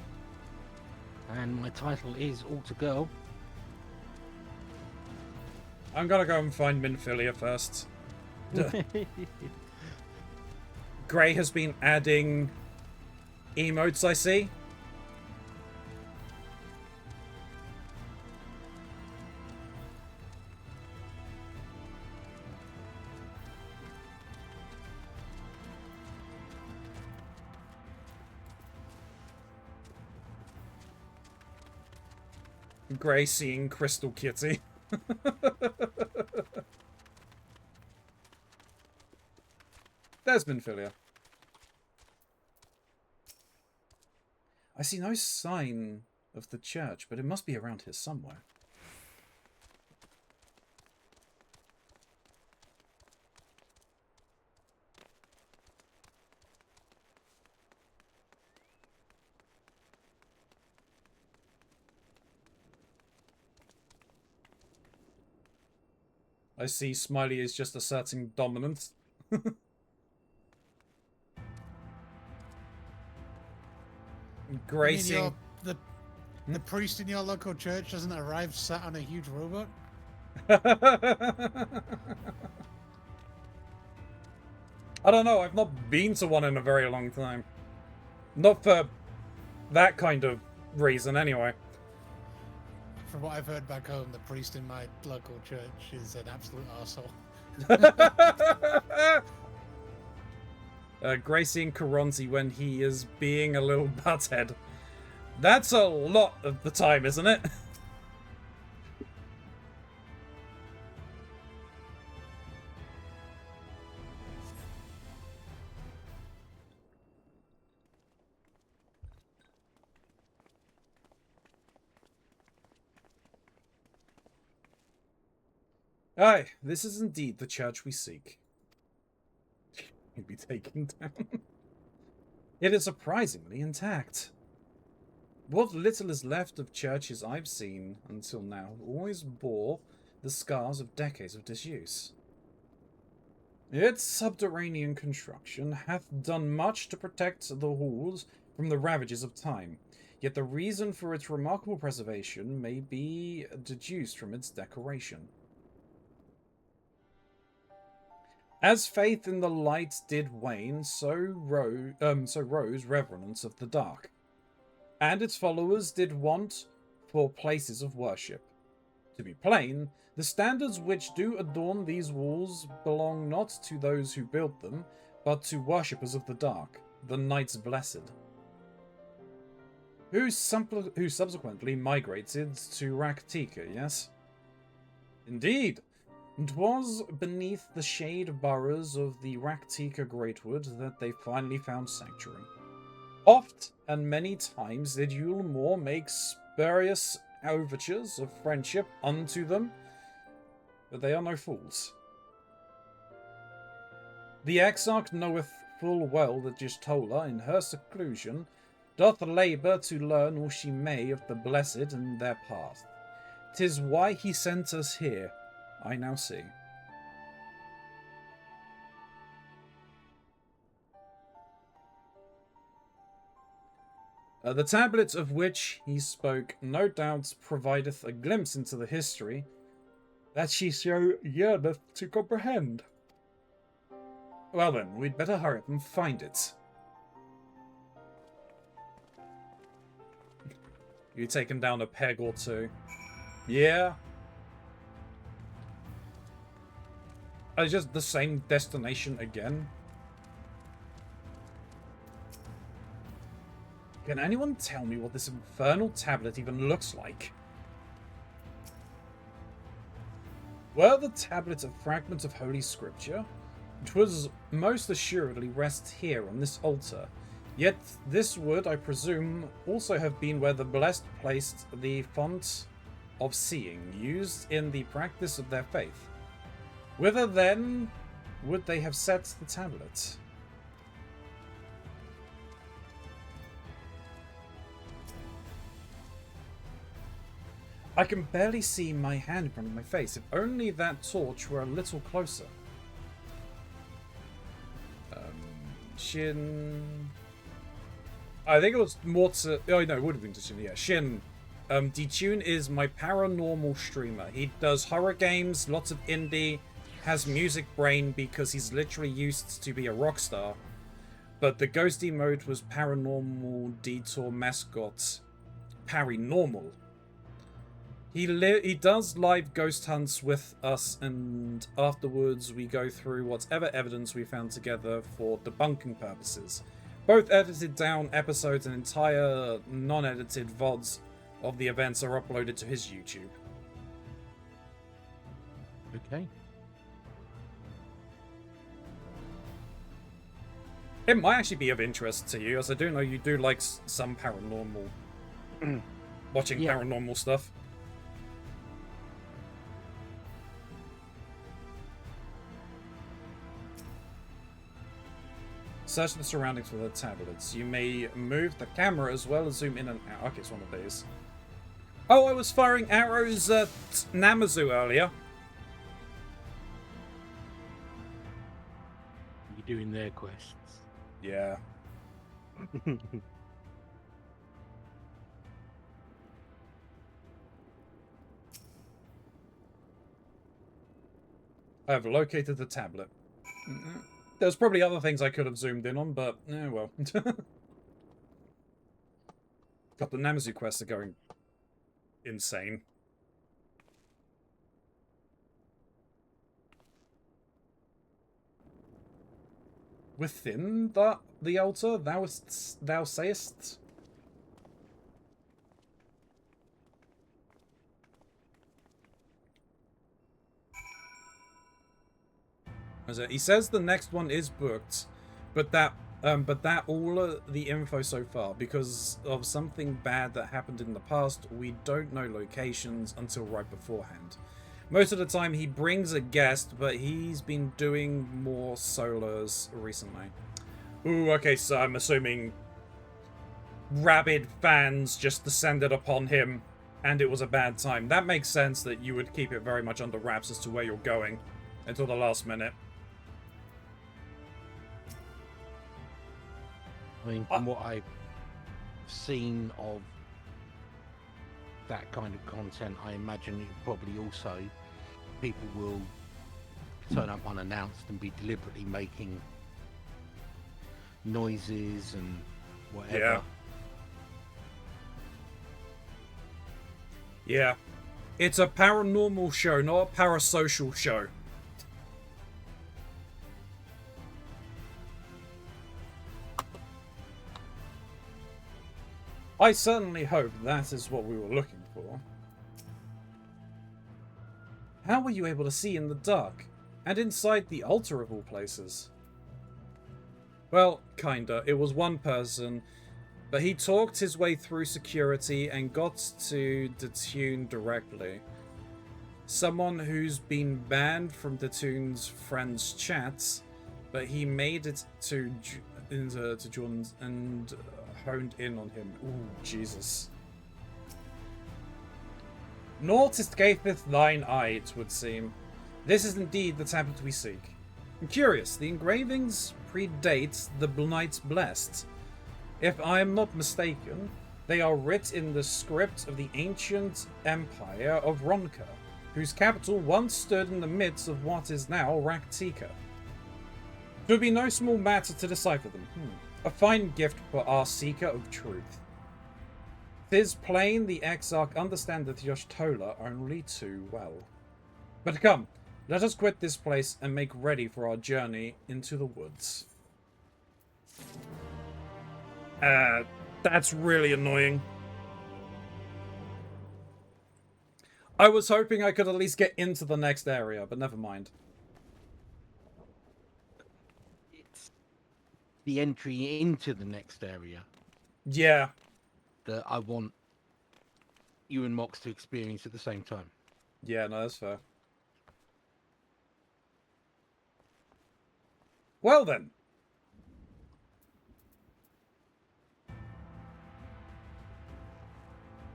S5: And my title is Altar Girl.
S1: I'm gonna go and find Minfilia first. Gray has been adding emotes, I see. Gray seeing Crystal Kitty. There's Minfilia. I see no sign of the church, but it must be around here somewhere. I see Smiley is just asserting dominance. Gracing.
S4: The priest in your local church doesn't arrive sat on a huge robot?
S1: I don't know, I've not been to one in a very long time. Not for that kind of reason, anyway.
S4: From what I've heard back home, the priest in my local church is an absolute arsehole.
S1: Gracing Keronzi when he is being a little butthead. That's a lot of the time, isn't it? Aye, this is indeed the church we seek. He'd be taken down. It is surprisingly intact. What little is left of churches I've seen until now always bore the scars of decades of disuse. Its subterranean construction hath done much to protect the halls from the ravages of time, yet the reason for its remarkable preservation may be deduced from its decoration. As faith in the light did wane, so rose reverence of the dark, and its followers did want for places of worship. To be plain, the standards which do adorn these walls belong not to those who built them, but to worshippers of the dark, the Knights Blessed, who subsequently migrated to Raktika, yes? Indeed. 'Twas beneath the shade boroughs of the Raktika Greatwood that they finally found sanctuary. Oft and many times did Yule Moor make spurious overtures of friendship unto them, but they are no fools. The Exarch knoweth full well that Gistola, in her seclusion, doth labour to learn all she may of the blessed and their path. 'Tis why he sent us here, I now see. The tablet of which he spoke no doubt provideth a glimpse into the history that she so yearneth to comprehend. Well then, we'd better hurry up and find it. You taken down a peg or two. Yeah. Just the same destination again. Can anyone tell me what this infernal tablet even looks like? Were the tablet a fragment of Holy Scripture? 'Twas most assuredly rest here on this altar. Yet this would, I presume, also have been where the blessed placed the font
S3: of seeing used in the practice of their faith. Whither then would they have set the tablet? I can barely see my hand in front of my face. If only that torch were a little closer. Shin... I think it was more to... Oh, no, it would have been to Shin. Yeah, Shin. Detune is my paranormal streamer. He does horror games, lots of indie, has music brain because he's literally used to be a rock star. But the ghosty mode was paranormal detour mascot Paranormal. He does live ghost hunts with us, and afterwards we go through whatever evidence we found together for debunking purposes. Both edited down episodes and entire non-edited VODs of the events are uploaded to his YouTube.
S5: Okay.
S3: It might actually be of interest to you, as I do know you do like some paranormal... watching paranormal stuff. Search the surroundings for the tablets. You may move the camera as well as zoom in and out. Okay, it's one of these. Oh, I was firing arrows at Namazu earlier.
S5: You're doing their quests.
S3: Yeah. I have located the tablet. There's probably other things I could have zoomed in on, but well. God, the Namazu quests are going insane. Within the altar, thou sayest? He says the next one is booked, but that all of the info so far, because of something bad that happened in the past, we don't know locations until right beforehand. Most of the time he brings a guest, but he's been doing more solos recently. Ooh, okay, so I'm assuming rabid fans just descended upon him, and it was a bad time. That makes sense that you would keep it very much under wraps as to where you're going until the last minute.
S5: I mean, from what I've seen of that kind of content, I imagine it probably also people will turn up unannounced and be deliberately making noises and whatever.
S3: Yeah. Yeah. It's a paranormal show, not a parasocial show. I certainly hope that is what we were looking for. How were you able to see in the dark? And inside the altar of all places? Well, kinda. It was one person, but he talked his way through security and got to Detune directly. Someone who's been banned from Detune's friends' chats, but he made it to Jordan's and honed in on him. Ooh, Jesus. Naught escapeth thine eye, it would seem. This is indeed the tablet we seek. I'm curious, the engravings predate the Knights Blessed. If I am not mistaken, they are writ in the script of the ancient empire of Ronka, whose capital once stood in the midst of what is now Raktika. It would be no small matter to decipher them. A fine gift for our seeker of truth. 'Tis plain the Exarch understandeth Yoshtola only too well. But come, let us quit this place and make ready for our journey into the woods. That's really annoying. I was hoping I could at least get into the next area, but never mind.
S5: The entry into the next area
S3: Yeah.
S5: that I want you and Mox to experience at the same time.
S1: Yeah, no, that's fair. Well then.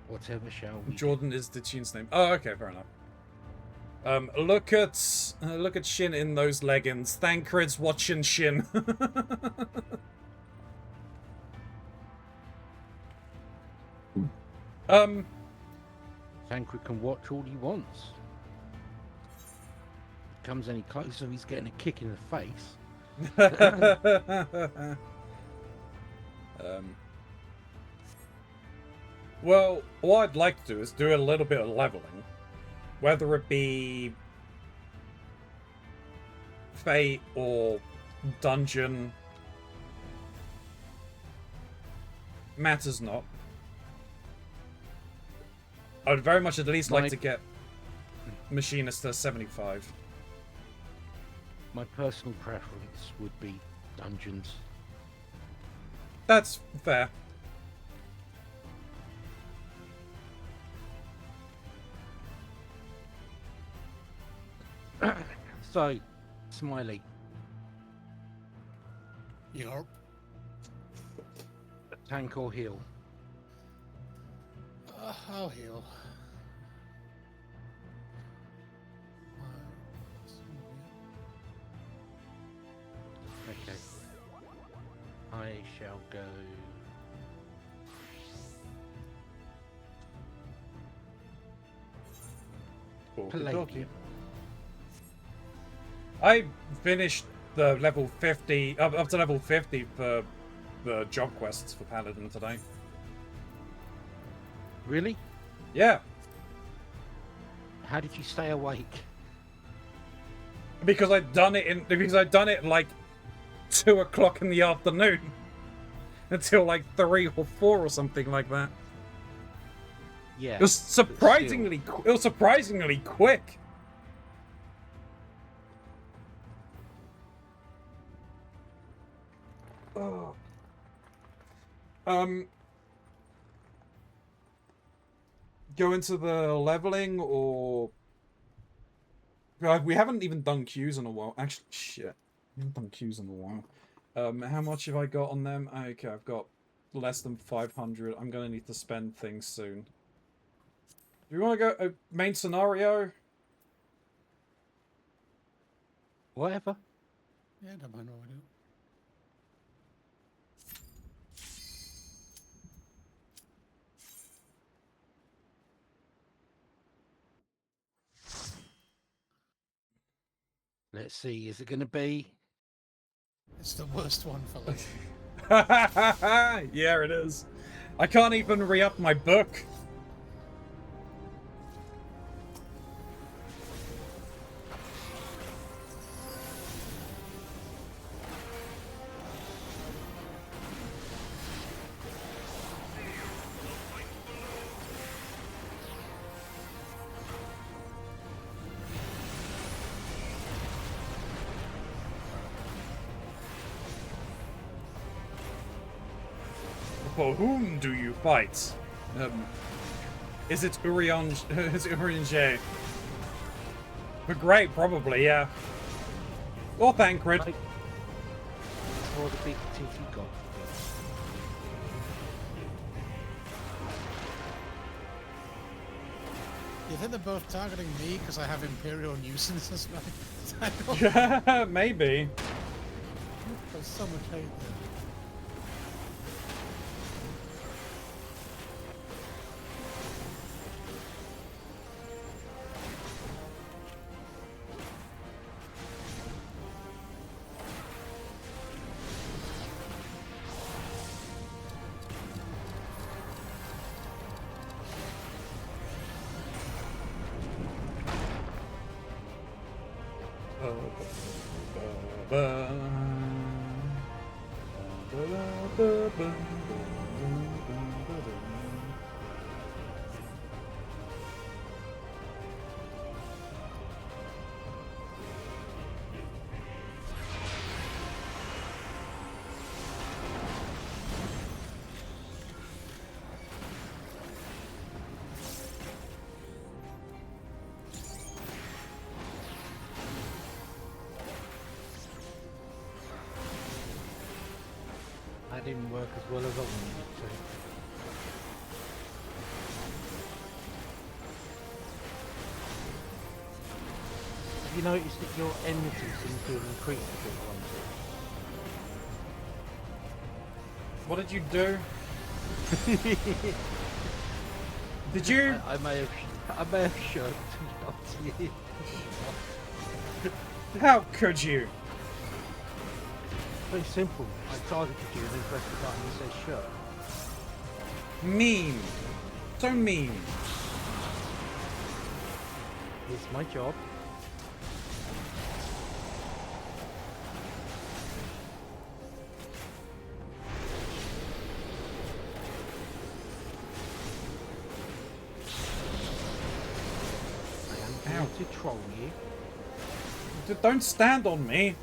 S5: Whatever shall we
S1: Jordan is the tune's name. Oh, okay, fair enough. Look at Shin in those leggings. Thancred's watching Shin.
S5: Thancred can watch all he wants. If he comes any closer, he's getting a kick in the face.
S1: Well, what I'd like to do is do a little bit of leveling. Whether it be Fate or Dungeon. Matters not. I would very much at least like to get Machinist to 75.
S5: My personal preference would be Dungeons.
S1: That's fair.
S5: So, Smiley.
S4: Yarp.
S5: Tank or heal?
S4: I'll heal.
S5: Okay. I shall go. Palladium.
S1: I finished the level 50, up to level 50 for the job quests for Paladin today.
S5: Really?
S1: Yeah.
S5: How did you stay awake?
S1: Because I'd done it like 2 o'clock in the afternoon. Until like 3 or 4 or something like that.
S5: Yeah.
S1: It was surprisingly quick. Oh. Go into the leveling or we haven't even done queues in a while. Actually, shit. We haven't done queues in a while. How much have I got on them? Okay, I've got less than 500. I'm gonna need to spend things soon. Do we want to go main scenario?
S5: Whatever.
S4: Yeah, don't mind what we do.
S5: Let's see, is it going to be?
S4: It's the worst one for Lee.
S1: Yeah, it is. I can't even re-up my book. For whom do you fight? Is it Urian? Is it Urianger? For great, probably, yeah. Or Thancred.
S5: Or the big titty god.
S4: You think they're both targeting me because I have Imperial Nuisance as my title?
S1: Yeah, maybe.
S4: There's so much hate there.
S5: work as well as I wanted it to. Have you noticed that your enmity seems to have increased a bit, Keronzi?
S3: What did you do? Did you?
S5: I may have shirked to you.
S3: How could you?
S5: Very simple. I targeted you and then pressed the button that says shirt.
S3: Mean. So mean.
S5: It's my job. I am here to troll you.
S3: Don't stand on me.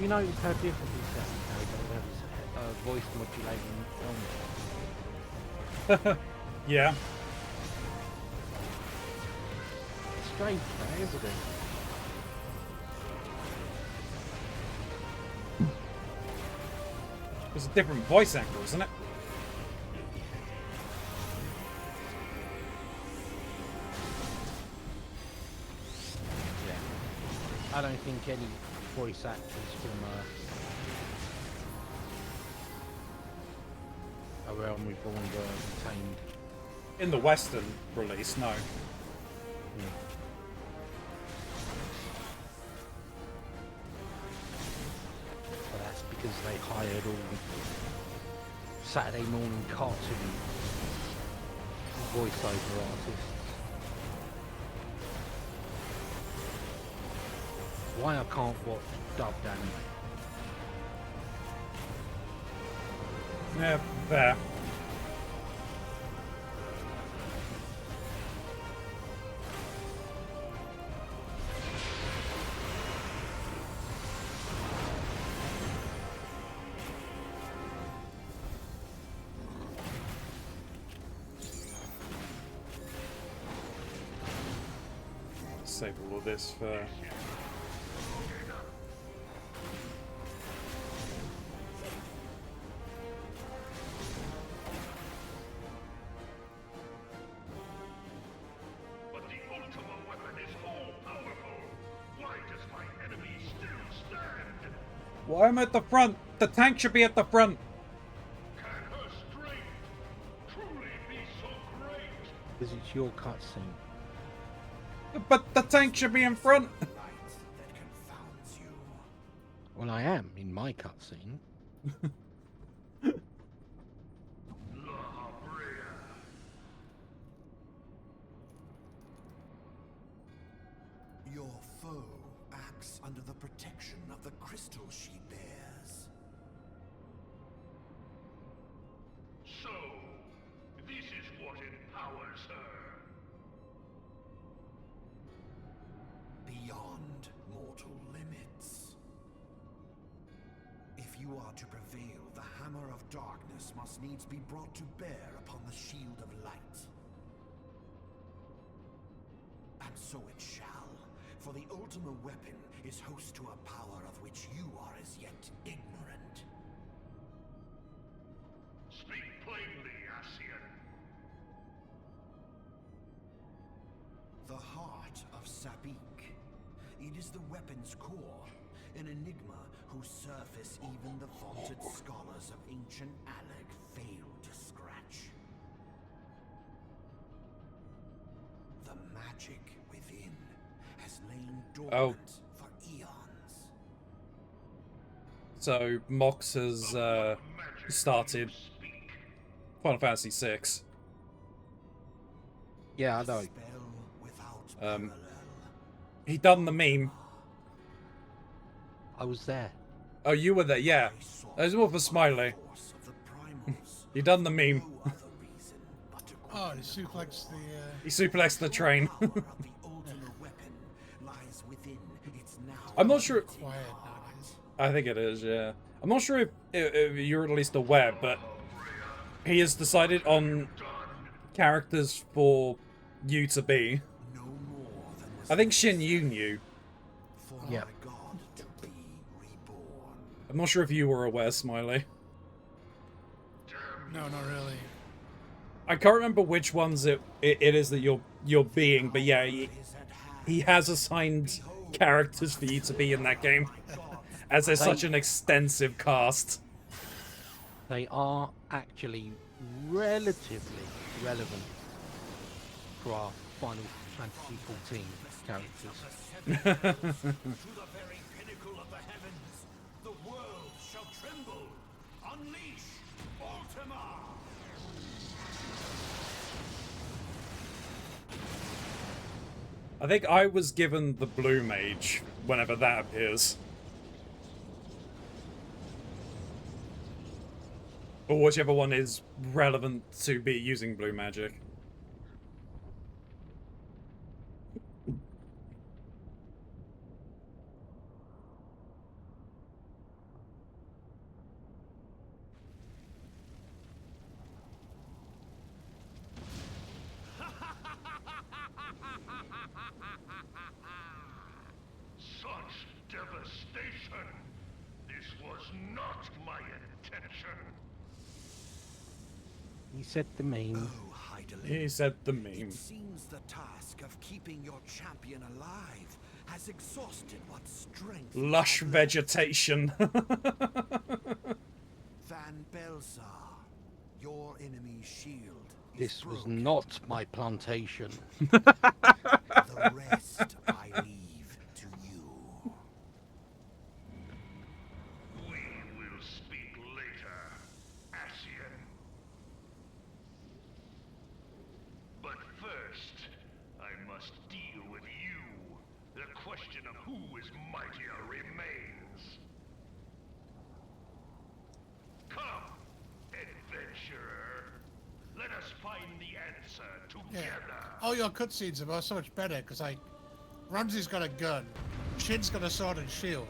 S5: You notice how different he sounds now he doesn't have his voice modulating on.
S3: Yeah.
S5: It's strange though, isn't it?
S3: It's a different voice actor, isn't it?
S5: Yeah. I don't think any voice actors from A Realm Reborn were retained.
S3: In the Western release, no.
S5: Yeah. But that's because they hired all the Saturday morning cartoon voiceover artists. Why I can't watch dubbed anime?
S3: Yeah, there. Save all of this for... Why am I at the front? The tank should be at the front.
S11: Can her strength truly be so great?
S5: Because it's your cutscene.
S3: But the tank should be in front.
S5: Well, I am in my cutscene.
S12: Your foe acts under the protection of the crystal she bears.
S11: So, this is what empowers her.
S12: Beyond mortal limits. If you are to prevail, the hammer of darkness must needs be brought to bear upon the shield of light. And so it shall. For the Ultima weapon is host to a power of which you are as yet ignorant.
S11: Speak plainly, Ascian.
S12: The heart of Sabik. It is the weapon's core. An enigma whose surface even the vaunted scholars of ancient Alec failed to scratch. The magic within has lain dormant for eons.
S3: So Mox has started Final Fantasy VI.
S5: Yeah, I know.
S3: He done the meme.
S5: I was there.
S3: Oh, you were there, yeah. There's more of a smiley. He done the meme.
S4: Oh, he suplexed the.
S3: He suplexed the train. I'm not sure.
S4: Quiet nowadays.
S3: I think it is, yeah. I'm not sure if you're at least aware, but he has decided on characters for you to be. I think Shin Yu knew.
S5: Yeah.
S3: I'm not sure if you were aware, Smiley.
S4: No, not really.
S3: I can't remember which ones it is that you're being, but yeah, he has assigned characters for you to be in that game, as there's such an extensive cast.
S5: They are actually relatively relevant for our Final Fantasy XIV characters.
S12: To the very pinnacle of the heavens, the world shall tremble. Unleash Ultima!
S3: I think I was given the Blue Mage whenever that appears. Or whichever one is relevant to be using blue magic.
S11: Such devastation! This was not my intention!
S5: He said the meme.
S12: Oh, Heidelin.
S3: He said the meme.
S12: It seems the task of keeping your champion alive has exhausted what strength.
S3: Lush vegetation.
S12: Van Belsar, your enemy's shield.
S5: This was not my plantation.
S12: The rest I leave to you.
S11: We will speak later, Ascian. But first, I must deal with you. The question of who is mightier remains. Come, adventurer. Let us find the answer together.
S4: Yeah. All your cutscenes are so much better because Ramsey's got a gun, Shin's got a sword and shield.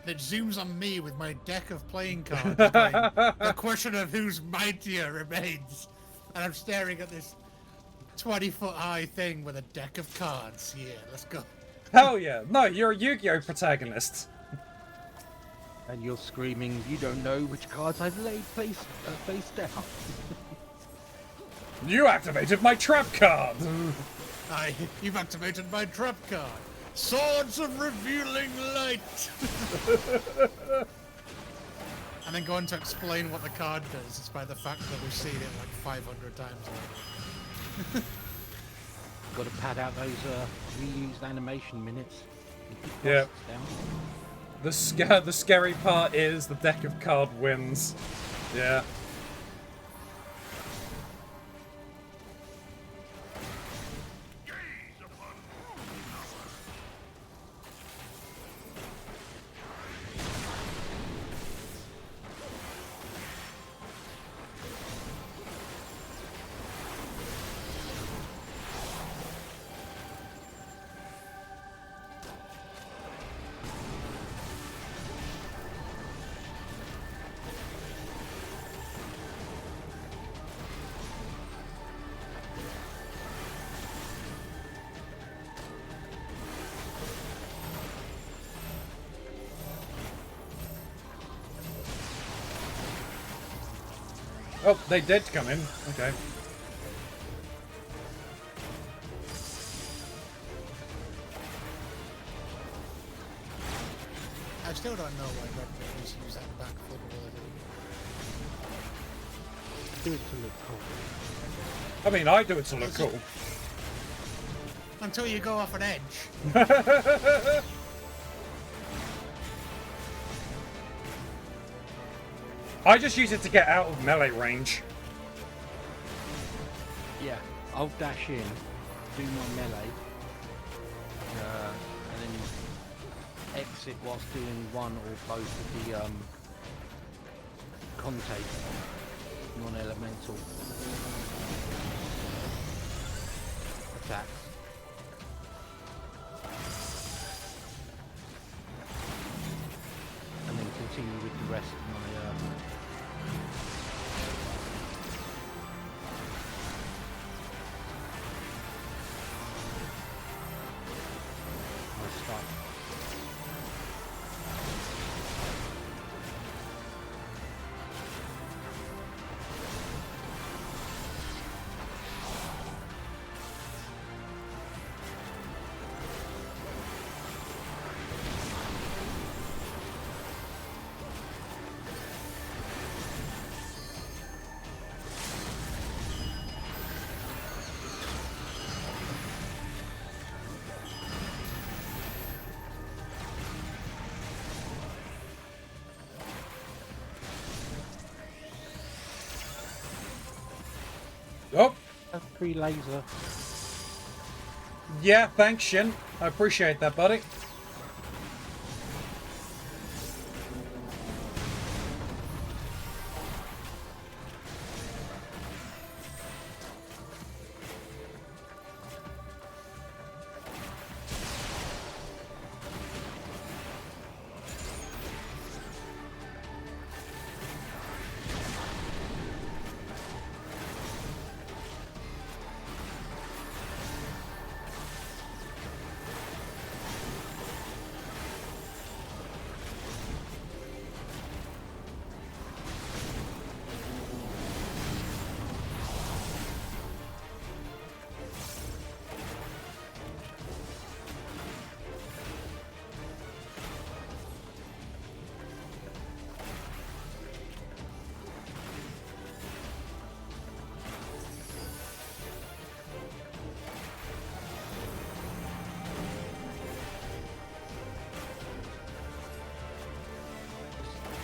S4: And it zooms on me with my deck of playing cards. Going, the question of who's mightier remains, and I'm staring at this 20-foot high thing with a deck of cards. Yeah, let's go.
S3: Hell yeah. No, you're a Yu-Gi-Oh! Protagonist.
S5: And you're screaming, you don't know which cards I've laid face down.
S3: You activated my trap card!
S4: You've activated my trap card. Swords of Revealing Light! And then go on to explain what the card does, despite the fact that we've seen it like 500 times already.
S5: Got to pad out those reused animation minutes.
S3: Yeah. The scary part is the deck of card wins. Yeah. Oh, they did come in. Okay.
S4: still don't know why Red Bull use that backflip ability.
S5: Do it to look cool.
S1: I mean, I do it to look cool.
S4: Until you go off an edge.
S1: I just use it to get out of melee range.
S5: Yeah, I'll dash in, do my melee, and then exit whilst doing one or both of the contact non-elemental attacks. And then continue with the rest of my stuff.
S1: Oh!
S5: A free laser.
S1: Yeah, thanks, Shin. I appreciate that, buddy.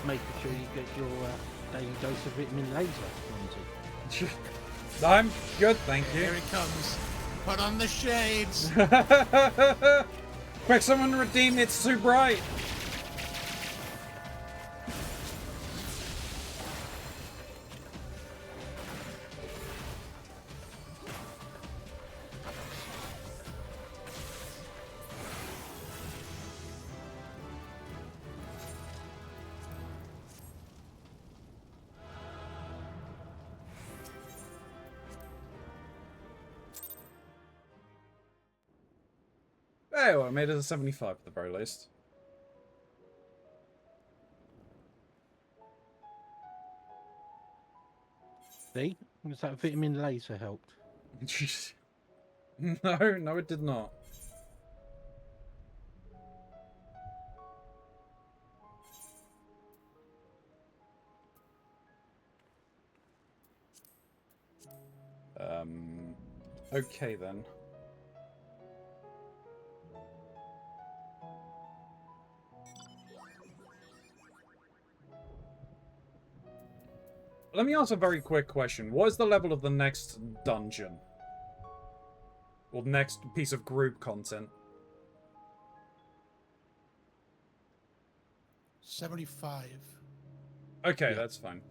S5: Making sure you get your daily dose of vitamin laser, Keronzi.
S1: I'm good, thank you.
S4: Here it comes. Put on the shades.
S1: Quick, someone redeem It's Too Bright. Oh, I made it a 75 at the very least.
S5: See? Was that vitamin laser helped?
S1: No, it did not. Okay then. Let me ask a very quick question. What is the level of the next dungeon? Or next piece of group content?
S4: 75.
S1: Okay,
S5: Yeah.
S1: that's fine.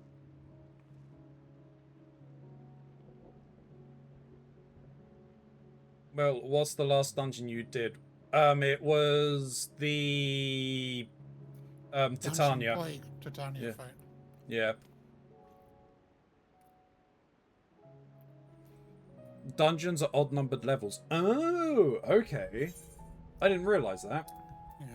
S1: Well, what's the last dungeon you did? It was the Titania.
S4: Titania
S1: Yeah.
S4: fight.
S1: Yeah. Dungeons are odd-numbered levels. Oh, okay. I didn't realize that.
S4: Yeah.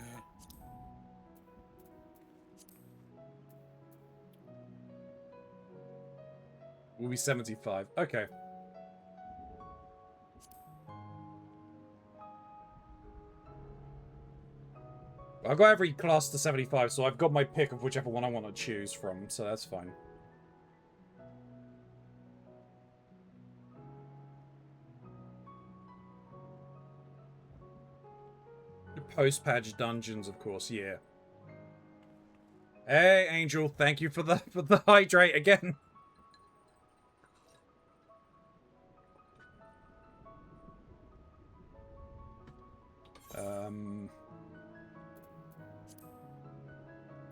S1: Will be 75. Okay. I've got every class to 75, so I've got my pick of whichever one I want to choose from, so that's fine. Post-patch dungeons, of course, yeah. Hey, Angel, thank you for the hydrate again.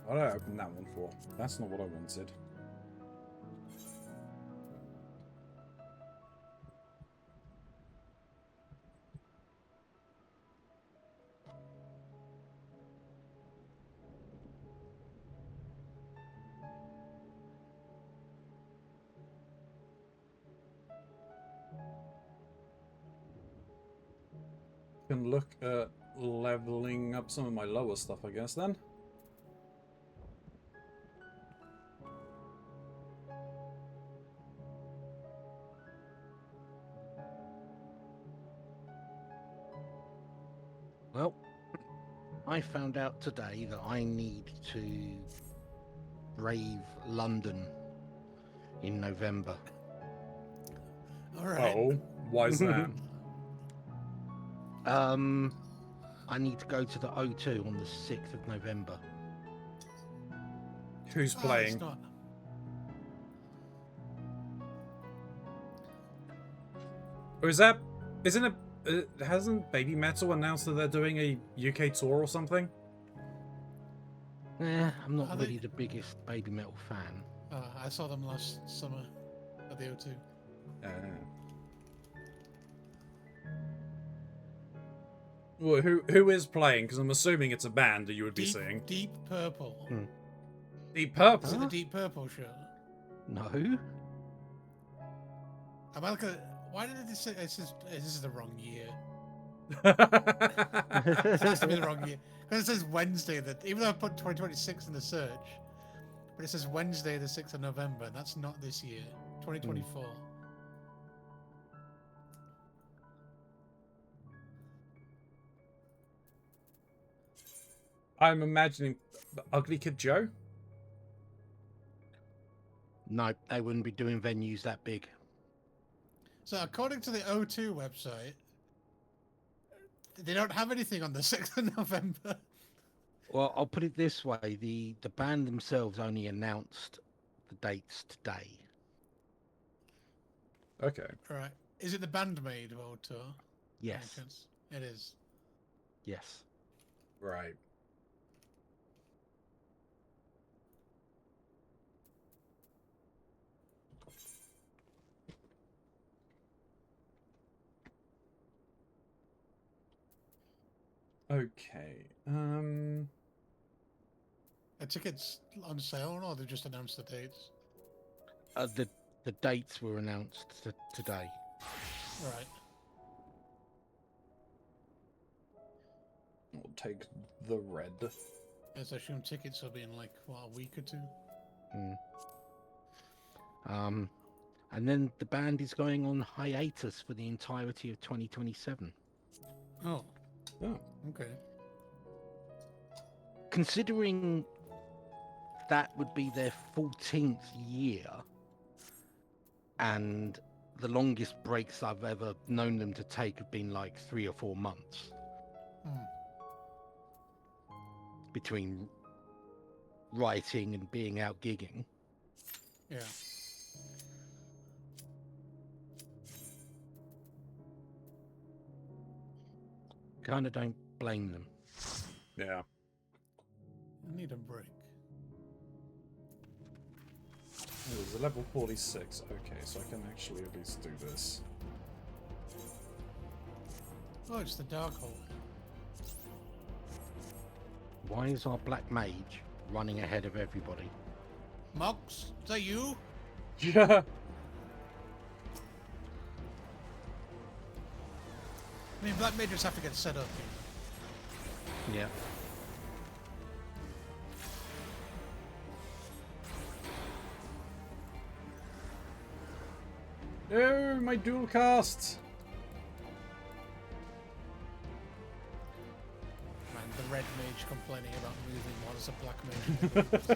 S1: What did I open that one for? That's not what I wanted. Can look at leveling up some of my lower stuff, I guess, then.
S5: Well, I found out today that I need to brave London in November.
S4: All right.
S1: Oh, why is that?
S5: I need to go to the O2 on the 6th of November.
S1: Who's playing?
S4: It's not.
S1: Or is that... Isn't it... hasn't Baby Metal announced that they're doing a UK tour or something?
S5: I'm not really the biggest Baby Metal fan.
S4: I saw them last summer at the O2.
S1: Well, who is playing? Because I'm assuming it's a band that you would be seeing.
S4: Deep Purple.
S1: Deep Purple?
S4: Is it the Deep Purple show?
S5: No.
S4: Why did it say this is the wrong year? It has to be the wrong year. Because it says Wednesday, even though I put 2026 in the search, but it says Wednesday the 6th of November, and that's not this year. 2024.
S1: I'm imagining Ugly Kid Joe?
S5: No, they wouldn't be doing venues that big.
S4: So according to the O2 website, they don't have anything on the 6th of November.
S5: Well, I'll put it this way. The band themselves only announced the dates today.
S1: Okay.
S4: Right. Is it the Bandmade World Tour?
S5: Yes.
S4: It is.
S5: Yes.
S1: Right. Okay.
S4: Are tickets on sale or they just announced the dates?
S5: The dates were announced today.
S4: Right.
S1: We'll take the red.
S4: Yes, I assume tickets will be in like a week or two.
S5: And then the band is going on hiatus for the entirety of 2027.
S4: Oh.
S1: Oh.
S4: Okay.
S5: Considering that would be their 14th year, and the longest breaks I've ever known them to take have been like 3 or 4 months between writing and being out gigging.
S4: Yeah.
S5: Kind of don't blame them.
S1: Yeah.
S4: I need a break.
S1: It was a level 46. Okay, so I can actually at least do this.
S4: Oh, it's the Dark Hole.
S5: Why is our black mage running ahead of everybody?
S4: Mox, is that you?
S1: Yeah.
S4: I mean, black mages have to get set up.
S5: Yeah.
S1: No, my dual casts.
S4: Man, the red mage complaining about moving while there's a black mage. So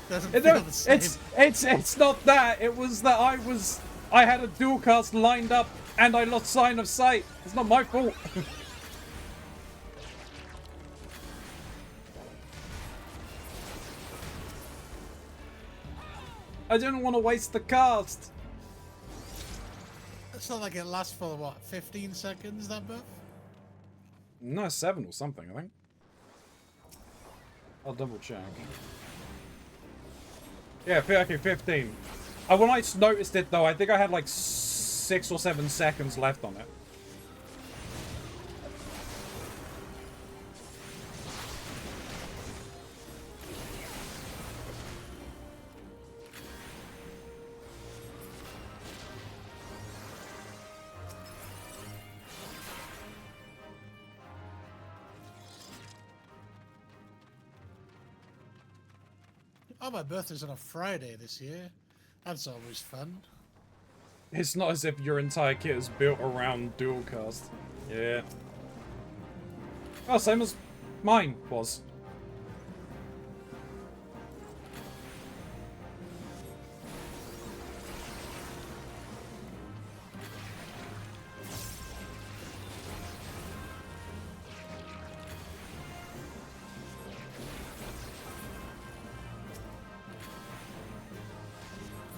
S4: doesn't feel the same.
S3: It's not that. It was that I had a dual cast lined up and I lost sign of sight. It's not my fault. I didn't want to waste the cast.
S4: It's not like it lasts for what, 15 seconds, that buff?
S3: No, 7 or something, I think. I'll double check. Yeah, okay, 15. When I noticed it though, I think I had like 6 or 7 seconds left on it.
S4: Oh, my birthday's on a Friday this year. That's always fun.
S3: It's not as if your entire kit is built around dual cast. Yeah. Oh, same as mine was.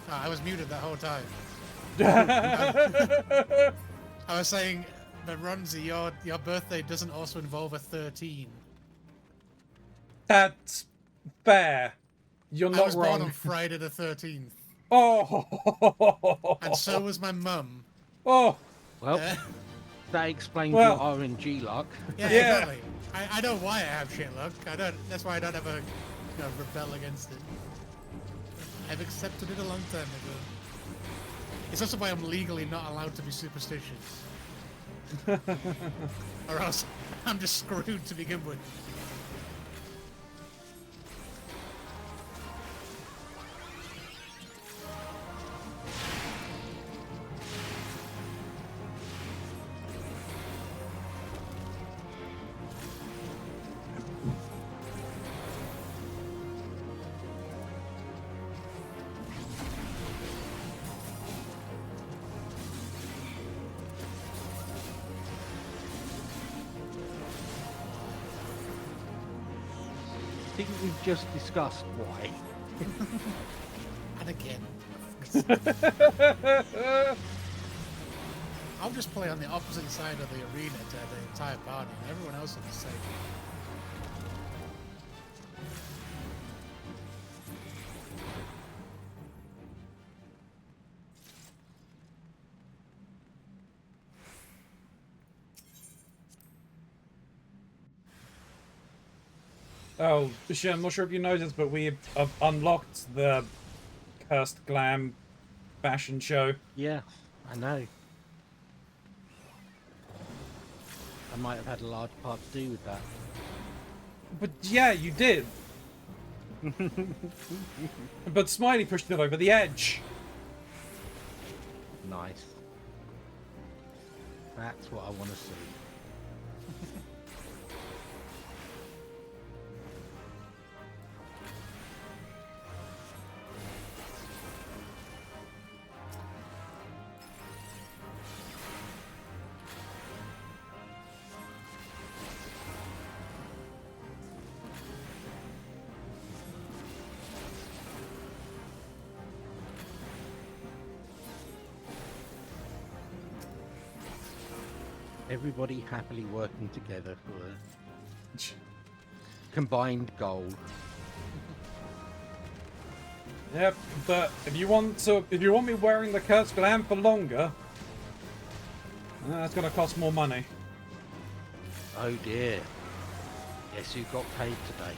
S4: Oh, I was muted that whole time. I was saying, but Ronzi, your birthday doesn't also involve a 13.
S3: That's fair. You're not
S4: I was
S3: wrong.
S4: born on Friday the 13th.
S3: Oh.
S4: And so was my mum.
S3: Oh.
S5: Well, that explains
S3: Well.
S5: your RNG luck.
S4: Yeah, exactly. I know why I have shit luck. That's why I don't ever rebel against it. I've accepted it a long time ago. It's also why I'm legally not allowed to be superstitious. Or else I'm just screwed to begin with.
S5: I think we've just discussed why.
S4: And again. I'll just play on the opposite side of the arena to the entire party, and everyone else will be safe.
S3: Oh, shit, I'm not sure if you noticed, but we have unlocked the Cursed Glam fashion show.
S5: Yeah, I know. I might have had a large part to do with that.
S3: But yeah, you did. But Smiley pushed it over the edge.
S5: Nice. That's what I want to see. Everybody happily working together for a combined goal.
S3: Yep, but if you want me wearing the Cursed Glam for longer, that's gonna cost more money.
S5: Oh dear. Guess who got paid today?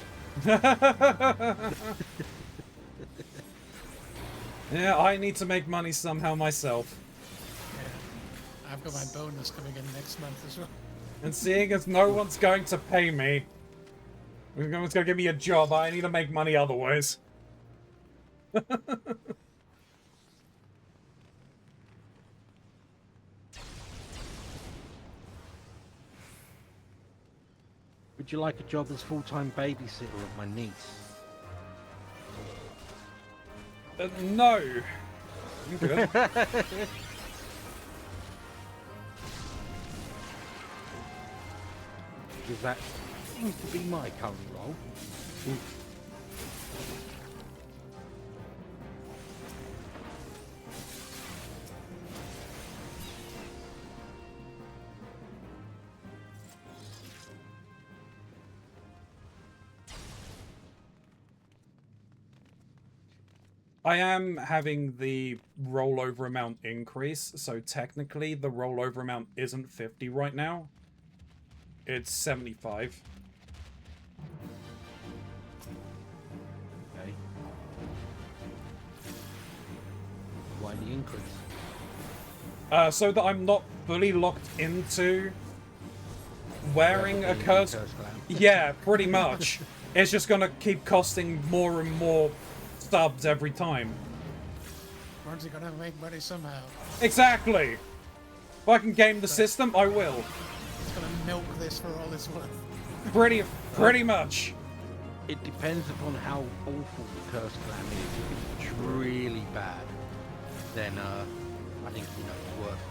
S3: Yeah, I need to make money somehow myself.
S4: I've got my bonus coming in next month as well.
S3: And seeing as no one's going to pay me, no one's going to give me a job, I need to make money otherwise.
S5: Would you like a job as full-time babysitter of my niece?
S1: No. I'm good.
S5: Because that seems to be my current role.
S1: I am having the rollover amount increase, so technically the rollover amount isn't 50 right now. It's 75.
S5: Okay. Why the increase?
S1: So that I'm not fully locked into wearing a curse. Yeah, pretty much. It's just gonna keep costing more and more subs every time.
S4: When's he gonna make money somehow?
S1: Exactly. If I can game the system, I will.
S4: He's gonna milk this for all it's worth.
S1: Pretty much.
S5: It depends upon how awful the curse clan is. If it's really bad, then I think it's worth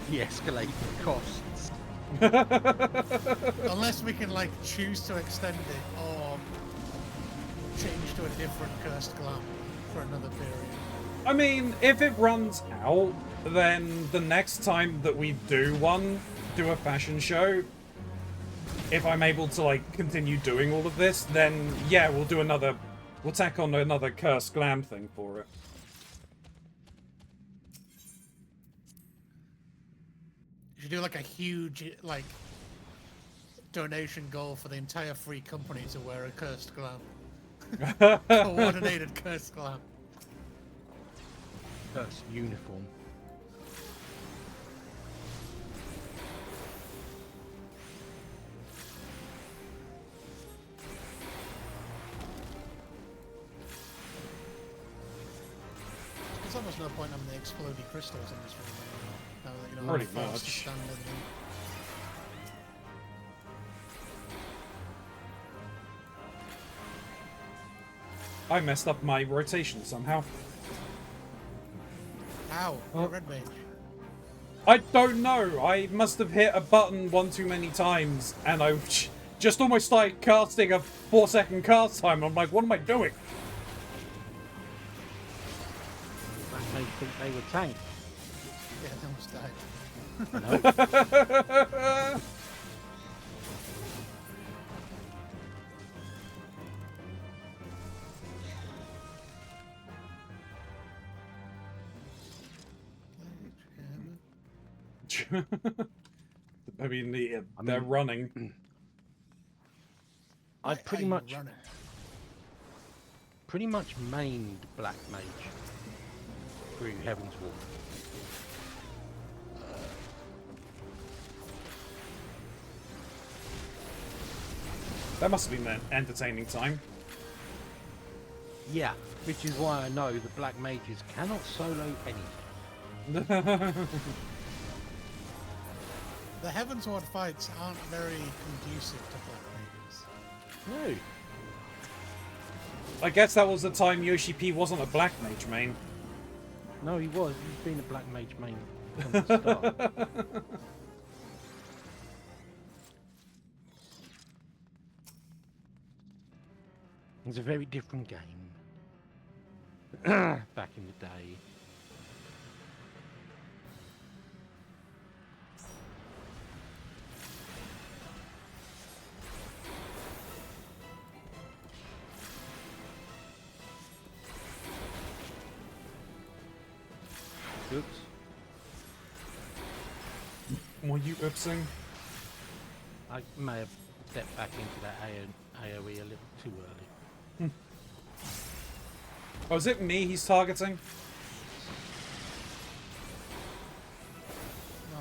S5: the escalating costs.
S4: Unless we can like choose to extend it or change to a different cursed clan for another period.
S1: I mean, if it runs out, then the next time that we do a fashion show, if I'm able to like continue doing all of this, then yeah, we'll tack on another cursed glam thing for it.
S4: You should do like a huge like donation goal for the entire free company to wear a cursed glam. Coordinated cursed glam.
S5: Cursed uniform.
S4: There's almost no point having the exploding crystals in this room anymore. Now that you know
S1: Pretty
S4: how fast to
S1: much.
S4: stand in them.
S1: I messed up my rotation somehow.
S4: Ow, oh. Red mage.
S1: I don't know. I must have hit a button one too many times, and I just almost started casting a 4-second cast time. I'm like, what am I doing?
S5: That made me think they were tanked.
S4: Yeah, they almost died.
S1: I mean, they're running.
S5: I pretty much mained Black Mage through Heaven's Wall.
S1: That must have been an entertaining time.
S5: Yeah, which is why I know the Black Mages cannot solo anything.
S4: The Heavensward fights aren't very conducive to Black Mages.
S5: No.
S1: I guess that was the time Yoshi P wasn't a Black Mage main.
S5: No, he was. He's been a Black Mage main from the start. It's a very different game. Back in the day. Oops.
S1: Were you oopsing?
S5: I may have stepped back into that AoE a little too early.
S1: Oh, is it me he's targeting?
S4: No.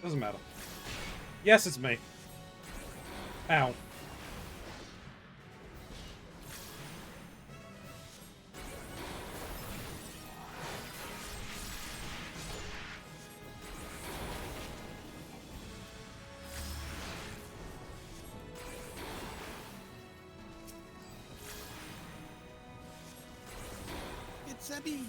S1: Doesn't matter. Yes, it's me. Ow.
S4: Sabby!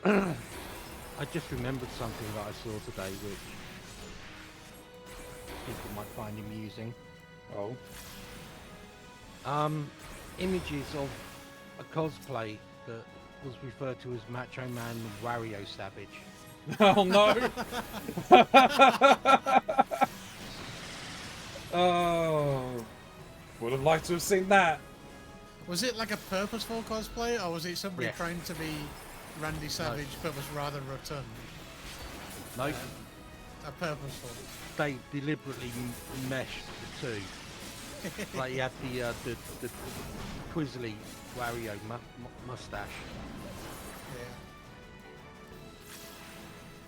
S5: I just remembered something that I saw today, which people might find amusing.
S1: Oh.
S5: Images of a cosplay that was referred to as Macho Man Wario Savage.
S1: Oh no! Oh, would have liked to have seen that.
S4: Was it like a purposeful cosplay, or was it somebody
S5: Yes.
S4: trying to be Randy Savage but was rather rotund?
S5: No,
S4: A purposeful.
S5: they deliberately meshed the two. Like you had the Quizzly Wario mustache.
S4: Yeah.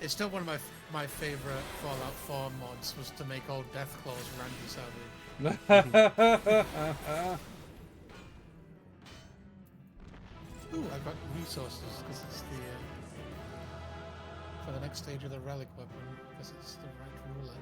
S4: It's still one of my favourite Fallout 4 mods was to make old Deathclaws Randy Savage. Ooh, I've got resources because it's the for the next stage of the relic weapon because it's the right roulette.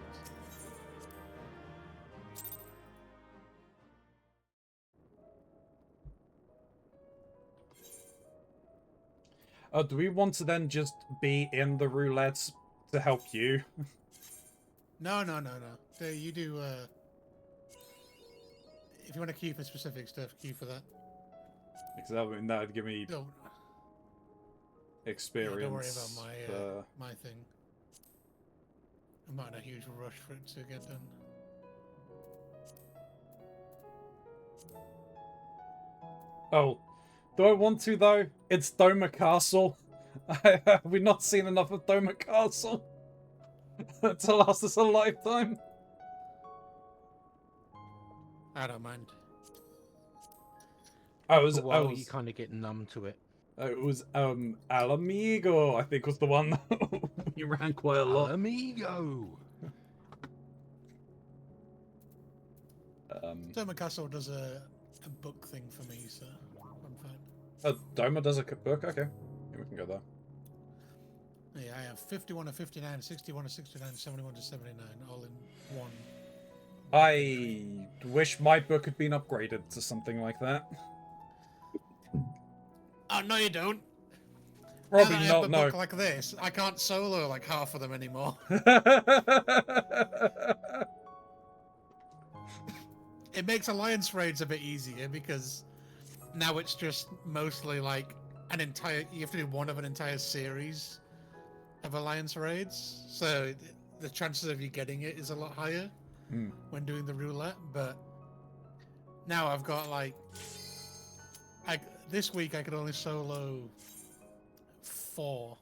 S1: Do we want to then just be in the roulettes to help you?
S4: No. You do. If you want to queue for specific stuff, queue for that.
S1: Because that would give me
S4: Don't,
S1: experience.
S4: don't worry about my thing. I'm not in a huge rush for it to get done.
S1: Oh, do I want to though? It's Doma Castle. Have we not seen enough of Doma Castle to last us a lifetime?
S4: I don't mind.
S5: For a while, you kind of get numb to it.
S1: It was Alamigo, I think was the one we ran quite a lot.
S5: Alamigo.
S4: Doma Castle does a book thing for me, so I'm fine.
S1: Oh, Doma does a book? Okay. Yeah, we can go there.
S4: Yeah, I have 51 to 59, 61 to 69, 71 to 79, all in one.
S1: I wish my book had been upgraded to something like that.
S4: Oh, no you don't.
S1: Probably
S4: now that I
S1: not,
S4: have a
S1: no.
S4: book like this, I can't solo like half of them anymore. It makes alliance raids a bit easier because now it's just mostly like an entire, you have to do one of an entire series of alliance raids, so the chances of you getting it is a lot higher when doing the roulette. But now I've got like, this week I could only solo 4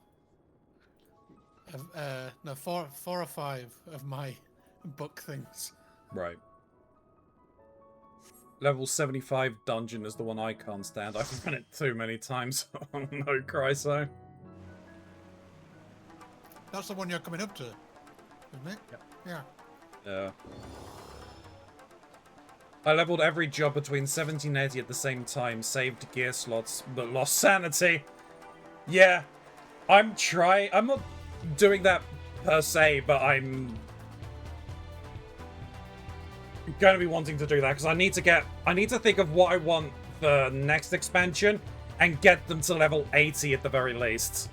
S4: or 5 of my book things.
S1: Right. Level 75 dungeon is the one I can't stand. I've run it too many times. Oh no, Chryso.
S4: That's the one you're coming up to, isn't it? Yeah.
S1: Yeah. I leveled every job between 70 and 80 at the same time, saved gear slots, but lost sanity. Yeah. I'm not doing that per se, but I'm going to be wanting to do that because I need to think of what I want for next expansion and get them to level 80 at the very least.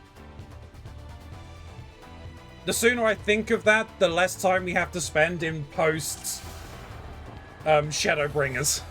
S1: The sooner I think of that, the less time we have to spend in post Shadowbringers.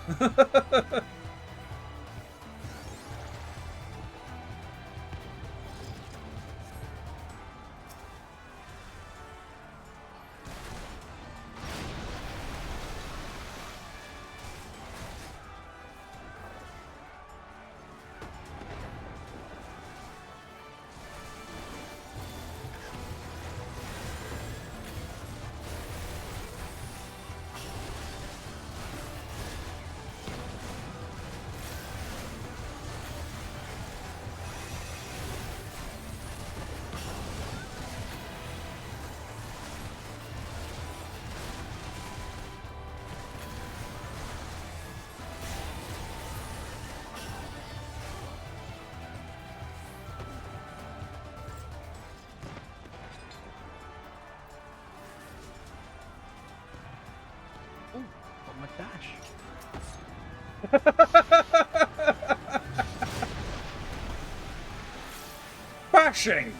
S5: my dash.
S1: Bashing!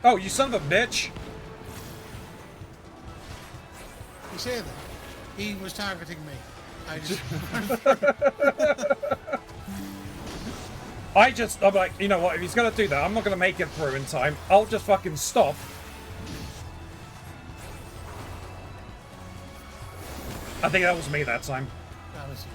S1: Oh, you son of a bitch!
S4: You say that? He was targeting me. I just...
S1: I'm like, you know what, if he's gonna do that, I'm not gonna make it through in time. I'll just fucking stop. I think that was me that time.
S4: That was you.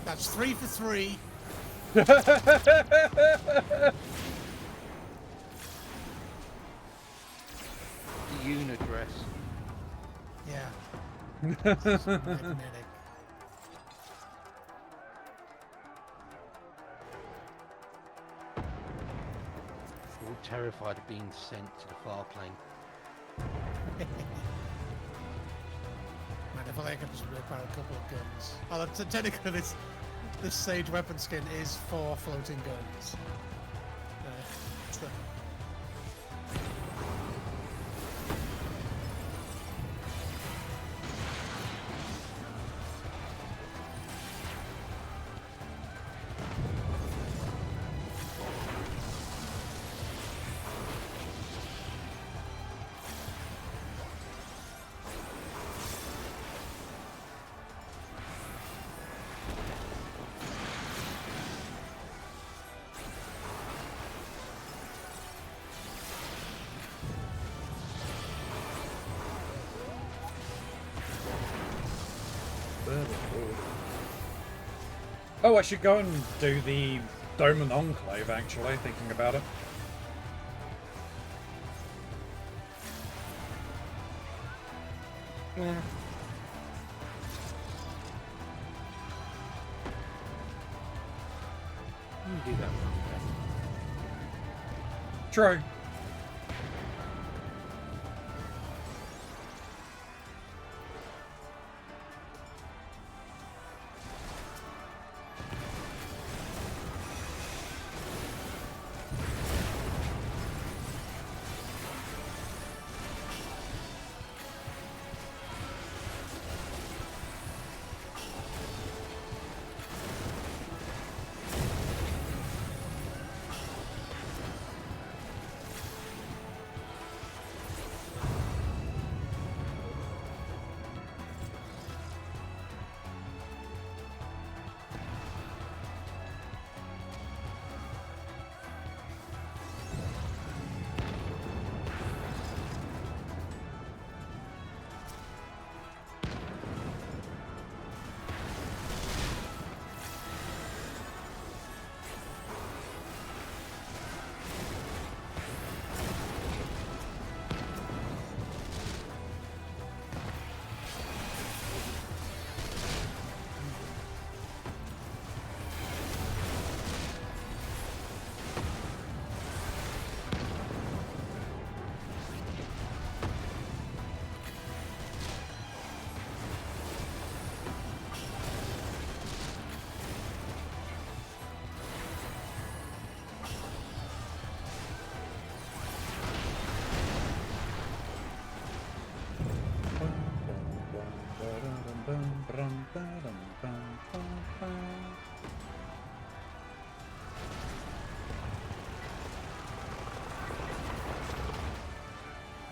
S4: That's 3 for 3.
S5: Unit dress.
S4: Yeah. Magnetic.
S5: We're all terrified of being sent to the far plane.
S4: Man, if I could just whip out a couple of guns. Oh, that's technically this Sage weapon skin is for floating guns. So-
S1: Oh, I should go and do the Doman Enclave, actually, thinking about it.
S5: Yeah. You can do that one.
S1: True.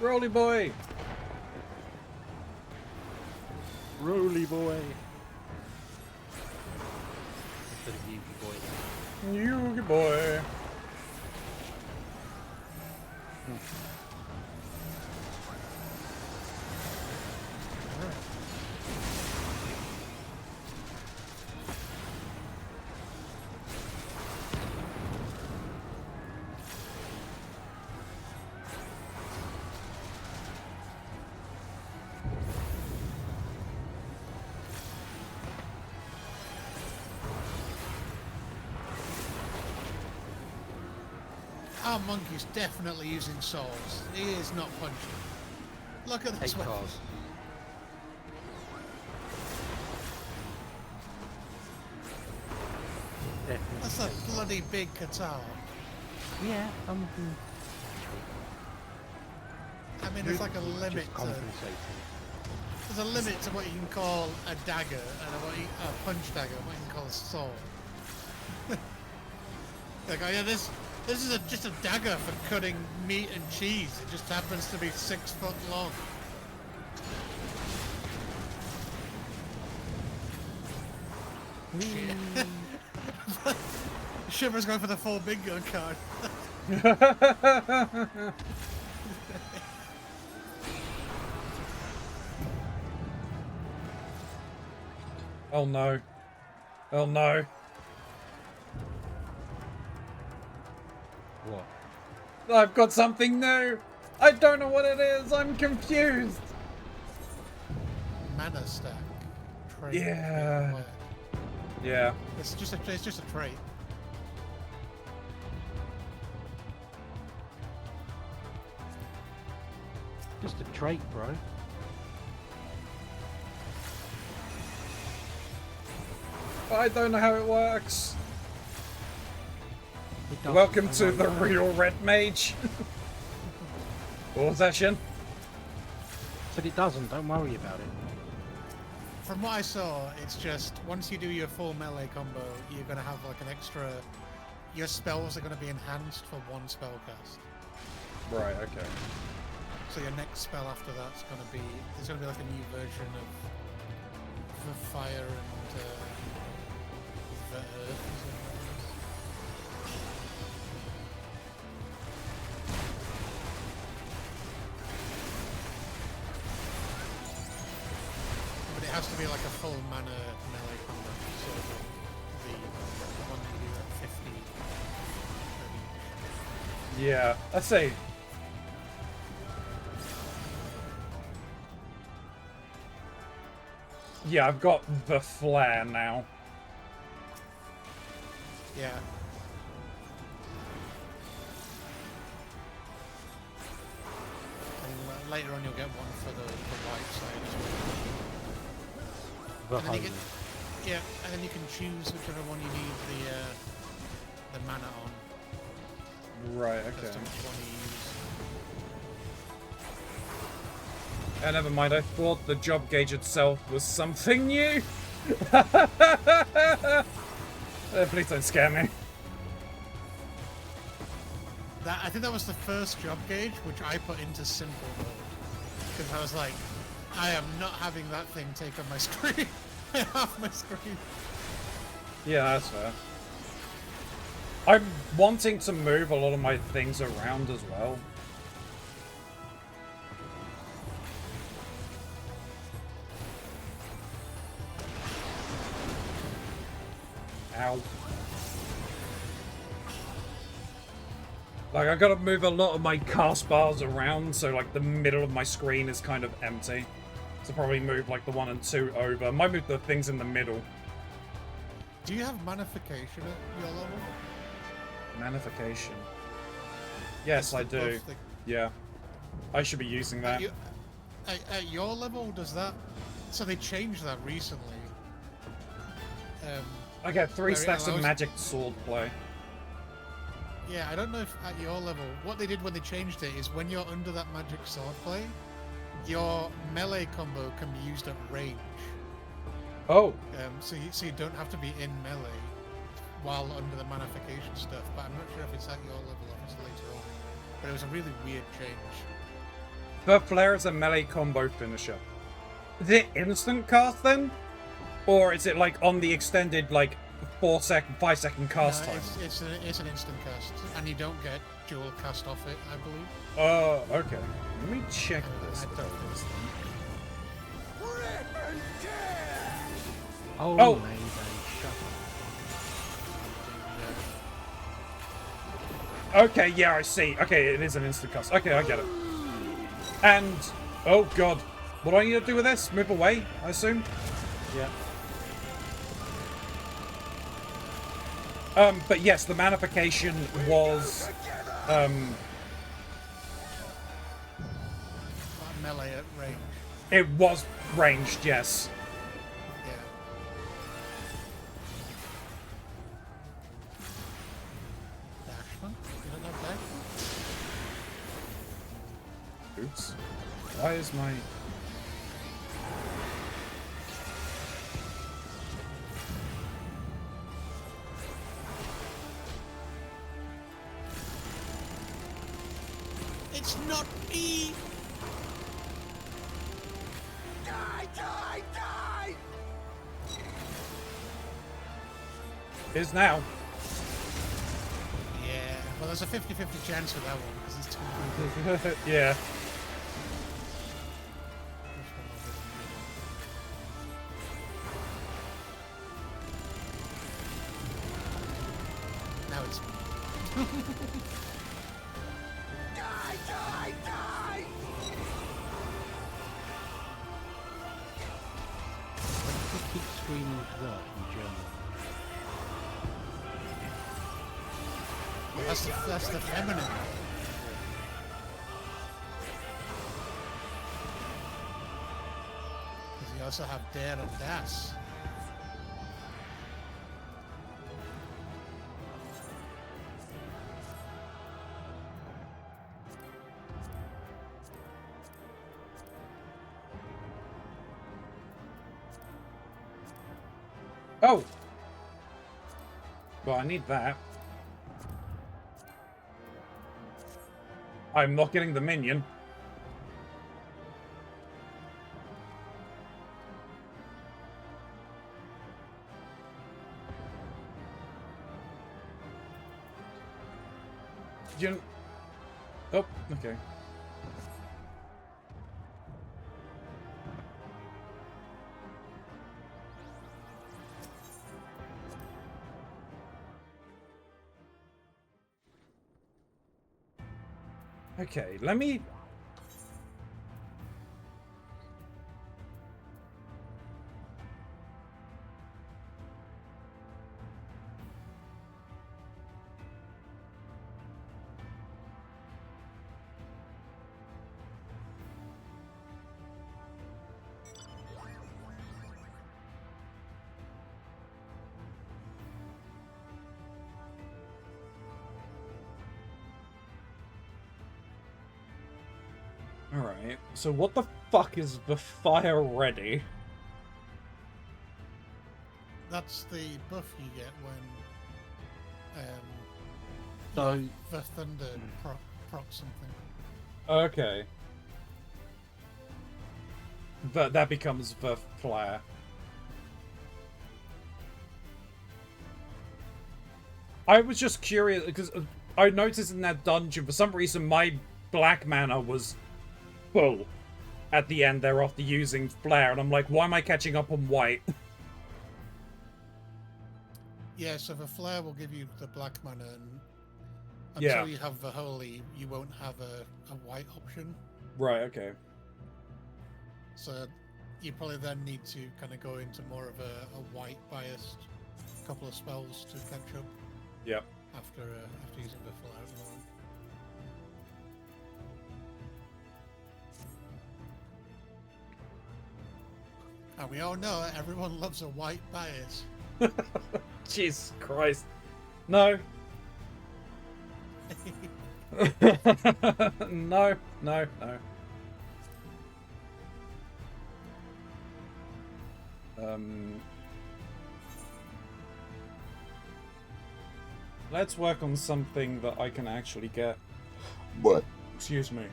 S1: Rolly boy!
S5: Roly boy. Instead of Yugi boy.
S1: Yugi boy!
S4: Our monkey's definitely using souls. He is not punching. Look at this
S5: 8
S4: weapon.
S5: cars.
S4: That's a bloody big katana.
S5: Yeah,
S4: I mean, there's like a limit
S5: just
S4: to...
S5: compensating.
S4: There's a limit to what you can call a dagger and a punch dagger, and what you can call a sword. Like, oh yeah, this is just a dagger for cutting meat and cheese. It just happens to be 6 foot long. Shiver's going for the full bingo card.
S1: Oh no. Oh no.
S5: What?
S1: I've got something new! I don't know what it is! I'm confused!
S4: Mana stack. Trait.
S1: Yeah. Yeah.
S4: It's just a trait.
S5: Just a trait, bro.
S1: I don't know how it works.
S5: It doesn't,
S1: Welcome
S5: don't
S1: to
S5: worry
S1: the
S5: about it.
S1: real Red Mage. What was that, Shin?
S5: Said it doesn't, don't worry about it.
S4: From what I saw, it's just once you do your full melee combo, you're gonna have like an extra. Your spells are gonna be enhanced for 1 spell cast.
S1: Right, okay.
S4: So your next spell after that's gonna be there's gonna be like a new version of the fire and the earth. But it has to be like a full mana melee combo. So the one that you do at 50.
S1: Yeah, let's say. Yeah, I've got the flare now.
S4: Yeah. And later on, you'll get one for the white side as well.
S5: The
S4: And then you
S5: home.
S4: can, yeah, and then you can choose whichever one you need the mana on.
S1: Right,
S4: As
S1: okay.
S4: to which one you use.
S1: Never mind, I thought the job gauge itself was something new. Please don't scare me.
S4: I think that was the first job gauge, which I put into simple mode. Because I was like, I am not having that thing take up my screen. Half my screen.
S1: Yeah, that's fair. I'm wanting to move a lot of my things around as well. Ow. Like, I gotta move a lot of my cast bars around, so like the middle of my screen is kind of empty. So probably move like the 1 and 2 over. Might move the things in the middle.
S4: Do you have manification at your level?
S1: Manification. Yes,
S4: That's
S1: I
S4: the
S1: do.
S4: buff that-
S1: Yeah. I should be using that.
S4: At your level, does that... So they changed that recently.
S1: I get 3
S4: where it
S1: stacks of
S4: allows-
S1: magic sword play.
S4: Yeah, I don't know if at your level... What they did when they changed it is when you're under that magic sword play, your melee combo can be used at range.
S3: Oh.
S4: So you don't have to be in melee while under the manification stuff. But I'm not sure if it's at your level or if it's later on. But it was a really weird change.
S3: The flare is a melee combo finisher. Is it instant cast then? Or is it like on the extended like 5 second cast time?
S4: It's an instant cast, and you don't get dual cast off it, I believe.
S3: Oh, okay. Let me check this.
S5: Oh,
S3: Oh.
S5: Mayday, shut up.
S3: Okay, yeah, I see. Okay, it is an instant cast. Okay, I get it. And oh god, what do I need to do with this? Move away, I assume. Yeah. But yes, the manification was
S4: Melee at range.
S3: it was ranged, yes.
S4: Yeah. Dashman? You don't have dash?
S3: Oops. Why is my
S4: It's not me!
S12: Die, die, die!
S3: is now?
S4: Yeah, well there's a 50-50 chance with that one, because it's too good.
S3: Yeah.
S4: Now it's
S12: Die, die, die!
S5: Just keep screaming to that in German.
S4: well, that's the feminine. Because you also have Der and Das.
S3: Oh! Well, I need that. I'm not getting the minion. You... Oh, okay. Okay, let me... Alright, so what the fuck is the fire ready?
S4: That's the buff you get when
S5: So
S4: the thunder proc something.
S3: Okay. That becomes the flare. I was just curious, because I noticed in that dungeon, for some reason, my black mana was full at the end there after using flare, and I'm like, why am I catching up on white?
S4: Yeah, so the flare will give you the black mana, and
S3: Yeah.
S4: until you have the holy, you won't have a white option.
S3: Right, okay.
S4: So you probably then need to kind of go into more of a white biased couple of spells to catch up.
S3: Yep.
S4: After using the flare at the moment. And we all know everyone loves a white bias.
S3: Jesus Christ. No. No, no, no. Let's work on something that I can actually get. What? Excuse me.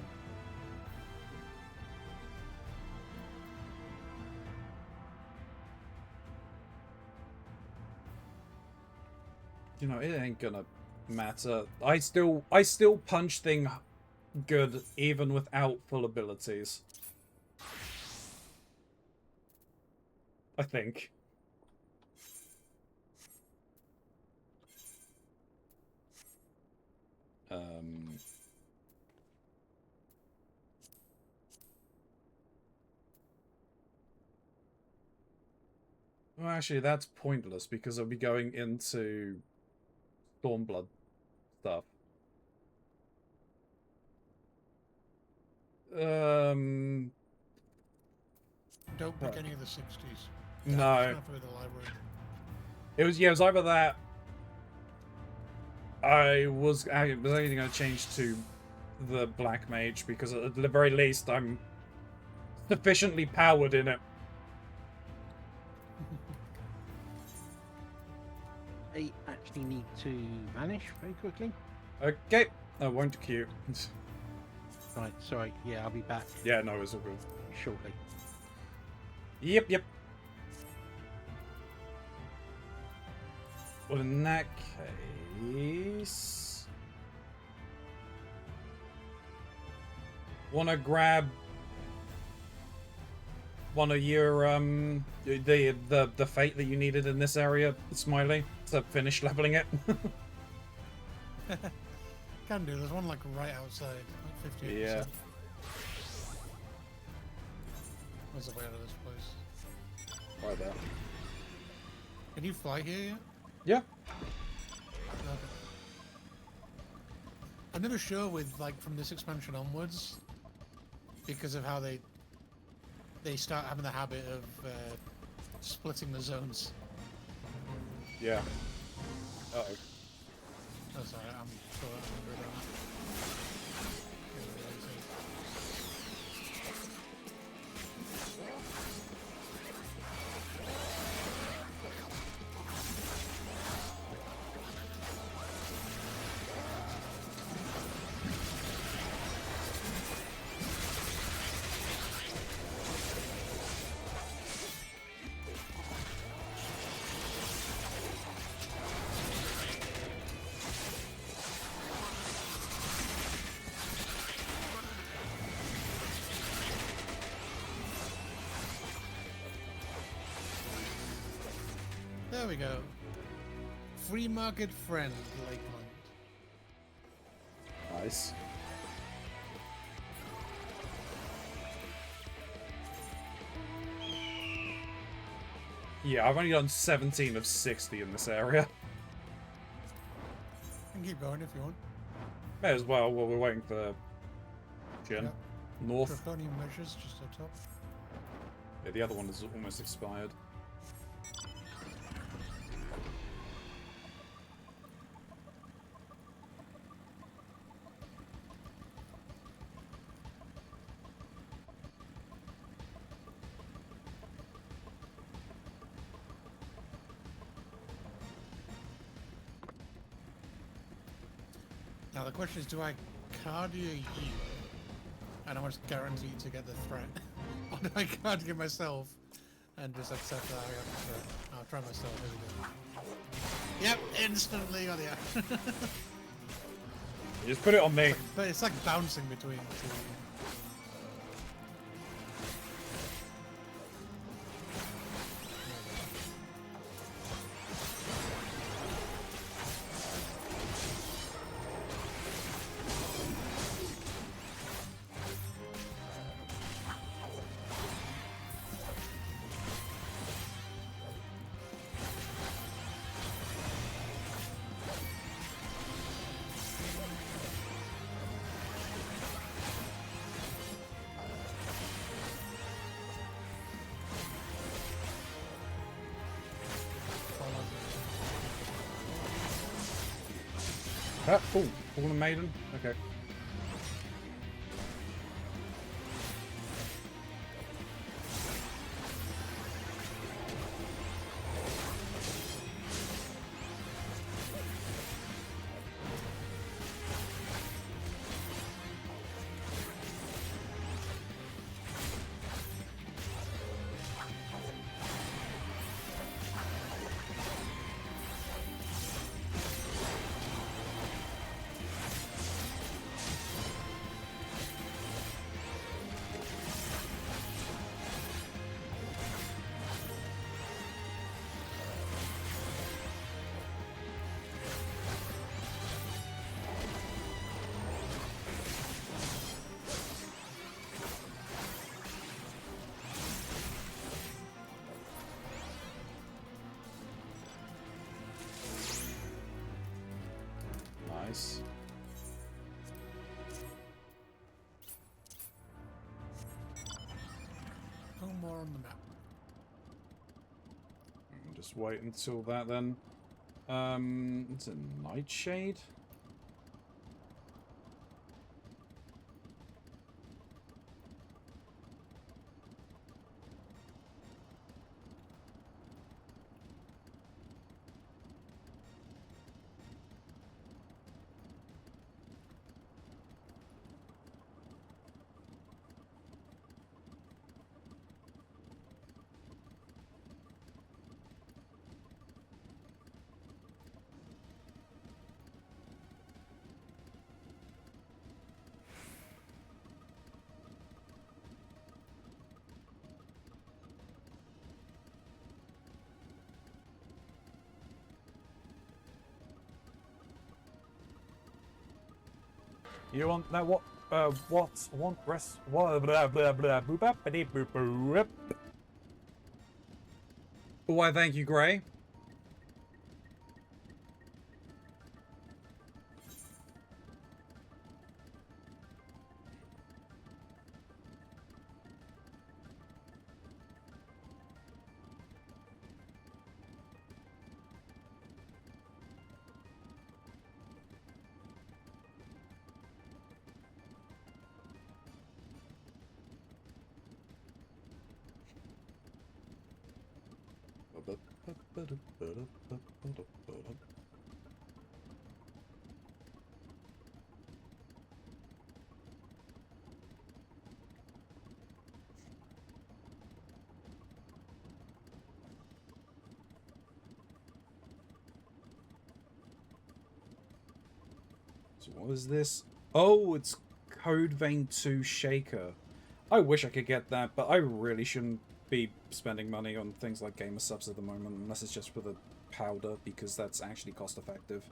S3: You know, it ain't gonna matter. I still punch thing good even without full abilities. I think. Well, actually, that's pointless because I'll be going into Stormblood stuff.
S4: Don't pick any of the 60s.
S3: No.
S4: The library.
S3: It was either that. I was only going to change to the Black Mage because at the very least I'm sufficiently powered in it.
S5: I actually need to vanish very quickly.
S3: Okay, I won't queue.
S5: Right, sorry. Yeah, I'll be back.
S3: Yeah, no, it's all good.
S5: Shortly.
S3: Yep. Well, in that case, wanna grab one of your the fate that you needed in this area, Smiley, to finish leveling it.
S4: Can do. There's one like right outside, like 58%.
S3: Yeah.
S4: Where's the way out of this place?
S3: Right there.
S4: Can you fly here yet?
S3: Yeah.
S4: Okay. I'm never sure with like from this expansion onwards, because of how they start having the habit of splitting the zones.
S3: Yeah. Uh-oh.
S4: Oh, sorry, I'm sure I remember that. There we go. Free market friend, Lakeland.
S3: Nice. Yeah, I've only done 17 of 60 in this area.
S4: You can keep going if you want.
S3: May as well while we're waiting for Jin.
S4: Yep.
S3: North.
S4: Draconian measures just at top.
S3: Yeah, the other one is almost expired.
S4: Now the question is, do I cardio you? And I'm just guaranteed to get the threat. Or do I cardio myself and just accept that I have the threat? I'll try myself. Here we go. Yep, instantly got the action.
S3: You just put it on me.
S4: But it's like bouncing between the two.
S3: Ah, oh, Fallen Maiden? Okay. nice.
S4: No more on the map.
S3: Just wait until that then. It's a nightshade. You want that? What? Want rest? Blah blah blah blah. Boop up, boop boop boop. Why? Thank you, Gray. So what is this? Oh, it's Code Vein 2 Shaker. I wish I could get that, but I really shouldn't be spending money on things like gamer subs at the moment, unless it's just for the powder, because that's actually cost effective.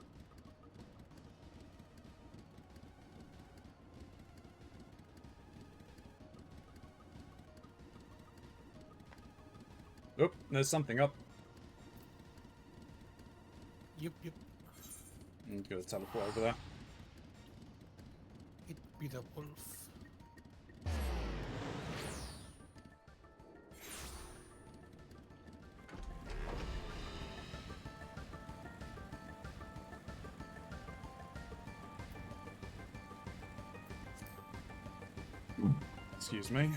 S3: Oh, there's something up.
S4: Yep.
S3: I'm gonna teleport over there.
S4: It be the wolf.
S3: Excuse me.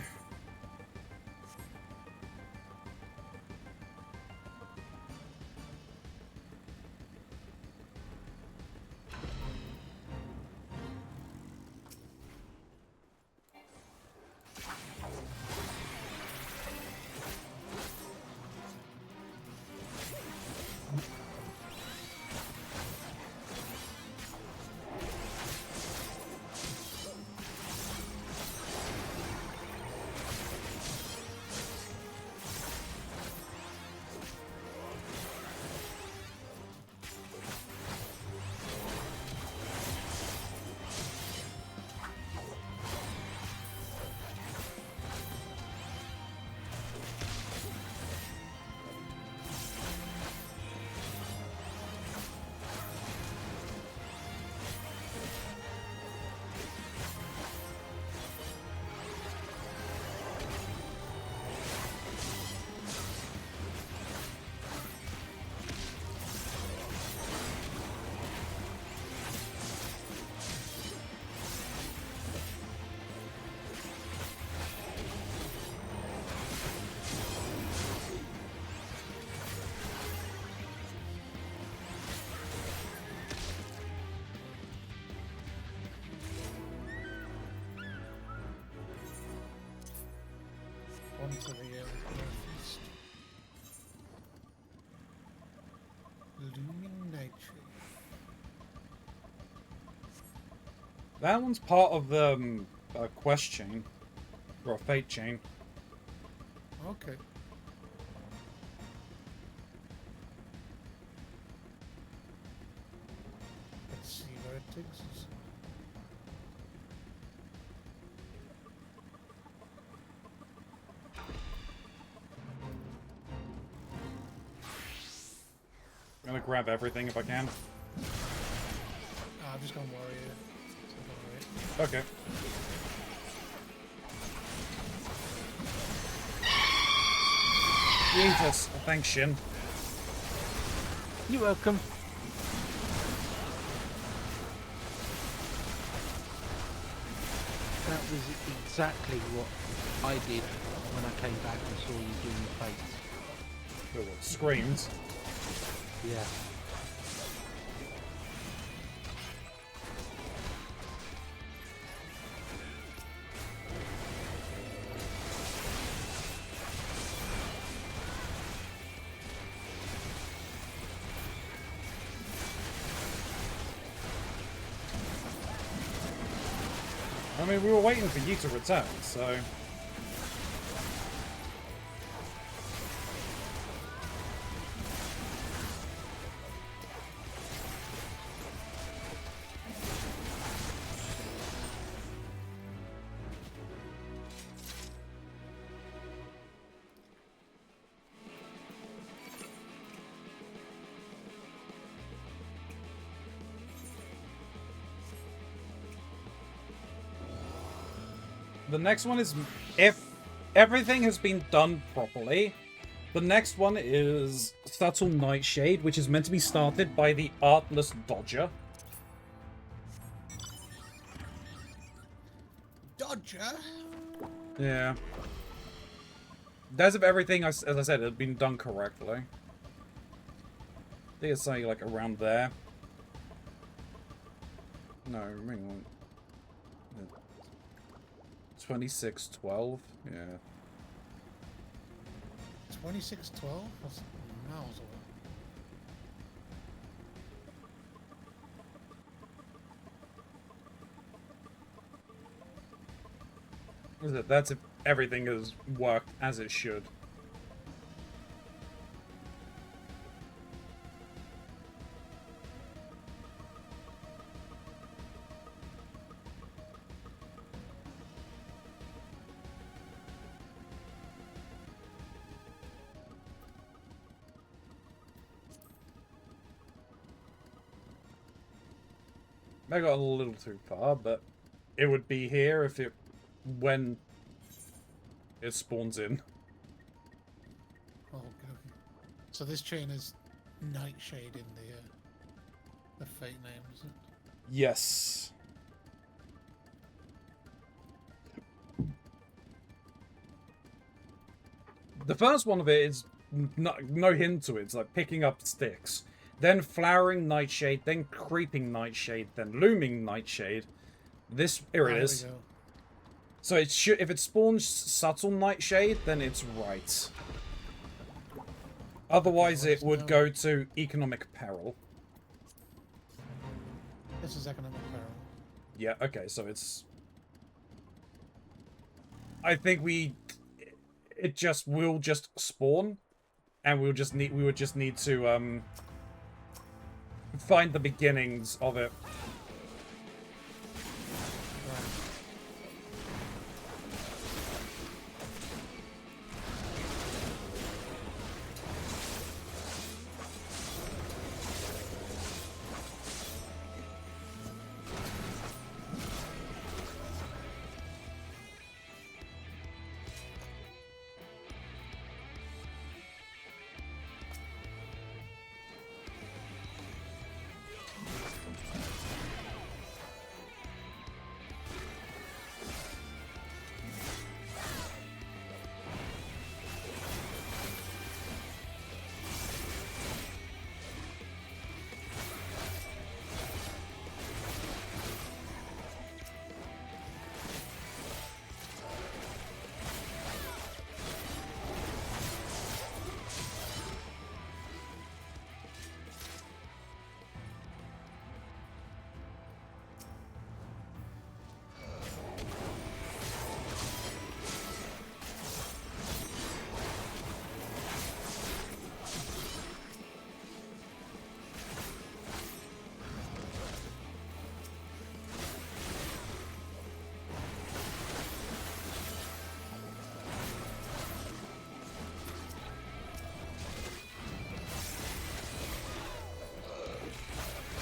S4: Onto the northeast. Illumination.
S3: That one's part of the quest chain. Or a fate chain.
S4: Okay. Let's see where it takes us.
S3: I'm gonna grab everything if I can.
S4: I've just gone warrior. So don't worry.
S1: Okay. Jesus. Thanks, Shin.
S5: You're welcome. That was exactly what I did when I came back and saw you doing the fates.
S1: Oh, what, screams.
S5: Yeah.
S1: I mean, we were waiting for you to return, so... The next one is, if everything has been done properly, the next one is Subtle Nightshade, which is meant to be started by the Artless Dodger.
S4: Dodger?
S1: Yeah. As if everything, as I said, had been done correctly. I think it's something like around there. No, hang on. 2612? Yeah.
S4: 2612? That's miles away.
S1: Is it? That's if everything has worked as it should. I got a little too far, but it would be here if it, when it spawns in.
S4: Oh, okay. So this chain is Nightshade in the fate name, is it?
S1: Yes. The first one of it is no hint to it. It's like picking up sticks. Then Flowering Nightshade, then Creeping Nightshade, then Looming Nightshade. Here it is. So it should, if it spawns Subtle Nightshade, then it's right. Otherwise, it would go to Economic Peril.
S4: This is Economic Peril.
S1: Yeah, okay, so it's... I think will just spawn, and we would just need to, find the beginnings of it.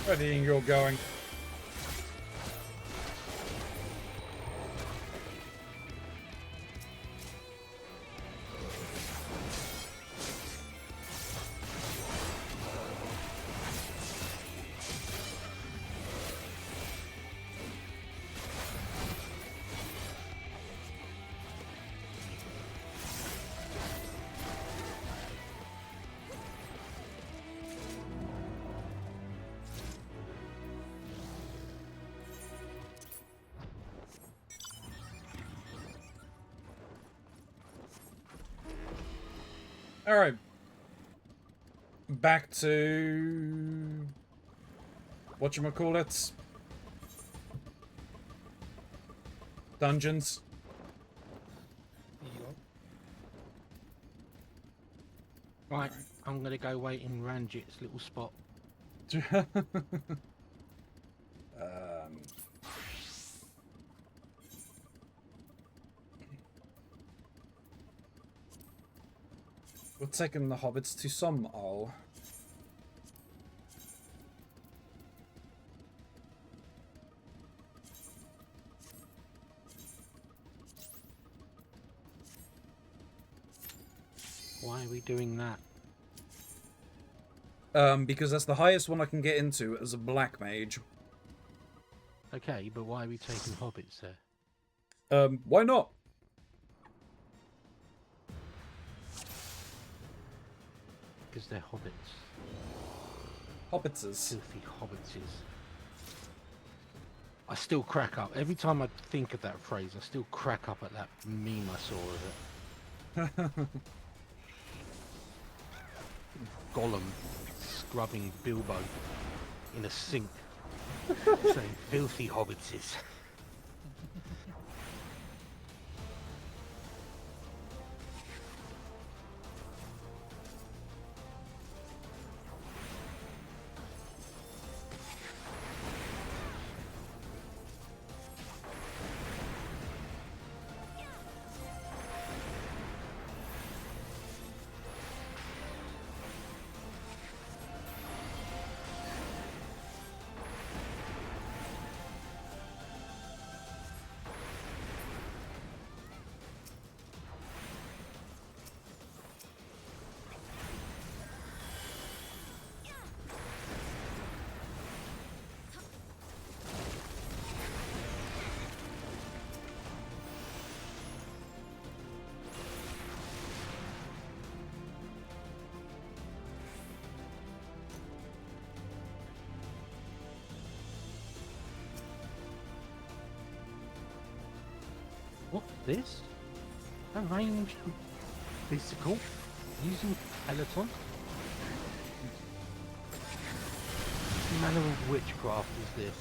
S1: Readying, you're going. Alright. Back to... whatchamacallit? Dungeons.
S4: Yup.
S5: Right, I'm gonna go wait in Ranjit's little spot.
S1: We're taking the hobbits to some all.
S5: Why are we doing that?
S1: Because that's the highest one I can get into as a black mage.
S5: Okay, but why are we taking hobbits there?
S1: Why not?
S5: Because they're hobbits.
S1: Hobbitses.
S5: Filthy hobbitses. I still crack up. Every time I think of that phrase, I still crack up at that meme I saw of it. Gollum scrubbing Bilbo in a sink, saying filthy hobbitses. What's this? A ranged physical using Peloton? What manner of witchcraft is this?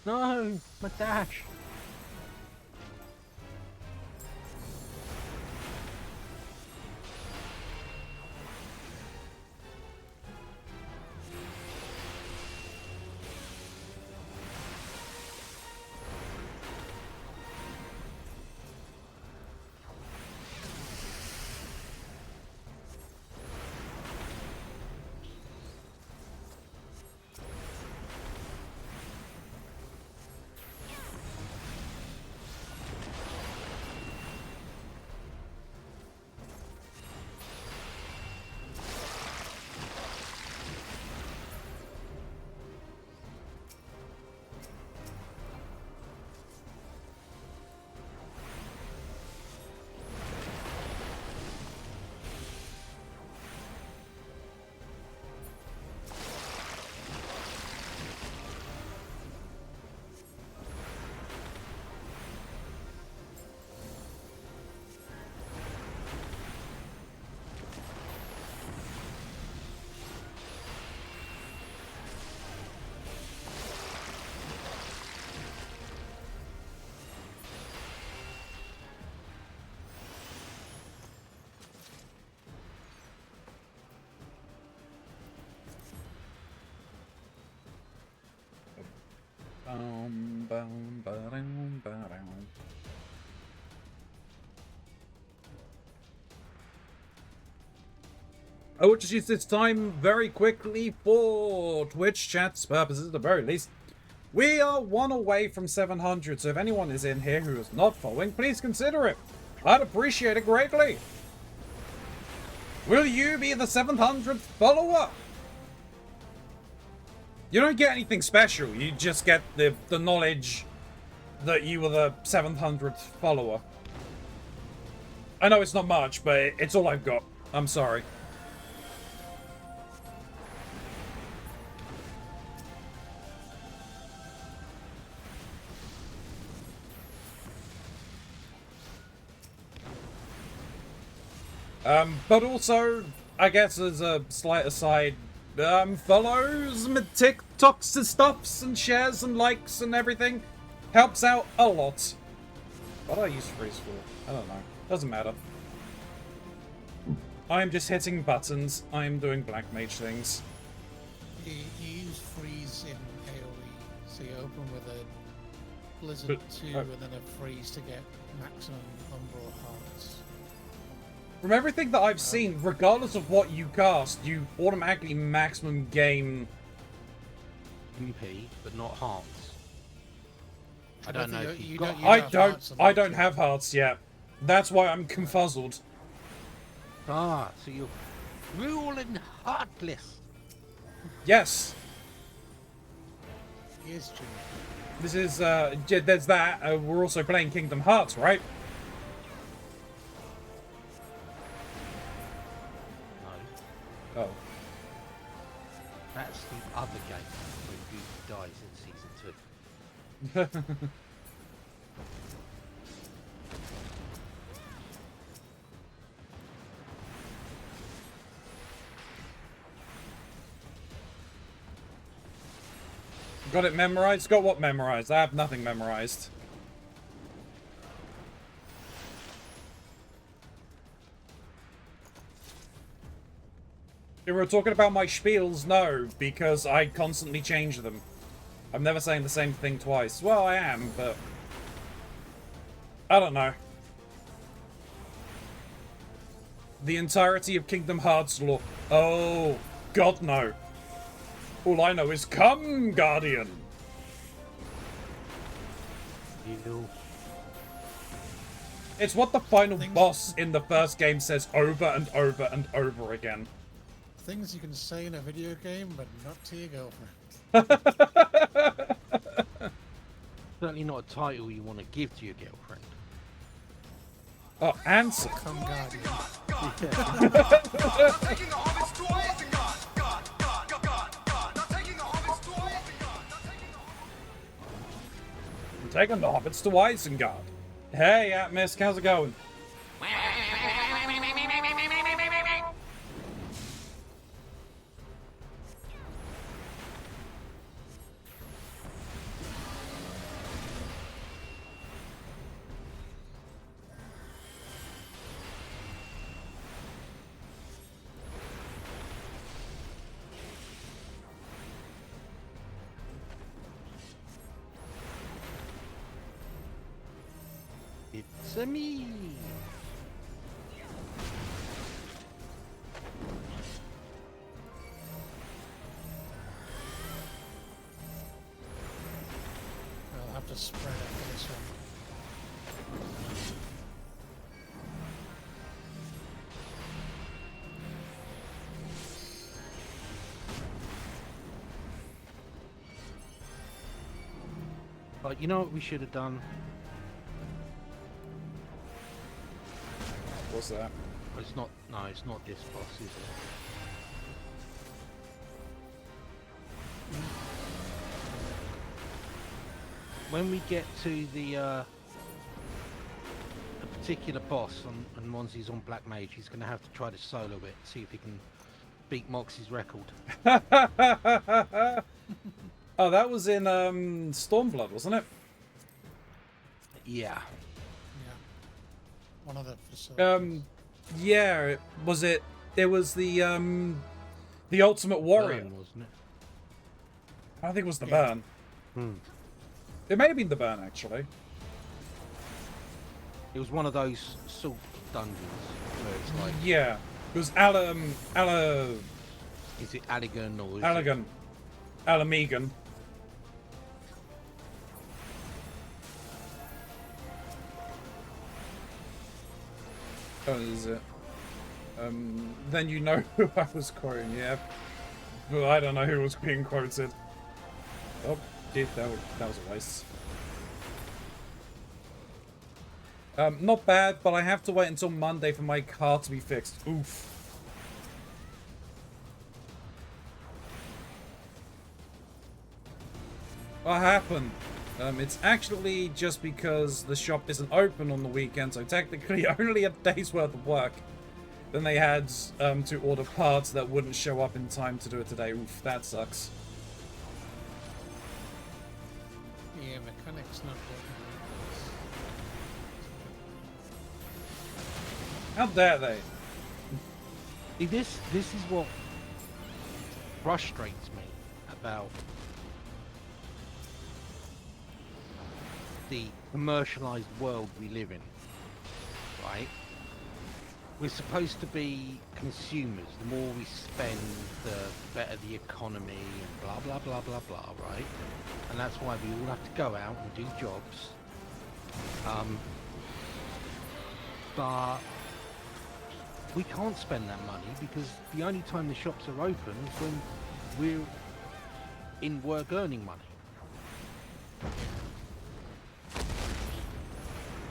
S5: No, my dash.
S1: I will just use this time very quickly for Twitch chat's purposes, at the very least. We are 1 away from 700, so if anyone is in here who is not following, please consider it. I'd appreciate it greatly. Will you be the 700th follower? You don't get anything special, you just get the knowledge that you were the 700th follower. I know it's not much, but it's all I've got. I'm sorry. But also, I guess as a slight aside, follows my TikToks and stuffs and shares and likes and everything helps out a lot. What do I use freeze for? I don't know. Doesn't matter. I'm just hitting buttons. I'm doing black mage things.
S4: You use freeze in AoE, so you open with a blizzard 2 and then a freeze to get maximum umbral hearts.
S1: From everything that I've seen, regardless of what you cast, you automatically maximum gain
S5: MP, but not hearts. I don't know if you've got.
S1: I don't have hearts yet. That's why I'm confuzzled.
S5: Ah, so you're ruling heartless.
S1: Yes.
S4: Yes, Jimmy.
S1: This is there's that. We're also playing Kingdom Hearts, right?
S5: No.
S1: Oh.
S5: That's the other game when Goofy dies in season 2.
S1: Got it memorized? Got what memorized? I have nothing memorized. If we're talking about my spiels, no, because I constantly change them. I'm never saying the same thing twice. Well, I am, but I don't know. The entirety of Kingdom Hearts lore. Oh, God, no. All I know is, come, Guardian!
S5: You.
S1: It's what the final boss in the first game says over and over and over again.
S4: Things you can say in a video game, but not to your girlfriend.
S5: Certainly not a title you want to give to your girlfriend.
S1: Oh, answer.
S4: Come, Guardian.
S1: Taking the hobbits to Isengard. Hey, Atmisk, how's it going?
S5: It's a me.
S4: I'll have to spread out this one.
S5: But you know what we should have done?
S1: What's that?
S5: It's not. No, it's not this boss, is it? When we get to the particular boss and Monzi's on Black Mage, he's going to have to try to solo it, see if he can beat Moxie's record.
S1: Oh, that was in Stormblood, wasn't it?
S5: Yeah.
S4: One of the facilities.
S1: Yeah, was it? It was the Ultimate Warrior,
S5: Burn, wasn't it?
S1: I think it was the burn.
S5: Hmm.
S1: It may have been the burn, actually.
S5: It was one of those salt dungeons where it's like...
S1: Yeah. It was
S5: Is it Allegan or... Is
S1: Allegan. Alamegan. Oh, is it? Then you know who I was quoting, yeah. Well, I don't know who was being quoted. Oh, dude, that was a waste. Not bad, but I have to wait until Monday for my car to be fixed. Oof. What happened? It's actually just because the shop isn't open on the weekend, so technically only a day's worth of work. Then they had to order parts that wouldn't show up in time to do it today. Oof, that sucks.
S4: Yeah, mechanics not working.
S1: How dare they?
S5: See, this is what frustrates me about the commercialized world we live in, right? We're supposed to be consumers. The more we spend, the better the economy, and blah, blah, blah, blah, blah, right? And that's why we all have to go out and do jobs. But we can't spend that money because the only time the shops are open is when we're in work earning money.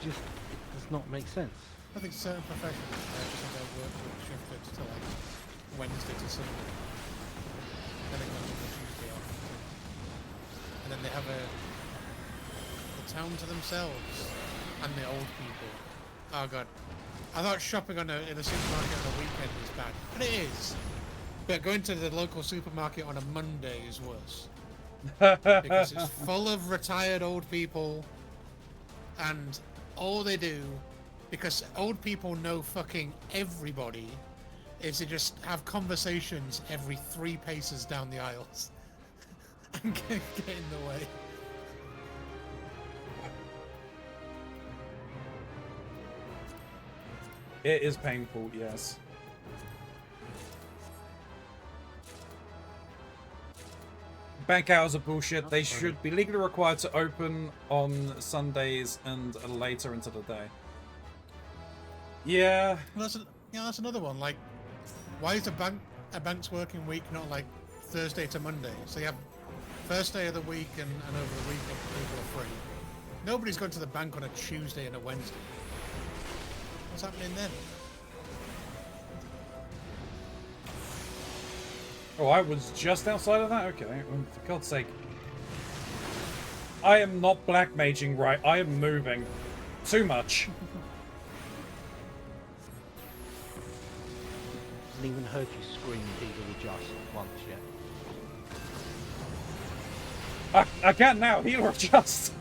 S5: Just, it does not make sense.
S4: I think certain professions, just their work will shifted to like Wednesday to Sunday. Then they go on Tuesday off. And then they have the town to themselves and the old people. Oh god. I thought shopping in a supermarket on a weekend is bad. And it is. But going to the local supermarket on a Monday is worse. Because it's full of retired old people and all they do, because old people know fucking everybody, is to just have conversations every 3 paces down the aisles and get in the way.
S1: It is painful, yes. Bank hours are bullshit. They should be legally required to open on Sundays and later into the day. Yeah.
S4: Well, that's another one. Like, why is a bank's working week not like Thursday to Monday? So you have first day of the week and over the weekend people are free. Nobody's going to the bank on a Tuesday and a Wednesday. What's happening then?
S1: Oh, I was just outside of that? Okay, well, for God's sake. I am not black maging right. I am moving. Too much.
S5: Haven't even heard you scream Heal or Just once yet.
S1: I can now. Heal or Just.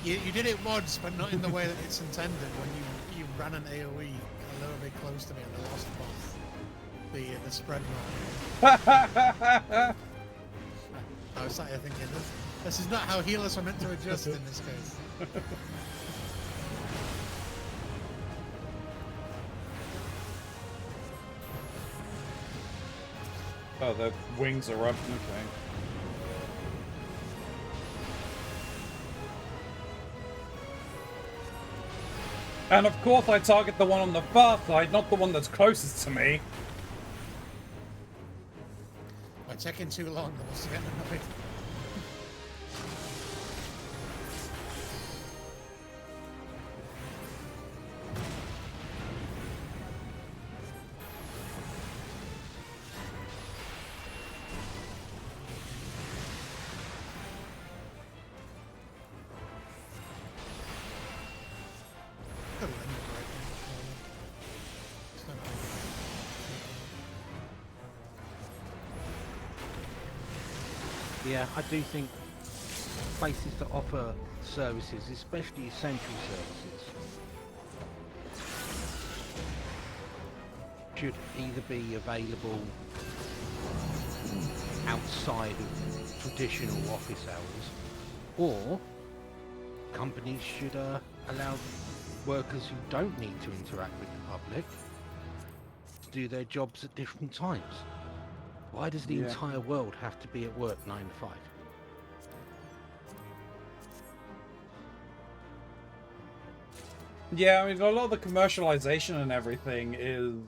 S4: You did it once, but not in the way that it's intended. When you ran an AOE a little bit close to me and I lost the spread mark. I was sat here thinking, this is not how healers are meant to adjust in this case.
S1: Oh, the wings are up. Okay. And of course I target the one on the far side, not the one that's closest to me.
S4: By taking too long, I was getting annoyed.
S5: Yeah, I do think places that offer services, especially essential services, should either be available outside of traditional office hours, or companies should allow workers who don't need to interact with the public to do their jobs at different times. Why does the entire world have to be at work 9 to 5?
S3: Yeah, I mean, a lot of the commercialization and everything is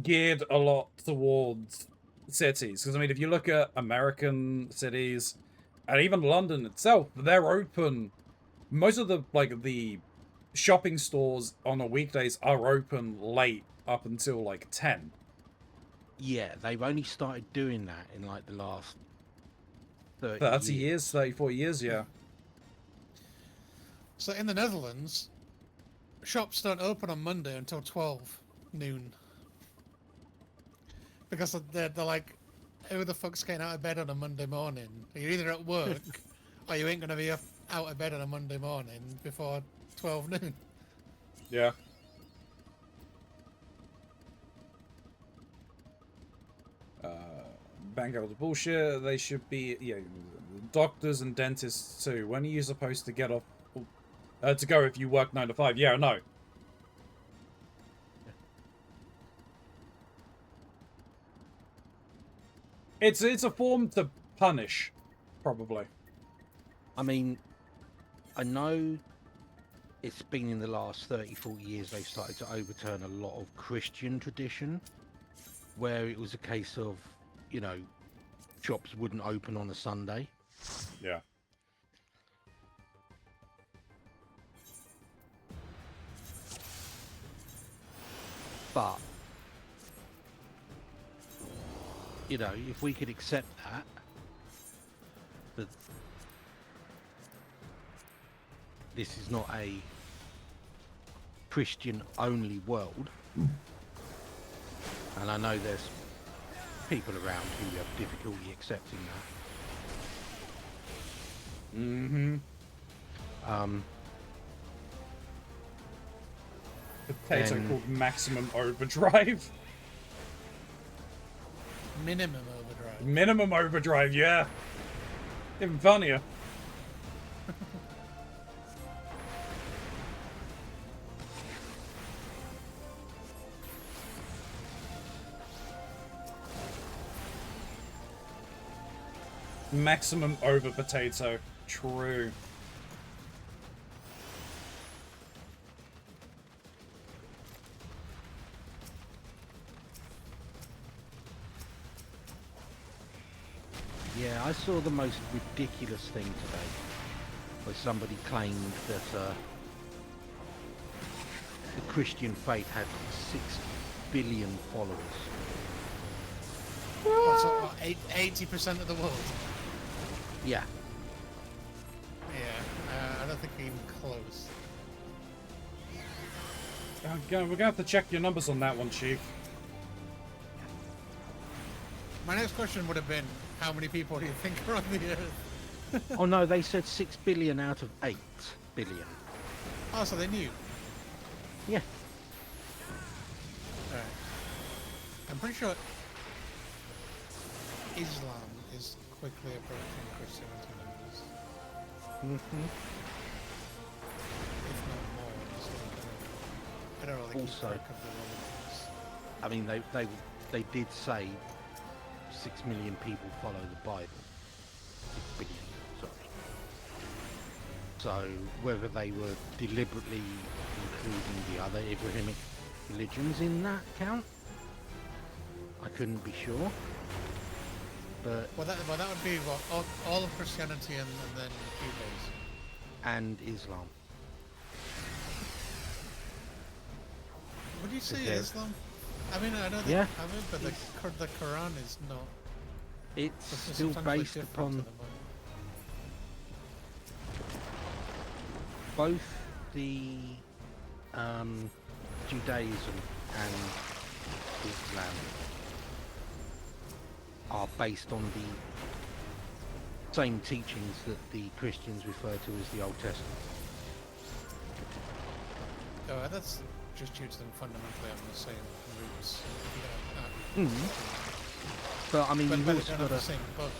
S3: geared a lot towards cities. Because, I mean, if you look at American cities, and even London itself, they're open. Most of the shopping stores on the weekdays are open late up until, 10.
S5: Yeah, they've only started doing that in, the last 30
S3: 30 years, 34 years, yeah.
S4: So in the Netherlands, shops don't open on Monday until 12 noon. Because they're like, who the fuck's getting out of bed on a Monday morning? You're either at work, or you ain't going to be out of bed on a Monday morning before 12 noon.
S3: Yeah. Bank out the bullshit. They should be, doctors and dentists too. When are you supposed to get off to go if you work 9 to 5? Yeah, no. It's a form to punish, probably.
S5: I mean, I know it's been in the last 30, 40 years they've started to overturn a lot of Christian tradition, where it was a case of, shops wouldn't open on a Sunday.
S3: Yeah.
S5: But, if we could accept that this is not a Christian-only world, and I know there's people around who have difficulty accepting that.
S3: Potato called Maximum Overdrive.
S4: Minimum overdrive.
S3: Minimum Overdrive, yeah. Even funnier. Maximum over potato. True.
S5: Yeah, I saw the most ridiculous thing today, where somebody claimed that the Christian faith had 6 billion followers.
S4: What's what, 80% of the world?
S5: Yeah.
S4: Yeah, I don't think we're even close.
S3: We're gonna have to check your numbers on that one, Chief.
S4: My next question would have been, how many people do you think are on the Earth?
S5: Oh no, they said 6 billion out of 8 billion.
S4: Oh, so they knew?
S5: Yeah.
S4: Alright. I'm pretty sure Islam is quickly approaching Christianity numbers. If not more. I don't really keep
S5: Also,
S4: track of the numbers.
S5: I mean, they did say 6 million people follow the Bible. 6 billion, sorry. So whether they were deliberately including the other Abrahamic religions in that count, I couldn't be sure. But
S4: Well, that would be what, all of Christianity and then Judaism.
S5: and Islam.
S4: Would you say
S5: there-
S4: Islam? I mean, I know they
S5: Yeah.
S4: have it, but the Quran is not.
S5: It's
S4: It's
S5: still
S4: substantially
S5: based
S4: different
S5: upon
S4: to the Bible.
S5: both the Judaism and Islam are based on the same teachings that the Christians refer to as the Old Testament.
S4: Oh, that's just due to them fundamentally having the same roots.
S5: But I mean,
S4: But
S5: you've
S4: they
S5: also
S4: don't
S5: got
S4: have
S5: to.
S4: the same book.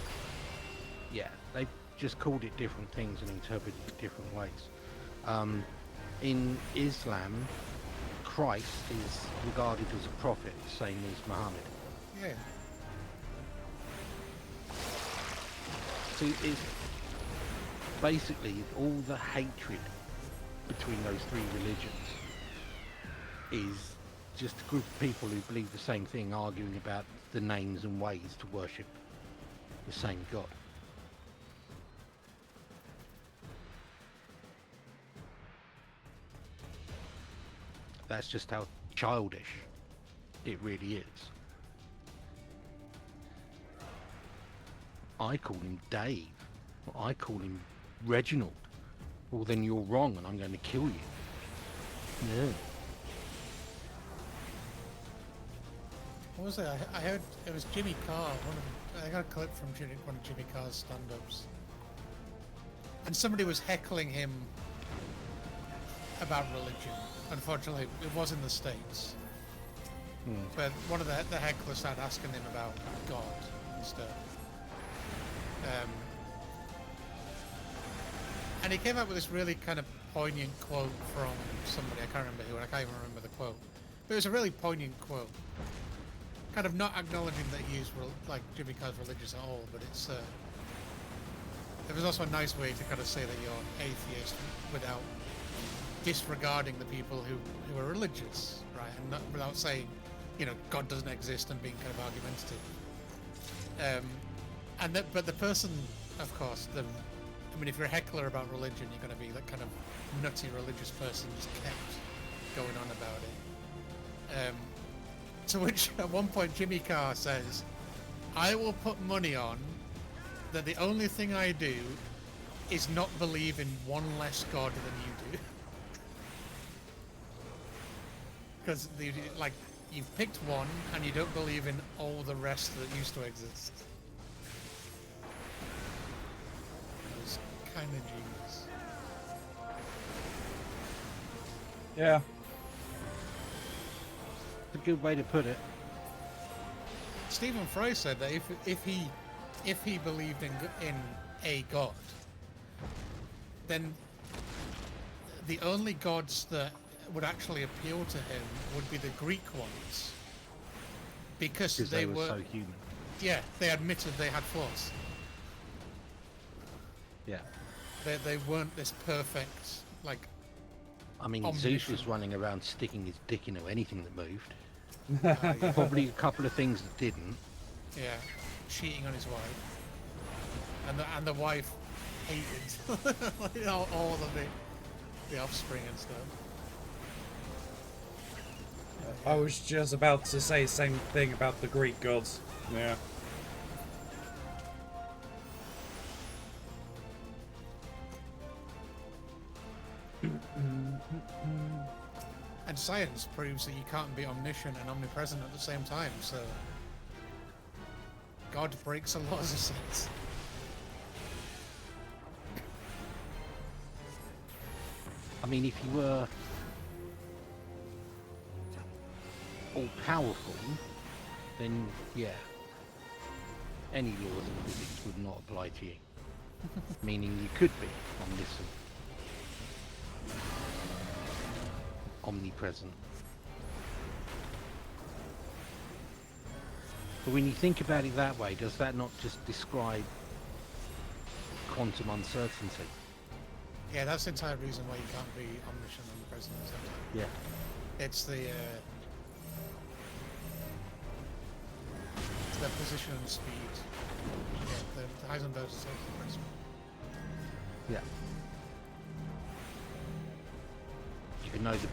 S5: Yeah, they just called it different things and interpreted it different ways. In Islam, Christ is regarded as a prophet, same as Muhammad.
S4: Yeah.
S5: So it's basically all the hatred between those three religions is just a group of people who believe the same thing, arguing about the names and ways to worship the same God. That's just how childish it really is. I call him Dave. I call him Reginald. Well, then you're wrong and I'm going to kill you. No.
S4: What was it? I heard it was Jimmy Carr. I got a clip from one of Jimmy Carr's stand-ups, and somebody was heckling him about religion. Unfortunately, it was in the States. But one of the hecklers started asking him about God and stuff. And he came up with this really kind of poignant quote from somebody. I can't remember who, and I can't even remember the quote. But it was a really poignant quote. Kind of not acknowledging that he is like Jimmy Carr's religious at all, but it's there was also a nice way to kind of say that you're atheist without disregarding the people who are religious, right? And not, without saying, you know, God doesn't exist and being kind of argumentative. But the person, of course, I mean, if you're a heckler about religion, you're going to be that kind of nutty religious person just kept going on about it. To which, at one point, Jimmy Carr says, I will put money on that the only thing I do is not believe in one less God than you do. Because, like, you've picked one, and you don't believe in all the rest that used to exist. It was kind of genius.
S3: Yeah.
S5: It's a good way to put it.
S4: Stephen Fry said that if he believed in a god, then the only gods that would actually appeal to him would be the Greek ones, because
S5: they were so human.
S4: Yeah, they admitted they had flaws.
S5: Yeah.
S4: They weren't this perfect, like.
S5: I mean, Zeus was running around sticking his dick into anything that moved.
S4: Yeah.
S5: Probably a couple of things that didn't.
S4: Yeah, cheating on his wife, and the wife hated like, all of the offspring and stuff.
S3: I was just about to say the same thing about the Greek gods. Yeah.
S4: And science proves that you can't be omniscient and omnipresent at the same time, so God breaks the laws of science.
S5: I mean, if you were all-powerful, then yeah, any laws of physics would not apply to you. Meaning you could be omniscient, omnipresent. But when you think about it that way, does that not just describe quantum uncertainty?
S4: Yeah, that's the entire reason why you can't be omniscient and omnipresent at the same time.
S5: Yeah.
S4: It's the position and speed. Yeah, the Heisenberg's principle.
S5: Yeah. You can know the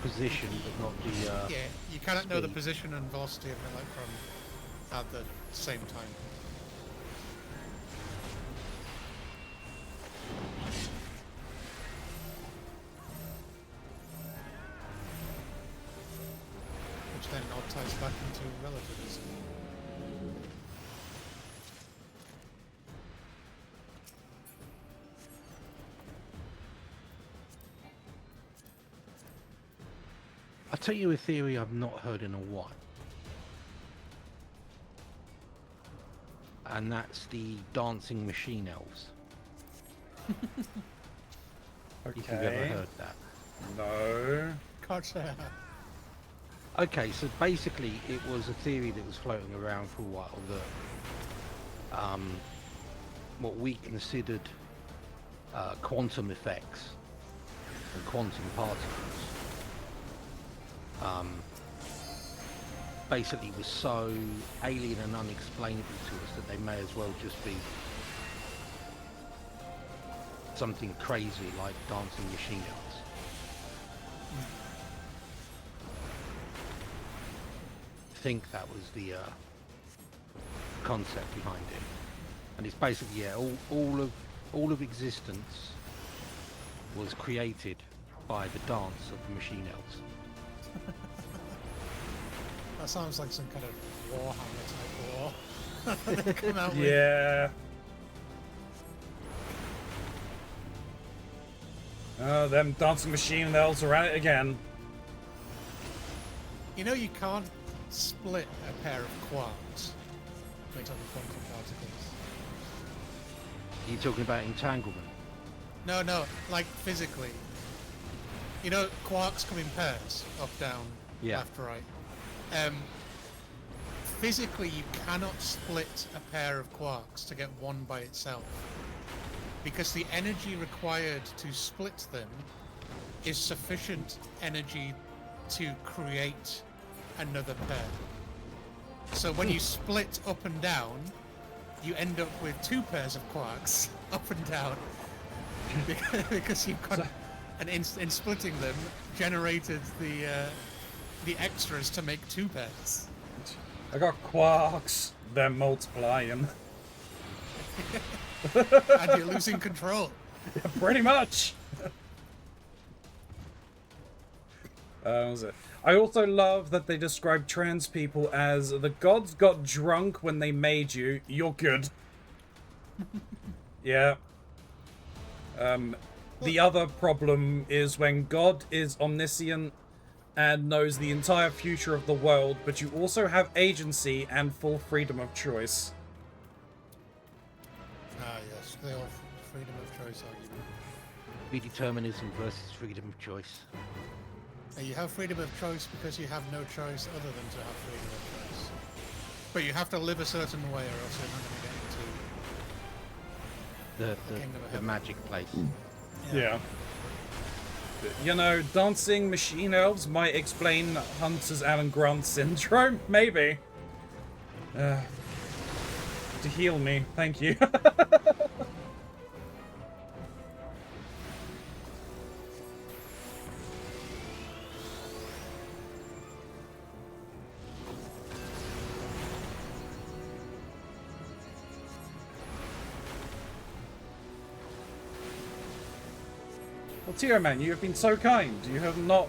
S5: position, but not the.
S4: Yeah, you cannot know the
S5: speed.
S4: position and velocity of an electron at the same time. Which then all ties back into relativism.
S5: I'll tell you a theory I've not heard in a while. and that's the dancing machine elves.
S1: Okay.
S5: If you've ever heard that.
S1: No.
S4: Can't say I have.
S5: Okay, so basically it was a theory that was floating around for a while that what we considered quantum effects and quantum particles basically was so alien and unexplainable to us that they may as well just be something crazy like dancing machine elves. I think that was the concept behind it, and it's basically all of existence was created by the dance of the machine elves.
S4: That sounds like some kind of Warhammer type war. They come out with.
S1: Yeah. Oh, them dancing machine elves are at it again.
S4: You know, you can't split a pair of quarks based on the quantum particles.
S5: Are you talking about entanglement?
S4: No, like physically. You know, quarks come in pairs, up, down,
S5: Yeah.
S4: left, right. Physically, you cannot split a pair of quarks to get one by itself, because the energy required to split them is sufficient energy to create another pair. So when you split up and down, you end up with two pairs of quarks up and down, because you've got, and in splitting them, generated the extras to make two pairs.
S1: I got quarks. They're multiplying.
S4: And you're losing control.
S1: Yeah, pretty much. What was it? I also love that they describe trans people as the gods got drunk when they made you. You're good. Yeah. The other problem is when God is omniscient and knows the entire future of the world, but you also have agency and full freedom of choice.
S4: Ah, yes, the old freedom of choice argument.
S5: Predeterminism versus freedom of choice.
S4: You have freedom of choice because you have no choice other than to have freedom of choice. But you have to live a certain way, or else you're not going to get into
S5: The
S4: Kingdom of
S5: the
S4: Heaven.
S5: magic place.
S1: Yeah. You know, dancing machine elves might explain Hunter's Alan Grant syndrome. Maybe. To heal me. Thank you. Well, Tio Man, you have been so kind. You have not...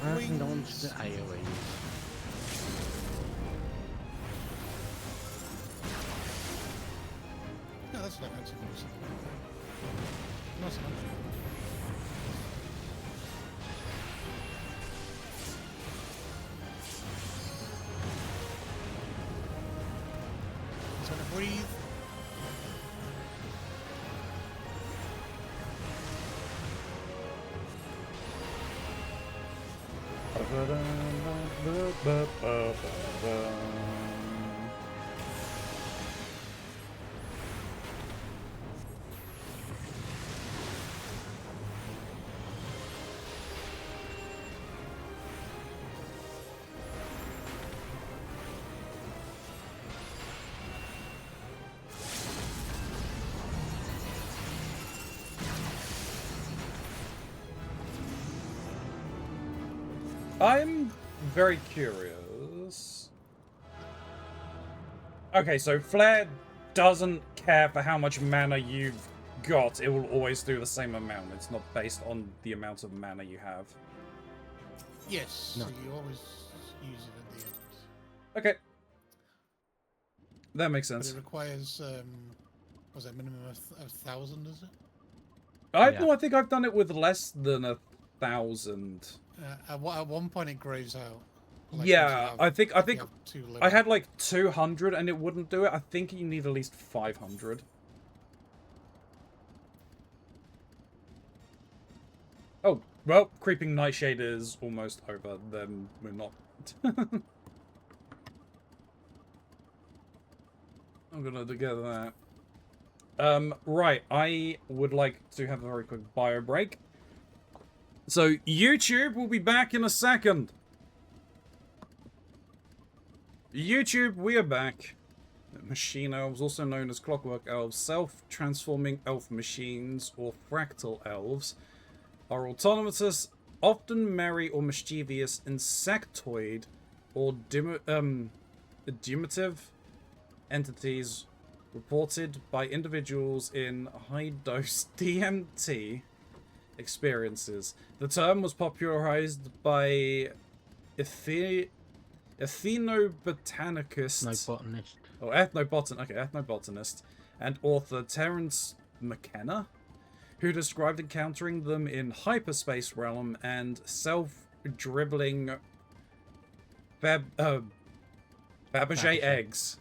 S5: And on to the AoE.
S4: No, that's not actually not so much. Just gonna breathe.
S1: I'm very curious. Okay, so Flare doesn't care for how much mana you've got. It will always do the same amount. It's not based on the amount of mana you have.
S4: Yes,
S5: No.
S4: so you always use it at the end.
S1: Okay. That makes
S4: But
S1: sense.
S4: it requires, was it a minimum of 1,000, is it?
S1: I
S5: Yeah.
S1: no, I think I've done it with less than 1,000.
S4: At one point it grays out. Like
S1: Yeah, I think
S4: if you have too
S1: I
S4: little.
S1: had like 200 and it wouldn't do it. I think you need at least 500. Oh, well, Creeping Nightshade is almost over. Then we're not. I'm gonna get that. Right, I would like to have a very quick bio break. So, YouTube will be back in a second. YouTube, we are back. Machine elves, also known as clockwork elves, self-transforming elf machines, or fractal elves, are autonomous, often merry or mischievous insectoid or dimitive entities reported by individuals in high-dose DMT experiences. The term was popularized by ethnobotanicist ethnobotanist and author Terence McKenna, who described encountering them in hyperspace realm and self-dribbling Fabergé eggs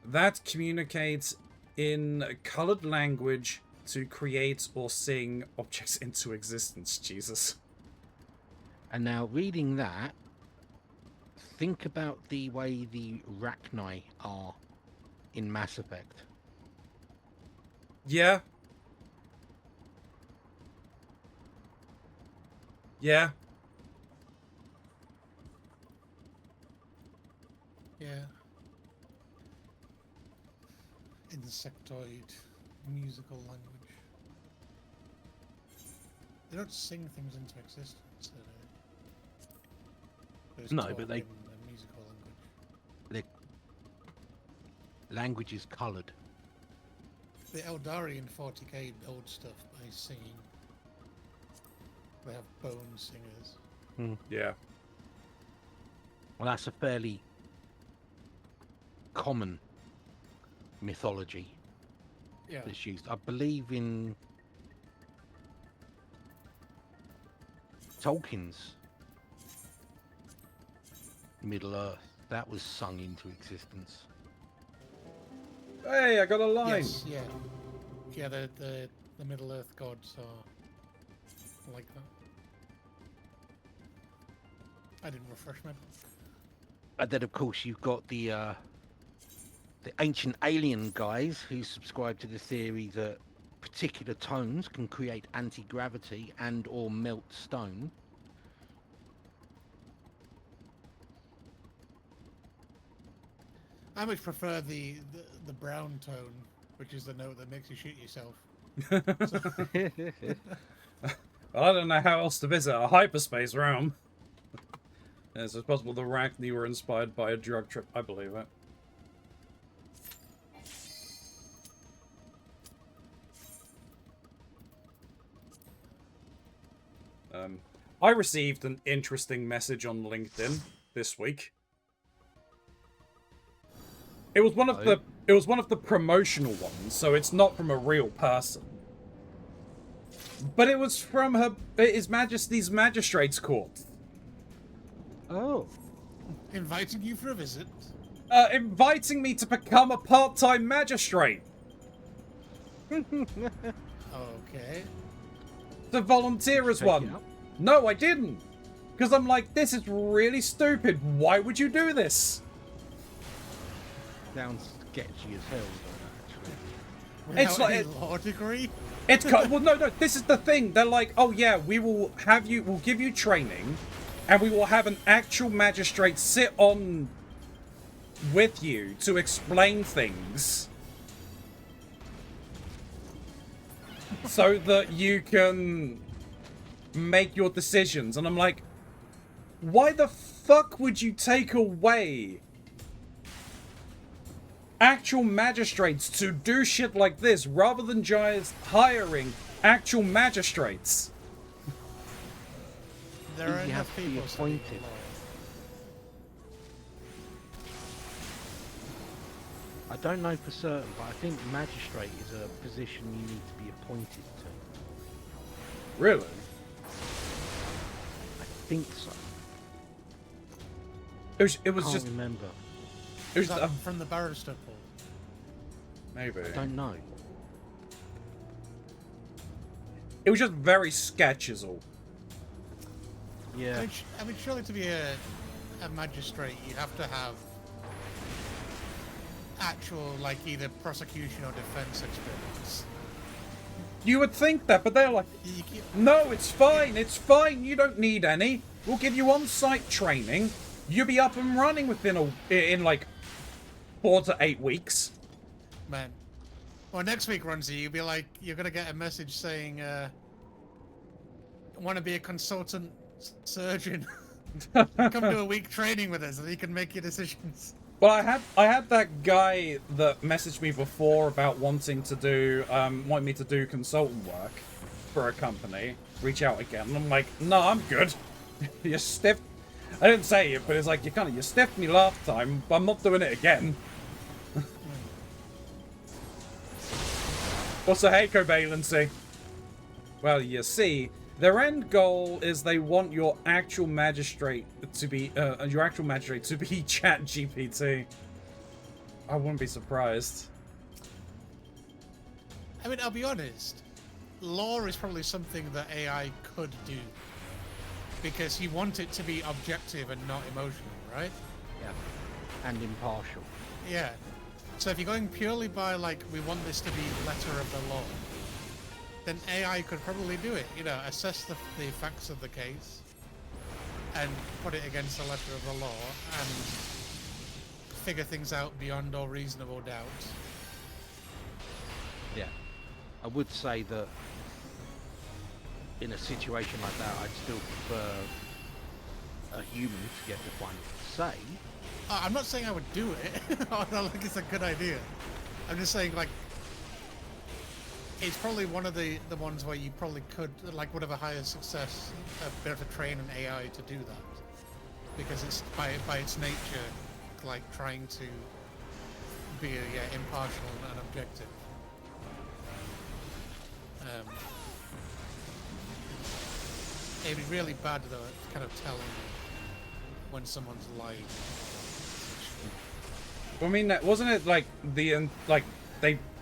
S1: that communicate in colored language to create or sing objects into existence. Jesus.
S5: And now, reading that, think about the way the Rachni are in Mass Effect.
S1: Yeah. Yeah.
S4: Yeah. Insectoid musical language. They don't sing things into existence.
S5: No, but they.
S4: In a musical language.
S5: Their language is coloured.
S4: The Eldari in 40k build stuff by singing. They have bone singers.
S1: Yeah.
S5: Well, that's a fairly common mythology that's used. I believe in Tolkien's Middle-earth, that was sung into existence.
S1: Hey, I got a line!
S4: Yes, yeah. Yeah, the Middle-earth gods are like that. I didn't refresh my book.
S5: And then, of course, you've got the ancient alien guys who subscribe to the theory that particular tones can create anti-gravity and or melt stone.
S4: I much prefer the brown tone, which is the note that makes you shoot yourself.
S1: I don't know how else to visit a hyperspace realm. Yes, it's possible the Rachni were inspired by a drug trip. I believe it. I received an interesting message on LinkedIn this week. It was one of the promotional ones, so it's not from a real person. But it was from His Majesty's Magistrates Court.
S5: Oh.
S4: Inviting you for a visit?
S1: Inviting me to become a part-time magistrate.
S4: Okay.
S1: To volunteer as one. No, I didn't. Because I'm like, this is really stupid. Why would you do this?
S5: Sounds sketchy as hell,
S4: Without
S1: it's like
S4: any law degree.
S1: It's well, no. This is the thing. They're like, oh yeah, we'll give you training, and we will have an actual magistrate sit on with you to explain things, so that you can make your decisions. And I'm like, why the fuck would you take away actual magistrates to do shit like this rather than just hiring actual magistrates?
S4: There are enough people appointed.
S5: I don't know for certain, but I think magistrate is a position you need to be appointed to.
S1: Really?
S5: think so.
S1: It was
S5: Can't
S1: just
S5: remember.
S1: it
S4: Is
S1: was
S4: that from the barrister pool?
S1: maybe.
S5: I don't know.
S1: It was just very sketches all.
S5: Yeah.
S4: I mean, surely to be a magistrate, you have to have actual, like, either prosecution or defense experience.
S1: You would think that, but they're like, no, it's fine, you don't need any. We'll give you on-site training. You'll be up and running in like 4 to 8 weeks.
S4: Man. Well, next week, Keronzi, you'll be like, you're gonna get a message saying, want to be a consultant surgeon? Come to a week training with us, and you can make your decisions.
S1: Well, I had that guy that messaged me before about wanting me to do consultant work for a company. Reach out again, and I'm like, no, I'm good. You stiffed. I didn't say it, but it's like you stiffed me last time, but I'm not doing it again. What's the hey covalency? Well, you see, their end goal is they want your actual magistrate to be Chat GPT. I wouldn't be surprised.
S4: I mean, I'll be honest. Law is probably something that AI could do, because you want it to be objective and not emotional, right?
S5: Yeah. And impartial.
S4: Yeah. So if you're going purely by, like, we want this to be letter of the law, then AI could probably do it. You know, assess the facts of the case and put it against the letter of the law and figure things out beyond all reasonable doubt.
S5: Yeah. I would say that in a situation like that, I'd still prefer a human to get the final say.
S4: I'm not saying I would do it. I don't think it's a good idea. I'm just saying, like, it's probably one of the ones where you probably could, like, would have a higher success, be able to train an AI to do that, because it's by its nature, like, trying to be impartial and objective. It'd be really bad though at kind of telling when someone's lying.
S1: I mean, wasn't it like they in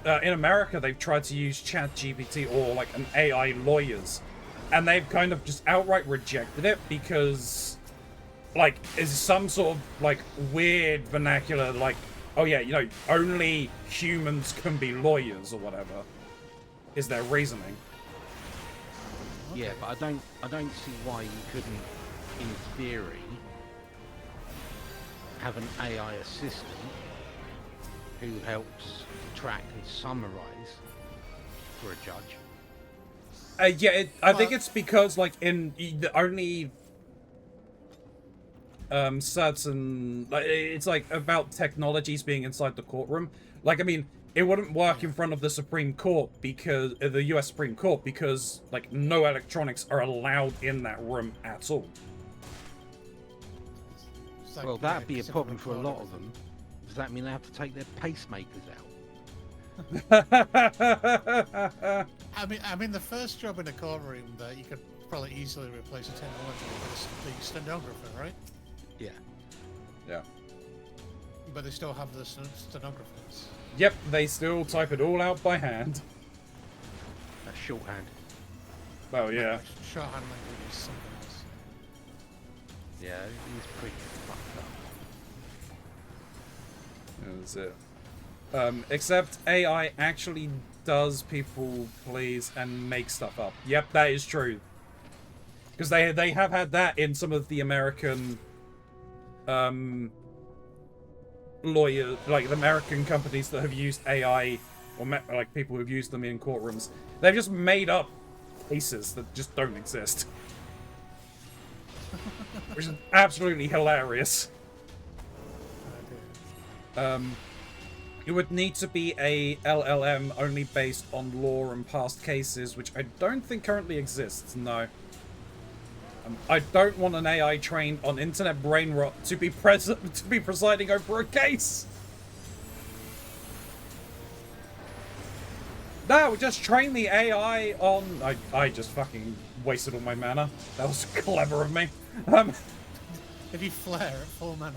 S1: America they've tried to use ChatGPT or like an AI lawyers, and they've kind of just outright rejected it because like is some sort of like weird vernacular like, oh yeah, you know, only humans can be lawyers or whatever is their reasoning.
S5: Yeah, but I don't see why you couldn't, in theory, have an AI assistant who helps track and summarize for a judge.
S1: Yeah, I think it's because like in the only certain, like, it's like about technologies being inside the courtroom. Like, I mean, it wouldn't work in front of the Supreme Court because the U.S. Supreme Court because like no electronics are allowed in that room at all.
S4: Like,
S5: well, that'd be a problem for a lot of them. Does that mean they have to take their pacemakers out?
S4: I mean, the first job in a courtroom that you could probably easily replace a technology is the stenographer, right?
S5: Yeah.
S1: Yeah.
S4: But they still have the stenographers.
S1: Yep, they still type it all out by hand.
S5: That's shorthand.
S1: Oh yeah.
S4: Shorthand language is something else.
S5: Yeah, he's pretty fucked up.
S1: That was it. Except AI actually does people please and make stuff up. Yep, that is true. Because they have had that in some of the American lawyers, like the American companies that have used AI, or like people who've used them in courtrooms. They've just made up cases that just don't exist. Which is absolutely hilarious. It would need to be a LLM only based on law and past cases, which I don't think currently exists, no. I don't want an AI trained on internet brain rot to be presiding over a case. we just train the AI on... I just fucking wasted all my mana. That was clever of me.
S4: If you flare at full mana.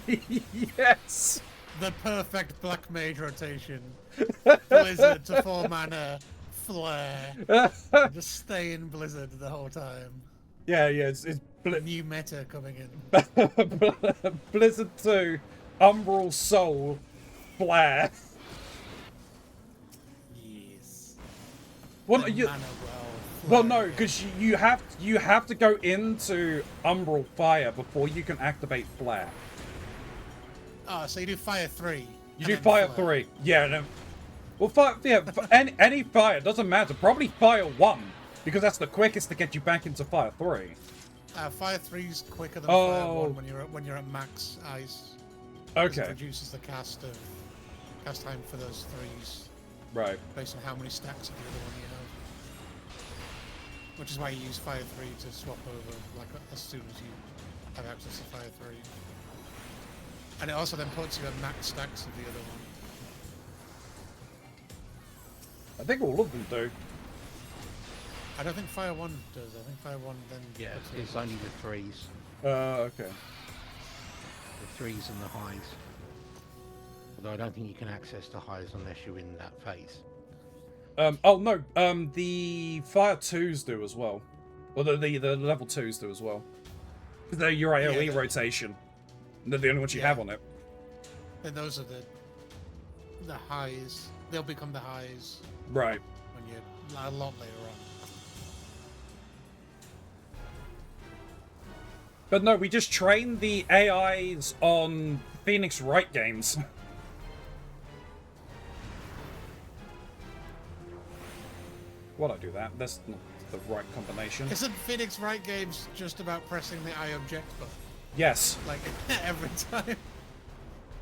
S1: Yes!
S4: The perfect black mage rotation. Blizzard to 4 mana, flare. Just stay in Blizzard the whole time.
S1: Yeah, it's
S4: new meta coming in.
S1: Blizzard 2, Umbral Soul, flare.
S4: Yes.
S1: What you? Well, no, because you have to go into Umbral Fire before you can activate flare.
S4: Oh, so you do Fire 3.
S1: You do Fire 3. Yeah, no. Well, fire, yeah, any fire, doesn't matter. Probably Fire 1, because that's the quickest to get you back into Fire 3.
S4: Fire 3's quicker than Fire 1 when you're at max ice.
S1: Okay.
S4: It reduces the cast time for those 3s.
S1: Right.
S4: Based on how many stacks of the other one you have. Which is why you use Fire 3 to swap over, like, as soon as you have access to Fire 3. And it also then puts you at max stacks of the other one.
S1: I think all of them do.
S4: I don't think Fire 1 does. I think Fire 1 then...
S5: Yeah, it's only the 3s.
S1: Okay.
S5: The 3s and the highs. Although I don't think you can access the highs unless you're in that phase.
S1: Oh no, the Fire 2s do as well. Well, the level 2s do as well. Because they're your AoE rotation. And they're the only ones you have on it.
S4: And those are the highs. They'll become the highs.
S1: Right.
S4: When you're a lot later on.
S1: But no, we just train the AIs on Phoenix Wright games. Why'd I do that? That's not the right combination.
S4: Isn't Phoenix Wright games just about pressing the I object button?
S1: Yes.
S4: Like, every time.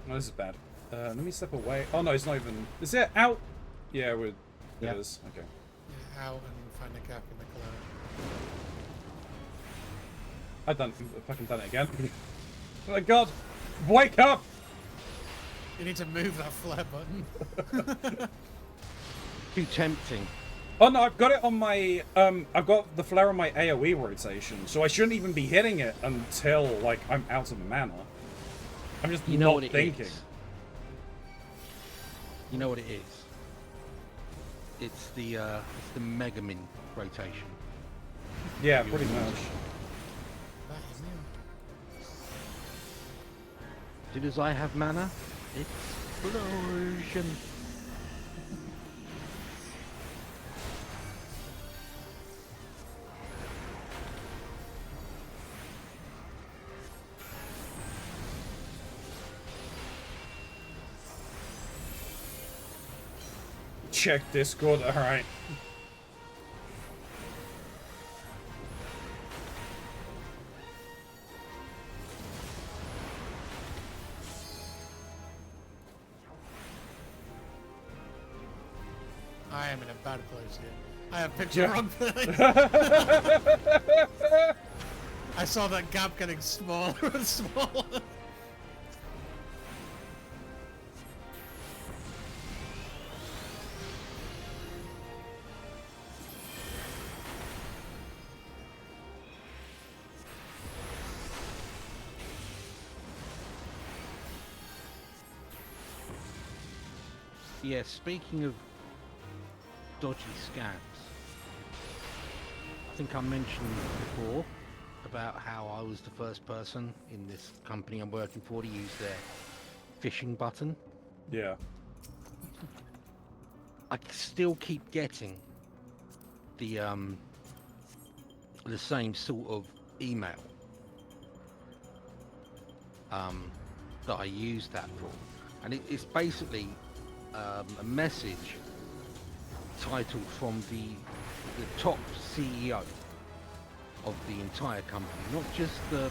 S1: No, this is bad. Let me step away. Oh no, it's not even... Is it out? Yeah, it is. Okay.
S4: Yeah, out and find a gap in the cloud.
S1: I've fucking done it again. Oh my god! Wake up!
S4: You need to move that flare button.
S5: Too tempting.
S1: Oh no, I've got it on my, I've got the flare on my AoE rotation, so I shouldn't even be hitting it until, like, I'm out of mana. I'm just
S5: you know
S1: not
S5: what it
S1: thinking.
S5: Is? You know what it is? It's the Megamin rotation.
S1: Yeah, pretty much.
S5: As soon as I have mana, explosion.
S1: Check Discord, alright.
S4: I am in a bad place here. I have picked the wrong place. I saw that gap getting smaller and smaller.
S5: Yeah, speaking of dodgy scams, I think I mentioned before about how I was the first person in this company I'm working for to use their phishing button.
S1: Yeah.
S5: I still keep getting the same sort of email that I use that for, and it's basically a message titled from the top CEO of the entire company, not just the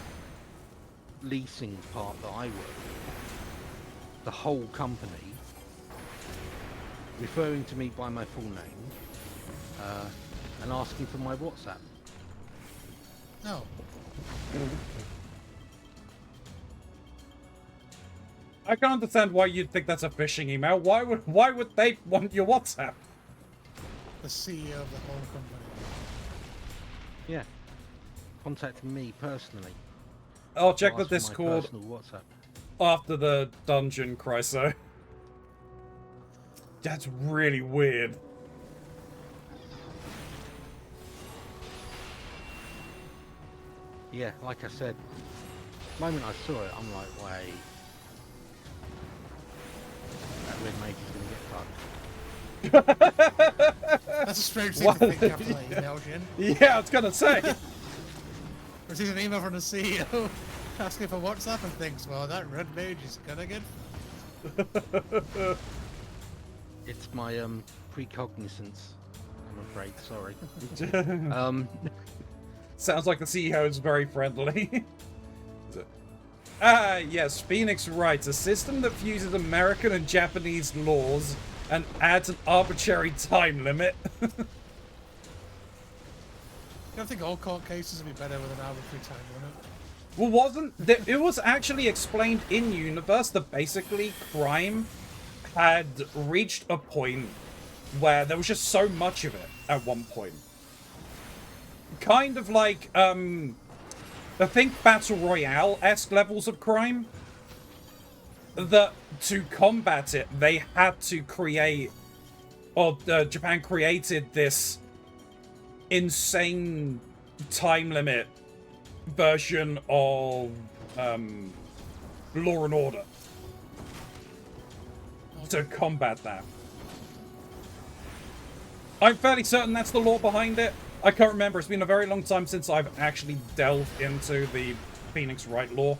S5: leasing part that I work with, the whole company, referring to me by my full name and asking for my WhatsApp.
S4: No.
S1: I can't understand why you'd think that's a phishing email. Why would they want your WhatsApp?
S4: the CEO of the whole company.
S5: Yeah. Contacting me personally.
S1: I'll check the
S5: Ask for my
S1: Discord
S5: personal WhatsApp.
S1: after the dungeon, Chryso. That's really weird.
S5: Yeah, like I said, the moment I saw it, I'm like, wait. That red mage is going to get fucked.
S4: That's a strange thing to think after that email, Jin.
S1: Yeah, I was gonna say.
S4: Receives an email from the CEO asking for WhatsApp and thinks, well, that red mage is gonna get fucked.
S5: It's my precognizance, I'm afraid, sorry.
S1: Sounds like the CEO is very friendly. Yes, Phoenix writes, a system that fuses American and Japanese laws and adds an arbitrary time limit.
S4: I don't think all court cases would be better with an arbitrary time limit.
S1: Well, it was actually explained in universe that basically crime had reached a point where there was just so much of it at one point. Kind of like, I think Battle Royale-esque levels of crime. That to combat it, they had to create, or Japan created this insane time limit version of Law and Order to combat that. I'm fairly certain that's the law behind it. I can't remember. It's been a very long time since I've actually delved into the Phoenix Wright law.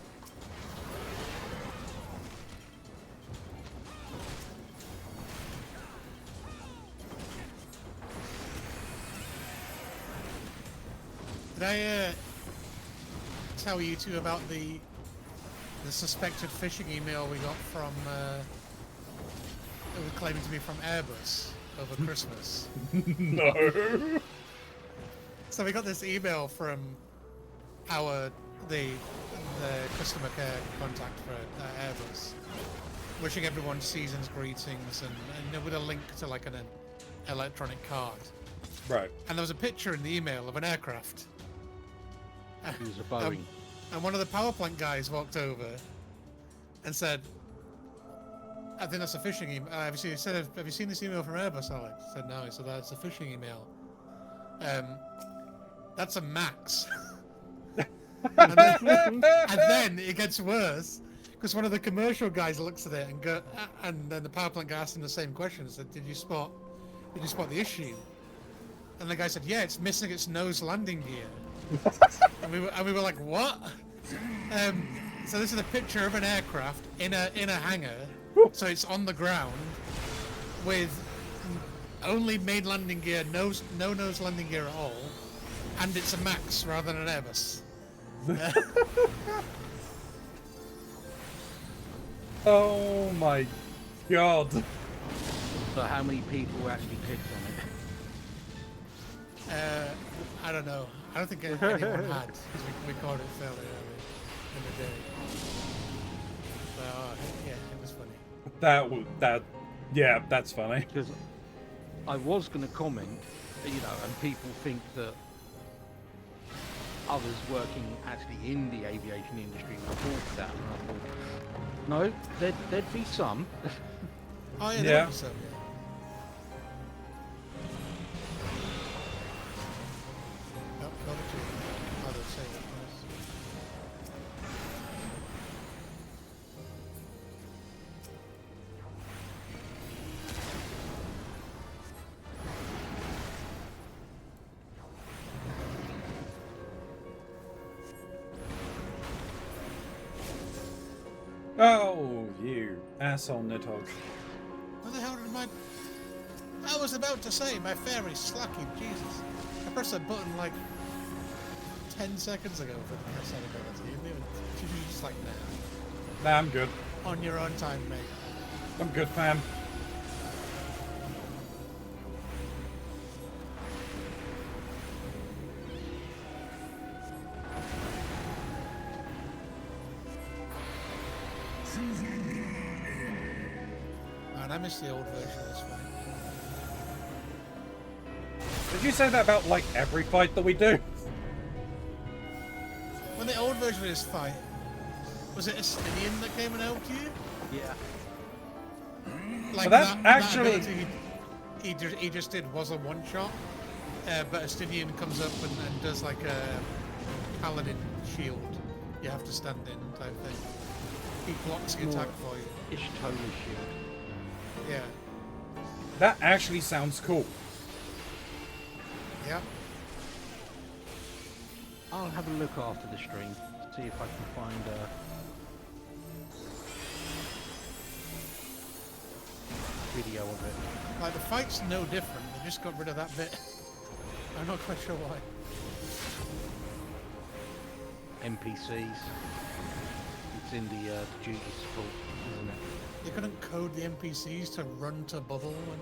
S4: Did I tell you two about the suspected phishing email we got from it was claiming to be from Airbus over Christmas?
S1: No.
S4: So we got this email from the customer care contact for Airbus, wishing everyone season's greetings and with a link to like an electronic card.
S1: Right.
S4: And there was a picture in the email of an aircraft.
S5: It was a Boeing.
S4: And one of the power plant guys walked over and said, I think that's a phishing email. Have you seen this email from Airbus, Alex? I said, no. He said, that's a phishing email. That's a Max. and then it gets worse, because one of the commercial guys looks at it and then the power plant guy asked him the same question and said, did you spot the issue? And the guy said, yeah, it's missing its nose landing gear. and we were like, what? So this is a picture of an aircraft in a hangar, so it's on the ground with only main landing gear, no nose landing gear at all, and it's a Max rather than an Airbus.
S1: Oh my god.
S5: So how many people actually clicked on it?
S4: I don't know. I don't think anyone had, because we caught it fairly early in the day. But yeah, it was funny.
S1: Yeah, that's funny.
S5: Because I was going to comment, and people think that others working actually in the aviation industry report that, and I thought, no, there'd be some.
S4: Oh yeah,
S1: Yeah.
S4: there was some, yeah.
S1: Oh, you asshole Nidhogg.
S4: What the hell did I was about to say, my fairy's slacking, Jesus. I pressed that button like 10 seconds ago for the press ability. She's just like, nah.
S1: Nah, I'm good.
S4: On your own time, mate.
S1: I'm good, fam.
S4: Man, I miss the old version of this one.
S1: Did you say that about, like, every fight that we do?
S4: When the old version of this fight, was it Estinian that came and helped you?
S5: Yeah.
S4: Like
S1: that actually...
S4: ability he just did was a one-shot, but Estinian comes up and does like a paladin shield. You have to stand in type thing. He blocks the attack for you.
S5: Ishtola shield.
S4: Yeah.
S1: That actually sounds cool.
S4: Yeah.
S5: I'll have a look after the stream, see if I can find a video of it.
S4: Like the fight's no different, they just got rid of that bit. I'm not quite sure why.
S5: NPCs. It's in the duty support, isn't it?
S4: You couldn't code the NPCs to run to bubble and...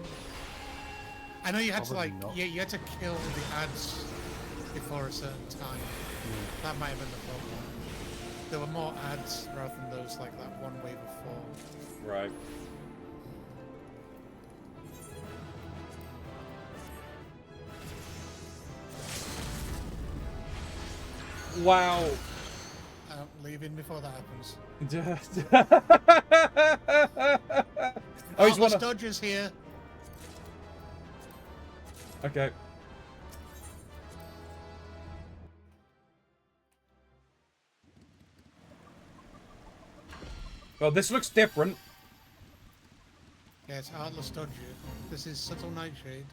S4: I know you had
S5: Probably
S4: to
S5: not.
S4: you had to kill the ads before a certain time. That might have been the problem. There were more ads rather than those like that one wave of 4.
S1: Right. Wow.
S4: Leaving before that happens.
S1: Oh, he's
S4: Heartless
S1: one of...
S4: Dodger's here.
S1: Okay. Well, this looks different.
S4: Yeah, it's Heartless Dodger. This is Subtle Nightshade.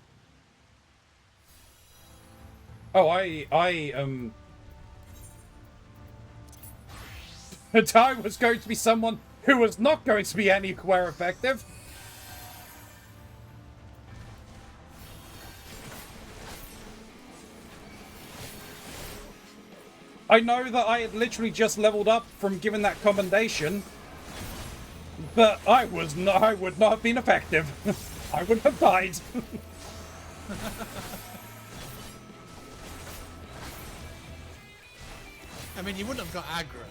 S1: Oh, I was going to be someone who was not going to be anywhere effective. I know that I had literally just leveled up from giving that commendation, but I would not have been effective. I would have died.
S4: I mean, you wouldn't have got aggro.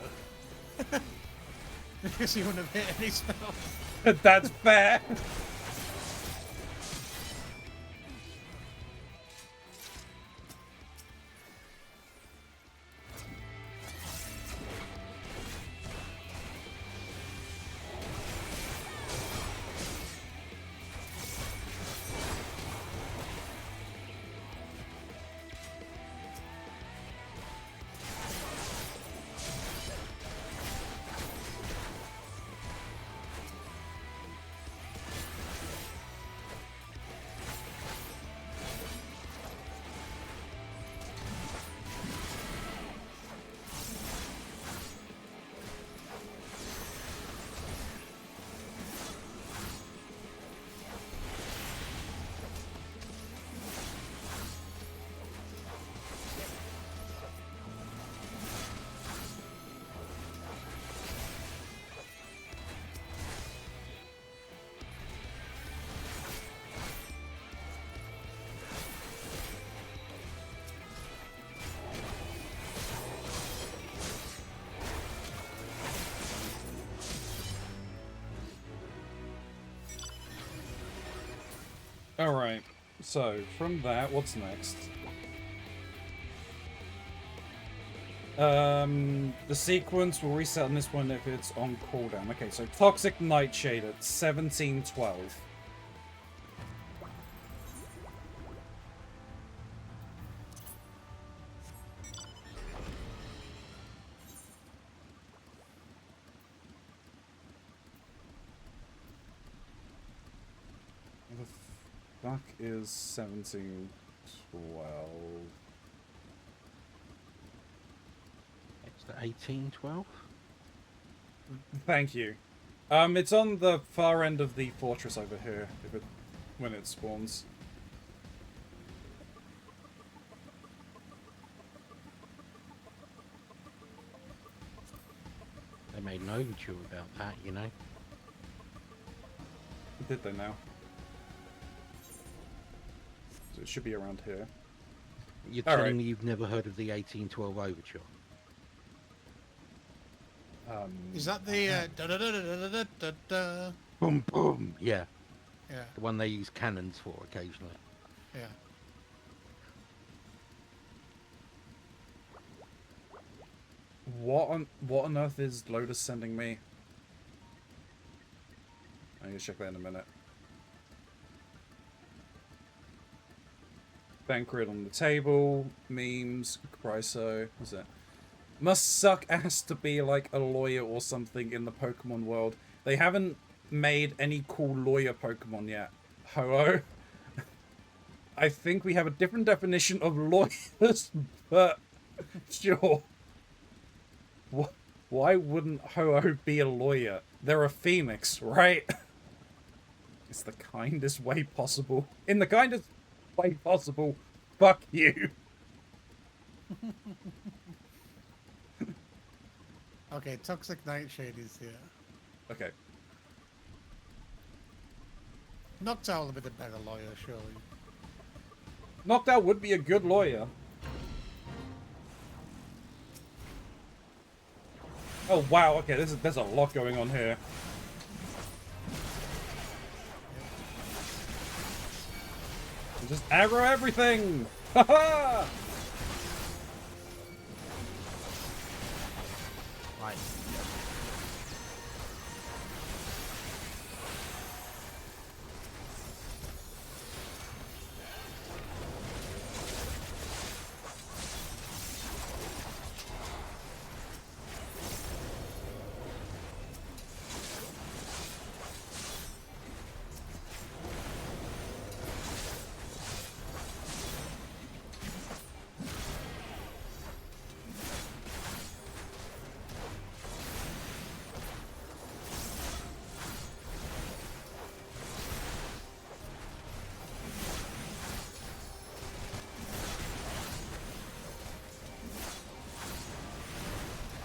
S4: Because you wouldn't have hit any spells.
S1: That's fair. Alright, so from that, what's next? The sequence will reset on this one if it's on cooldown. Okay, so Toxic Nightshade at 1712. Fuck is 1712?
S5: It's the 1812.
S1: Thank you. It's on the far end of the fortress over here, when it spawns.
S5: They made an overture about that, you know.
S1: Did they now? So it should be around here.
S5: You're
S1: All
S5: telling
S1: right.
S5: me you've never heard of the 1812 overture?
S4: Is that the da da da da da da da da?
S5: Boom, boom. Yeah.
S4: Yeah.
S5: The one they use cannons for occasionally.
S4: Yeah.
S1: What on earth is Lotus sending me? I'm gonna check that in a minute. Bankroll on the table, memes, Chryso, what's it? Must suck ass to be like a lawyer or something in the Pokemon world. They haven't made any cool lawyer Pokemon yet. Ho-oh. I think we have a different definition of lawyers, but sure. Why wouldn't Ho-Oh be a lawyer? They're a phoenix, right? It's the kindest way possible. In the kindest way possible. Fuck you.
S4: Okay, Toxic Nightshade is here.
S1: Okay.
S4: Noctowl will be the better lawyer, surely.
S1: Noctowl would be a good lawyer. Oh wow, okay, there's a lot going on here. Just aggro everything! Haha!
S5: Right.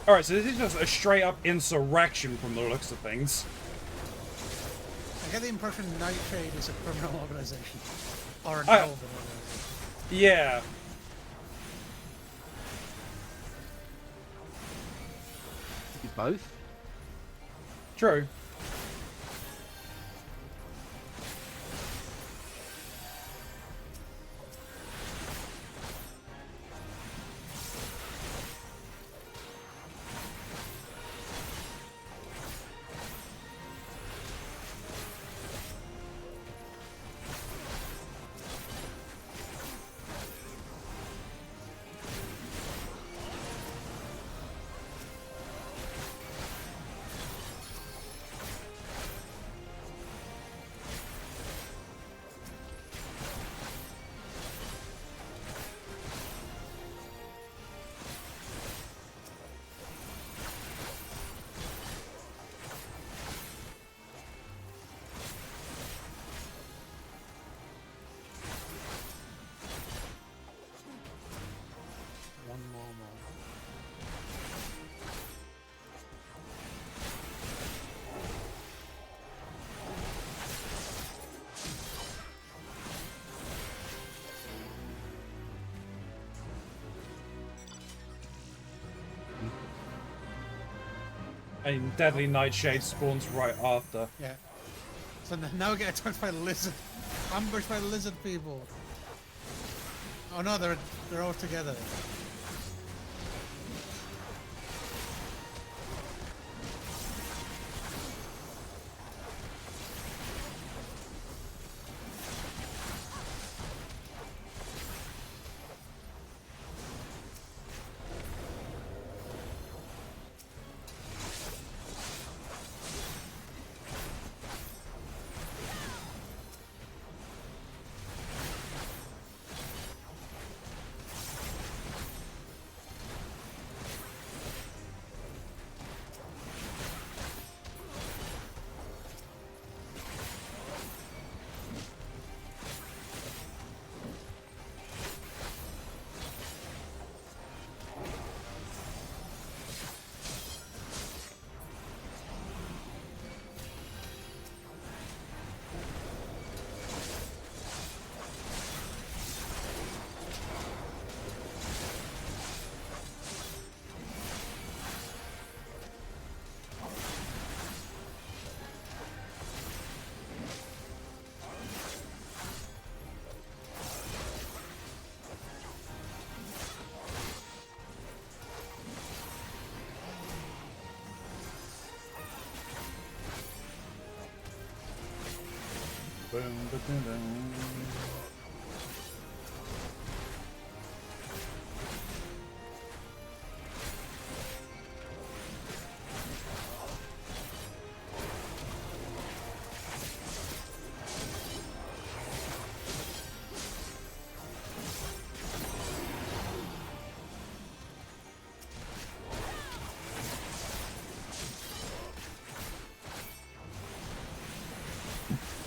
S1: Alright, so this is just a straight up insurrection from the looks of things.
S4: I get the impression Nightshade is a criminal organization. Or an elven organization.
S1: Yeah.
S5: Both?
S1: True.
S4: One more.
S1: And Deadly Nightshade spawns right after.
S4: Yeah. So now we get attacked by lizard. Ambushed by lizard people. Oh no, they're all together.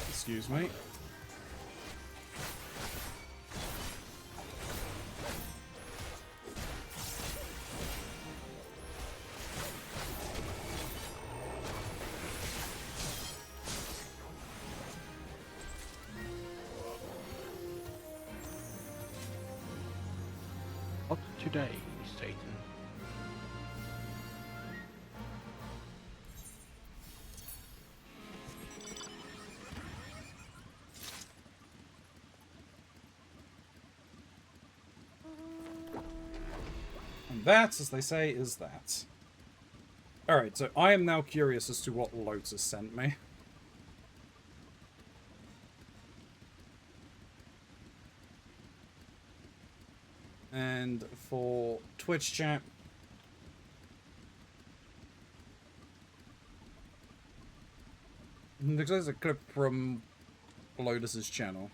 S3: Excuse me.
S5: What today, Satan?
S3: And that, as they say, is that. Alright, so I am now curious as to what Lotus sent me. And for Twitch chat, there's a clip from Lotus's channel.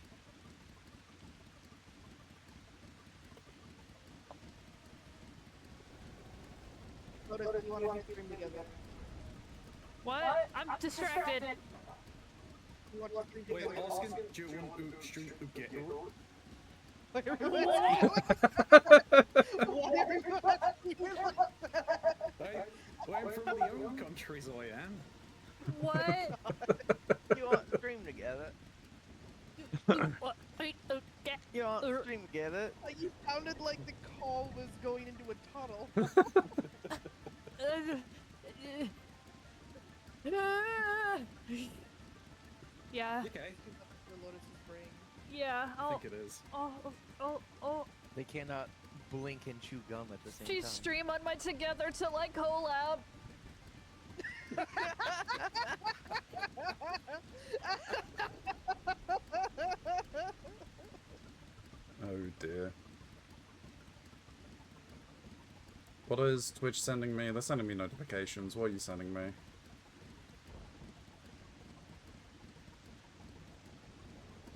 S13: Lotus, do you want to stream together?
S14: What? I'm distracted.
S13: You want to stream
S1: Wait,
S13: together?
S1: asking, do you want to stream together?
S13: Why are you
S1: Hey, I'm from the own countries I am.
S14: What?
S13: You want to stream together?
S14: What?
S13: You want to stream together? You sounded like the call was going into a tunnel.
S14: Yeah.
S1: Okay.
S13: Lotus's brain.
S14: Yeah.
S1: I think it is.
S14: Oh.
S15: They cannot blink and chew gum at the same
S14: Please
S15: time.
S14: stream on my together till I collab.
S3: Oh dear. What is Twitch sending me? They're sending me notifications. What are you sending me?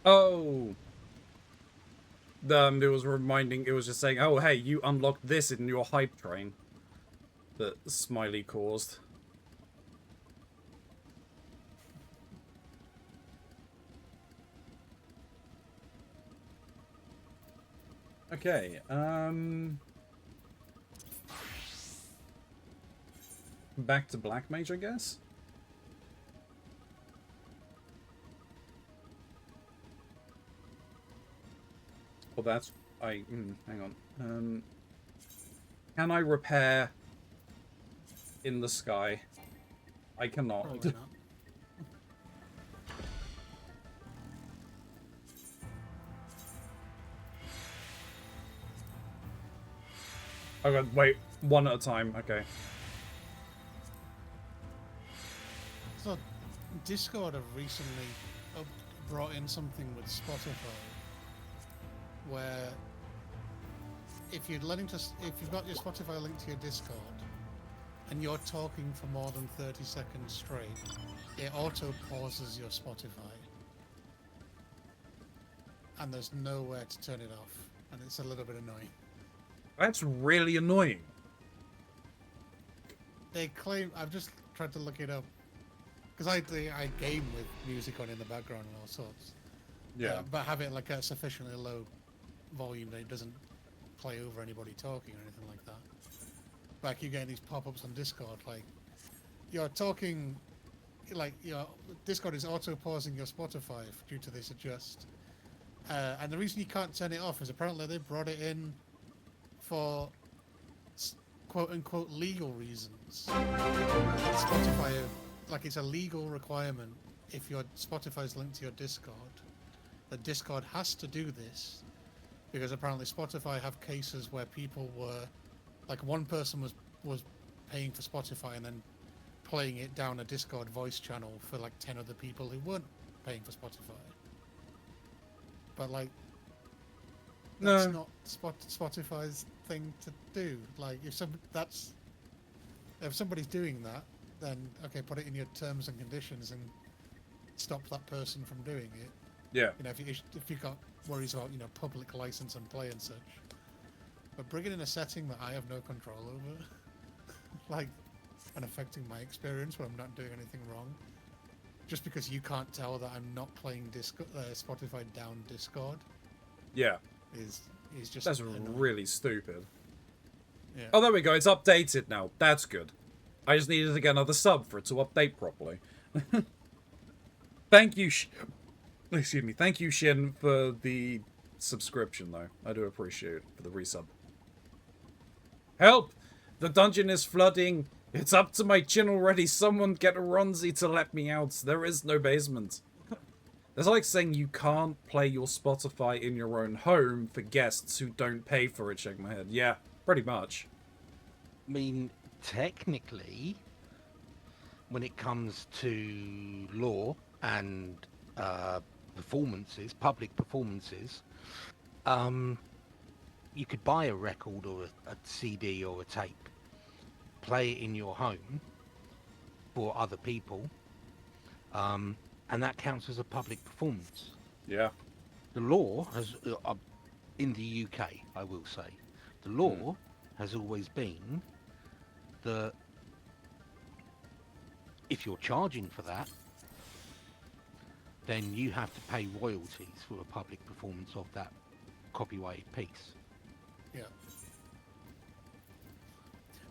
S3: Oh! It was reminding, it was just saying, oh hey, you unlocked this in your hype train. That Smiley caused. Okay, back to Black Mage, I guess? Well, that's... hang on. Can I repair in the sky? I cannot.
S4: Probably not.
S3: Okay, wait. One at a time. Okay.
S4: So, Discord have recently brought in something with Spotify, where if you've got your Spotify linked to your Discord, and you're talking for more than 30 seconds straight, it auto pauses your Spotify, and there's nowhere to turn it off, and it's a little bit annoying.
S3: That's really annoying.
S4: They claim, I've just tried to look it up, because I game with music on in the background and all sorts.
S3: Yeah.
S4: But have it like a sufficiently low volume that it doesn't play over anybody talking or anything like that. But I keep getting these pop-ups on Discord, like, you're talking, like, your Discord is auto-pausing your Spotify due to this adjust. And the reason you can't turn it off is apparently they brought it in for quote-unquote legal reasons. Spotify, like, it's a legal requirement if your Spotify is linked to your Discord, that Discord has to do this, because apparently Spotify have cases where people were, like, one person was paying for Spotify and then playing it down a Discord voice channel for like 10 other people who weren't paying for Spotify. but like,
S1: No.
S4: that's not Spotify's thing to do. Like, if somebody's doing that, then okay, put it in your terms and conditions and stop that person from doing it.
S1: Yeah.
S4: You know, if you've got worries about, you know, public license and play and such. But bringing in a setting that I have no control over, like, and affecting my experience when I'm not doing anything wrong, just because you can't tell that I'm not playing Spotify down Discord.
S1: Yeah.
S4: Is just
S1: That's
S4: annoying.
S1: really stupid.
S4: Yeah.
S1: Oh, there we go. It's updated now. That's good. I just needed to get another sub for it to update properly. Thank you, excuse me. Thank you, Shin, for the subscription, though. I do appreciate it for the resub. Help! The dungeon is flooding. It's up to my chin already. Someone get Keronzi to let me out. There is no basement. That's like saying you can't play your Spotify in your own home for guests who don't pay for it. Shake my head. Yeah, pretty much.
S5: I mean, technically, when it comes to law and performances, public performances, you could buy a record or a CD or a tape, play it in your home for other people, and that counts as a public performance.
S1: Yeah.
S5: The law has, in the UK, I will say, the law has always been that if you're charging for that, then you have to pay royalties for a public performance of that copyrighted piece.
S4: Yeah.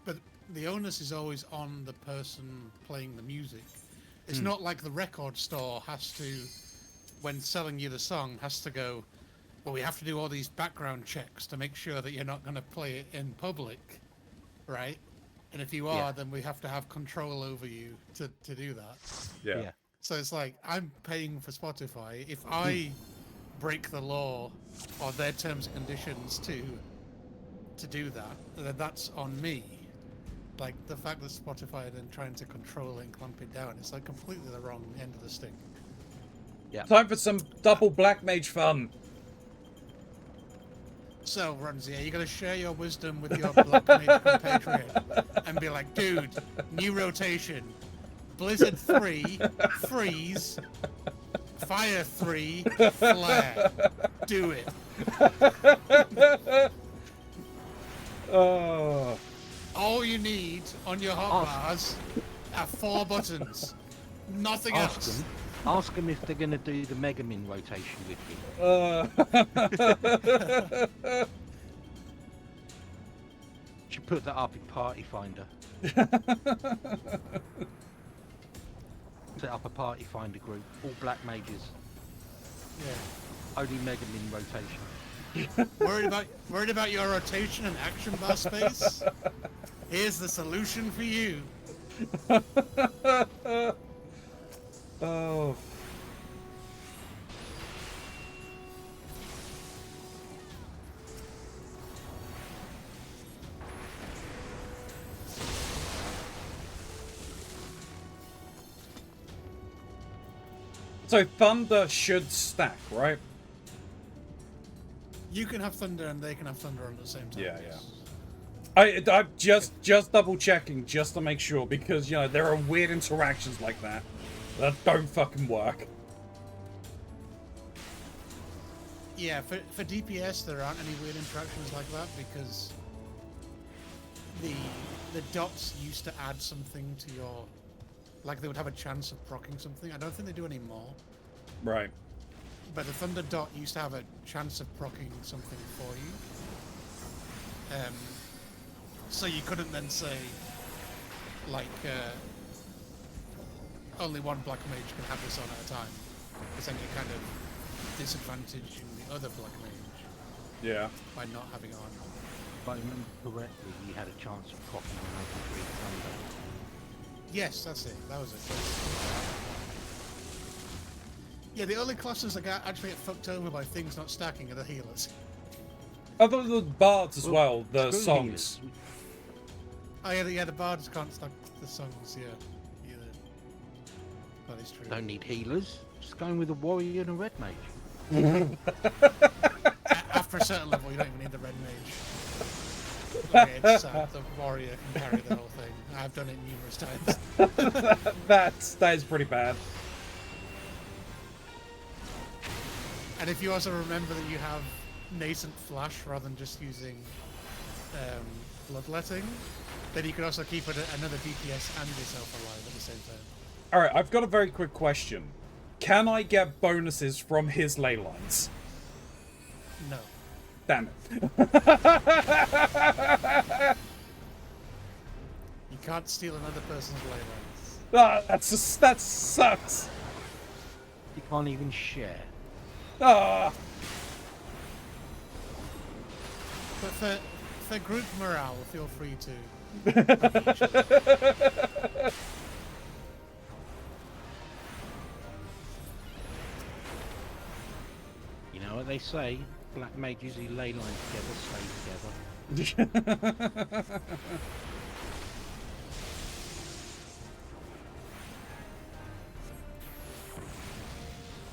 S4: But the onus is always on the person playing the music. It's not like the record store has to, when selling you the song, has to go, well, we have to do all these background checks to make sure that you're not going to play it in public, right? And if you are, then we have to have control over you to do that.
S1: Yeah.
S4: So it's like, I'm paying for Spotify. If I break the law or their terms and conditions to do that, then that's on me. Like, the fact that Spotify are then trying to control it and clamp it down, it's like completely the wrong end of the stick.
S5: Yeah.
S1: Time for some double Black Mage fun.
S4: So, Runzi, are you going to share your wisdom with your Black Mage compatriot and be like, dude, new rotation, Blizzard 3, Freeze, Fire 3, Flare. Do it.
S1: Oh.
S4: All you need on your hotbars are 4 buttons. Nothing else.
S5: Ask them if they're going to do the Mega Min rotation with you. Should put that up in Party Finder. Set up a Party Finder group, all Black Mages.
S4: Yeah.
S5: Only Mega Min rotation.
S4: Worried about your rotation and action bar space? Here's the solution for you.
S1: Oh. So Thunder should stack, right?
S4: You can have Thunder and they can have Thunder at the same time.
S1: Yeah, yeah. I'm just double checking just to make sure, because you know there are weird interactions like that don't fucking work.
S4: Yeah, for DPS there aren't any weird interactions like that because the dots used to add something to your, like they would have a chance of proccing something. I don't think they do anymore.
S1: Right.
S4: But the Thunder dot used to have a chance of proccing something for you. So you couldn't then say, like, only one Black Mage can have this on at a time. Because then you're kind of disadvantaging the other Black Mage.
S1: Yeah.
S4: By not having it on.
S5: If I remember correctly, you had a chance of proccing on Open 3 Thunder.
S4: Yes, that's it. That was it. Yeah, the only classes that actually get fucked over by things not stacking are the healers.
S1: Other than the bards as well, the songs.
S4: Oh yeah, the bards can't stack the songs, yeah. Either. That is true.
S5: Don't need healers. Just going with a warrior and a red mage.
S4: After a certain level, you don't even need the red mage. Okay, it's the warrior can carry the whole thing. I've done it numerous times.
S3: that is pretty bad.
S4: And if you also remember that you have nascent flash rather than just using bloodletting, then you can also keep another DPS and yourself alive at the same time.
S3: Alright, I've got a very quick question. Can I get bonuses from his ley lines?
S4: No.
S3: Damn it.
S4: You can't steal another person's ley lines.
S3: Ah, that sucks.
S5: You can't even share.
S3: Ah.
S4: But for group morale, feel free to.
S5: You know what they say? Black mages who ley lines together stay together.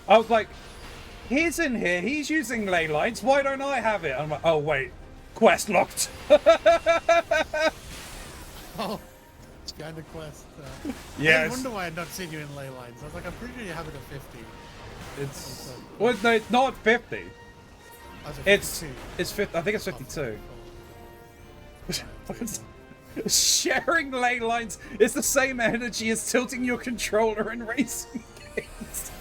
S3: I was like, he's in here, he's using ley lines, why don't I have it? I'm like, oh wait, quest locked.
S4: Oh, it's kind of quest.
S3: Yes.
S4: I wonder why I've not seen you in ley lines. I was like, I'm pretty sure you have it at 50.
S3: It's well, no, it's not 50. It's 50. I think it's 52. Sharing ley lines is the same energy as tilting your controller in racing games.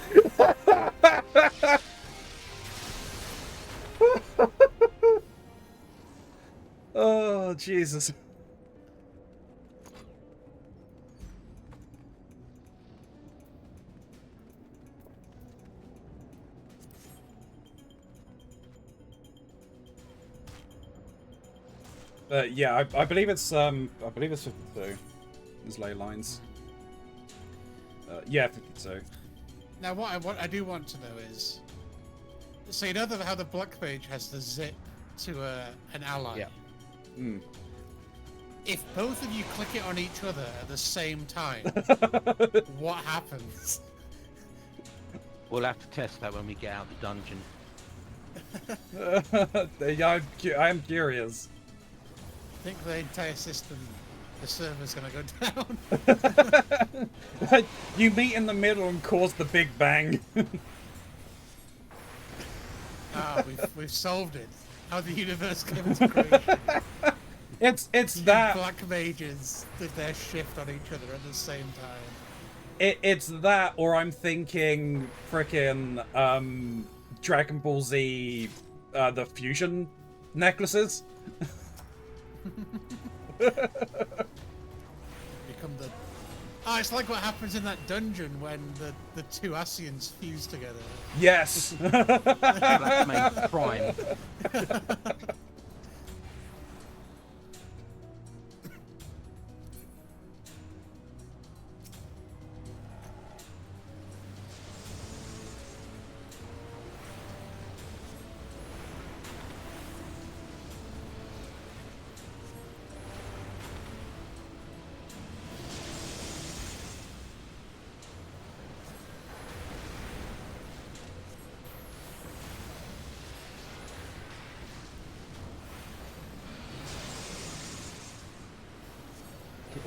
S3: Oh Jesus. Yeah, I believe it's 52. There's ley lines. Yeah, 52.
S4: Now, what I do want to know is, so you know how the black mage has the zip to an ally.
S5: Yeah.
S3: Mm.
S4: If both of you click it on each other at the same time, what happens?
S5: We'll have to test that when we get out of the dungeon.
S3: I'm curious.
S4: I think the entire system, the server's gonna go down.
S3: You meet in the middle and cause the Big Bang.
S4: Ah, we've solved it. How the universe came into creation.
S3: It's
S4: Two
S3: that
S4: black mages did their shift on each other at the same time.
S3: it's that, or I'm thinking frickin' Dragon Ball Z, the fusion necklaces.
S4: Become the. Oh, it's like what happens in that dungeon when the two Asians fuse together.
S3: Yes.
S5: Black mage prime.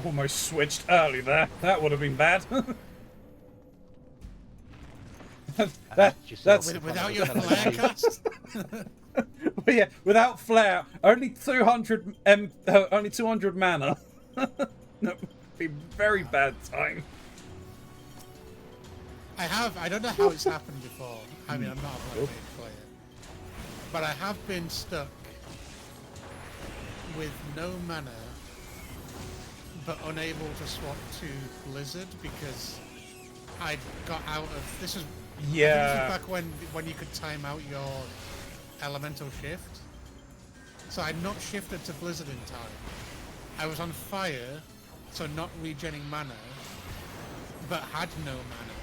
S3: Almost switched early there. That would have been bad. That's
S4: Without your flare cast.
S3: But yeah, without flare, only 200 only 200 mana. That would be very bad time.
S4: I don't know how it's happened before. I mean, I'm not a black mage player, but I have been stuck with no mana, but unable to swap to Blizzard because I got out of this is back when you could time out your elemental shift. So I'd not shifted to Blizzard in time. I was on fire, so not regenning mana, but had no mana.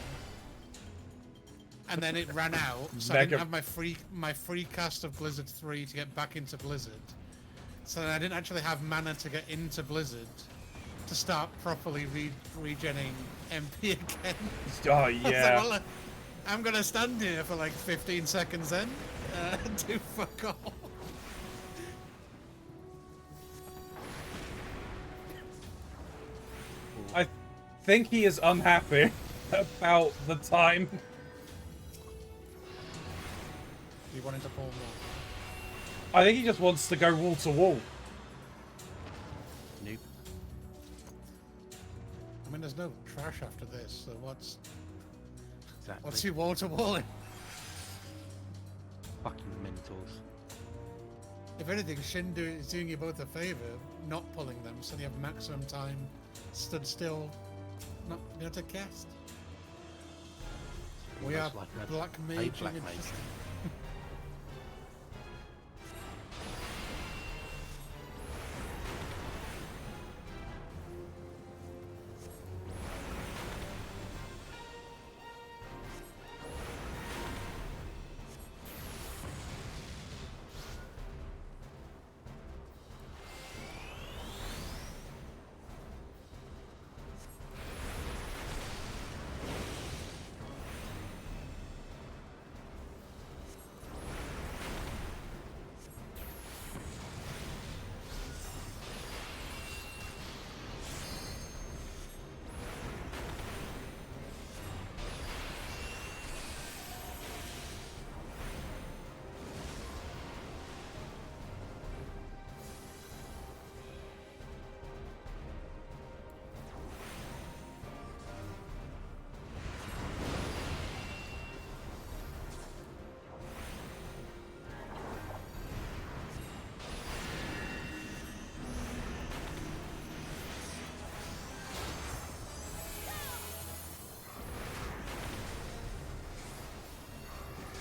S4: And then it ran out, so I didn't have my free cast of Blizzard 3 to get back into Blizzard. So then I didn't actually have mana to get into Blizzard to start properly regenning MP again.
S3: Oh yeah.
S4: I was like, well, I'm gonna stand here for like 15 seconds then. Do fuck all.
S3: I think he is unhappy about the time.
S4: You wanted to pull more?
S3: I think he just wants to go wall to wall.
S5: Nope.
S4: I mean, there's no trash after this, so what's
S5: Exactly.
S4: your wall to wall?
S5: Fucking mentors.
S4: If anything, Shin is doing you both a favor, not pulling them, so you have maximum time stood still, not being able to cast. We are
S5: Almost like a
S4: black
S5: paid
S4: mage.
S5: black mage.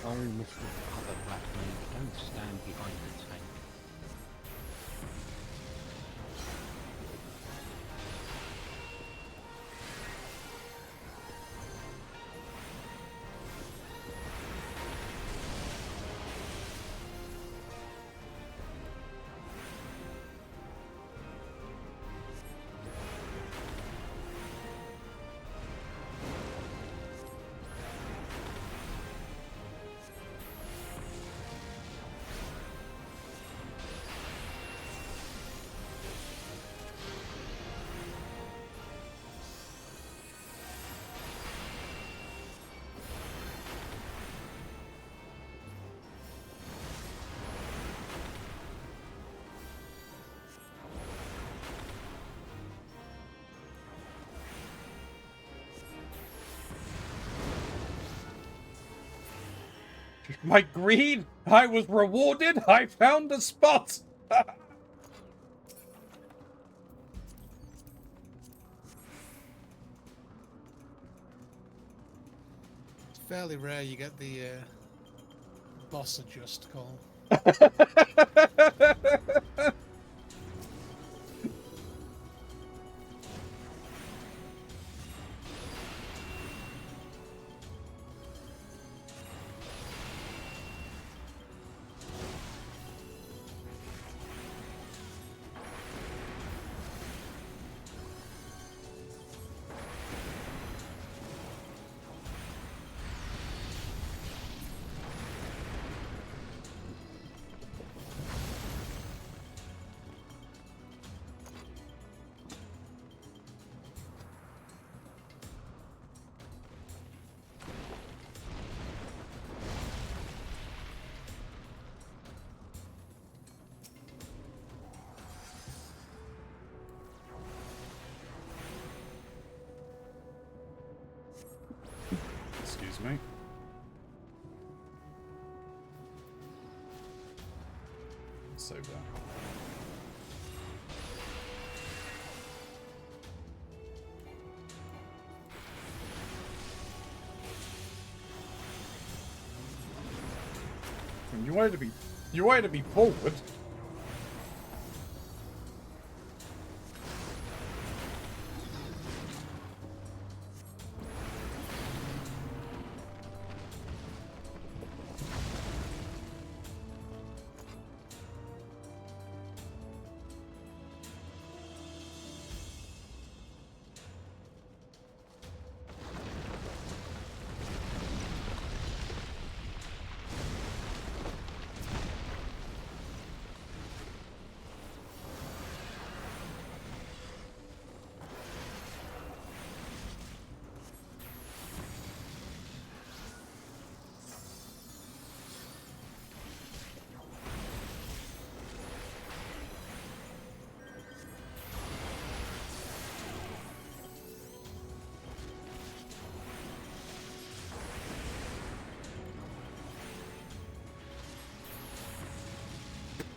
S5: Oh, Mr. Other Black Mage, don't stand behind the tank.
S3: My greed! I was rewarded! I found a spot!
S4: It's fairly rare you get the boss adjust call.
S3: Excuse me. So bad. You wanted to be forward.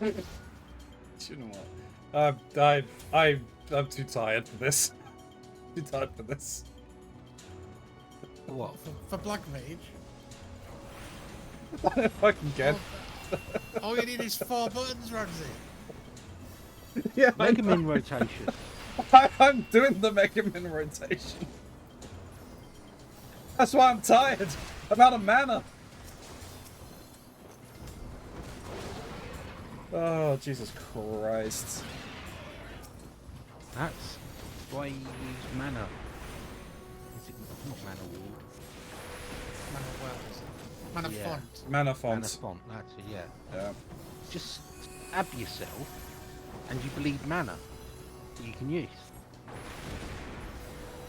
S1: You know what? I'm too tired for this. Too tired for this.
S5: What?
S4: For Black Mage?
S1: If I can get.
S4: All you need is 4 buttons, Ramsey.
S1: Yeah,
S5: Mega Min rotation.
S1: I'm doing the Mega Min rotation. That's why I'm tired. I'm out of mana. Oh, Jesus Christ.
S5: That's why you use mana. Is it not mana ward?
S4: Mana wells. Mana
S5: Yeah.
S4: font.
S1: Mana font.
S5: Mana font, that's it, yeah.
S1: Yeah.
S5: Just stab yourself and you bleed mana that you can use.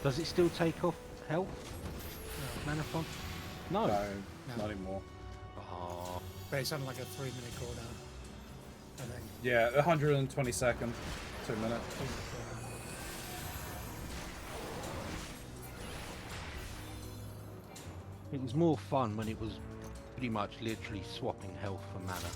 S5: Does it still take off health? No. Mana font? No.
S1: No, not anymore.
S5: Oh.
S4: Based on like a 3-minute cooldown, I think.
S1: Yeah, 120 seconds. 2 minutes.
S5: It was more fun when it was pretty much literally swapping health for mana.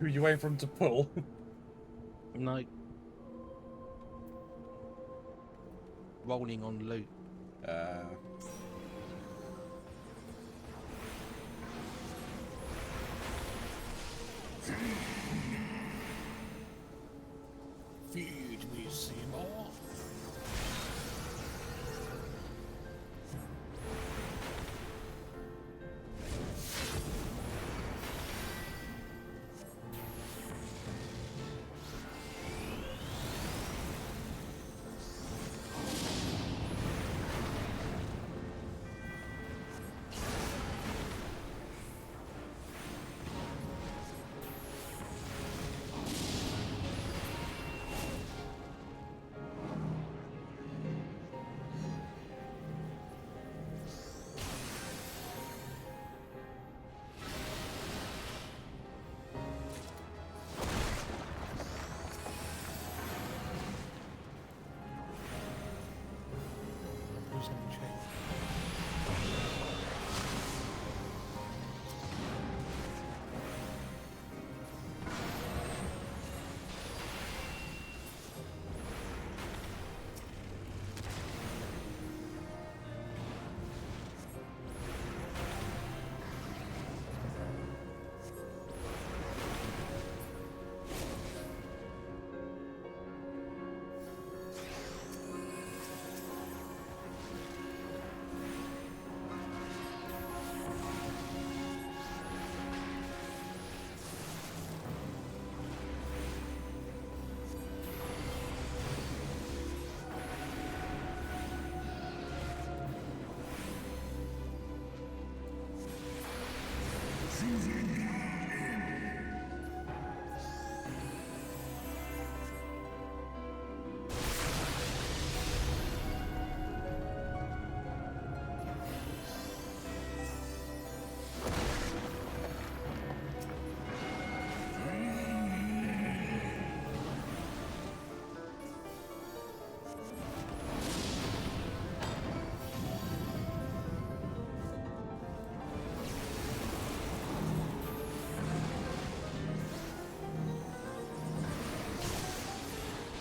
S1: You waiting for him to pull?
S5: No. Rolling on loot.
S4: Feed me, Seymour.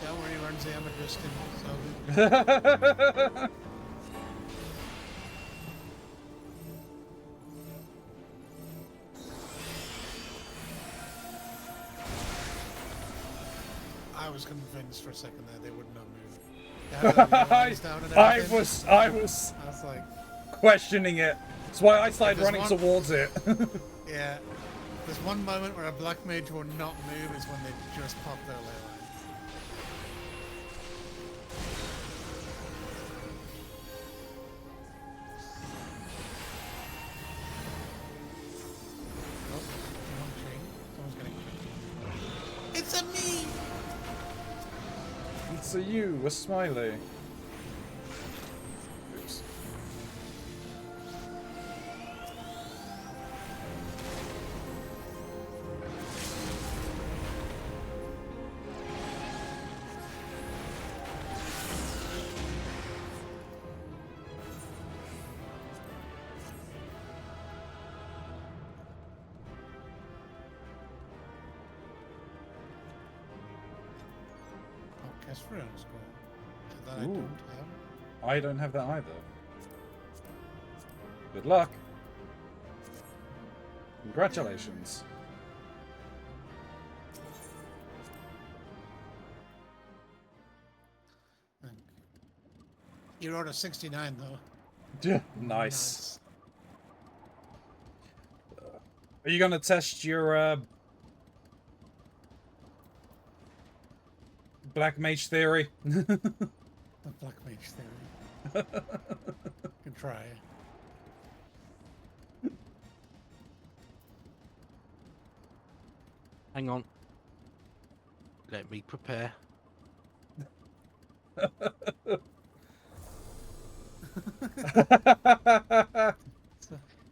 S4: Don't worry, Ramsey, I'm adjusting. So. I was convinced for a second there they would not move.
S1: I was
S4: like
S1: questioning it. That's why I started running towards it.
S4: Yeah. There's one moment where a black mage will not move is when they just pop their ley line. Oh, someone's chain. Someone's getting chained. It's a me!
S1: It's a you, a smiley. Oops.
S4: Kesperion's cool. That I
S1: Ooh.
S4: don't have.
S1: I don't have that either. Good luck. Congratulations.
S4: You wrote a 69 though.
S1: Yeah, nice. Are you gonna test your Black Mage theory?
S4: The Black Mage theory. Can try.
S5: Hang on. Let me prepare.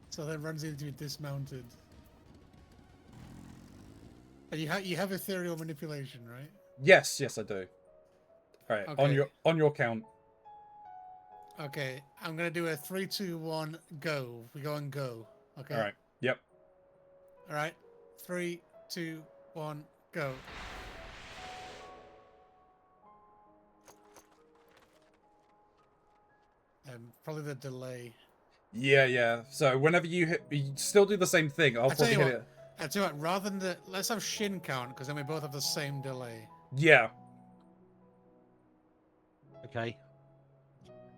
S4: So that runs into dismounted. And you have ethereal manipulation, right?
S1: Yes, yes, I do. All right,
S4: Okay.
S1: on your count.
S4: Okay, I'm gonna do a 3, 2, 1, go. We go and go. Okay.
S1: All right. Yep.
S4: All right. 3, 2, 1, go. Probably the delay.
S1: Yeah, yeah. So whenever you hit, you still do the same thing. I'll
S4: I tell
S1: probably
S4: you
S1: hit
S4: what.
S1: it.
S4: I tell you what. Rather than let's have Shin count because then we both have the same delay.
S1: Yeah.
S5: Okay.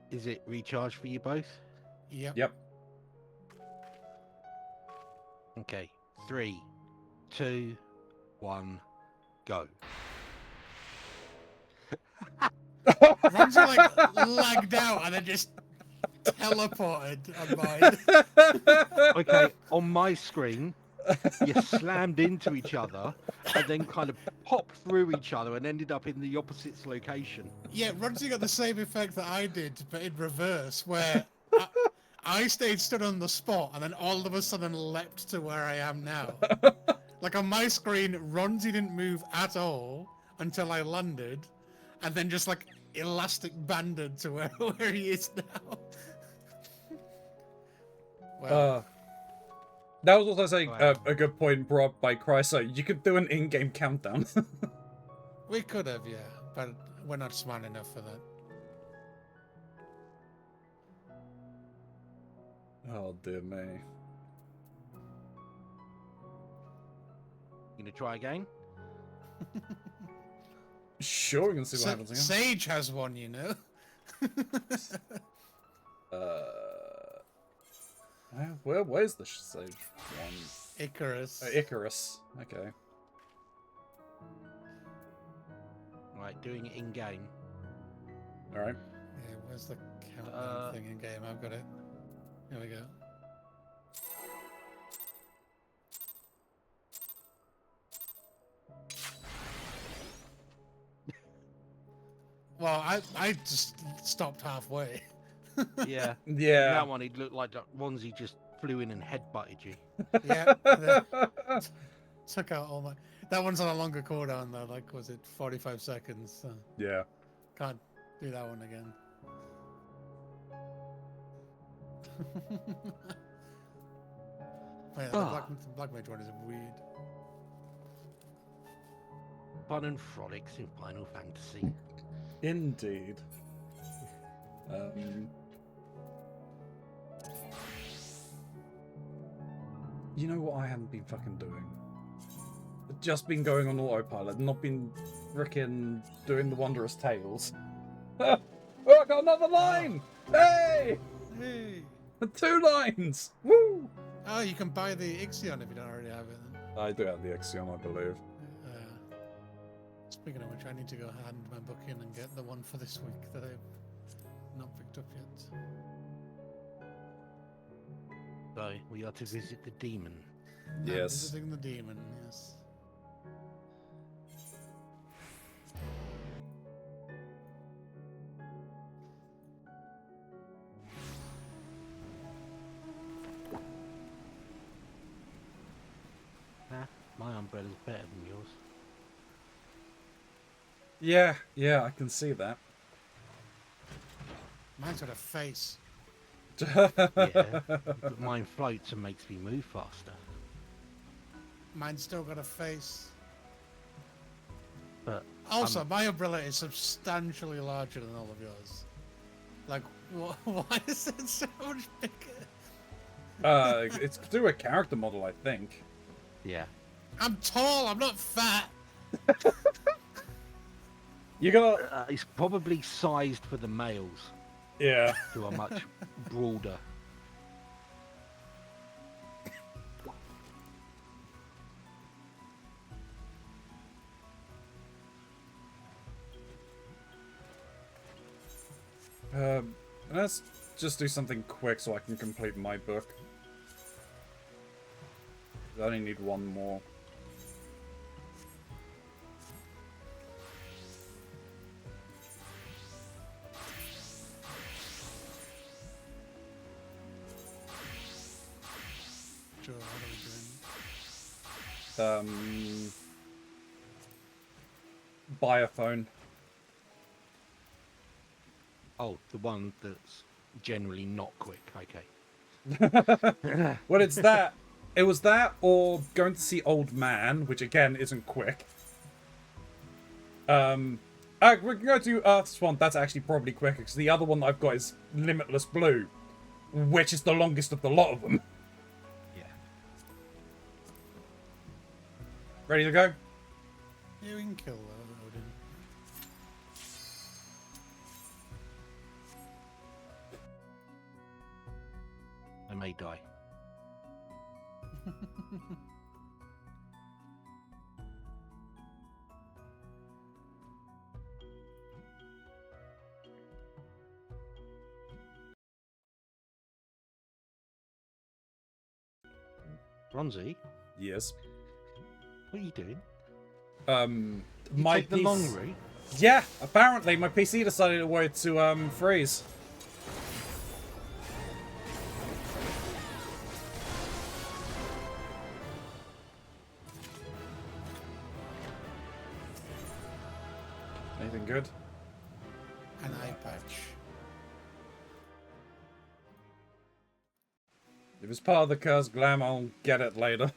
S5: Is it recharge for you both?
S4: Yep.
S1: Yep.
S5: Okay. 3, 2, 1, go.
S4: Ron's like lagged out and then just teleported on mine.
S5: Okay, on my screen, you slammed into each other and then kind of popped through each other and ended up in the opposite location.
S4: Yeah, Ron's got the same effect that I did, but in reverse, where I stayed stood on the spot and then all of a sudden leapt to where I am now. Like on my screen, Ronzi didn't move at all until I landed, and then just like elastic banded to where he is now. Well,
S1: that was also saying a good point brought up by Chryso. You could do an in-game countdown.
S4: we could have, yeah, but we're not smart enough for that.
S1: Oh dear me.
S5: You gonna try again?
S1: Sure, we can see what happens again.
S4: Sage has one, you know.
S1: Where's the Sage one?
S4: Icarus.
S1: Icarus. Okay.
S5: Right, doing it in game.
S1: All right.
S4: Yeah, where's the countdown thing in game? I've got it. Here we go. Well, I just stopped halfway.
S5: Yeah.
S1: Yeah.
S5: That one, it looked like Ronzi just flew in and headbutted you.
S4: Yeah. Took out all my... That one's on a longer cooldown though, like, was it 45 seconds? So
S1: Yeah.
S4: can't do that one again. Yeah, the Black Mage one is weird.
S5: Fun and frolics in Final Fantasy.
S1: Indeed. You know what I haven't been fucking doing? Just been going on autopilot, not been frickin' doing the Wondrous Tales. Oh, I got another line! Hey!
S4: Hey!
S1: 2 lines! Woo!
S4: Oh, you can buy the Ixion if you don't already have it. Then.
S1: I do have the Ixion, I believe.
S4: Speaking of which, I need to go hand my book in and get the one for this week that I've not picked up yet.
S5: So, we are to visit the demon.
S1: Yes.
S4: Visiting the demon, yes.
S5: My umbrella's better than yours.
S1: Yeah, I can see that.
S4: Mine's got a face.
S5: Yeah, but mine floats and makes me move faster.
S4: Mine's still got a face.
S5: But
S4: Also, my umbrella is substantially larger than all of yours. Like, why is it so much bigger?
S1: It's through a character model, I think.
S5: yeah.
S4: I'm tall, I'm not fat.
S1: You gotta.
S5: It's probably sized for the males,
S1: Yeah.
S5: who are much broader.
S1: Let's just do something quick so I can complete my book. I only need one more.
S4: Sure, what are we doing?
S1: Buy a phone.
S5: Oh, the one that's generally not quick. Okay.
S1: Well, it's that. It was that, or going to see Old Man, which again isn't quick. We can go to Earthswan. That's actually probably quicker because the other one that I've got is Limitless Blue, which is the longest of the lot of them.
S5: Yeah.
S1: Ready to go?
S4: Yeah, we can kill Odin.
S5: I may die. Keronzi?
S1: Yes.
S5: What are you doing?
S1: You
S5: take the long route?
S1: Yeah, apparently my PC decided it wanted to freeze. Anything good?
S4: An eye patch.
S1: If it's part of the curse glam, I'll get it later.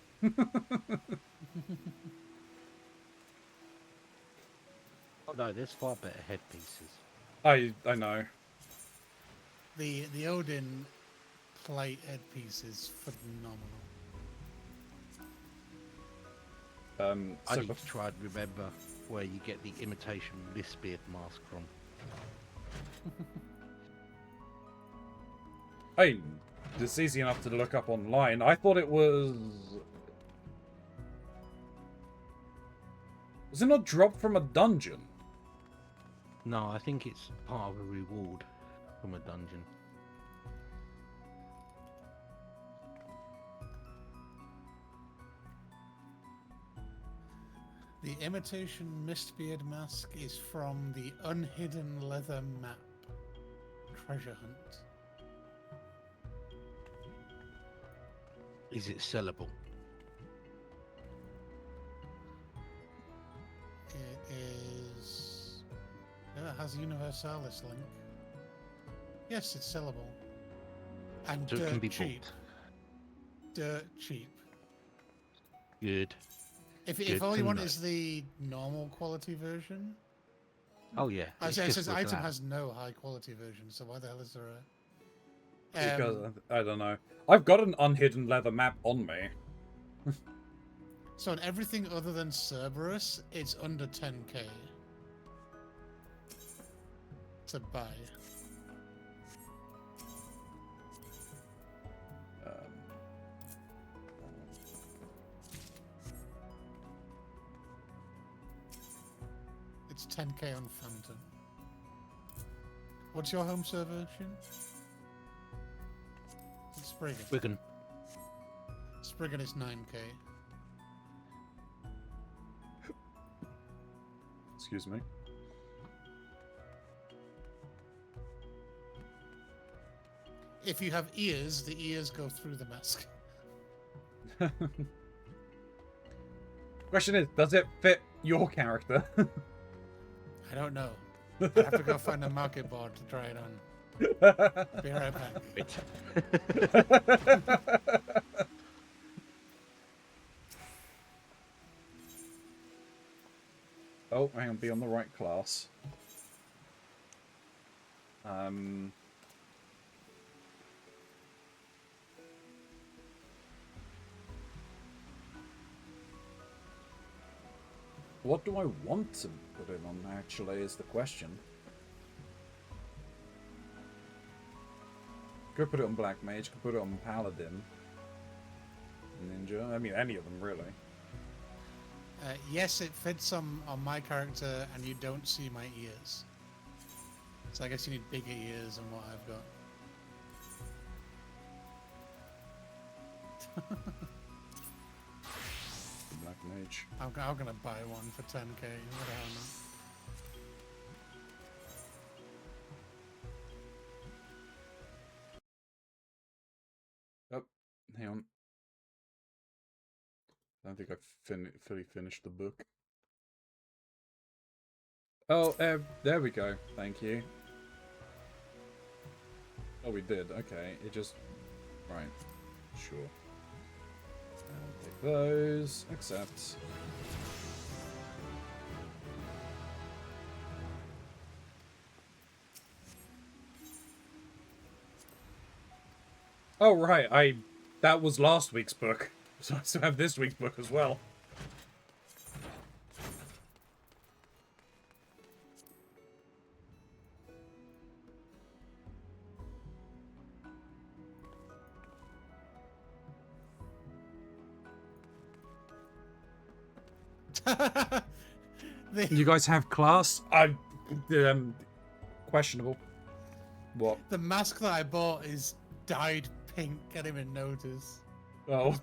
S5: Oh no, there's far better headpieces.
S1: I know.
S4: The Odin plate headpiece is phenomenal.
S5: I
S1: So
S5: need to try and remember where you get the imitation Mistbeard mask from.
S1: Hey, it's easy enough to look up online. I thought it was... Was it not dropped from a dungeon?
S5: No, I think it's part of a reward from a dungeon.
S4: The imitation Mistbeard mask is from the Unhidden Leather Map treasure hunt.
S5: Is it sellable?
S4: It is... Yeah, it has a Universalis link. Yes, it's sellable. And
S5: So it can be
S4: cheap.
S5: bought.
S4: Dirt cheap.
S5: Good.
S4: If all you want is the normal quality version...
S5: Oh yeah.
S4: It
S5: just
S4: says
S5: with
S4: item
S5: that.
S4: has no high quality version, so why the hell is there a...
S1: Because, I don't know. I've got an unhidden leather map on me.
S4: So on everything other than Cerberus, it's under 10k to buy. It's 10k on Phantom. What's your home server version? It's Spriggan.
S5: Spriggan.
S4: Spriggan is 9k.
S1: Excuse me.
S4: If you have ears, the ears go through the mask.
S1: Question is, does it fit your character?
S4: I don't know. I have to go find a market board to try it on. Be right back.
S1: Oh, hang on, be on the right class. What do I want to put it on, actually, is the question. Could put it on Black Mage, could put it on Paladin. Ninja, I mean, any of them, really.
S4: Yes, it fits on my character, and you don't see my ears. So I guess you need bigger ears than what I've got.
S1: Black Mage.
S4: I'm gonna buy one for 10k. What the hell, man?
S1: Oh, hang on. I don't think I fully finished the book. Oh, there we go. Thank you. Oh, we did. Okay, it just... Right. Sure. Take those. Accept. Oh, right. That was last week's book. So I still have this week's book as well. You guys have class? Questionable. What?
S4: The mask that I bought is dyed pink. I didn't even notice.
S1: Oh.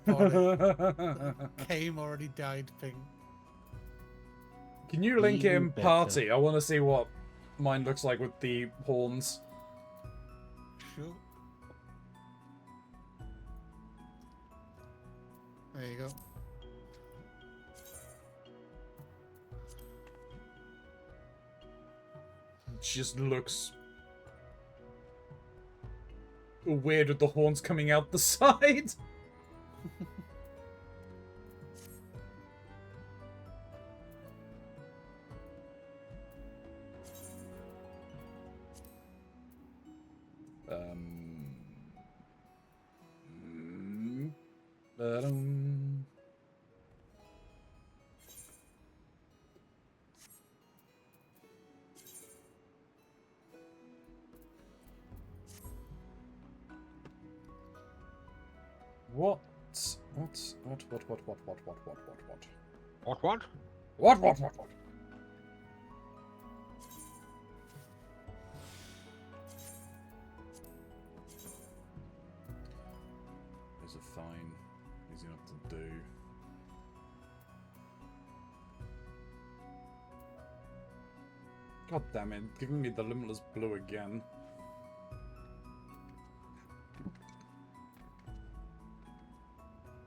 S4: Came already dyed pink.
S1: Can you link it in
S5: better.
S1: party? I want to see what mine looks like with the horns.
S4: Sure. There you go.
S1: Just looks weird with the horns coming out the side. What? What? These are fine. Easy enough to do. God damn it, giving me the limitless blue again.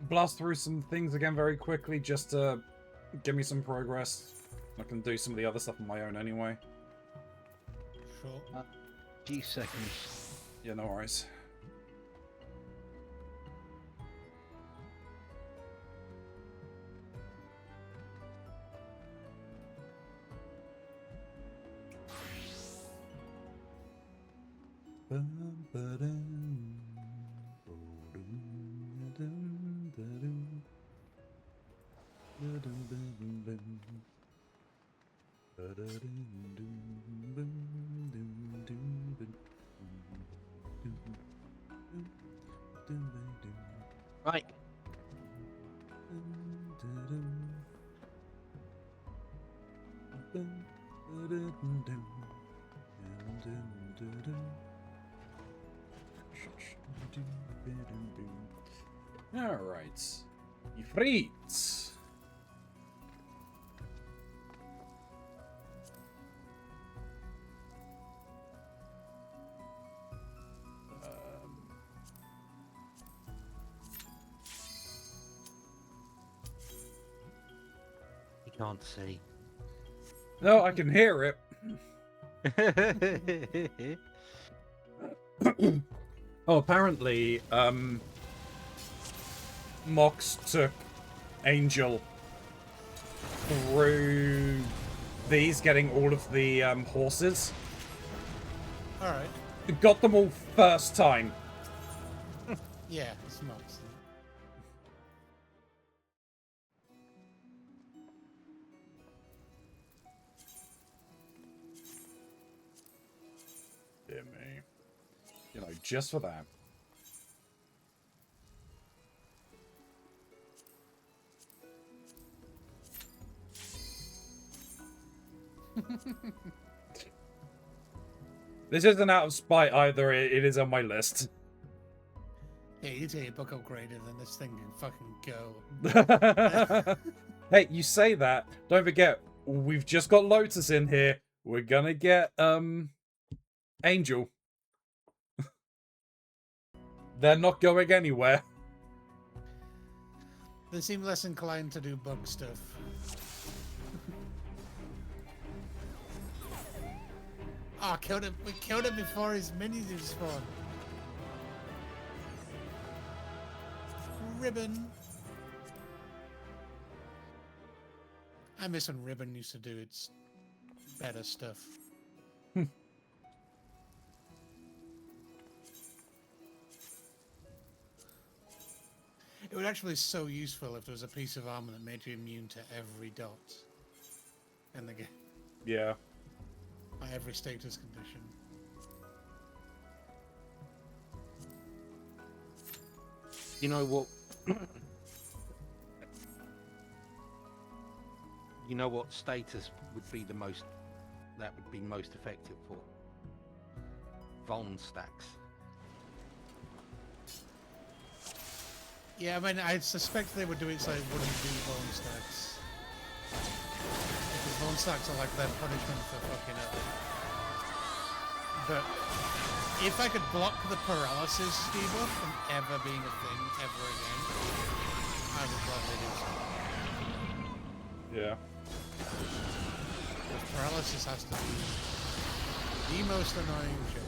S1: Blast through some things again very quickly just to give me some progress. I can do some of the other stuff on my own anyway.
S4: Sure.
S5: Few seconds.
S1: Yeah, no worries.
S5: Right.
S1: Alright. Ifrit.
S5: You can't see.
S1: No, I can hear it. Oh, apparently, Mox took Angel through these, getting all of the horses.
S4: Alright.
S1: Got them all first time.
S4: Yeah, smart.
S1: Dear me. You know, just for that. This isn't out of spite either, it is on my list.
S4: Yeah, you take your book upgraded and this thing can fucking go.
S1: Hey, you say that. Don't forget, we've just got Lotus in here. We're gonna get, Angel. They're not going anywhere.
S4: They seem less inclined to do bug stuff. Oh, killed him. We killed him before his minis even spawned. Ribbon. I miss when Ribbon used to do its better stuff. It would actually be so useful if there was a piece of armor that made you immune to every dot in the game.
S1: Yeah.
S4: By every status condition.
S5: You know what? You know what status would be the most, that would be most effective for? Vuln stacks.
S4: Yeah, I mean, I suspect they would do it so it wouldn't be bone stacks. Because bone stacks are like their punishment for fucking up. But if I could block the paralysis debuff from ever being a thing ever again, I would probably do so.
S1: Yeah.
S4: Because paralysis has to be the most annoying shit.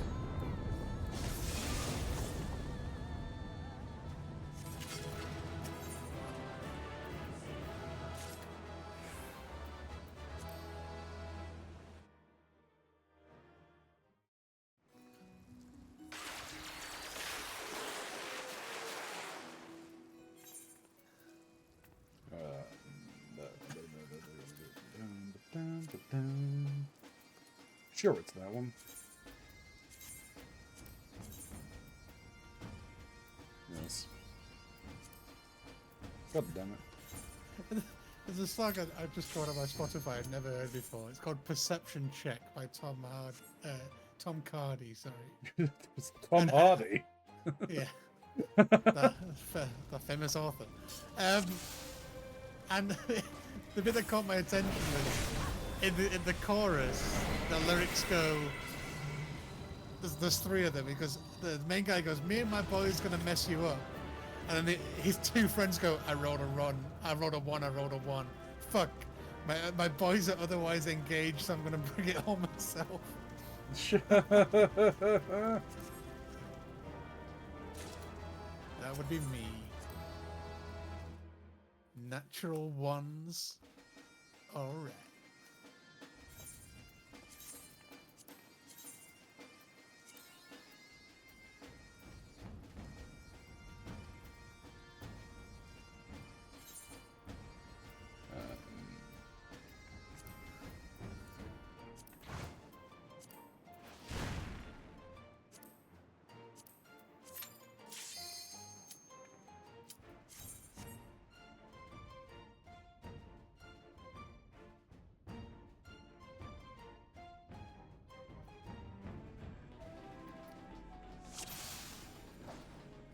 S1: Sure, it's that one. Yes. God damn it.
S4: There's a song I just got on my Spotify I've never heard before. It's called Perception Check by Tom Cardy, sorry.
S1: It's Tom Hardy.
S4: Yeah. the famous author. And the bit that caught my attention was in the chorus, the lyrics go, there's three of them, because the main guy goes, "Me and my boy's gonna mess you up." And then his two friends go, "I rolled a run, I rolled a one, I rolled a one. Fuck, my boys are otherwise engaged, so I'm gonna bring it on myself." That would be me. Natural ones. Alright.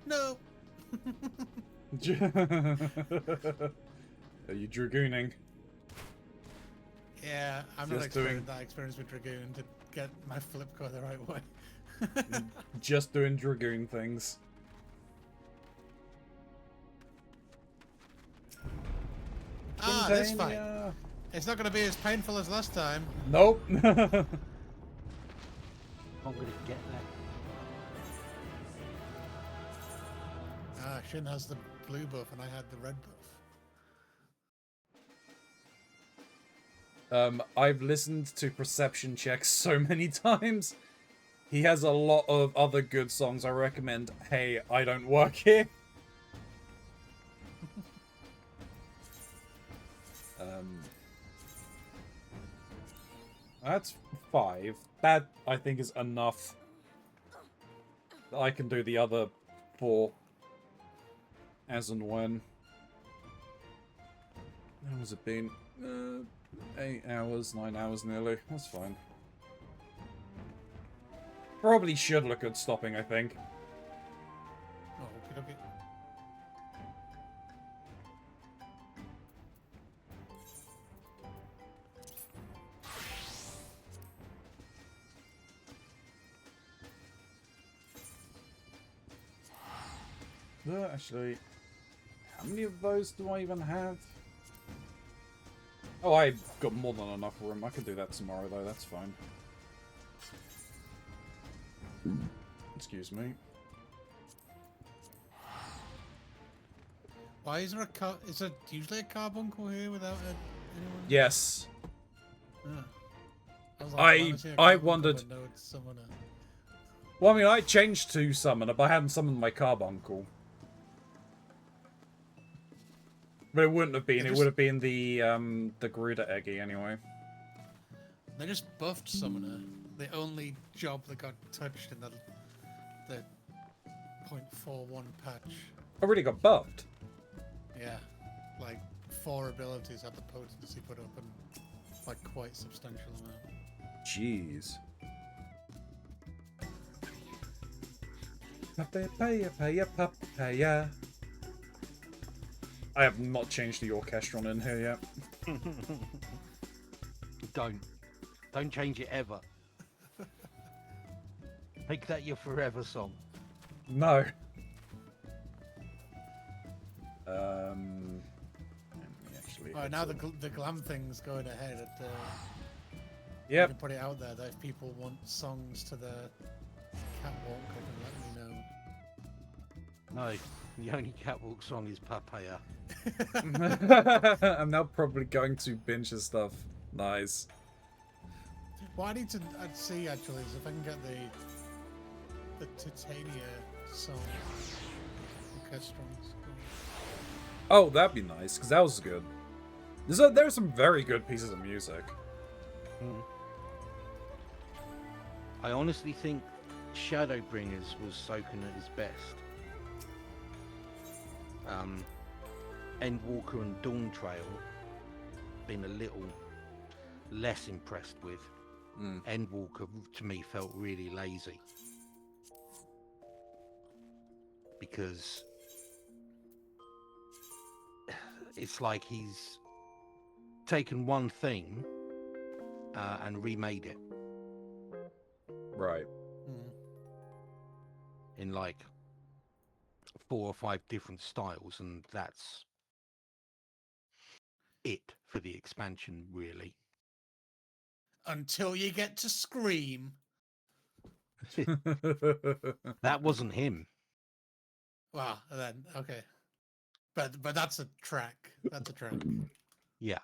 S4: No.
S1: Are you dragooning?
S4: Yeah, I'm
S1: Just
S4: not experienced that experience with Dragoon to get my flip core the right way.
S1: Just doing dragoon things.
S4: Ah, that's fine. It's not going to be as painful as last time.
S1: Nope.
S5: I'm going to get that.
S4: Ah, Shin has the blue buff and I had the red buff.
S1: I've listened to Perception Checks so many times. He has a lot of other good songs. I recommend Hey, I Don't Work Here. That's 5. That, I think, is enough. I can do the other 4 as and when. How has it been? 8 hours, 9 hours nearly. That's fine. Probably should look at stopping, I think.
S4: Oh, okay.
S1: Actually, how many of those do I even have? Oh, I've got more than enough room. I can do that tomorrow, though. That's fine. Excuse me.
S4: Why is there a car? Is there usually a carbuncle here without anyone?
S1: Yes.
S4: Ah. I
S1: wondered. Well, I mean, I changed to summoner, but I hadn't summoned my carbuncle. But it wouldn't have been. It would have been the Garuda Eggy anyway.
S4: They just buffed summoner. The only job that got touched in the 0.41 patch.
S1: I really got buffed.
S4: Yeah, like 4 abilities had the potency put up and like quite substantial amount.
S1: Jeez. Papaya, papaya. I have not changed the orchestron in here yet.
S5: Don't change it ever. Make that your forever song.
S1: No.
S4: Oh, now the glam thing's going ahead. At,
S1: yep.
S4: You can put it out there that if people want songs to the catwalk, they can let me know.
S5: No, the only catwalk song is Papaya.
S1: I'm now probably going to binge his stuff. Nice.
S4: What I need to see actually is if I can get the Titania song. Orchestrons.
S1: Oh, that'd be nice, because that was good. There are some very good pieces of music.
S5: I honestly think Shadowbringers was Soken at his best. Endwalker and Dawn Trail been a little less impressed with. Endwalker to me felt really lazy because it's like he's taken one thing and remade it.
S1: Right.
S5: In like 4 or 5 different styles, and that's it for the expansion, really.
S4: Until you get to Scream.
S5: That wasn't him.
S4: Wow, then okay. But that's a track. That's a track.
S5: Yeah.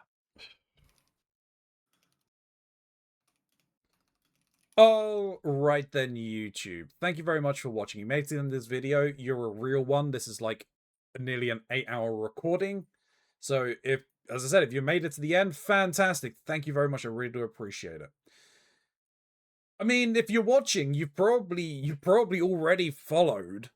S1: Oh, right then, YouTube. Thank you very much for watching. You made it in this video. You're a real one. This is like nearly an 8-hour recording. So if, as I said, if you made it to the end, fantastic. Thank you very much. I really do appreciate it. I mean, if you're watching, you've probably already followed.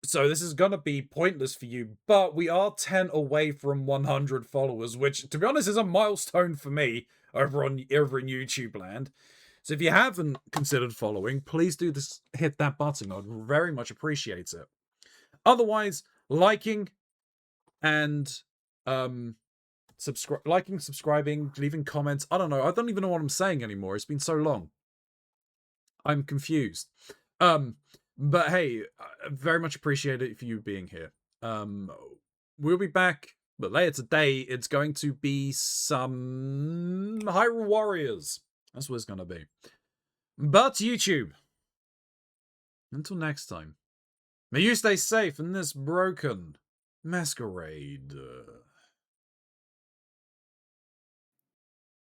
S1: So this is gonna be pointless for you, but we are 10 away from 100 followers, which, to be honest, is a milestone for me over in YouTube land. So if you haven't considered following, please do this. Hit that button. I'd very much appreciate it. Otherwise, liking and subscribing, leaving comments. I don't know. I don't even know what I'm saying anymore. It's been so long. I'm confused. But hey, I very much appreciate it for you being here. We'll be back, but later today it's going to be some Hyrule Warriors. That's what it's going to be. But YouTube, until next time, may you stay safe in this broken masquerade.